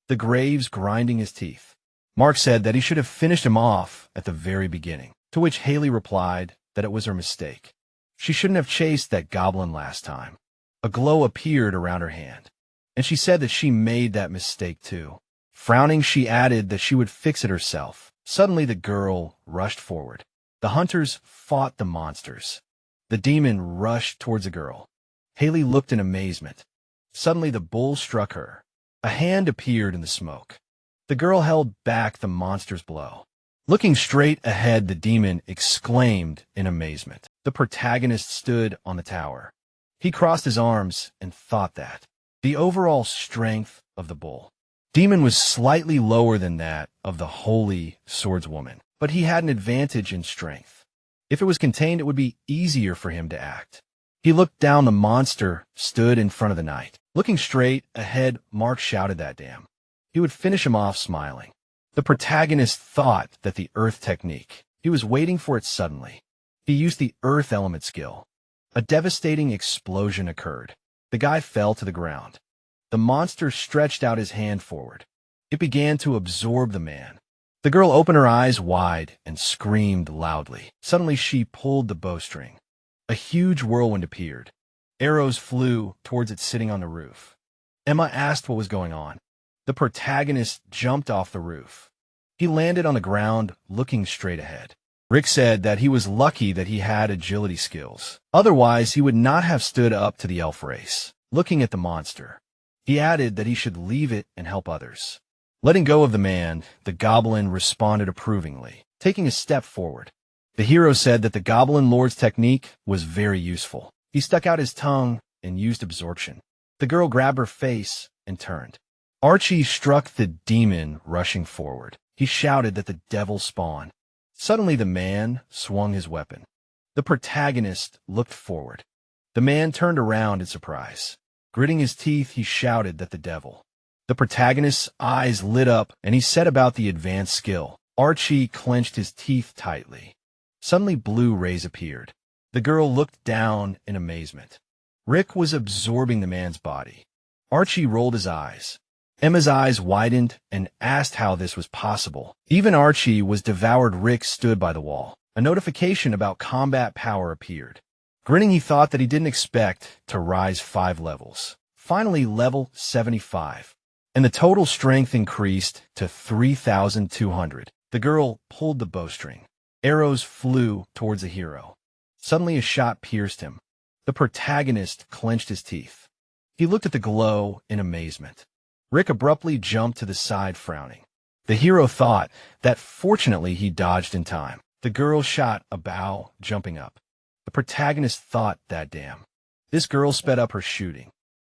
The graves grinding his teeth. Mark said that he should have finished him off at the very beginning, to which Haley replied that it was her mistake. She shouldn't have chased that goblin last time. A glow appeared around her hand, and she said that she made that mistake too. Frowning, she added that she would fix it herself. Suddenly, the girl rushed forward. The hunters fought the monsters. The demon rushed towards the girl. Haley looked in amazement. Suddenly, the bull struck her. A hand appeared in the smoke. The girl held back the monster's blow. Looking straight ahead, the demon exclaimed in amazement. The protagonist stood on the tower. He crossed his arms and thought that the overall strength of the bull demon was slightly lower than that of the holy swordswoman, but he had an advantage in strength. If it was contained, it would be easier for him to act. He looked down. The monster stood in front of the knight. Looking straight ahead, Mark shouted that damn. He would finish him off smiling. The protagonist thought that the earth technique. He was waiting for it suddenly. He used the earth element skill. A devastating explosion occurred. The guy fell to the ground. The monster stretched out his hand forward. It began to absorb the man. The girl opened her eyes wide and screamed loudly. Suddenly, she pulled the bowstring. A huge whirlwind appeared. Arrows flew towards it sitting on the roof. Emma asked what was going on. The protagonist jumped off the roof. He landed on the ground, looking straight ahead. Rick said that he was lucky that he had agility skills. Otherwise, he would not have stood up to the elf race. Looking at the monster, he added that he should leave it and help others. Letting go of the man, the goblin responded approvingly, taking a step forward. The hero said that the goblin lord's technique was very useful. He stuck out his tongue and used absorption. The girl grabbed her face and turned. Archie struck the demon rushing forward. He shouted that the devil spawned. Suddenly, the man swung his weapon. The protagonist looked forward. The man turned around in surprise. Gritting his teeth, he shouted that the devil. The protagonist's eyes lit up, and he said about the advanced skill. Archie clenched his teeth tightly. Suddenly, blue rays appeared. The girl looked down in amazement. Rick was absorbing the man's body. Archie rolled his eyes. Emma's eyes widened and asked how this was possible. Even Archie was devoured. Rick stood by the wall. A notification about combat power appeared. Grinning, he thought that he didn't expect to rise 5 levels. Finally, level 75. And the total strength increased to 3,200. The girl pulled the bowstring. Arrows flew towards the hero. Suddenly, a shot pierced him. The protagonist clenched his teeth. He looked at the glow in amazement. Rick abruptly jumped to the side, frowning. The hero thought that fortunately he dodged in time. The girl shot a bow, jumping up. The protagonist thought that damn. This girl sped up her shooting.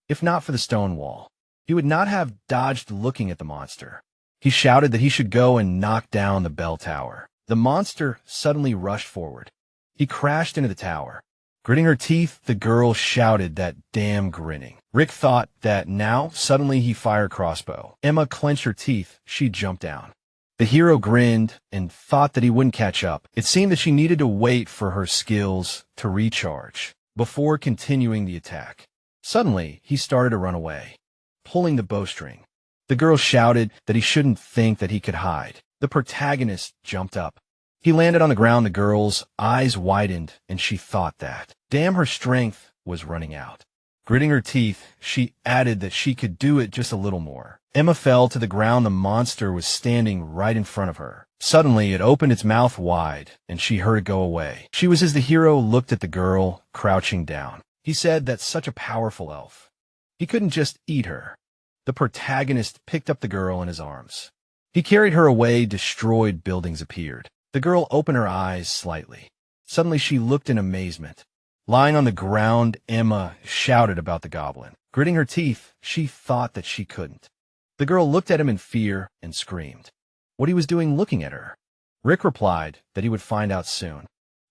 If not for the stone wall, he would not have dodged looking at the monster. He shouted that he should go and knock down the bell tower. The monster suddenly rushed forward. He crashed into the tower. Gritting her teeth, the girl shouted that damn grinning. Rick thought that now, suddenly he fired crossbow. Emma clenched her teeth. She jumped down. The hero grinned and thought that he wouldn't catch up. It seemed that she needed to wait for her skills to recharge before continuing the attack. Suddenly, he started to run away, pulling the bowstring. The girl shouted that he shouldn't think that he could hide. The protagonist jumped up. He landed on the ground. The girl's eyes widened, and she thought that damn, her strength was running out. Gritting her teeth, she added that she could do it just a little more. Emma fell to the ground. The monster was standing right in front of her. Suddenly, it opened its mouth wide, and she heard it go away. She was as the hero looked at the girl, crouching down. He said that's such a powerful elf. He couldn't just eat her. The protagonist picked up the girl in his arms. He carried her away. Destroyed buildings appeared. The girl opened her eyes slightly. Suddenly, she looked in amazement. Lying on the ground, Emma shouted about the goblin. Gritting her teeth, she thought that she couldn't. The girl looked at him in fear and screamed. What he was doing looking at her? Rick replied that he would find out soon.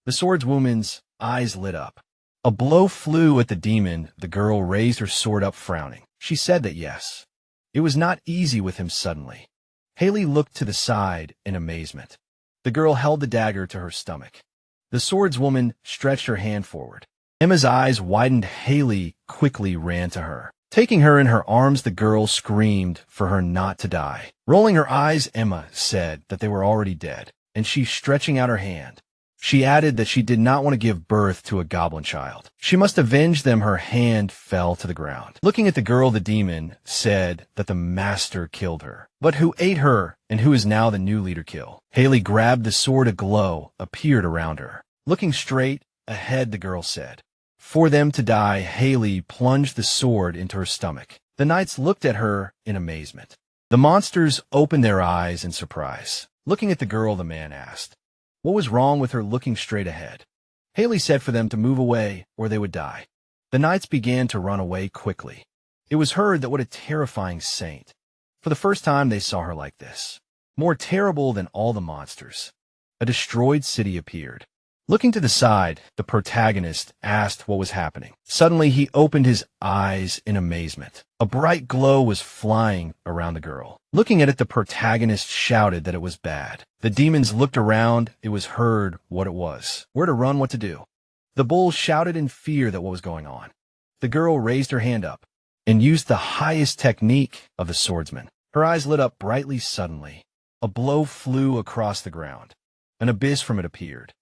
The swordswoman's eyes lit up. A blow flew at the demon. The girl raised her sword up, frowning. She said that yes. It was not easy with him suddenly. Haley looked to the side in amazement. The girl held the dagger to her stomach. The swordswoman stretched her hand forward. Emma's eyes widened. Haley quickly ran to her. Taking her in her arms, the girl screamed for her not to die. Rolling her eyes, Emma said that they were already dead, and she stretching out her hand. She added that she did not want to give birth to a goblin child. She must avenge them. Her hand fell to the ground. Looking at the girl, the demon said that the master killed her. But who ate her, and who is now the new leader kill? Haley grabbed the sword. A glow appeared around her. Looking straight ahead, the girl said, "For them to die." Haley plunged the sword into her stomach. The knights looked at her in amazement. The monsters opened their eyes in surprise. Looking at the girl, the man asked, what was wrong with her? Looking straight ahead, Haley said for them to move away or they would die. The knights began to run away quickly. It was heard that what a terrifying saint. For the first time they saw her like this. More terrible than all the monsters. A destroyed city appeared. Looking to the side, the protagonist asked what was happening. Suddenly, he opened his eyes in amazement. A bright glow was flying around the girl. Looking at it, the protagonist shouted that it was bad. The demons looked around. It was heard what it was. Where to run, what to do. The bulls shouted in fear that what was going on. The girl raised her hand up and used the highest technique of the swordsman. Her eyes lit up brightly. Suddenly, a blow flew across the ground. An abyss from it appeared.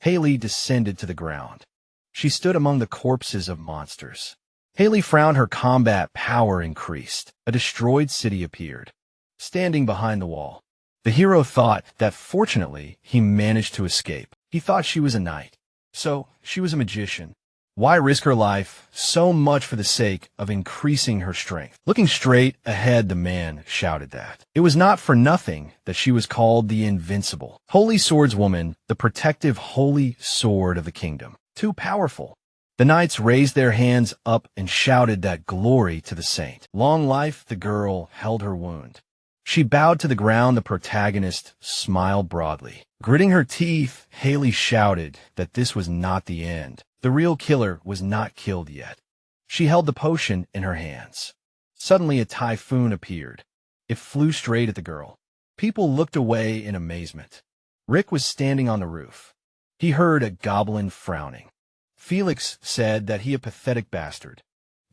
Haley descended to the ground. She stood among the corpses of monsters. Haley frowned. Her combat power increased. A destroyed city appeared, standing behind the wall. The hero thought that fortunately he managed to escape. He thought she was a knight, so she was a magician. Why risk her life so much for the sake of increasing her strength? Looking straight ahead, the man shouted that it was not for nothing that she was called the Invincible Holy Swordswoman, the protective holy sword of the kingdom. Too powerful. The knights raised their hands up and shouted that glory to the saint. Long life. The girl held her wound. She bowed to the ground. The protagonist smiled broadly. Gritting her teeth, Haley shouted that this was not the end. The real killer was not killed yet. She held the potion in her hands. Suddenly, a typhoon appeared. It flew straight at the girl. People looked away in amazement. Rick was standing on the roof. He heard a goblin frowning. Felix said that he, a pathetic bastard,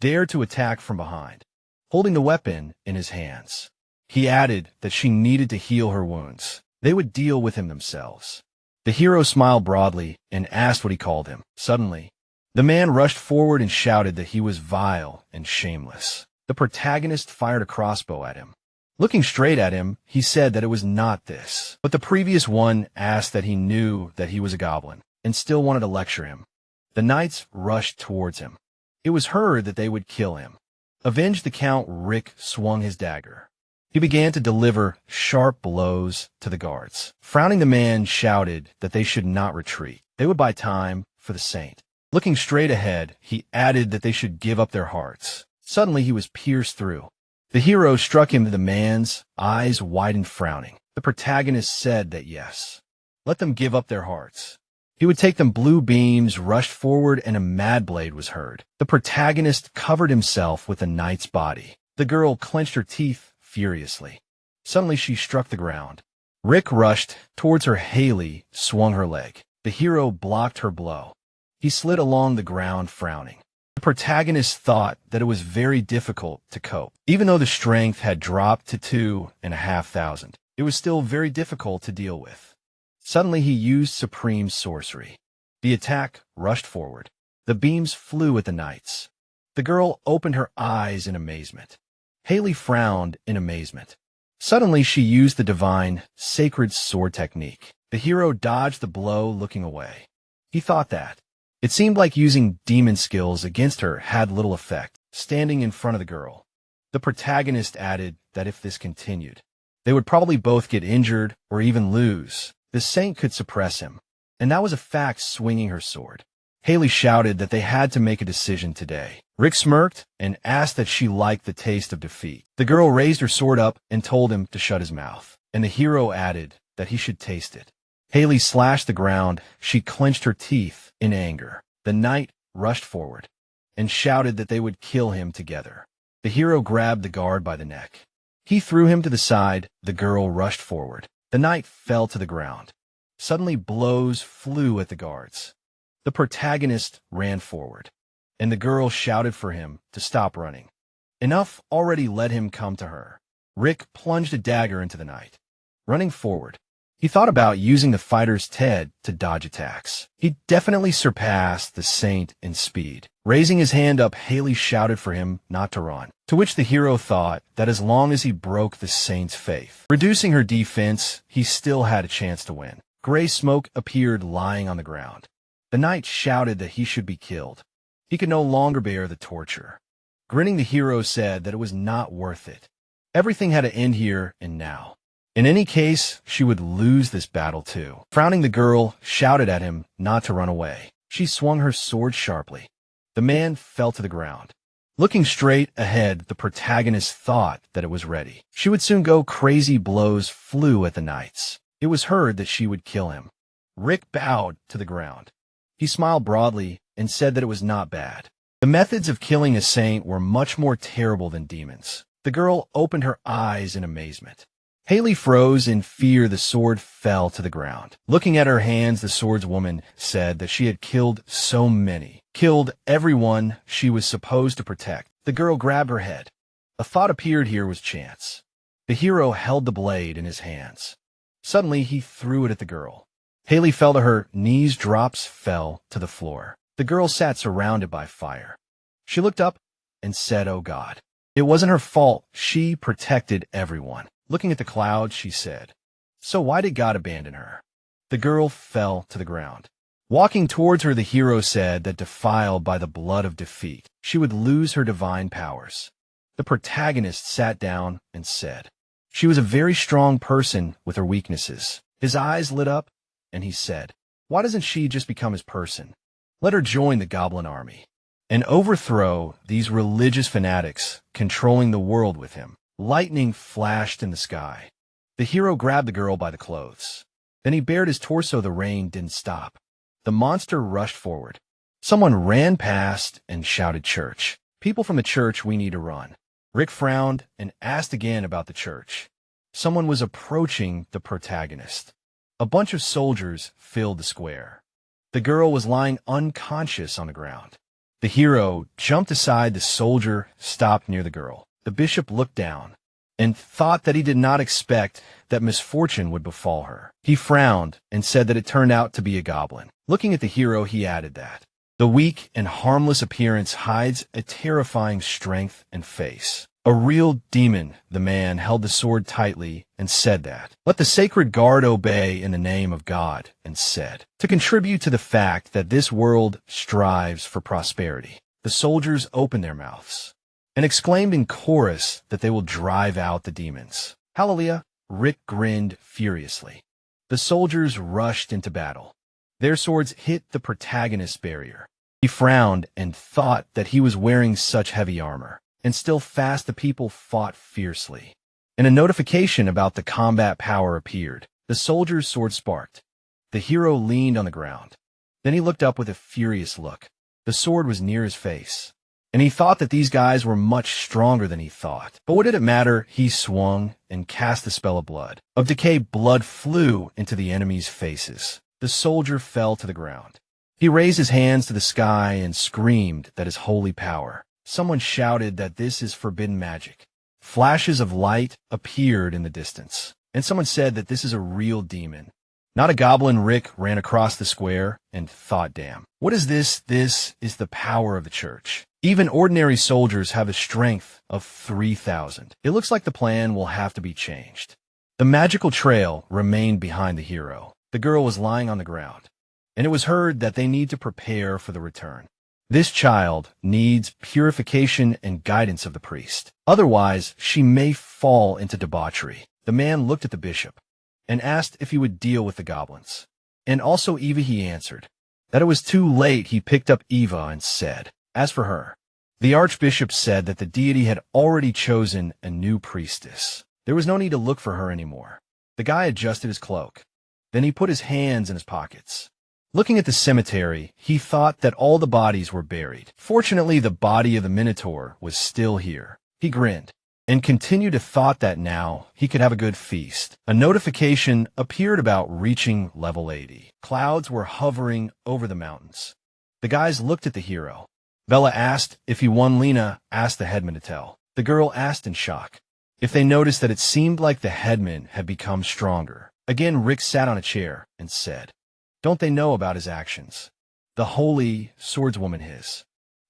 dared to attack from behind, holding the weapon in his hands. He added that she needed to heal her wounds. They would deal with him themselves. The hero smiled broadly and asked what he called him. Suddenly, the man rushed forward and shouted that he was vile and shameless. The protagonist fired a crossbow at him. Looking straight at him, he said that it was not this, but the previous one. Asked that he knew that he was a goblin and still wanted to lecture him. The knights rushed towards him. It was heard that they would kill him. Avenge the count, Rick swung his dagger. He began to deliver sharp blows to the guards. Frowning, the man shouted that they should not retreat. They would buy time for the saint. Looking straight ahead, he added that they should give up their hearts. Suddenly, he was pierced through. The hero struck him. The man's eyes widened, frowning. The protagonist said that yes, let them give up their hearts. He would take them. Blue beams rushed forward and a mad blade was heard. The protagonist covered himself with the knight's body. The girl clenched her teeth furiously. Suddenly, she struck the ground. Rick rushed towards her. Haley swung her leg. The hero blocked her blow. He slid along the ground, frowning. The protagonist thought that it was very difficult to cope. Even though the strength had dropped to 2,500, it was still very difficult to deal with. Suddenly, he used supreme sorcery. The attack rushed forward. The beams flew at the knights. The girl opened her eyes in amazement. Haley frowned in amazement. Suddenly, she used the divine, sacred sword technique. The hero dodged the blow, looking away. He thought that. It seemed like using demon skills against her had little effect. Standing in front of the girl, the protagonist added that if this continued, they would probably both get injured or even lose. The saint could suppress him, and that was a fact. Swinging her sword, Haley shouted that they had to make a decision today. Rick smirked and asked that she liked the taste of defeat. The girl raised her sword up and told him to shut his mouth, and the hero added that he should taste it. Haley slashed the ground. She clenched her teeth in anger. The knight rushed forward and shouted that they would kill him together. The hero grabbed the guard by the neck. He threw him to the side. The girl rushed forward. The knight fell to the ground. Suddenly, blows flew at the guards. The protagonist ran forward, and the girl shouted for him to stop running. Enough already. Let him come to her. Rick plunged a dagger into the knight. Running forward, he thought about using the fighter's head to dodge attacks. He definitely surpassed the saint in speed. Raising his hand up, Haley shouted for him not to run, to which the hero thought that as long as he broke the saint's faith, reducing her defense, he still had a chance to win. Gray smoke appeared lying on the ground. The knight shouted that he should be killed. He could no longer bear the torture. Grinning, the hero said that it was not worth it. Everything had to end here and now. In any case, she would lose this battle too. Frowning, the girl shouted at him not to run away. She swung her sword sharply. The man fell to the ground. Looking straight ahead, the protagonist thought that it was ready. She would soon go crazy. Blows flew at the knights. It was heard that she would kill him. Rick bowed to the ground. He smiled broadly and said that it was not bad. The methods of killing a saint were much more terrible than demons. The girl opened her eyes in amazement. Haley froze in fear. The sword fell to the ground. Looking at her hands, the swordswoman said that she had killed so many, killed everyone she was supposed to protect. The girl grabbed her head. A thought appeared. Here was chance. The hero held the blade in his hands. Suddenly, he threw it at the girl. Haley fell to her knees. Drops fell to the floor. The girl sat surrounded by fire. She looked up and said, "Oh God." It wasn't her fault. She protected everyone. Looking at the clouds, she said, "So why did God abandon her?" The girl fell to the ground. Walking towards her, the hero said that defiled by the blood of defeat, she would lose her divine powers. The protagonist sat down and said, she was a very strong person with her weaknesses. His eyes lit up, and he said, "Why doesn't she just become his person? Let her join the Goblin army and overthrow these religious fanatics controlling the world with him." Lightning flashed in the sky. The hero grabbed the girl by the clothes. Then he bared his torso. The rain didn't stop. The monster rushed forward. Someone ran past and shouted, "Church. People from the church, we need to run." Rick frowned and asked again about the church. Someone was approaching the protagonist. A bunch of soldiers filled the square. The girl was lying unconscious on the ground. The hero jumped aside. The soldier stopped near the girl. The bishop looked down and thought that he did not expect that misfortune would befall her. He frowned and said that it turned out to be a goblin. Looking at the hero, he added that the weak and harmless appearance hides a terrifying strength and face. A real demon. The man held the sword tightly and said that, "Let the sacred guard obey in the name of God," and said, to contribute to the fact that this world strives for prosperity. The soldiers opened their mouths and exclaimed in chorus that they will drive out the demons. Hallelujah! Rick grinned furiously. The soldiers rushed into battle. Their swords hit the protagonist's barrier. He frowned and thought that he was wearing such heavy armor. And still fast, the people fought fiercely. And a notification about the combat power appeared. The soldier's sword sparked. The hero leaned on the ground. Then he looked up with a furious look. The sword was near his face, and he thought that these guys were much stronger than he thought. But what did it matter? He swung and cast the spell of blood. Of decay, blood flew into the enemy's faces. The soldier fell to the ground. He raised his hands to the sky and screamed that his holy power. Someone shouted that this is forbidden magic. Flashes of light appeared in the distance, and someone said that this is a real demon. Not a goblin. Rick ran across the square and thought, damn. What is this? This is the power of the church. Even ordinary soldiers have a strength of 3,000. It looks like the plan will have to be changed. The magical trail remained behind the hero. The girl was lying on the ground, and it was heard that they need to prepare for the return. This child needs purification and guidance of the priest. Otherwise, she may fall into debauchery. The man looked at the bishop and asked if he would deal with the goblins. And also Eva. He answered that it was too late. He picked up Eva and said, as for her, the archbishop said that the deity had already chosen a new priestess. There was no need to look for her anymore. The guy adjusted his cloak. Then he put his hands in his pockets. Looking at the cemetery, he thought that all the bodies were buried. Fortunately, the body of the Minotaur was still here. He grinned and continued to thought that now he could have a good feast. A notification appeared about reaching level 80. Clouds were hovering over the mountains. The guys looked at the hero. Bella asked if he won. Lena asked the headman to tell. The girl asked in shock if they noticed that it seemed like the headman had become stronger. Again, Rick sat on a chair and said, don't they know about his actions? The holy swordswoman his.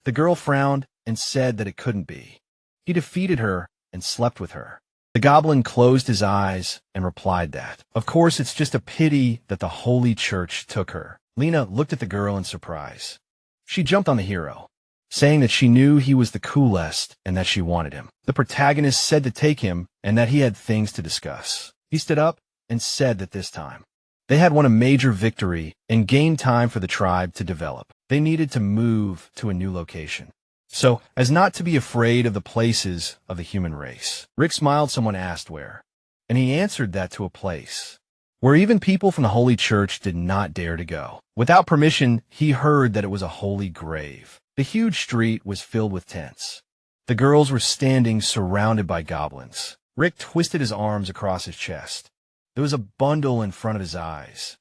The girl frowned and said that it couldn't be. He defeated her and slept with her. The goblin closed his eyes and replied that, of course, it's just a pity that the holy church took her. Lena looked at the girl in surprise. She jumped on the hero, saying that she knew he was the coolest and that she wanted him. The protagonist said to take him and that he had things to discuss. He stood up and said that this time they had won a major victory and gained time for the tribe to develop. They needed to move to a new location, so as not to be afraid of the places of the human race. Rick smiled. Someone asked where, and he answered that to a place where even people from the holy church did not dare to go. Without permission, he heard that it was a holy grave. The huge street was filled with tents. The girls were standing surrounded by goblins. Rick twisted his arms across his chest. There was a bundle in front of his eyes,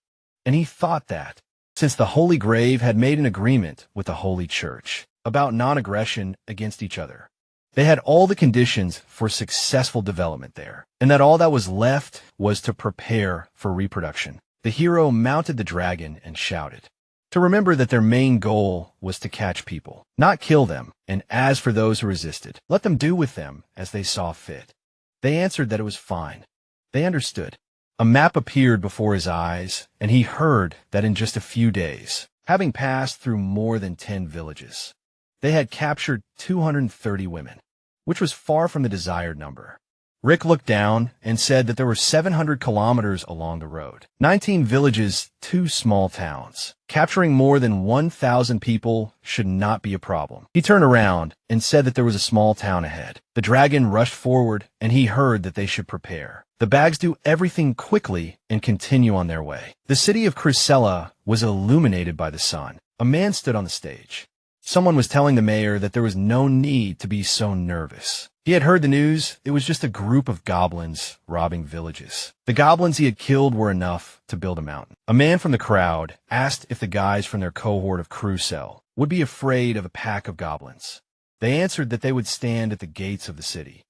and he thought that, since the holy grave had made an agreement with the holy church about non-aggression against each other, they had all the conditions for successful development there, and that all that was left was to prepare for reproduction. The hero mounted the dragon and shouted to remember that their main goal was to catch people, not kill them, and as for those who resisted, let them do with them as they saw fit. They answered that it was fine. They understood. A map appeared before his eyes, and he heard that in just a few days, having passed through more than 10 villages, they had captured 230 women, which was far from the desired number. Rick looked down and said that there were 700 kilometers along the road, 19 villages, 2 small towns. Capturing more than 1,000 people should not be a problem. He turned around and said that there was a small town ahead. The dragon rushed forward, and he heard that they should prepare. The bags do everything quickly and continue on their way. The city of Chrysella was illuminated by the sun. A man stood on the stage. Someone was telling the mayor that there was no need to be so nervous. He had heard the news. It was just a group of goblins robbing villages. The goblins he had killed were enough to build a mountain. A man from the crowd asked if the guys from their cohort of Chrysel would be afraid of a pack of goblins. They answered that they would stand at the gates of the city,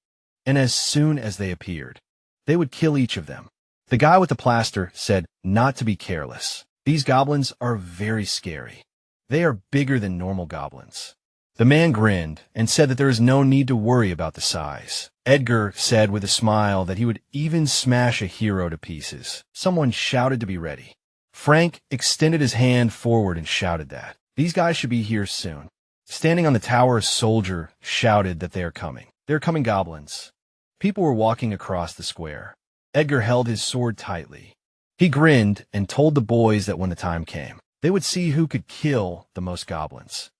and as soon as they appeared, they would kill each of them. The guy with the plaster said not to be careless. These goblins are very scary. They are bigger than normal goblins. The man grinned and said that there is no need to worry about the size. Edgar said with a smile that he would even smash a hero to pieces. Someone shouted to be ready. Frank extended his hand forward and shouted that these guys should be here soon. Standing on the tower, a soldier shouted that they are coming. They're coming, goblins. People were walking across the square. Edgar held his sword tightly. He grinned and told the boys that when the time came, they would see who could kill the most goblins.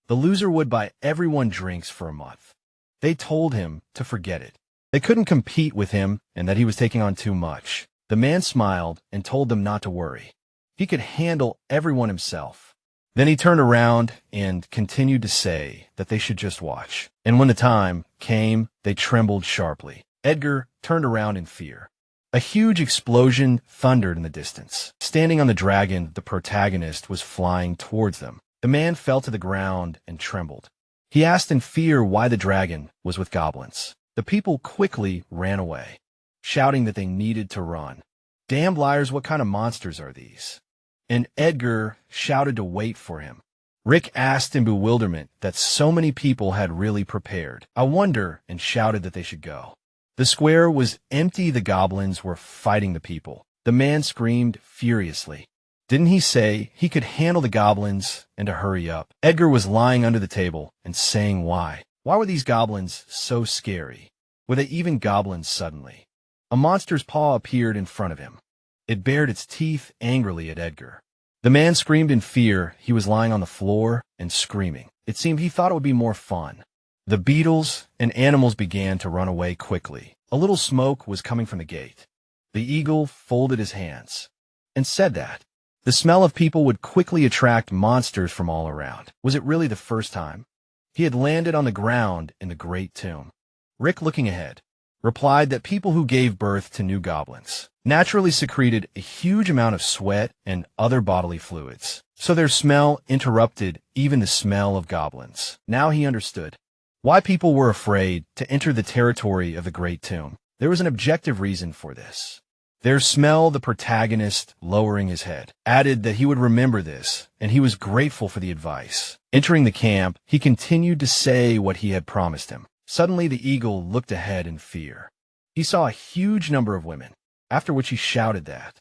The loser would buy everyone drinks for a month. They told him to forget it. They couldn't compete with him and that he was taking on too much. The man smiled and told them not to worry. He could handle everyone himself. Then he turned around and continued to say that they should just watch. And when the time came, they trembled sharply. Edgar turned around in fear. A huge explosion thundered in the distance. Standing on the dragon, the protagonist was flying towards them. The man fell to the ground and trembled. He asked in fear why the dragon was with goblins. The people quickly ran away, shouting that they needed to run. Damned liars, what kind of monsters are these? And Edgar shouted to wait for him. Rick asked in bewilderment that so many people had really prepared. I wonder, and shouted that they should go. The square was empty. The goblins were fighting the people. The man screamed furiously. Didn't he say he could handle the goblins and to hurry up? Edgar was lying under the table and saying why. Why were these goblins so scary? Were they even goblins suddenly? A monster's paw appeared in front of him. It bared its teeth angrily at Edgar. The man screamed in fear. He was lying on the floor and screaming. It seemed he thought it would be more fun. The beetles and animals began to run away quickly. A little smoke was coming from the gate. The eagle folded his hands and said that the smell of people would quickly attract monsters from all around. Was it really the first time? He had landed on the ground in the great tomb. Rick, looking ahead, replied that people who gave birth to new goblins naturally secreted a huge amount of sweat and other bodily fluids, so their smell interrupted even the smell of goblins. Now he understood why people were afraid to enter the territory of the great tomb. There was an objective reason for this. Their smell. The protagonist, lowering his head, added that he would remember this, and he was grateful for the advice. Entering the camp, he continued to say what he had promised him. Suddenly, the eagle looked ahead in fear. He saw a huge number of women, after which he shouted that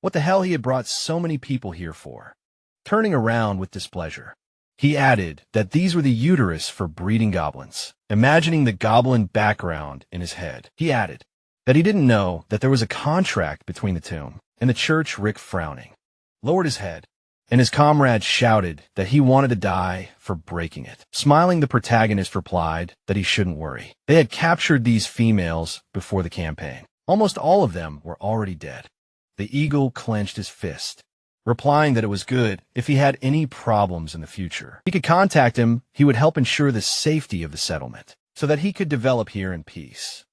what the hell he had brought so many people here for. Turning around with displeasure, he added that these were the uterus for breeding goblins. Imagining the goblin background in his head, he added that he didn't know that there was a contract between the tomb and the church. Rick, frowning, lowered his head, and his comrades shouted that he wanted to die for breaking it. Smiling, the protagonist replied that he shouldn't worry. They had captured these females before the campaign. Almost all of them were already dead. The eagle clenched his fist, replying that it was good if he had any problems in the future. He could contact him. He would help ensure the safety of the settlement so that he could develop here in peace.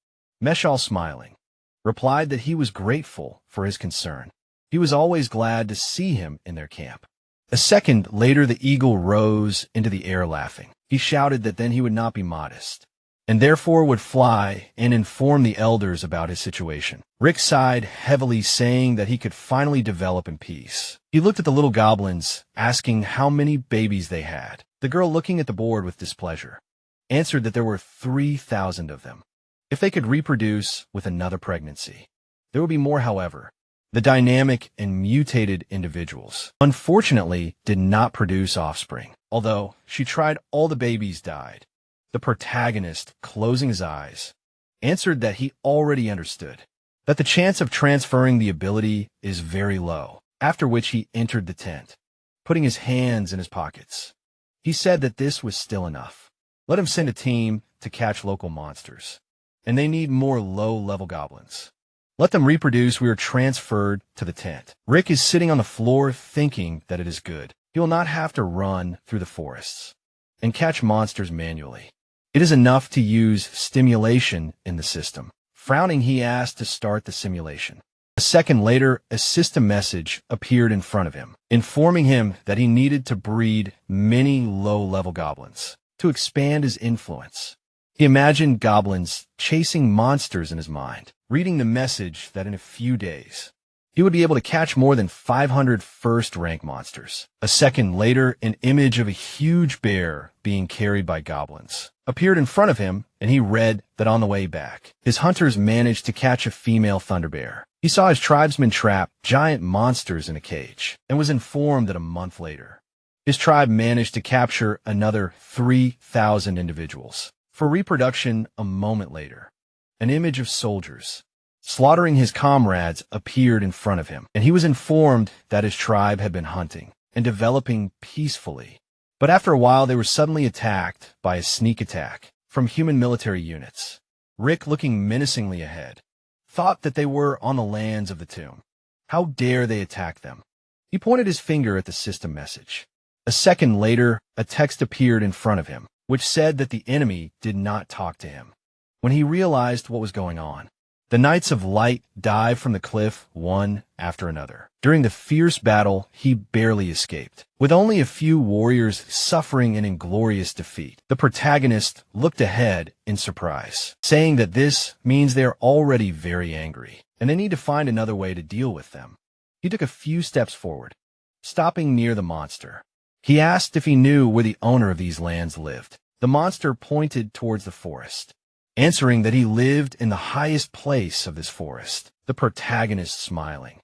Meshal, smiling, replied that he was grateful for his concern. He was always glad to see him in their camp. A second later, the eagle rose into the air laughing. He shouted that then he would not be modest, and therefore would fly and inform the elders about his situation. Rick sighed heavily, saying that he could finally develop in peace. He looked at the little goblins, asking how many babies they had. The girl, looking at the board with displeasure, answered that there were 3,000 of them. If they could reproduce with another pregnancy, there would be more. However, the dynamic and mutated individuals, unfortunately, did not produce offspring. Although she tried, all the babies died. The protagonist, closing his eyes, answered that he already understood that the chance of transferring the ability is very low, after which he entered the tent, putting his hands in his pockets. He said that this was still enough. Let him send a team to catch local monsters, and they need more low-level goblins. Let them reproduce. We are transferred to the tent. Rick is sitting on the floor thinking that it is good. He will not have to run through the forests and catch monsters manually. It is enough to use stimulation in the system. Frowning, he asked to start the simulation. A second later, a system message appeared in front of him, informing him that he needed to breed many low-level goblins to expand his influence. He imagined goblins chasing monsters in his mind, reading the message that in a few days he would be able to catch more than 500 first-rank monsters. A second later, an image of a huge bear being carried by goblins appeared in front of him, and he read that on the way back, his hunters managed to catch a female thunder bear. He saw his tribesmen trap giant monsters in a cage, and was informed that a month later, his tribe managed to capture another 3,000 individuals for reproduction. A moment later, an image of soldiers slaughtering his comrades appeared in front of him, and he was informed that his tribe had been hunting and developing peacefully. But after a while, they were suddenly attacked by a sneak attack from human military units. Rick, looking menacingly ahead, thought that they were on the lands of the tomb. How dare they attack them? He pointed his finger at the system message. A second later, a text appeared in front of him, which said that the enemy did not talk to him. When he realized what was going on, the Knights of Light dived from the cliff one after another. During the fierce battle, he barely escaped, with only a few warriors suffering an inglorious defeat. The protagonist looked ahead in surprise, saying that this means they are already very angry. and they need to find another way to deal with them. He took a few steps forward, stopping near the monster. He asked if he knew where the owner of these lands lived. The monster pointed towards the forest, answering that he lived in the highest place of this forest. The protagonist, smiling,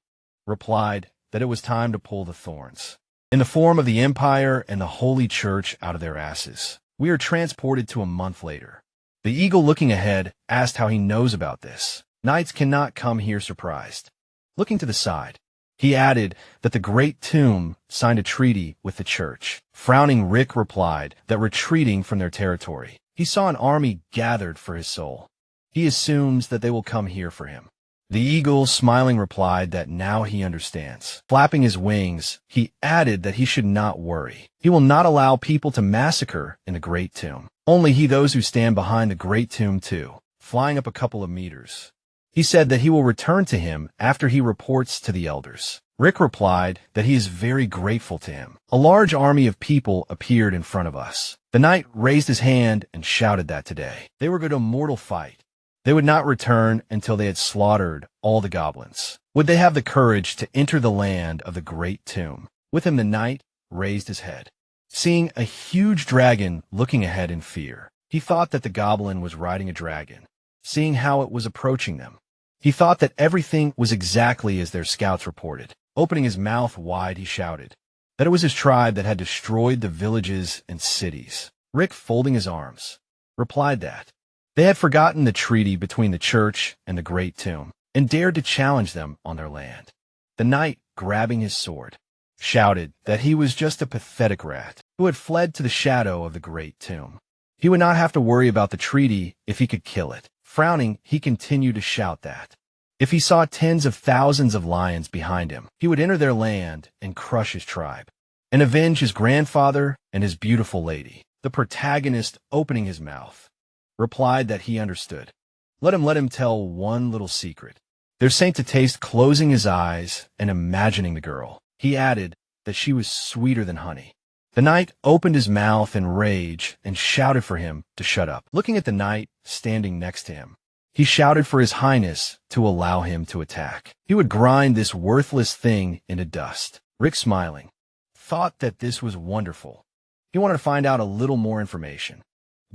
replied that it was time to pull the thorns in the form of the Empire and the Holy Church out of their asses. We are transported to a month later. The eagle, looking ahead, asked how he knows about this. Knights cannot come here surprised. Looking to the side, he added that the Great Tomb signed a treaty with the church. Frowning, Rick replied that retreating from their territory, he saw an army gathered for his soul. He assumes that they will come here for him. The eagle, smiling, replied that now he understands. Flapping his wings, he added that he should not worry. He will not allow people to massacre in the Great Tomb. Only those who stand behind the Great Tomb too. Flying up a couple of meters, he said that he will return to him after he reports to the elders. Rick replied that he is very grateful to him. A large army of people appeared in front of us. The knight raised his hand and shouted that today they were going to a mortal fight. They would not return until they had slaughtered all the goblins. Would they have the courage to enter the land of the Great Tomb? With him, the knight raised his head, seeing a huge dragon looking ahead in fear. He thought that the goblin was riding a dragon, seeing how it was approaching them. He thought that everything was exactly as their scouts reported. Opening his mouth wide, he shouted that it was his tribe that had destroyed the villages and cities. Rick, folding his arms, replied that they had forgotten the treaty between the church and the Great Tomb and dared to challenge them on their land. The knight, grabbing his sword, shouted that he was just a pathetic rat who had fled to the shadow of the Great Tomb. He would not have to worry about the treaty if he could kill it. Frowning, he continued to shout that if he saw tens of thousands of lions behind him, he would enter their land and crush his tribe and avenge his grandfather and his beautiful lady. The protagonist, opening his mouth, replied that he understood. Let him tell one little secret. There's Saint Taste, closing his eyes and imagining the girl. He added that she was sweeter than honey. The knight opened his mouth in rage and shouted for him to shut up. Looking at the knight standing next to him, he shouted for his highness to allow him to attack. He would grind this worthless thing into dust. Rick, smiling, thought that this was wonderful. He wanted to find out a little more information.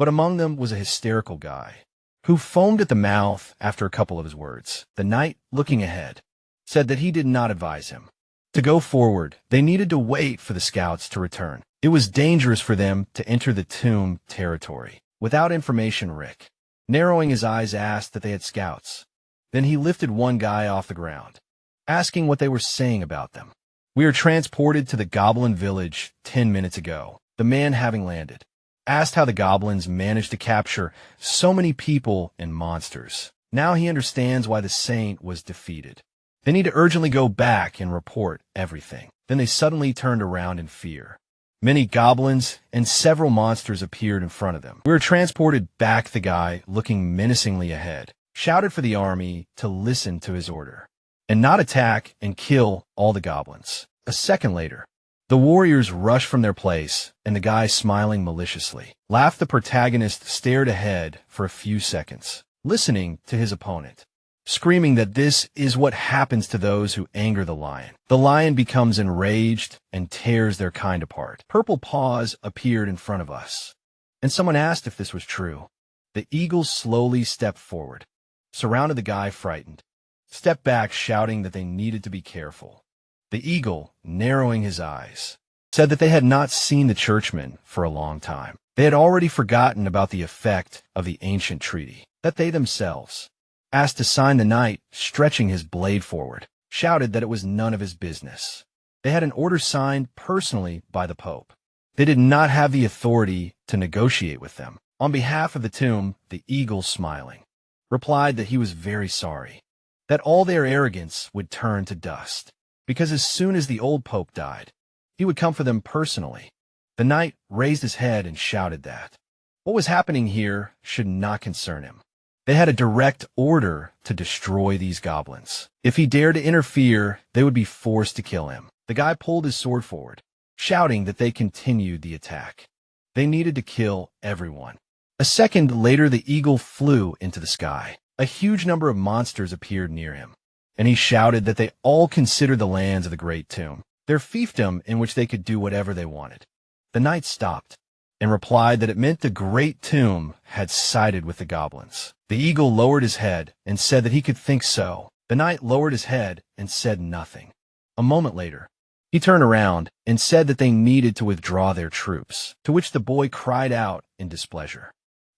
But among them was a hysterical guy who foamed at the mouth after a couple of his words. The knight, looking ahead, said that he did not advise him to go forward. They needed to wait for the scouts to return. It was dangerous for them to enter the tomb territory without information. Rick, narrowing his eyes, asked that they had scouts. Then he lifted one guy off the ground, asking what they were saying about them. We are transported to the Goblin village 10 minutes ago. The man, having landed, asked how the goblins managed to capture so many people and monsters. Now he understands why the saint was defeated. They need to urgently go back and report everything. Then they suddenly turned around in fear. Many goblins and several monsters appeared in front of them. We were transported back. The guy, looking menacingly ahead, shouted for the army to listen to his order and not attack and kill all the goblins. A second later, the warriors rushed from their place, and the guy, smiling maliciously, laughed. The protagonist stared ahead for a few seconds, listening to his opponent, screaming that this is what happens to those who anger the lion. The lion becomes enraged and tears their kind apart. Purple paws appeared in front of us, and someone asked if this was true. The eagle slowly stepped forward, surrounded the guy, frightened, stepped back, shouting that they needed to be careful. The eagle, narrowing his eyes, said that they had not seen the churchmen for a long time. They had already forgotten about the effect of the ancient treaty that they themselves asked to sign. The knight, stretching his blade forward, shouted that it was none of his business. They had an order signed personally by the Pope. They did not have the authority to negotiate with them. On behalf of the tomb, the eagle, smiling, replied that he was very sorry, that all their arrogance would turn to dust, because as soon as the old Pope died, he would come for them personally. The knight raised his head and shouted that what was happening here should not concern him. They had a direct order to destroy these goblins. If he dared to interfere, they would be forced to kill him. The guy pulled his sword forward, shouting that they continued the attack. They needed to kill everyone. A second later, the eagle flew into the sky. A huge number of monsters appeared near him. and he shouted that they all considered the lands of the Great Tomb their fiefdom in which they could do whatever they wanted. The knight stopped and replied that it meant the Great Tomb had sided with the goblins. The eagle lowered his head and said that he could think so. The knight lowered his head and said nothing. A moment later, he turned around and said that they needed to withdraw their troops, to which the boy cried out in displeasure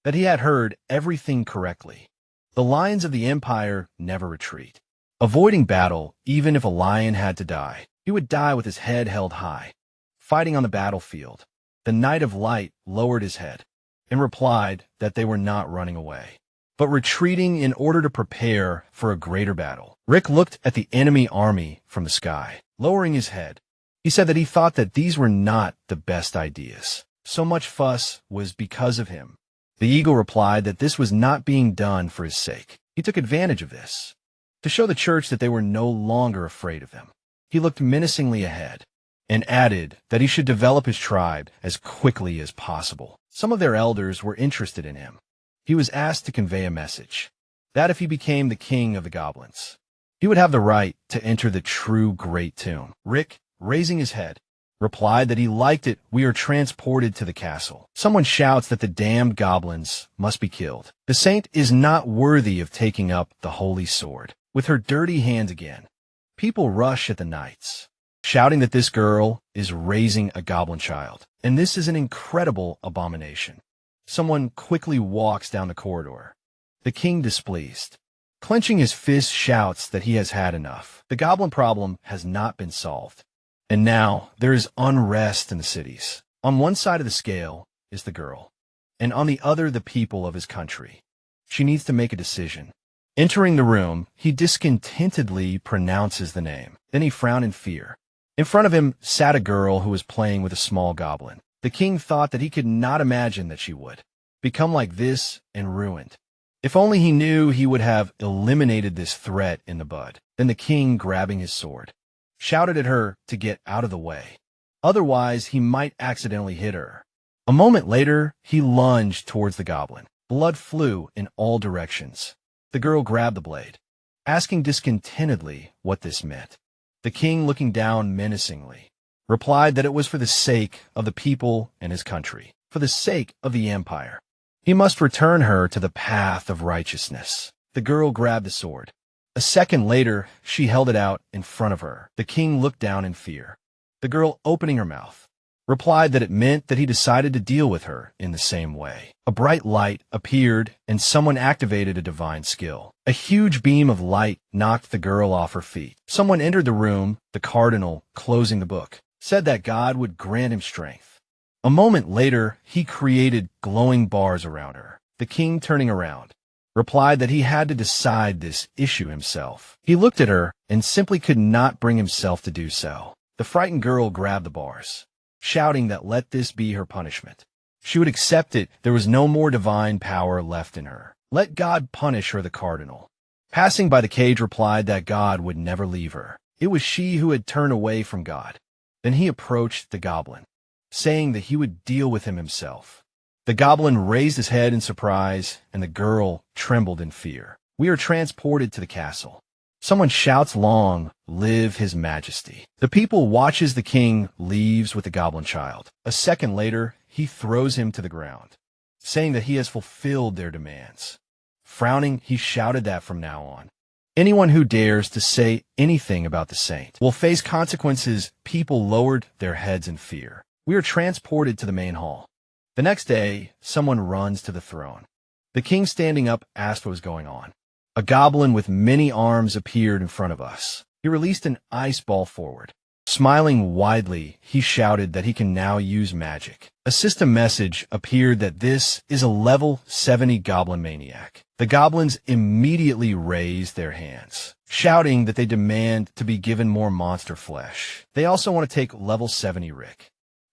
that he had heard everything correctly. The lions of the empire never retreat. Avoiding battle, even if a lion had to die, he would die with his head held high. Fighting on the battlefield, the Knight of Light lowered his head and replied that they were not running away, but retreating in order to prepare for a greater battle. Rick looked at the enemy army from the sky. Lowering his head, he said that he thought that these were not the best ideas. So much fuss was because of him. The eagle replied that this was not being done for his sake. He took advantage of this to show the church that they were no longer afraid of them. He looked menacingly ahead and added that he should develop his tribe as quickly as possible. Some of their elders were interested in him. He was asked to convey a message that if he became the king of the goblins, he would have the right to enter the true Great Tomb. Rick, raising his head, replied that he liked it. We are transported to the castle. Someone shouts that the damned goblins must be killed. The saint is not worthy of taking up the holy sword. With her dirty hands again, people rush at the knights, shouting that this girl is raising a goblin child, and this is an incredible abomination. Someone quickly walks down the corridor. The king, displeased, clenching his fist, shouts that he has had enough. The goblin problem has not been solved, and now there is unrest in the cities. On one side of the scale is the girl, and on the other the people of his country. She needs to make a decision. Entering the room, he discontentedly pronounces the name. Then he frowned in fear. In front of him sat a girl who was playing with a small goblin. The king thought that he could not imagine that she would become like this and ruined. If only he knew, he would have eliminated this threat in the bud. Then the king, grabbing his sword, shouted at her to get out of the way. Otherwise, he might accidentally hit her. A moment later, he lunged towards the goblin. Blood flew in all directions. The girl grabbed the blade, asking discontentedly what this meant. The king, looking down menacingly, replied that it was for the sake of the people and his country, for the sake of the empire. He must return her to the path of righteousness. The girl grabbed the sword. A second later, she held it out in front of her. The king looked down in fear. The girl, opening her mouth, replied that it meant that he decided to deal with her in the same way. A bright light appeared, and someone activated a divine skill. A huge beam of light knocked the girl off her feet. Someone entered the room. The cardinal, closing the book, said that God would grant him strength. A moment later, he created glowing bars around her. The king, turning around, replied that he had to decide this issue himself. He looked at her and simply could not bring himself to do so. The frightened girl grabbed the bars, shouting that let this be her punishment. She would accept it. There was no more divine power left in her. Let God punish her. The cardinal, passing by the cage, replied that God would never leave her. It was she who had turned away from God. Then he approached the goblin, saying that he would deal with him himself. The goblin raised his head in surprise, and the girl trembled in fear. We are transported to the castle. Someone shouts, "Long live his majesty." The people watch as the king leaves with the goblin child. A second later, he throws him to the ground, saying that he has fulfilled their demands. Frowning, he shouted that from now on, anyone who dares to say anything about the saint will face consequences. People lowered their heads in fear. We are transported to the main hall. The next day, someone runs to the throne. The king, standing up, asked what was going on. A goblin with many arms appeared in front of us. He released an ice ball forward. Smiling widely, he shouted that he can now use magic. A system message appeared that this is a level 70 goblin maniac. The goblins immediately raised their hands, shouting that they demand to be given more monster flesh. They also want to take level 70 Rick.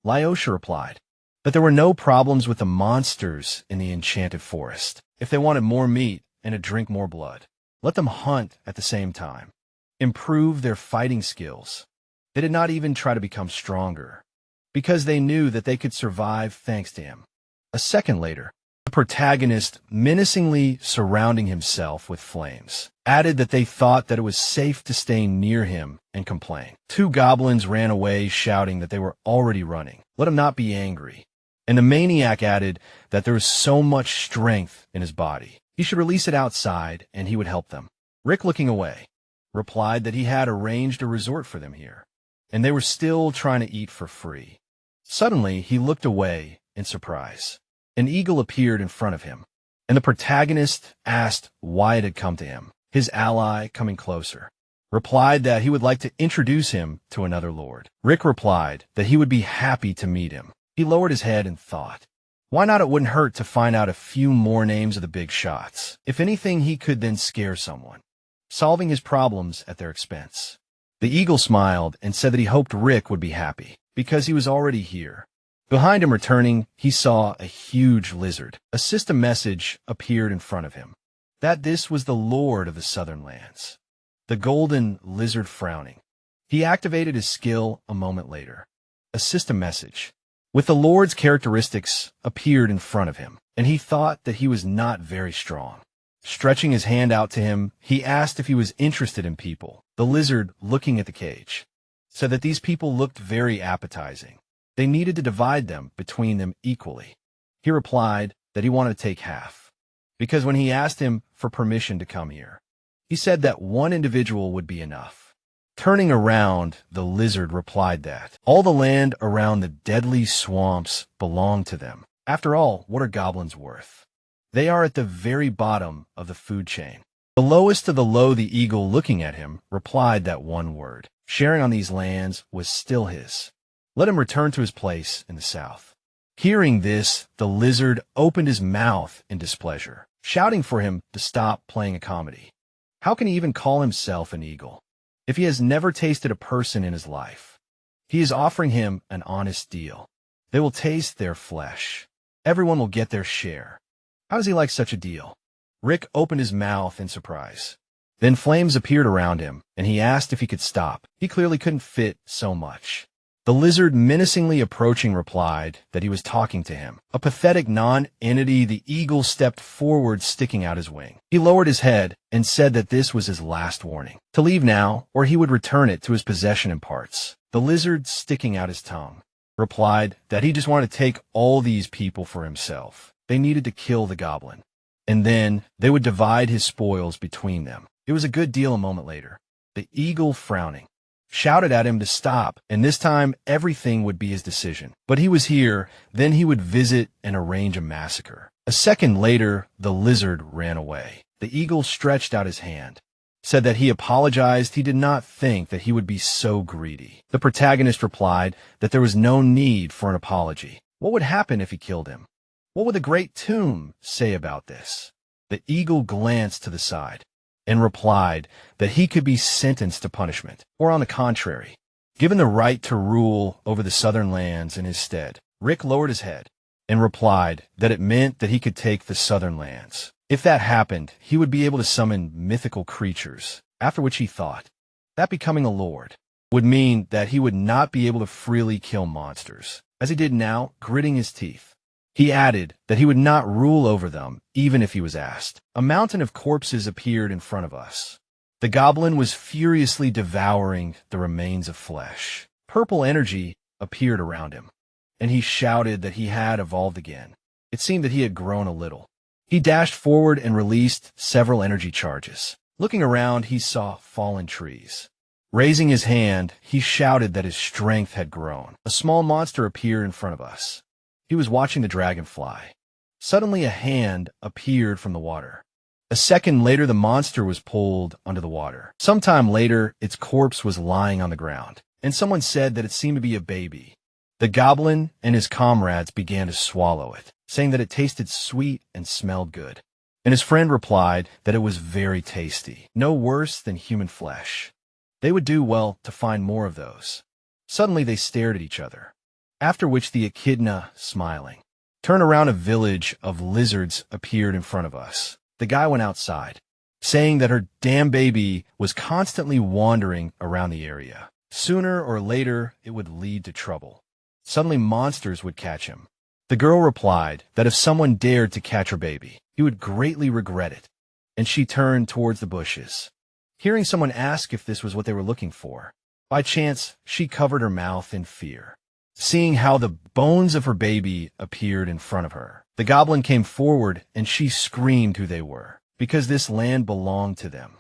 Lyosha replied that there were no problems with the monsters in the enchanted forest. If they wanted more meat and to drink more blood, let them hunt at the same time. Improve their fighting skills. They did not even try to become stronger, because they knew that they could survive thanks to him. A second later, The protagonist, menacingly surrounding himself with flames, added that they thought that it was safe to stay near him and complain. Two goblins ran away, shouting that they were already running. Let him not be angry. And the maniac added that there was so much strength in his body. He should release it outside, and he would help them. Rick, looking away, replied that he had arranged a resort for them here, and they were still trying to eat for free. Suddenly, he looked away in surprise. An eagle appeared in front of him, and the protagonist asked why it had come to him. His ally, coming closer, replied that he would like to introduce him to another lord. Rick replied that he would be happy to meet him. He lowered his head and thought, why not? It wouldn't hurt to find out a few more names of the big shots. If anything, he could then scare someone, solving his problems at their expense. The eagle smiled and said that he hoped Rick would be happy, because he was already here. Behind him, returning, he saw a huge lizard. A system message appeared in front of him, that this was the Lord of the Southern Lands. The golden lizard frowning. He activated his skill a moment later. A system message with the Lord's characteristics appeared in front of him, and he thought that he was not very strong. Stretching his hand out to him, he asked if he was interested in people. The lizard, looking at the cage, said that these people looked very appetizing. They needed to divide them between them equally. He replied that he wanted to take half, because when he asked him for permission to come here, he said that one individual would be enough. Turning around, the lizard replied that all the land around the deadly swamps belonged to them. After all, what are goblins worth? They are at the very bottom of the food chain. The lowest of the low, the eagle, looking at him, replied that one word. Sharing on these lands was still his. Let him return to his place in the south. Hearing this, the lizard opened his mouth in displeasure, shouting for him to stop playing a comedy. How can he even call himself an eagle if he has never tasted a person in his life? He is offering him an honest deal. They will taste their flesh. Everyone will get their share. How does he like such a deal? Rick opened his mouth in surprise. Then flames appeared around him, and he asked if he could stop. He clearly couldn't fit so much. The lizard, menacingly approaching, replied that he was talking to him. A pathetic non-entity, the eagle stepped forward, sticking out his wing. He lowered his head and said that this was his last warning, to leave now, or he would return it to his possession in parts. The lizard, sticking out his tongue, replied that he just wanted to take all these people for himself. They needed to kill the goblin, and then they would divide his spoils between them. It was a good deal. A moment later, the eagle, frowning, shouted at him to stop, and this time everything would be his decision. But he was here, then he would visit and arrange a massacre. A second later, the lizard ran away. The eagle stretched out his hand, said that he apologized. He did not think that he would be so greedy. The protagonist replied that there was no need for an apology. What would happen if he killed him? What would the great tomb say about this? The eagle glanced to the side and replied that he could be sentenced to punishment, or on the contrary, given the right to rule over the southern lands in his stead. Rick lowered his head and replied that it meant that he could take the southern lands. If that happened, he would be able to summon mythical creatures, after which he thought that becoming a lord would mean that he would not be able to freely kill monsters, as he did now, gritting his teeth. He added that he would not rule over them, even if he was asked. A mountain of corpses appeared in front of us. The goblin was furiously devouring the remains of flesh. Purple energy appeared around him, and he shouted that he had evolved again. It seemed that he had grown a little. He dashed forward and released several energy charges. Looking around, he saw fallen trees. Raising his hand, he shouted that his strength had grown. A small monster appeared in front of us. He was watching the dragonfly. Suddenly, a hand appeared from the water. A second later, the monster was pulled under the water. Sometime later, its corpse was lying on the ground, and someone said that it seemed to be a baby. The goblin and his comrades began to swallow it, saying that it tasted sweet and smelled good. And his friend replied that it was very tasty, no worse than human flesh. They would do well to find more of those. Suddenly, they stared at each other, after which the echidna, smiling, turned around. A village of lizards appeared in front of us. The guy went outside, saying that her damn baby was constantly wandering around the area. Sooner or later, it would lead to trouble. Suddenly, monsters would catch him, The girl replied that if someone dared to catch her baby, he would greatly regret it, and she turned towards the bushes. Hearing someone ask if this was what they were looking for, by chance, she covered her mouth in fear. Seeing how the bones of her baby appeared in front of her, the goblin came forward and she screamed who they were, because this land belonged to them.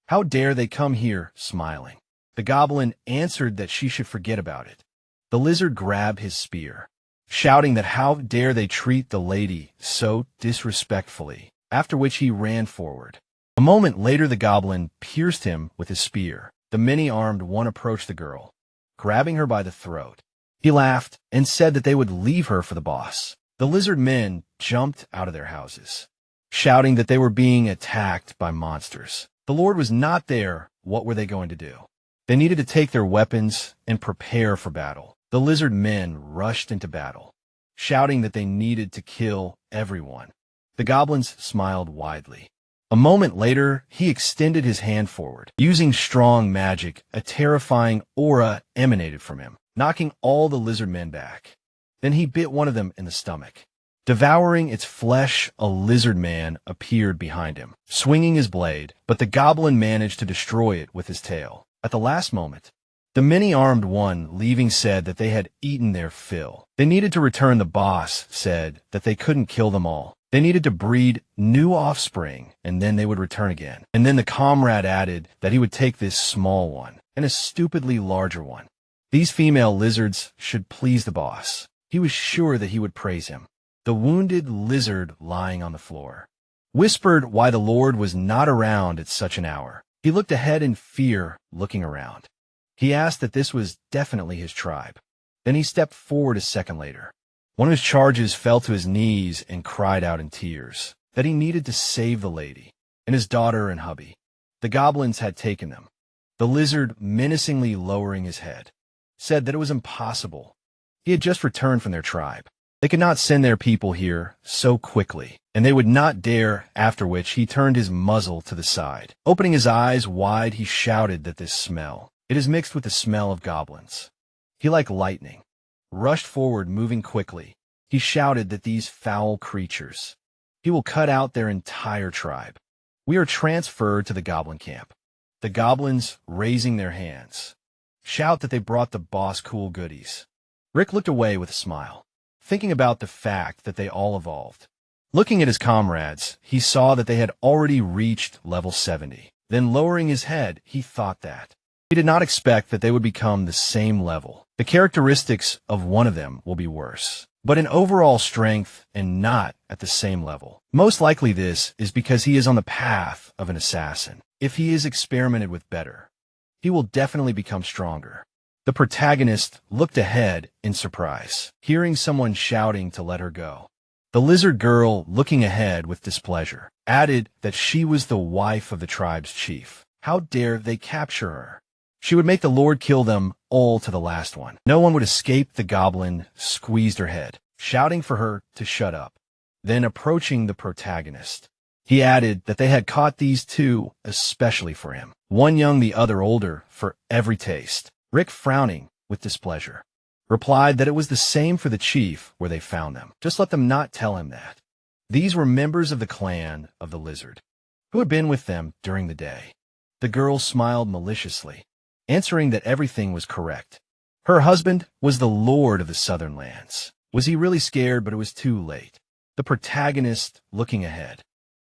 How dare they come here, smiling? The goblin answered that she should forget about it. The lizard grabbed his spear, shouting that how dare they treat the lady so disrespectfully, after which he ran forward. A moment later the goblin pierced him with his spear. The many-armed one approached the girl, grabbing her by the throat. He laughed and said that they would leave her for the boss. The lizard men jumped out of their houses, shouting that they were being attacked by monsters. The Lord was not there. What were they going to do? They needed to take their weapons and prepare for battle. The lizard men rushed into battle, shouting that they needed to kill everyone. The goblins smiled widely. A moment later, he extended his hand forward. Using strong magic, a terrifying aura emanated from him, knocking all the lizard men back. Then he bit one of them in the stomach. Devouring its flesh, a lizard man appeared behind him, swinging his blade, but the goblin managed to destroy it with his tail. At the last moment, the many-armed one leaving said that they had eaten their fill. They needed to return. The boss said that they couldn't kill them all. They needed to breed new offspring, and then they would return again. And then the comrade added that he would take this small one and a stupidly larger one. These female lizards should please the boss. He was sure that he would praise him. The wounded lizard lying on the floor whispered why the Lord was not around at such an hour. He looked ahead in fear, looking around. He asked that this was definitely his tribe. Then he stepped forward a second later. One of his charges fell to his knees and cried out in tears that he needed to save the lady and his daughter and hubby. The goblins had taken them. The lizard, menacingly lowering his head, said that it was impossible. He had just returned from their tribe. They could not send their people here so quickly, and they would not dare, after which he turned his muzzle to the side. Opening his eyes wide, he shouted that this smell, it is mixed with the smell of goblins. He, like lightning, rushed forward, moving quickly. He shouted that these foul creatures, he will cut out their entire tribe. We are transferred to the goblin camp. The goblins, raising their hands, shout that they brought the boss cool goodies. Rick looked away with a smile, thinking about the fact that they all evolved. Looking at his comrades, he saw that they had already reached level 70. Then lowering his head, he thought that he did not expect that they would become the same level. The characteristics of one of them will be worse, but in overall strength and not at the same level. Most likely this is because he is on the path of an assassin. If he is experimented with better, he will definitely become stronger. The protagonist looked ahead in surprise, hearing someone shouting to let her go. The lizard girl, looking ahead with displeasure, added that she was the wife of the tribe's chief. How dare they capture her? She would make the Lord kill them all to the last one. No one would escape. The goblin squeezed her head, shouting for her to shut up. Then approaching the protagonist, he added that they had caught these two especially for him. One young, the other older, for every taste. Rick, frowning with displeasure, replied that it was the same for the chief where they found them. Just let them not tell him that. These were members of the clan of the lizard, who had been with them during the day. The girl smiled maliciously, answering that everything was correct. Her husband was the lord of the southern lands. Was he really scared? But it was too late. The protagonist, looking ahead,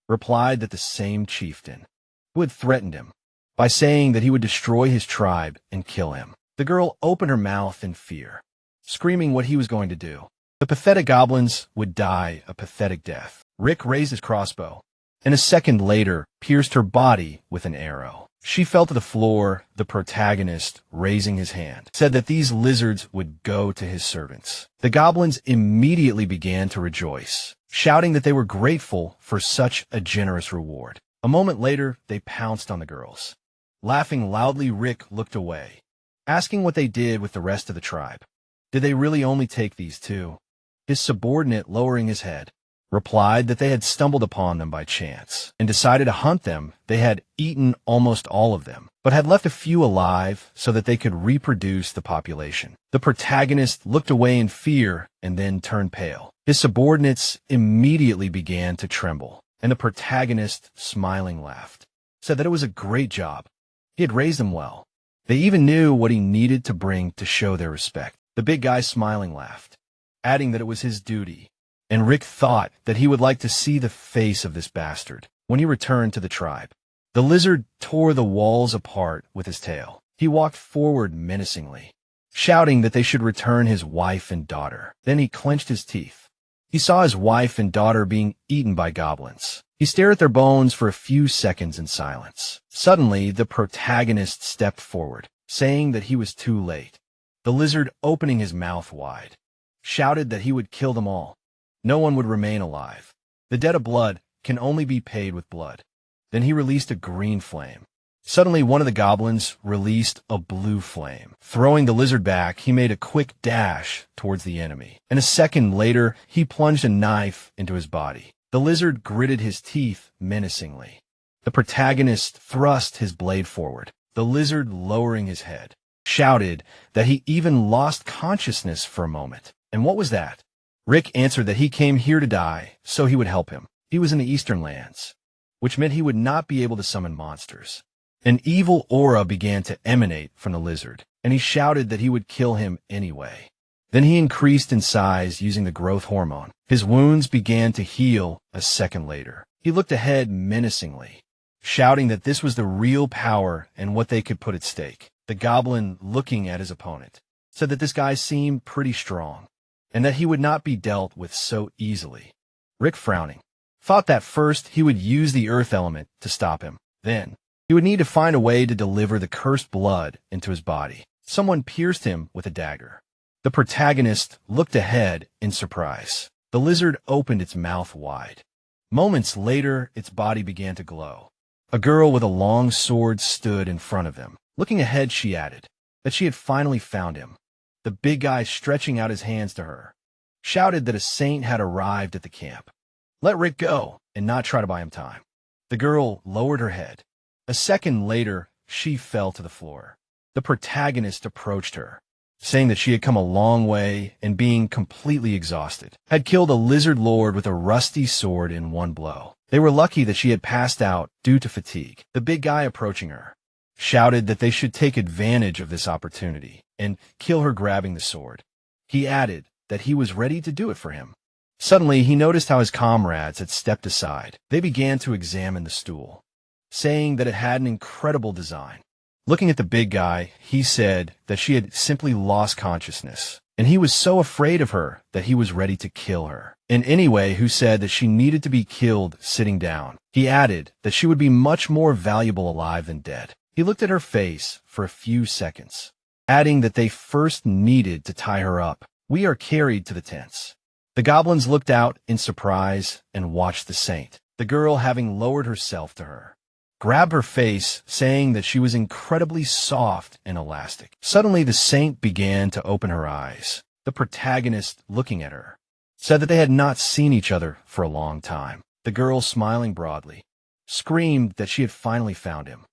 replied that the same chieftain who had threatened him by saying that he would destroy his tribe and kill him. The girl opened her mouth in fear, screaming what he was going to do. The pathetic goblins would die a pathetic death. Rick raised his crossbow, and a second later pierced her body with an arrow. She fell to the floor. The protagonist, raising his hand, said that these lizards would go to his servants. The goblins immediately began to rejoice, shouting that they were grateful for such a generous reward. A moment later, they pounced on the girls. Laughing loudly, Rick looked away, asking what they did with the rest of the tribe. Did they really only take these two? His subordinate, lowering his head, replied that they had stumbled upon them by chance and decided to hunt them. They had eaten almost all of them, but had left a few alive so that they could reproduce the population. The protagonist looked away in fear and then turned pale. His subordinates immediately began to tremble, and the protagonist, smiling, laughed, said that it was a great job. He had raised them well. They even knew what he needed to bring to show their respect. The big guy, smiling, laughed, adding that it was his duty, and Rick thought that he would like to see the face of this bastard when he returned to the tribe. The lizard tore the walls apart with his tail. He walked forward menacingly, shouting that they should return his wife and daughter. Then he clenched his teeth. He saw his wife and daughter being eaten by goblins. He stared at their bones for a few seconds in silence. Suddenly, the protagonist stepped forward, saying that he was too late. The lizard, opening his mouth wide, shouted that he would kill them all. No one would remain alive. The debt of blood can only be paid with blood. Then he released a green flame. Suddenly, one of the goblins released a blue flame. Throwing the lizard back, he made a quick dash towards the enemy, and a second later, he plunged a knife into his body. The lizard gritted his teeth menacingly. The protagonist thrust his blade forward. The lizard, lowering his head, shouted that he even lost consciousness for a moment. And what was that? Rick answered that he came here to die, so he would help him. He was in the Eastern Lands, which meant he would not be able to summon monsters. An evil aura began to emanate from the lizard, and he shouted that he would kill him anyway. Then he increased in size using the growth hormone. His wounds began to heal a second later. He looked ahead menacingly, shouting that this was the real power and what they could put at stake. The goblin, looking at his opponent, said that this guy seemed pretty strong, and that he would not be dealt with so easily. Rick, frowning, thought that first he would use the earth element to stop him. Then he would need to find a way to deliver the cursed blood into his body. Someone pierced him with a dagger. The protagonist looked ahead in surprise. The lizard opened its mouth wide. Moments later, its body began to glow. A girl with a long sword stood in front of him. Looking ahead, she added that she had finally found him. The big guy, stretching out his hands to her, shouted that a saint had arrived at the camp. Let Rick go and not try to buy him time. The girl lowered her head. A second later, she fell to the floor. The protagonist approached her, saying that she had come a long way and, being completely exhausted, had killed a lizard lord with a rusty sword in one blow. They were lucky that she had passed out due to fatigue. The big guy, approaching her, shouted that they should take advantage of this opportunity and kill her, grabbing the sword. He added that he was ready to do it for him. Suddenly, he noticed how his comrades had stepped aside. They began to examine the stool, saying that it had an incredible design. Looking at the big guy, he said that she had simply lost consciousness, and he was so afraid of her that he was ready to kill her. And anyway, who said that she needed to be killed sitting down. He added that she would be much more valuable alive than dead. He looked at her face for a few seconds, adding that they first needed to tie her up. We are carried to the tents. The goblins looked out in surprise and watched the saint. The girl, having lowered herself to her, grabbed her face, saying that she was incredibly soft and elastic. Suddenly, the saint began to open her eyes. The protagonist, looking at her, said that they had not seen each other for a long time. The girl, smiling broadly, screamed that she had finally found him.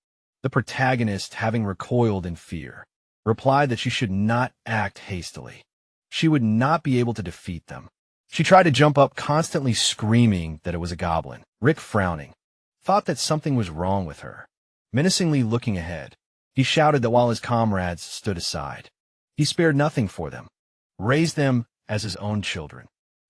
The protagonist, having recoiled in fear, replied that she should not act hastily. She would not be able to defeat them. She tried to jump up, constantly screaming that it was a goblin. Rick, frowning, thought that something was wrong with her. Menacingly looking ahead, he shouted that while his comrades stood aside, he spared nothing for them, raised them as his own children.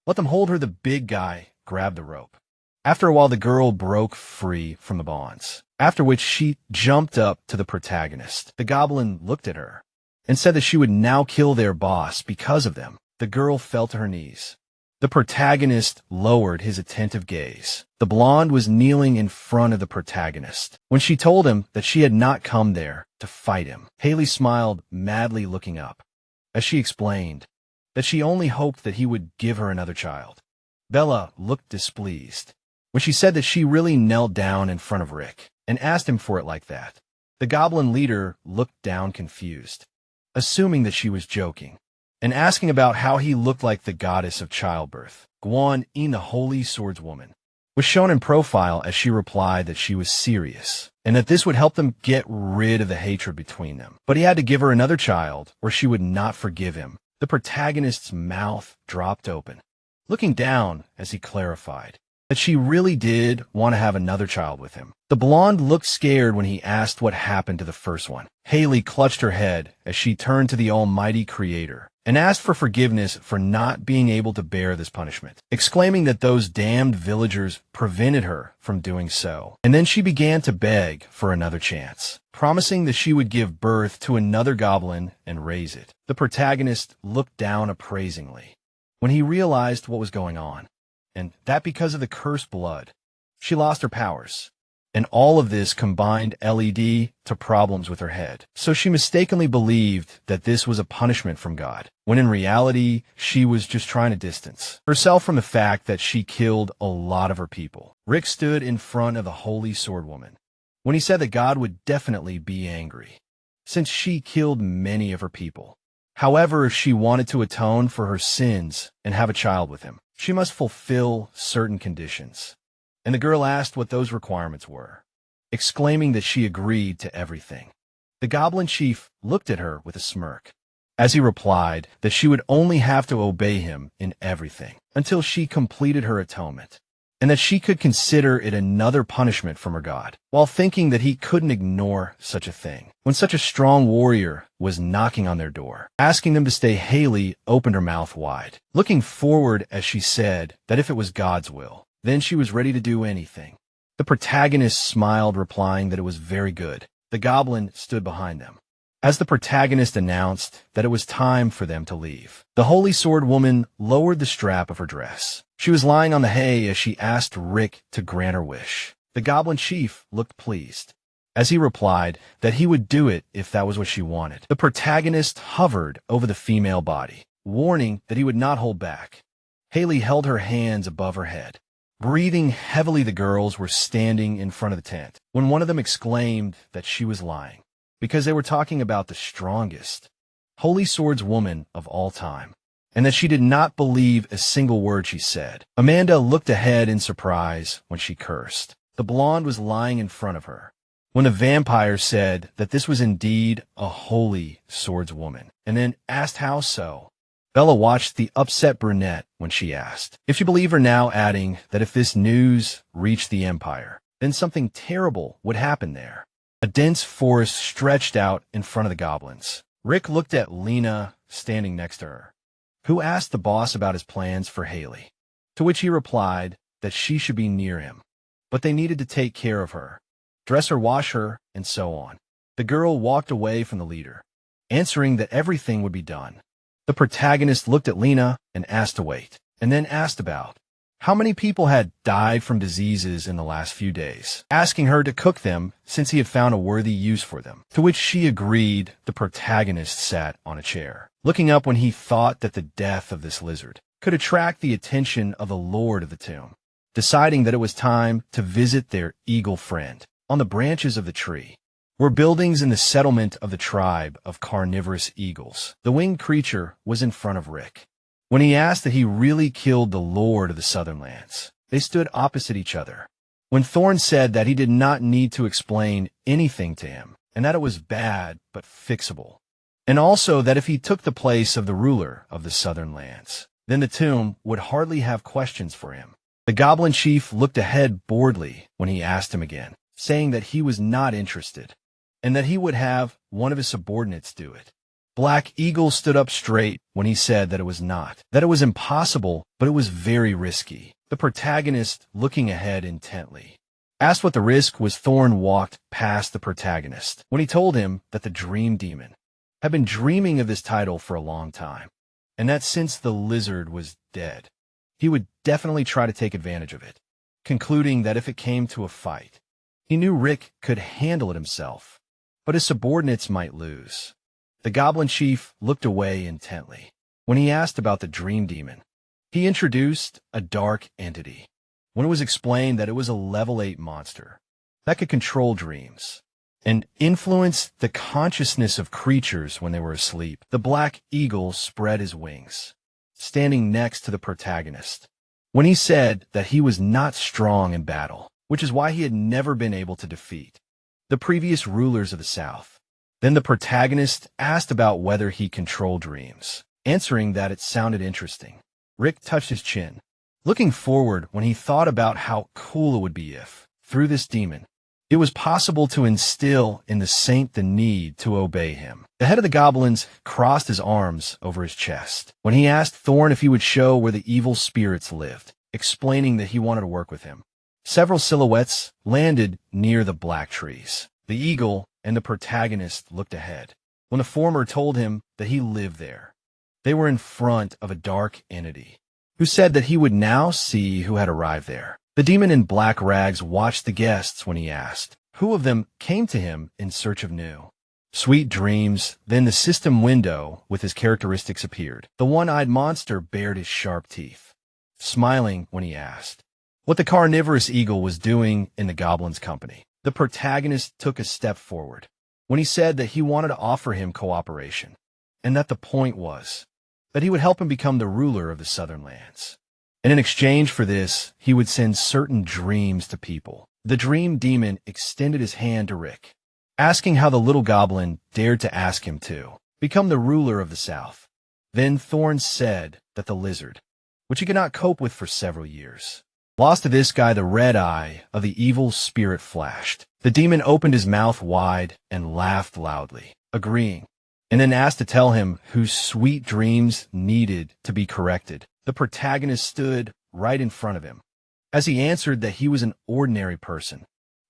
Let them hold her. The big guy grabbed the rope. After a while, the girl broke free from the bonds, after which she jumped up to the protagonist. The goblin looked at her and said that she would now kill their boss because of them. The girl fell to her knees. The protagonist lowered his attentive gaze. The blonde was kneeling in front of the protagonist when she told him that she had not come there to fight him. Haley smiled, madly looking up, as she explained that she only hoped that he would give her another child. Bella looked displeased when she said that she really knelt down in front of Rick and asked him for it like that. The goblin leader looked down confused, assuming that she was joking, and asking about how he looked like the goddess of childbirth. Guan-in, the holy swordswoman, was shown in profile as she replied that she was serious. and that this would help them get rid of the hatred between them. But he had to give her another child, or she would not forgive him. The protagonist's mouth dropped open, looking down as he clarified that she really did want to have another child with him. The blonde looked scared when he asked what happened to the first one. Haley clutched her head as she turned to the almighty creator and asked for forgiveness for not being able to bear this punishment, exclaiming that those damned villagers prevented her from doing so. And then she began to beg for another chance, promising that she would give birth to another goblin and raise it. The protagonist looked down appraisingly when he realized what was going on, and that because of the cursed blood, she lost her powers. And all of this combined LED to problems with her head. So she mistakenly believed that this was a punishment from God, when in reality, she was just trying to distance herself from the fact that she killed a lot of her people. Rick stood in front of the Holy Sword Woman when he said that God would definitely be angry, since she killed many of her people. However, if she wanted to atone for her sins and have a child with him, she must fulfill certain conditions. And the girl asked what those requirements were, exclaiming that she agreed to everything. The goblin chief looked at her with a smirk, as he replied that she would only have to obey him in everything until she completed her atonement, and that she could consider it another punishment from her god, while thinking that he couldn't ignore such a thing. When such a strong warrior was knocking on their door, asking them to stay, Haley opened her mouth wide, looking forward as she said that if it was God's will, then she was ready to do anything. The protagonist smiled, replying that it was very good. The goblin stood behind them as the protagonist announced that it was time for them to leave. The Holy Sword Woman lowered the strap of her dress. She was lying on the hay as she asked Rick to grant her wish. The goblin chief looked pleased, as he replied that he would do it if that was what she wanted. The protagonist hovered over the female body, warning that he would not hold back. Haley held her hands above her head. Breathing heavily, the girls were standing in front of the tent when one of them exclaimed that she was lying, because they were talking about the strongest Holy Swords woman of all time, and that she did not believe a single word she said. Amanda looked ahead in surprise when she cursed. The blonde was lying in front of her when the vampire said that this was indeed a Holy Swords woman, and then asked how so. Bella watched the upset brunette when she asked if she believed her, now adding that if this news reached the Empire, then something terrible would happen there. A dense forest stretched out in front of the goblins. Rick looked at Lena standing next to her, who asked the boss about his plans for Haley, to which he replied that she should be near him, but they needed to take care of her, dress her, wash her, and so on. The girl walked away from the leader, answering that everything would be done. The protagonist looked at Lena and asked to wait, and then asked about how many people had died from diseases in the last few days, asking her to cook them since he had found a worthy use for them, to which she agreed. The protagonist sat on a chair, looking up when he thought that the death of this lizard could attract the attention of the Lord of the Tomb, deciding that it was time to visit their eagle friend. On the branches of the tree were buildings in the settlement of the tribe of carnivorous eagles. The winged creature was in front of Rick when he asked that he really killed the Lord of the Southern Lands. They stood opposite each other when Thorn said that he did not need to explain anything to him, and that it was bad but fixable, and also that if he took the place of the ruler of the Southern Lands, then the tomb would hardly have questions for him. The goblin chief looked ahead boredly when he asked him again, saying that he was not interested, and that he would have one of his subordinates do it. Black Eagle stood up straight when he said that it was not, that it was impossible, but it was very risky. The protagonist, looking ahead intently, asked what the risk was. Thorn walked past the protagonist when he told him that the Dream Demon had been dreaming of this title for a long time, and that since the lizard was dead, he would definitely try to take advantage of it, concluding that if it came to a fight, he knew Rick could handle it himself, but his subordinates might lose. The goblin chief looked away intently when he asked about the Dream Demon. He introduced a dark entity when it was explained that it was a level 8 monster that could control dreams and influence the consciousness of creatures when they were asleep. The Black Eagle spread his wings, standing next to the protagonist, when he said that he was not strong in battle, which is why he had never been able to defeat the previous rulers of the South. Then the protagonist asked about whether he controlled dreams, answering that it sounded interesting. Rick touched his chin, looking forward when he thought about how cool it would be if, through this demon, it was possible to instill in the saint the need to obey him. The head of the goblins crossed his arms over his chest when he asked Thorn if he would show where the evil spirits lived, explaining that he wanted to work with him. Several silhouettes landed near the black trees. The eagle and the protagonist looked ahead when the former told him that he lived there. They were in front of a dark entity who said that he would now see who had arrived there. The demon in black rags watched the guests when he asked who of them came to him in search of new sweet dreams. Then the system window with his characteristics appeared. The one-eyed monster bared his sharp teeth, smiling when he asked what the carnivorous eagle was doing in the goblin's company. The protagonist took a step forward when he said that he wanted to offer him cooperation, and that the point was that he would help him become the ruler of the southern lands. And in exchange for this, he would send certain dreams to people. The dream demon extended his hand to Rick, asking how the little goblin dared to ask him to become the ruler of the South. Then Thorn said that the lizard, which he could not cope with for several years, lost to this guy. The red eye of the evil spirit flashed. The demon opened his mouth wide and laughed loudly, agreeing, and then asked to tell him whose sweet dreams needed to be corrected. The protagonist stood right in front of him. As he answered that he was an ordinary person,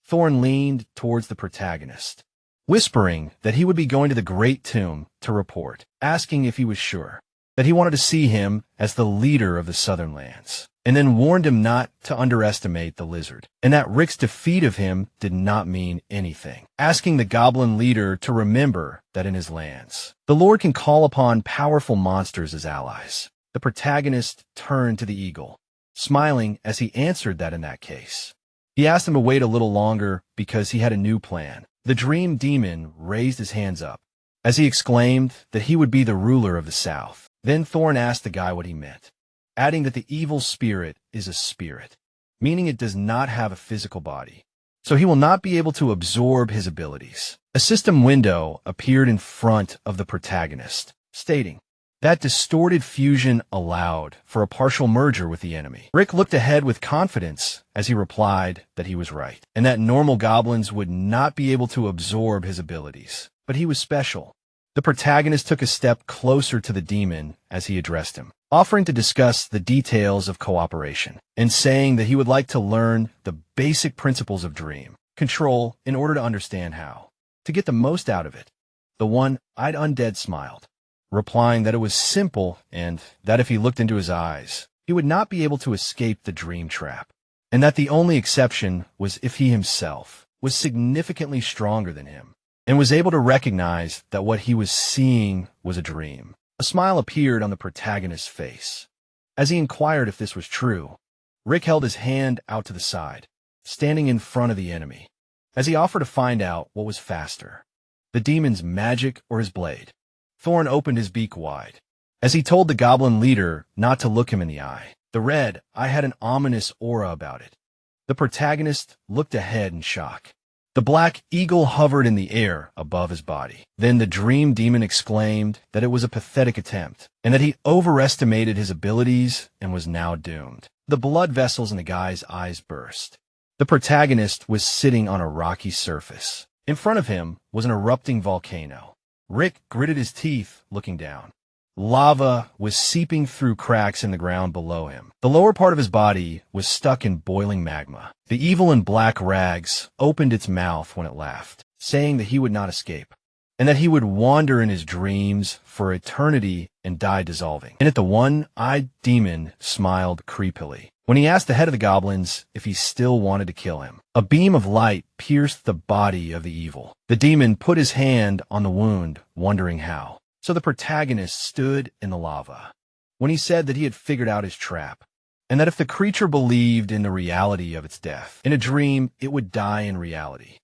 Thorn leaned towards the protagonist, whispering that he would be going to the Great Tomb to report, asking if he was sure that he wanted to see him as the leader of the southern lands, and then warned him not to underestimate the lizard, and that Rick's defeat of him did not mean anything, asking the goblin leader to remember that in his lands, the Lord can call upon powerful monsters as allies. The protagonist turned to the eagle, smiling as he answered that in that case. He asked him to wait a little longer because he had a new plan. The dream demon raised his hands up as he exclaimed that he would be the ruler of the South. Then Thorn asked the guy what he meant, adding that the evil spirit is a spirit, meaning it does not have a physical body, so he will not be able to absorb his abilities. A system window appeared in front of the protagonist, stating that distorted fusion allowed for a partial merger with the enemy. Rick looked ahead with confidence as he replied that he was right, and that normal goblins would not be able to absorb his abilities, but he was special. The protagonist took a step closer to the demon as he addressed him, offering to discuss the details of cooperation, and saying that he would like to learn the basic principles of dream control in order to understand how to get the most out of it. The one-eyed undead smiled, replying that it was simple and that if he looked into his eyes, he would not be able to escape the dream trap, and that the only exception was if he himself was significantly stronger than him and was able to recognize that what he was seeing was a dream. A smile appeared on the protagonist's face. As he inquired if this was true, Rick held his hand out to the side, standing in front of the enemy, as he offered to find out what was faster, the demon's magic or his blade. Thorn opened his beak wide, as he told the goblin leader not to look him in the eye. The red eye had an ominous aura about it. The protagonist looked ahead in shock. The black eagle hovered in the air above his body. Then the dream demon exclaimed that it was a pathetic attempt, and that he overestimated his abilities and was now doomed. The blood vessels in the guy's eyes burst. The protagonist was sitting on a rocky surface. In front of him was an erupting volcano. Rick gritted his teeth, looking down. Lava was seeping through cracks in the ground below him. The lower part of his body was stuck in boiling magma. The evil in black rags opened its mouth when it laughed, saying that he would not escape, and that he would wander in his dreams for eternity and die dissolving. And at the one-eyed demon smiled creepily when he asked the head of the goblins if he still wanted to kill him. A beam of light pierced the body of the evil. The demon put his hand on the wound, wondering how. So the protagonist stood in the lava when he said that he had figured out his trap, and that if the creature believed in the reality of its death, in a dream it would die in reality,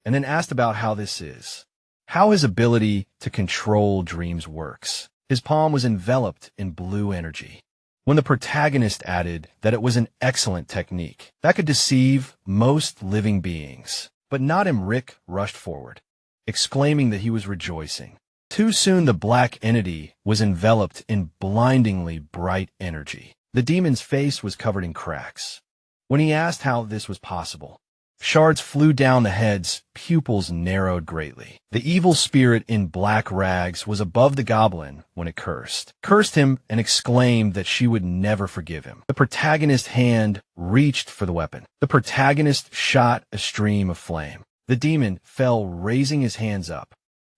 and then asked about how this is, how his ability to control dreams works. His palm was enveloped in blue energy, when the protagonist added that it was an excellent technique that could deceive most living beings. But not him. Rick rushed forward, exclaiming that he was rejoicing. Too soon the black entity was enveloped in blindingly bright energy. The demon's face was covered in cracks. When he asked how this was possible, shards flew down the head's pupils narrowed greatly. The evil spirit in black rags was above the goblin when it cursed him and exclaimed that she would never forgive him. The protagonist's hand reached for the weapon. The protagonist shot a stream of flame. The demon fell, raising his hands up.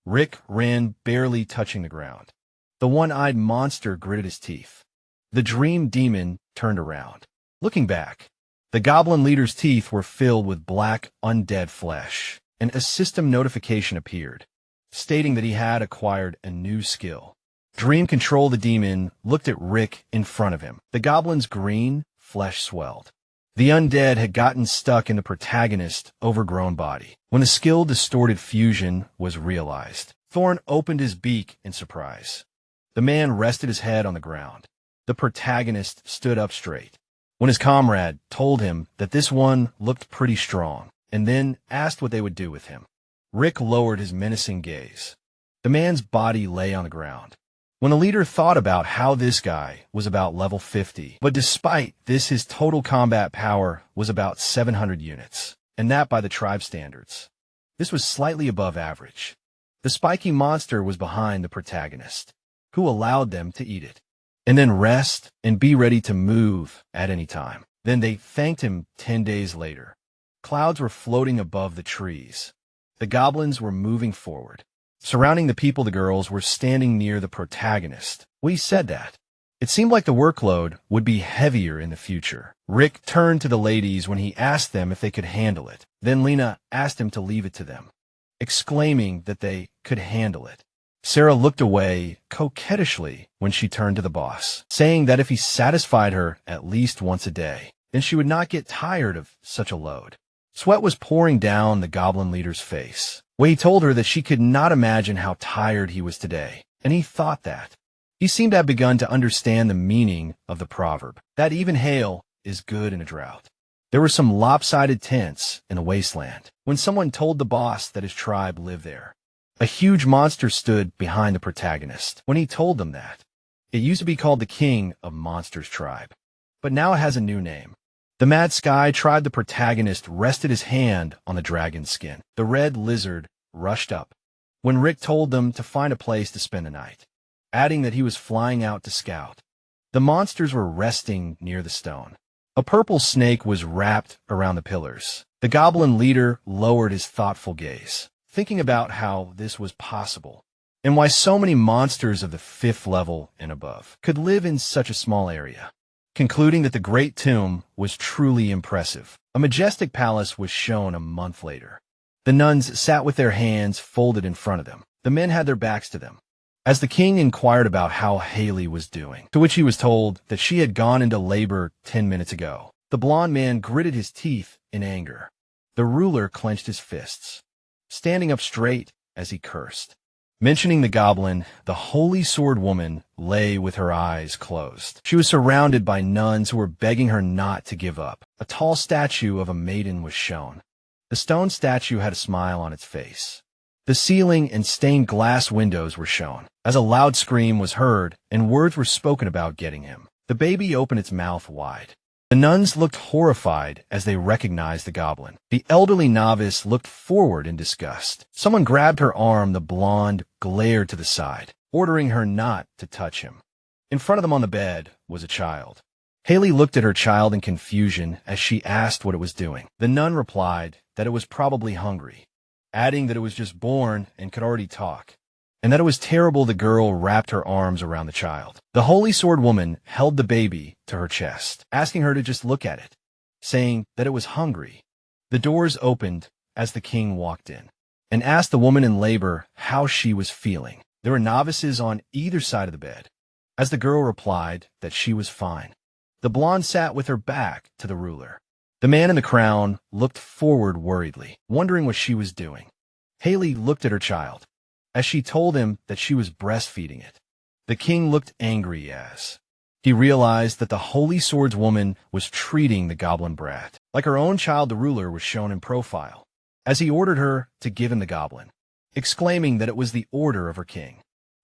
Rick ran, barely touching the ground. The one-eyed monster gritted his teeth. The dream demon turned around. Looking back, the goblin leader's teeth were filled with black, undead flesh, and a system notification appeared, stating that he had acquired a new skill. Dream Control. The demon looked at Rick in front of him. The goblin's green flesh swelled. The undead had gotten stuck in the protagonist's overgrown body. When the skill Distorted Fusion was realized, Thorn opened his beak in surprise. The man rested his head on the ground. The protagonist stood up straight. When his comrade told him that this one looked pretty strong, and then asked what they would do with him, Rick lowered his menacing gaze. The man's body lay on the ground. When the leader thought about how this guy was about level 50, but despite this his total combat power was about 700 units, and that by the tribe standards. This was slightly above average. The spiky monster was behind the protagonist, who allowed them to eat it, and then rest and be ready to move at any time. Then they thanked him 10 days later. Clouds were floating above the trees. The goblins were moving forward. Surrounding the people, the girls were standing near the protagonist. We said that. It seemed like the workload would be heavier in the future. Rick turned to the ladies when he asked them if they could handle it. Then Lena asked him to leave it to them, exclaiming that they could handle it. Sarah looked away coquettishly when she turned to the boss, saying that if he satisfied her at least once a day, then she would not get tired of such a load. Sweat was pouring down the goblin leader's face. He told her that she could not imagine how tired he was today, and he thought that. He seemed to have begun to understand the meaning of the proverb, that even hail is good in a drought. There were some lopsided tents in a wasteland when someone told the boss that his tribe lived there. A huge monster stood behind the protagonist when he told them that. It used to be called the King of Monsters tribe, but now it has a new name. The Mad Sky tribe. The protagonist rested his hand on the dragon's skin. The red lizard rushed up when Rick told them to find a place to spend the night, adding that he was flying out to scout. The monsters were resting near the stone. A purple snake was wrapped around the pillars. The goblin leader lowered his thoughtful gaze, thinking about how this was possible, and why so many monsters of the 5th level and above could live in such a small area. Concluding that the Great Tomb was truly impressive, a majestic palace was shown a month later. The nuns sat with their hands folded in front of them. The men had their backs to them. As the king inquired about how Haley was doing, to which he was told that she had gone into labor 10 minutes ago, the blond man gritted his teeth in anger. The ruler clenched his fists, standing up straight as he cursed. Mentioning the goblin, the holy sword woman lay with her eyes closed. She was surrounded by nuns who were begging her not to give up. A tall statue of a maiden was shown. The stone statue had a smile on its face. The ceiling and stained glass windows were shown, as a loud scream was heard and words were spoken about getting him. The baby opened its mouth wide. The nuns looked horrified as they recognized the goblin. The elderly novice looked forward in disgust. Someone grabbed her arm. The blonde glared to the side, ordering her not to touch him. In front of them on the bed was a child. Haley looked at her child in confusion as she asked what it was doing. The nun replied that it was probably hungry, adding that it was just born and could already talk, and that it was terrible. The girl wrapped her arms around the child. The holy sword woman held the baby to her chest, asking her to just look at it, saying that it was hungry. The doors opened as the king walked in and asked the woman in labor how she was feeling. There were novices on either side of the bed, as the girl replied that she was fine. The blonde sat with her back to the ruler. The man in the crown looked forward worriedly, wondering what she was doing. Haley looked at her child as she told him that she was breastfeeding it. The king looked angry as he realized that the holy swords woman was treating the goblin brat like her own child. The ruler was shown in profile. as he ordered her to give him the goblin, exclaiming that it was the order of her king.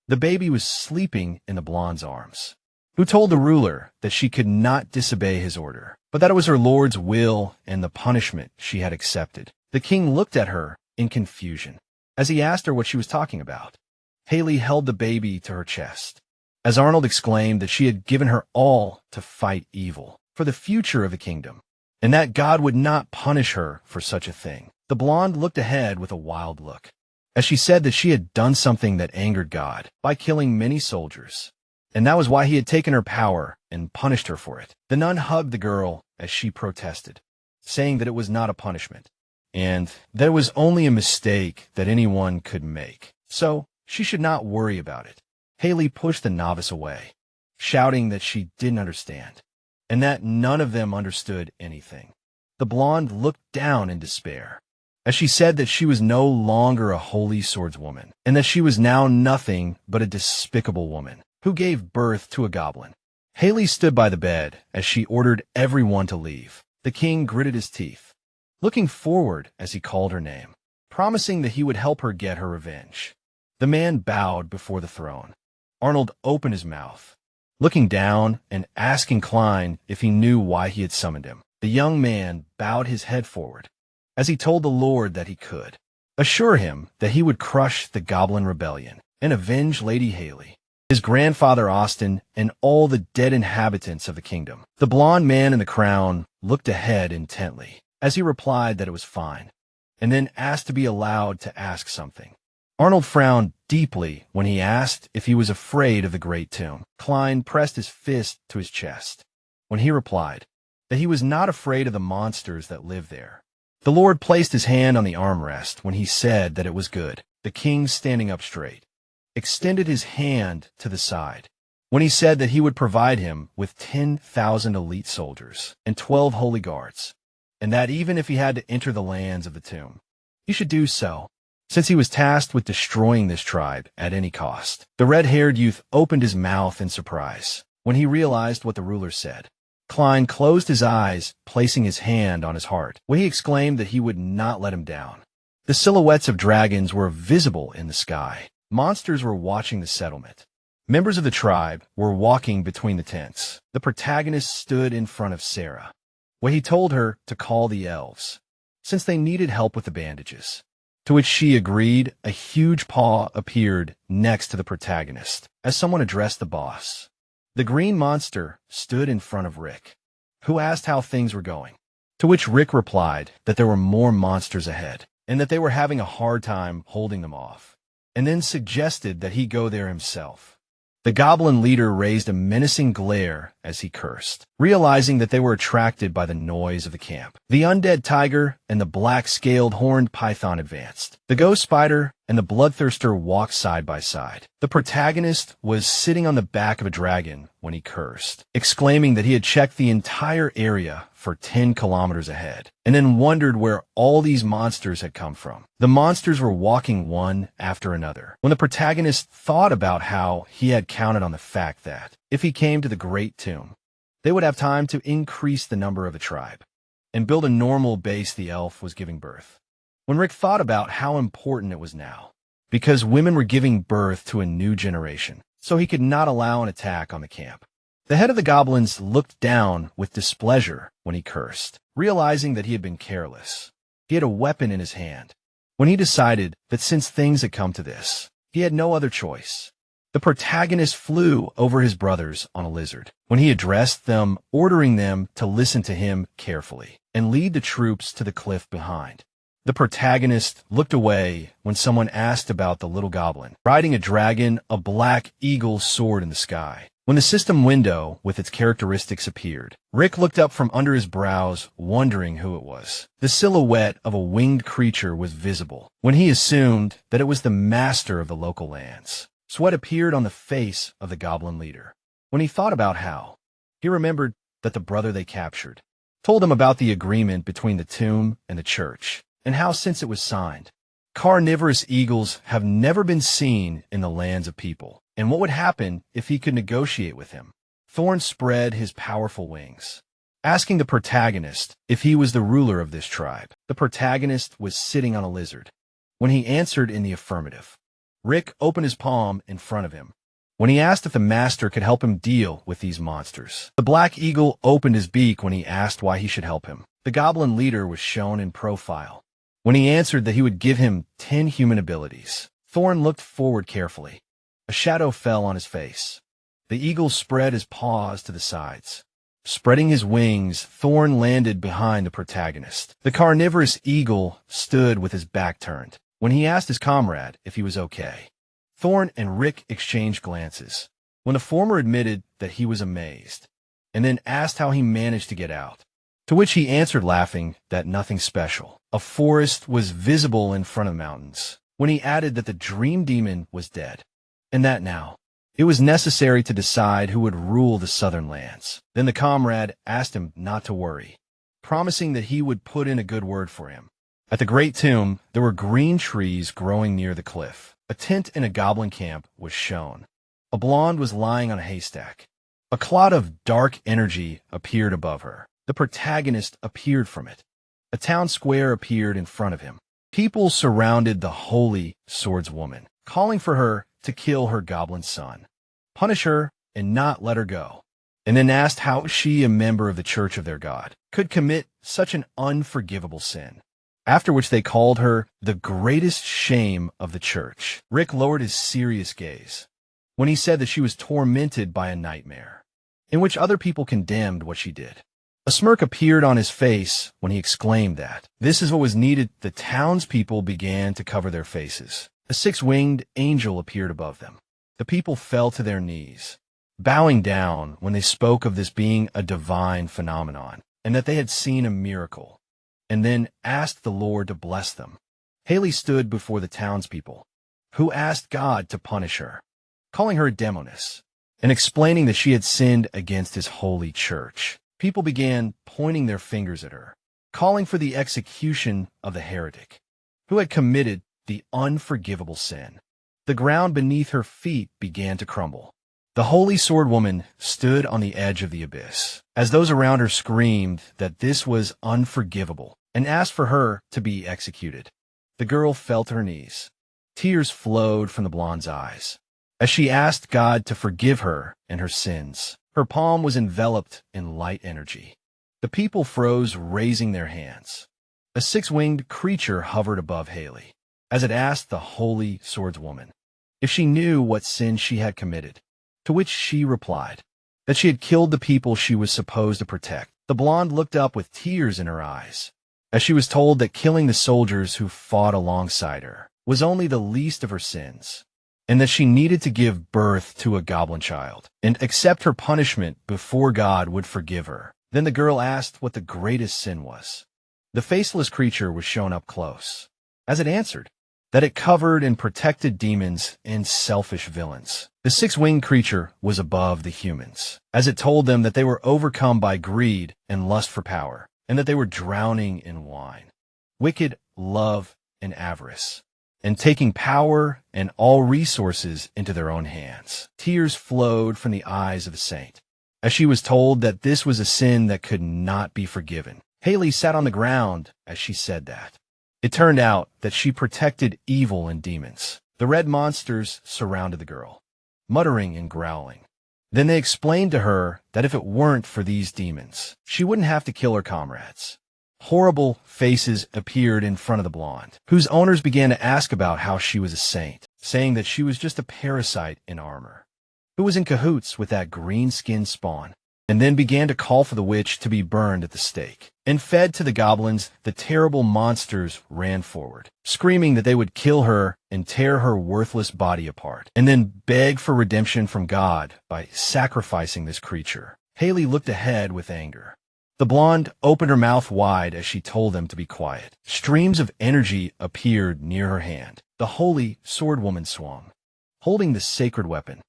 The baby was sleeping in the blonde's arms, who told the ruler that she could not disobey his order, but that it was her lord's will and the punishment she had accepted. The king looked at her in confusion as he asked her what she was talking about. Haley held the baby to her chest, as Arnold exclaimed that she had given her all to fight evil for the future of the kingdom, and that God would not punish her for such a thing. The blonde looked ahead with a wild look, as she said that she had done something that angered God by killing many soldiers, and that was why he had taken her power and punished her for it. The nun hugged the girl as she protested, saying that it was not a punishment, and that it was only a mistake that anyone could make, so she should not worry about it. Haley pushed the novice away, shouting that she didn't understand, and that none of them understood anything. The blonde looked down in despair, as she said that she was no longer a holy swordswoman, and that she was now nothing but a despicable woman who gave birth to a goblin. Haley stood by the bed as she ordered everyone to leave. The king gritted his teeth, looking forward as he called her name, promising that he would help her get her revenge. The man bowed before the throne. Arnold opened his mouth, looking down and asking Klein if he knew why he had summoned him. The young man bowed his head forward, as he told the Lord that he could assure him that he would crush the Goblin Rebellion and avenge Lady Haley, his grandfather Austin, and all the dead inhabitants of the kingdom. The blond man in the crown looked ahead intently as he replied that it was fine, and then asked to be allowed to ask something. Arnold frowned deeply when he asked if he was afraid of the Great Tomb. Klein pressed his fist to his chest when he replied that he was not afraid of the monsters that live there. The Lord placed his hand on the armrest when he said that it was good. The king, standing up straight, extended his hand to the side when he said that he would provide him with 10,000 elite soldiers and 12 holy guards, and that even if he had to enter the lands of the tomb, he should do so, since he was tasked with destroying this tribe at any cost. The red-haired youth opened his mouth in surprise when he realized what the ruler said. Klein closed his eyes, placing his hand on his heart, when he exclaimed that he would not let him down. The silhouettes of dragons were visible in the sky. Monsters were watching the settlement. Members of the tribe were walking between the tents. The protagonist stood in front of Sarah, where he told her to call the elves, since they needed help with the bandages. To which she agreed. A huge paw appeared next to the protagonist as someone addressed the boss. The green monster stood in front of Rick, who asked how things were going, to which Rick replied that there were more monsters ahead and that they were having a hard time holding them off, and then suggested that he go there himself. The goblin leader raised a menacing glare as he cursed, realizing that they were attracted by the noise of the camp. The undead tiger and the black-scaled horned python advanced. The ghost spider and the bloodthirster walked side by side. The protagonist was sitting on the back of a dragon when he cursed, exclaiming that he had checked the entire area for 10 kilometers ahead, and then wondered where all these monsters had come from. The monsters were walking one after another, when the protagonist thought about how he had counted on the fact that, if he came to the Great Tomb, they would have time to increase the number of the tribe and build a normal base the elf was giving birth. When Rick thought about how important it was now, because women were giving birth to a new generation, so he could not allow an attack on the camp. The head of the goblins looked down with displeasure when he cursed, realizing that he had been careless. He had a weapon in his hand when he decided that since things had come to this, he had no other choice. The protagonist flew over his brothers on a lizard when he addressed them, ordering them to listen to him carefully and lead the troops to the cliff behind. The protagonist looked away when someone asked about the little goblin riding a dragon, a black eagle's sword in the sky. When the system window with its characteristics appeared, Rick looked up from under his brows, wondering who it was. The silhouette of a winged creature was visible when he assumed that it was the master of the local lands. Sweat appeared on the face of the goblin leader when he thought about how he remembered that the brother they captured told him about the agreement between the tomb and the church, and how since it was signed, carnivorous eagles have never been seen in the lands of people, and what would happen if he could negotiate with him. Thorn spread his powerful wings asking the protagonist if he was the ruler of this tribe. The protagonist was sitting on a lizard. When he answered in the affirmative, Rick opened his palm in front of him. When he asked if the master could help him deal with these monsters, the black eagle opened his beak when he asked why he should help him. The goblin leader was shown in profile. When he answered that he would give him 10 human abilities, Thorn looked forward carefully. A shadow fell on his face. The eagle spread his paws to the sides. Spreading his wings, Thorn landed behind the protagonist. The carnivorous eagle stood with his back turned. When he asked his comrade if he was okay, Thorn and Rick exchanged glances. When the former admitted that he was amazed, and then asked how he managed to get out, to which he answered laughing that nothing special. A forest was visible in front of the mountains. When he added that the dream demon was dead, and that now it was necessary to decide who would rule the southern lands. Then the comrade asked him not to worry, promising that he would put in a good word for him. At the great tomb, there were green trees growing near the cliff. A tent in a goblin camp was shown. A blonde was lying on a haystack. A cloud of dark energy appeared above her. The protagonist appeared from it. A town square appeared in front of him. People surrounded the holy swordswoman, calling for her to kill her goblin son, punish her, and not let her go, and then asked how she, a member of the church of their god, could commit such an unforgivable sin. After which they called her the greatest shame of the church. Rick lowered his serious gaze when he said that she was tormented by a nightmare, in which other people condemned what she did. A smirk appeared on his face when he exclaimed that this is what was needed. The townspeople began to cover their faces. A six-winged angel appeared above them. The people fell to their knees, bowing down when they spoke of this being a divine phenomenon, and that they had seen a miracle, and then asked the Lord to bless them. Haley stood before the townspeople, who asked God to punish her, calling her a demoness, and explaining that she had sinned against his holy church. People began pointing their fingers at her, calling for the execution of the heretic, who had committed the unforgivable sin. The ground beneath her feet began to crumble. The holy swordwoman stood on the edge of the abyss, as those around her screamed that this was unforgivable, and asked for her to be executed. The girl fell to her knees. Tears flowed from the blonde's eyes, as she asked God to forgive her and her sins. Her palm was enveloped in light energy. The people froze, raising their hands. A six-winged creature hovered above Haley, as it asked the holy swordswoman if she knew what sin she had committed, to which she replied that she had killed the people she was supposed to protect. The blonde looked up with tears in her eyes, as she was told that killing the soldiers who fought alongside her was only the least of her sins, and that she needed to give birth to a goblin child and accept her punishment before God would forgive her. Then the girl asked what the greatest sin was. The faceless creature was shown up close, as it answered that it covered and protected demons and selfish villains. The six-winged creature was above the humans, as it told them that they were overcome by greed and lust for power, and that they were drowning in wine, wicked love and avarice, and taking power and all resources into their own hands. Tears flowed from the eyes of the saint, as she was told that this was a sin that could not be forgiven. Haley sat on the ground as she said that. It turned out that she protected evil and demons. The red monsters surrounded the girl, muttering and growling. Then they explained to her that if it weren't for these demons, she wouldn't have to kill her comrades. Horrible faces appeared in front of the blonde, whose owners began to ask about how she was a saint, saying that she was just a parasite in armor, who was in cahoots with that green-skinned spawn, and then began to call for the witch to be burned at the stake. And fed to the goblins, the terrible monsters ran forward, screaming that they would kill her and tear her worthless body apart, and then beg for redemption from God by sacrificing this creature. Haley looked ahead with anger. The blonde opened her mouth wide as she told them to be quiet. Streams of energy appeared near her hand. The holy swordwoman swung, holding the sacred weapon,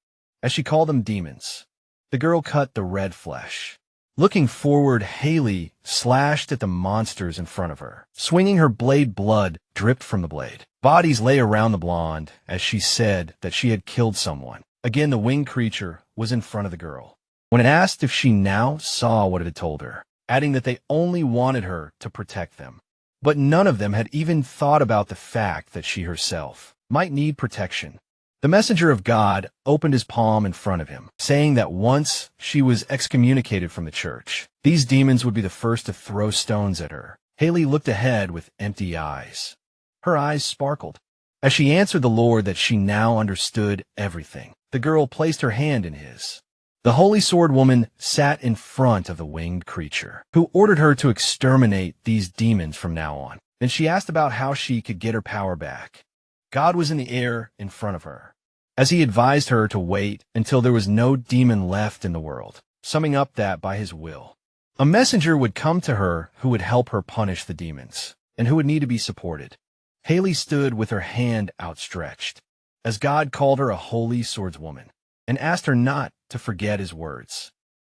as she called them demons. The girl cut the red flesh. Looking forward, Haley slashed at the monsters in front of her. Swinging her blade, blood dripped from the blade. Bodies lay around the blonde as she said that she had killed someone. Again, the winged creature was in front of the girl. When it asked if she now saw what it had told her, adding that they only wanted her to protect them. But none of them had even thought about the fact that she herself might need protection. The messenger of God opened his palm in front of him, saying that once she was excommunicated from the church, these demons would be the first to throw stones at her. Haley looked ahead with empty eyes. Her eyes sparkled. As she answered the Lord that she now understood everything, the girl placed her hand in his. The Holy Sword Woman sat in front of the winged creature, who ordered her to exterminate these demons from now on. Then she asked about how she could get her power back. God was in the air in front of her, as he advised her to wait until there was no demon left in the world, summing up that by his will, a messenger would come to her who would help her punish the demons, and who would need to be supported. Haley stood with her hand outstretched, as God called her a holy swordswoman, and asked her not to forget his words.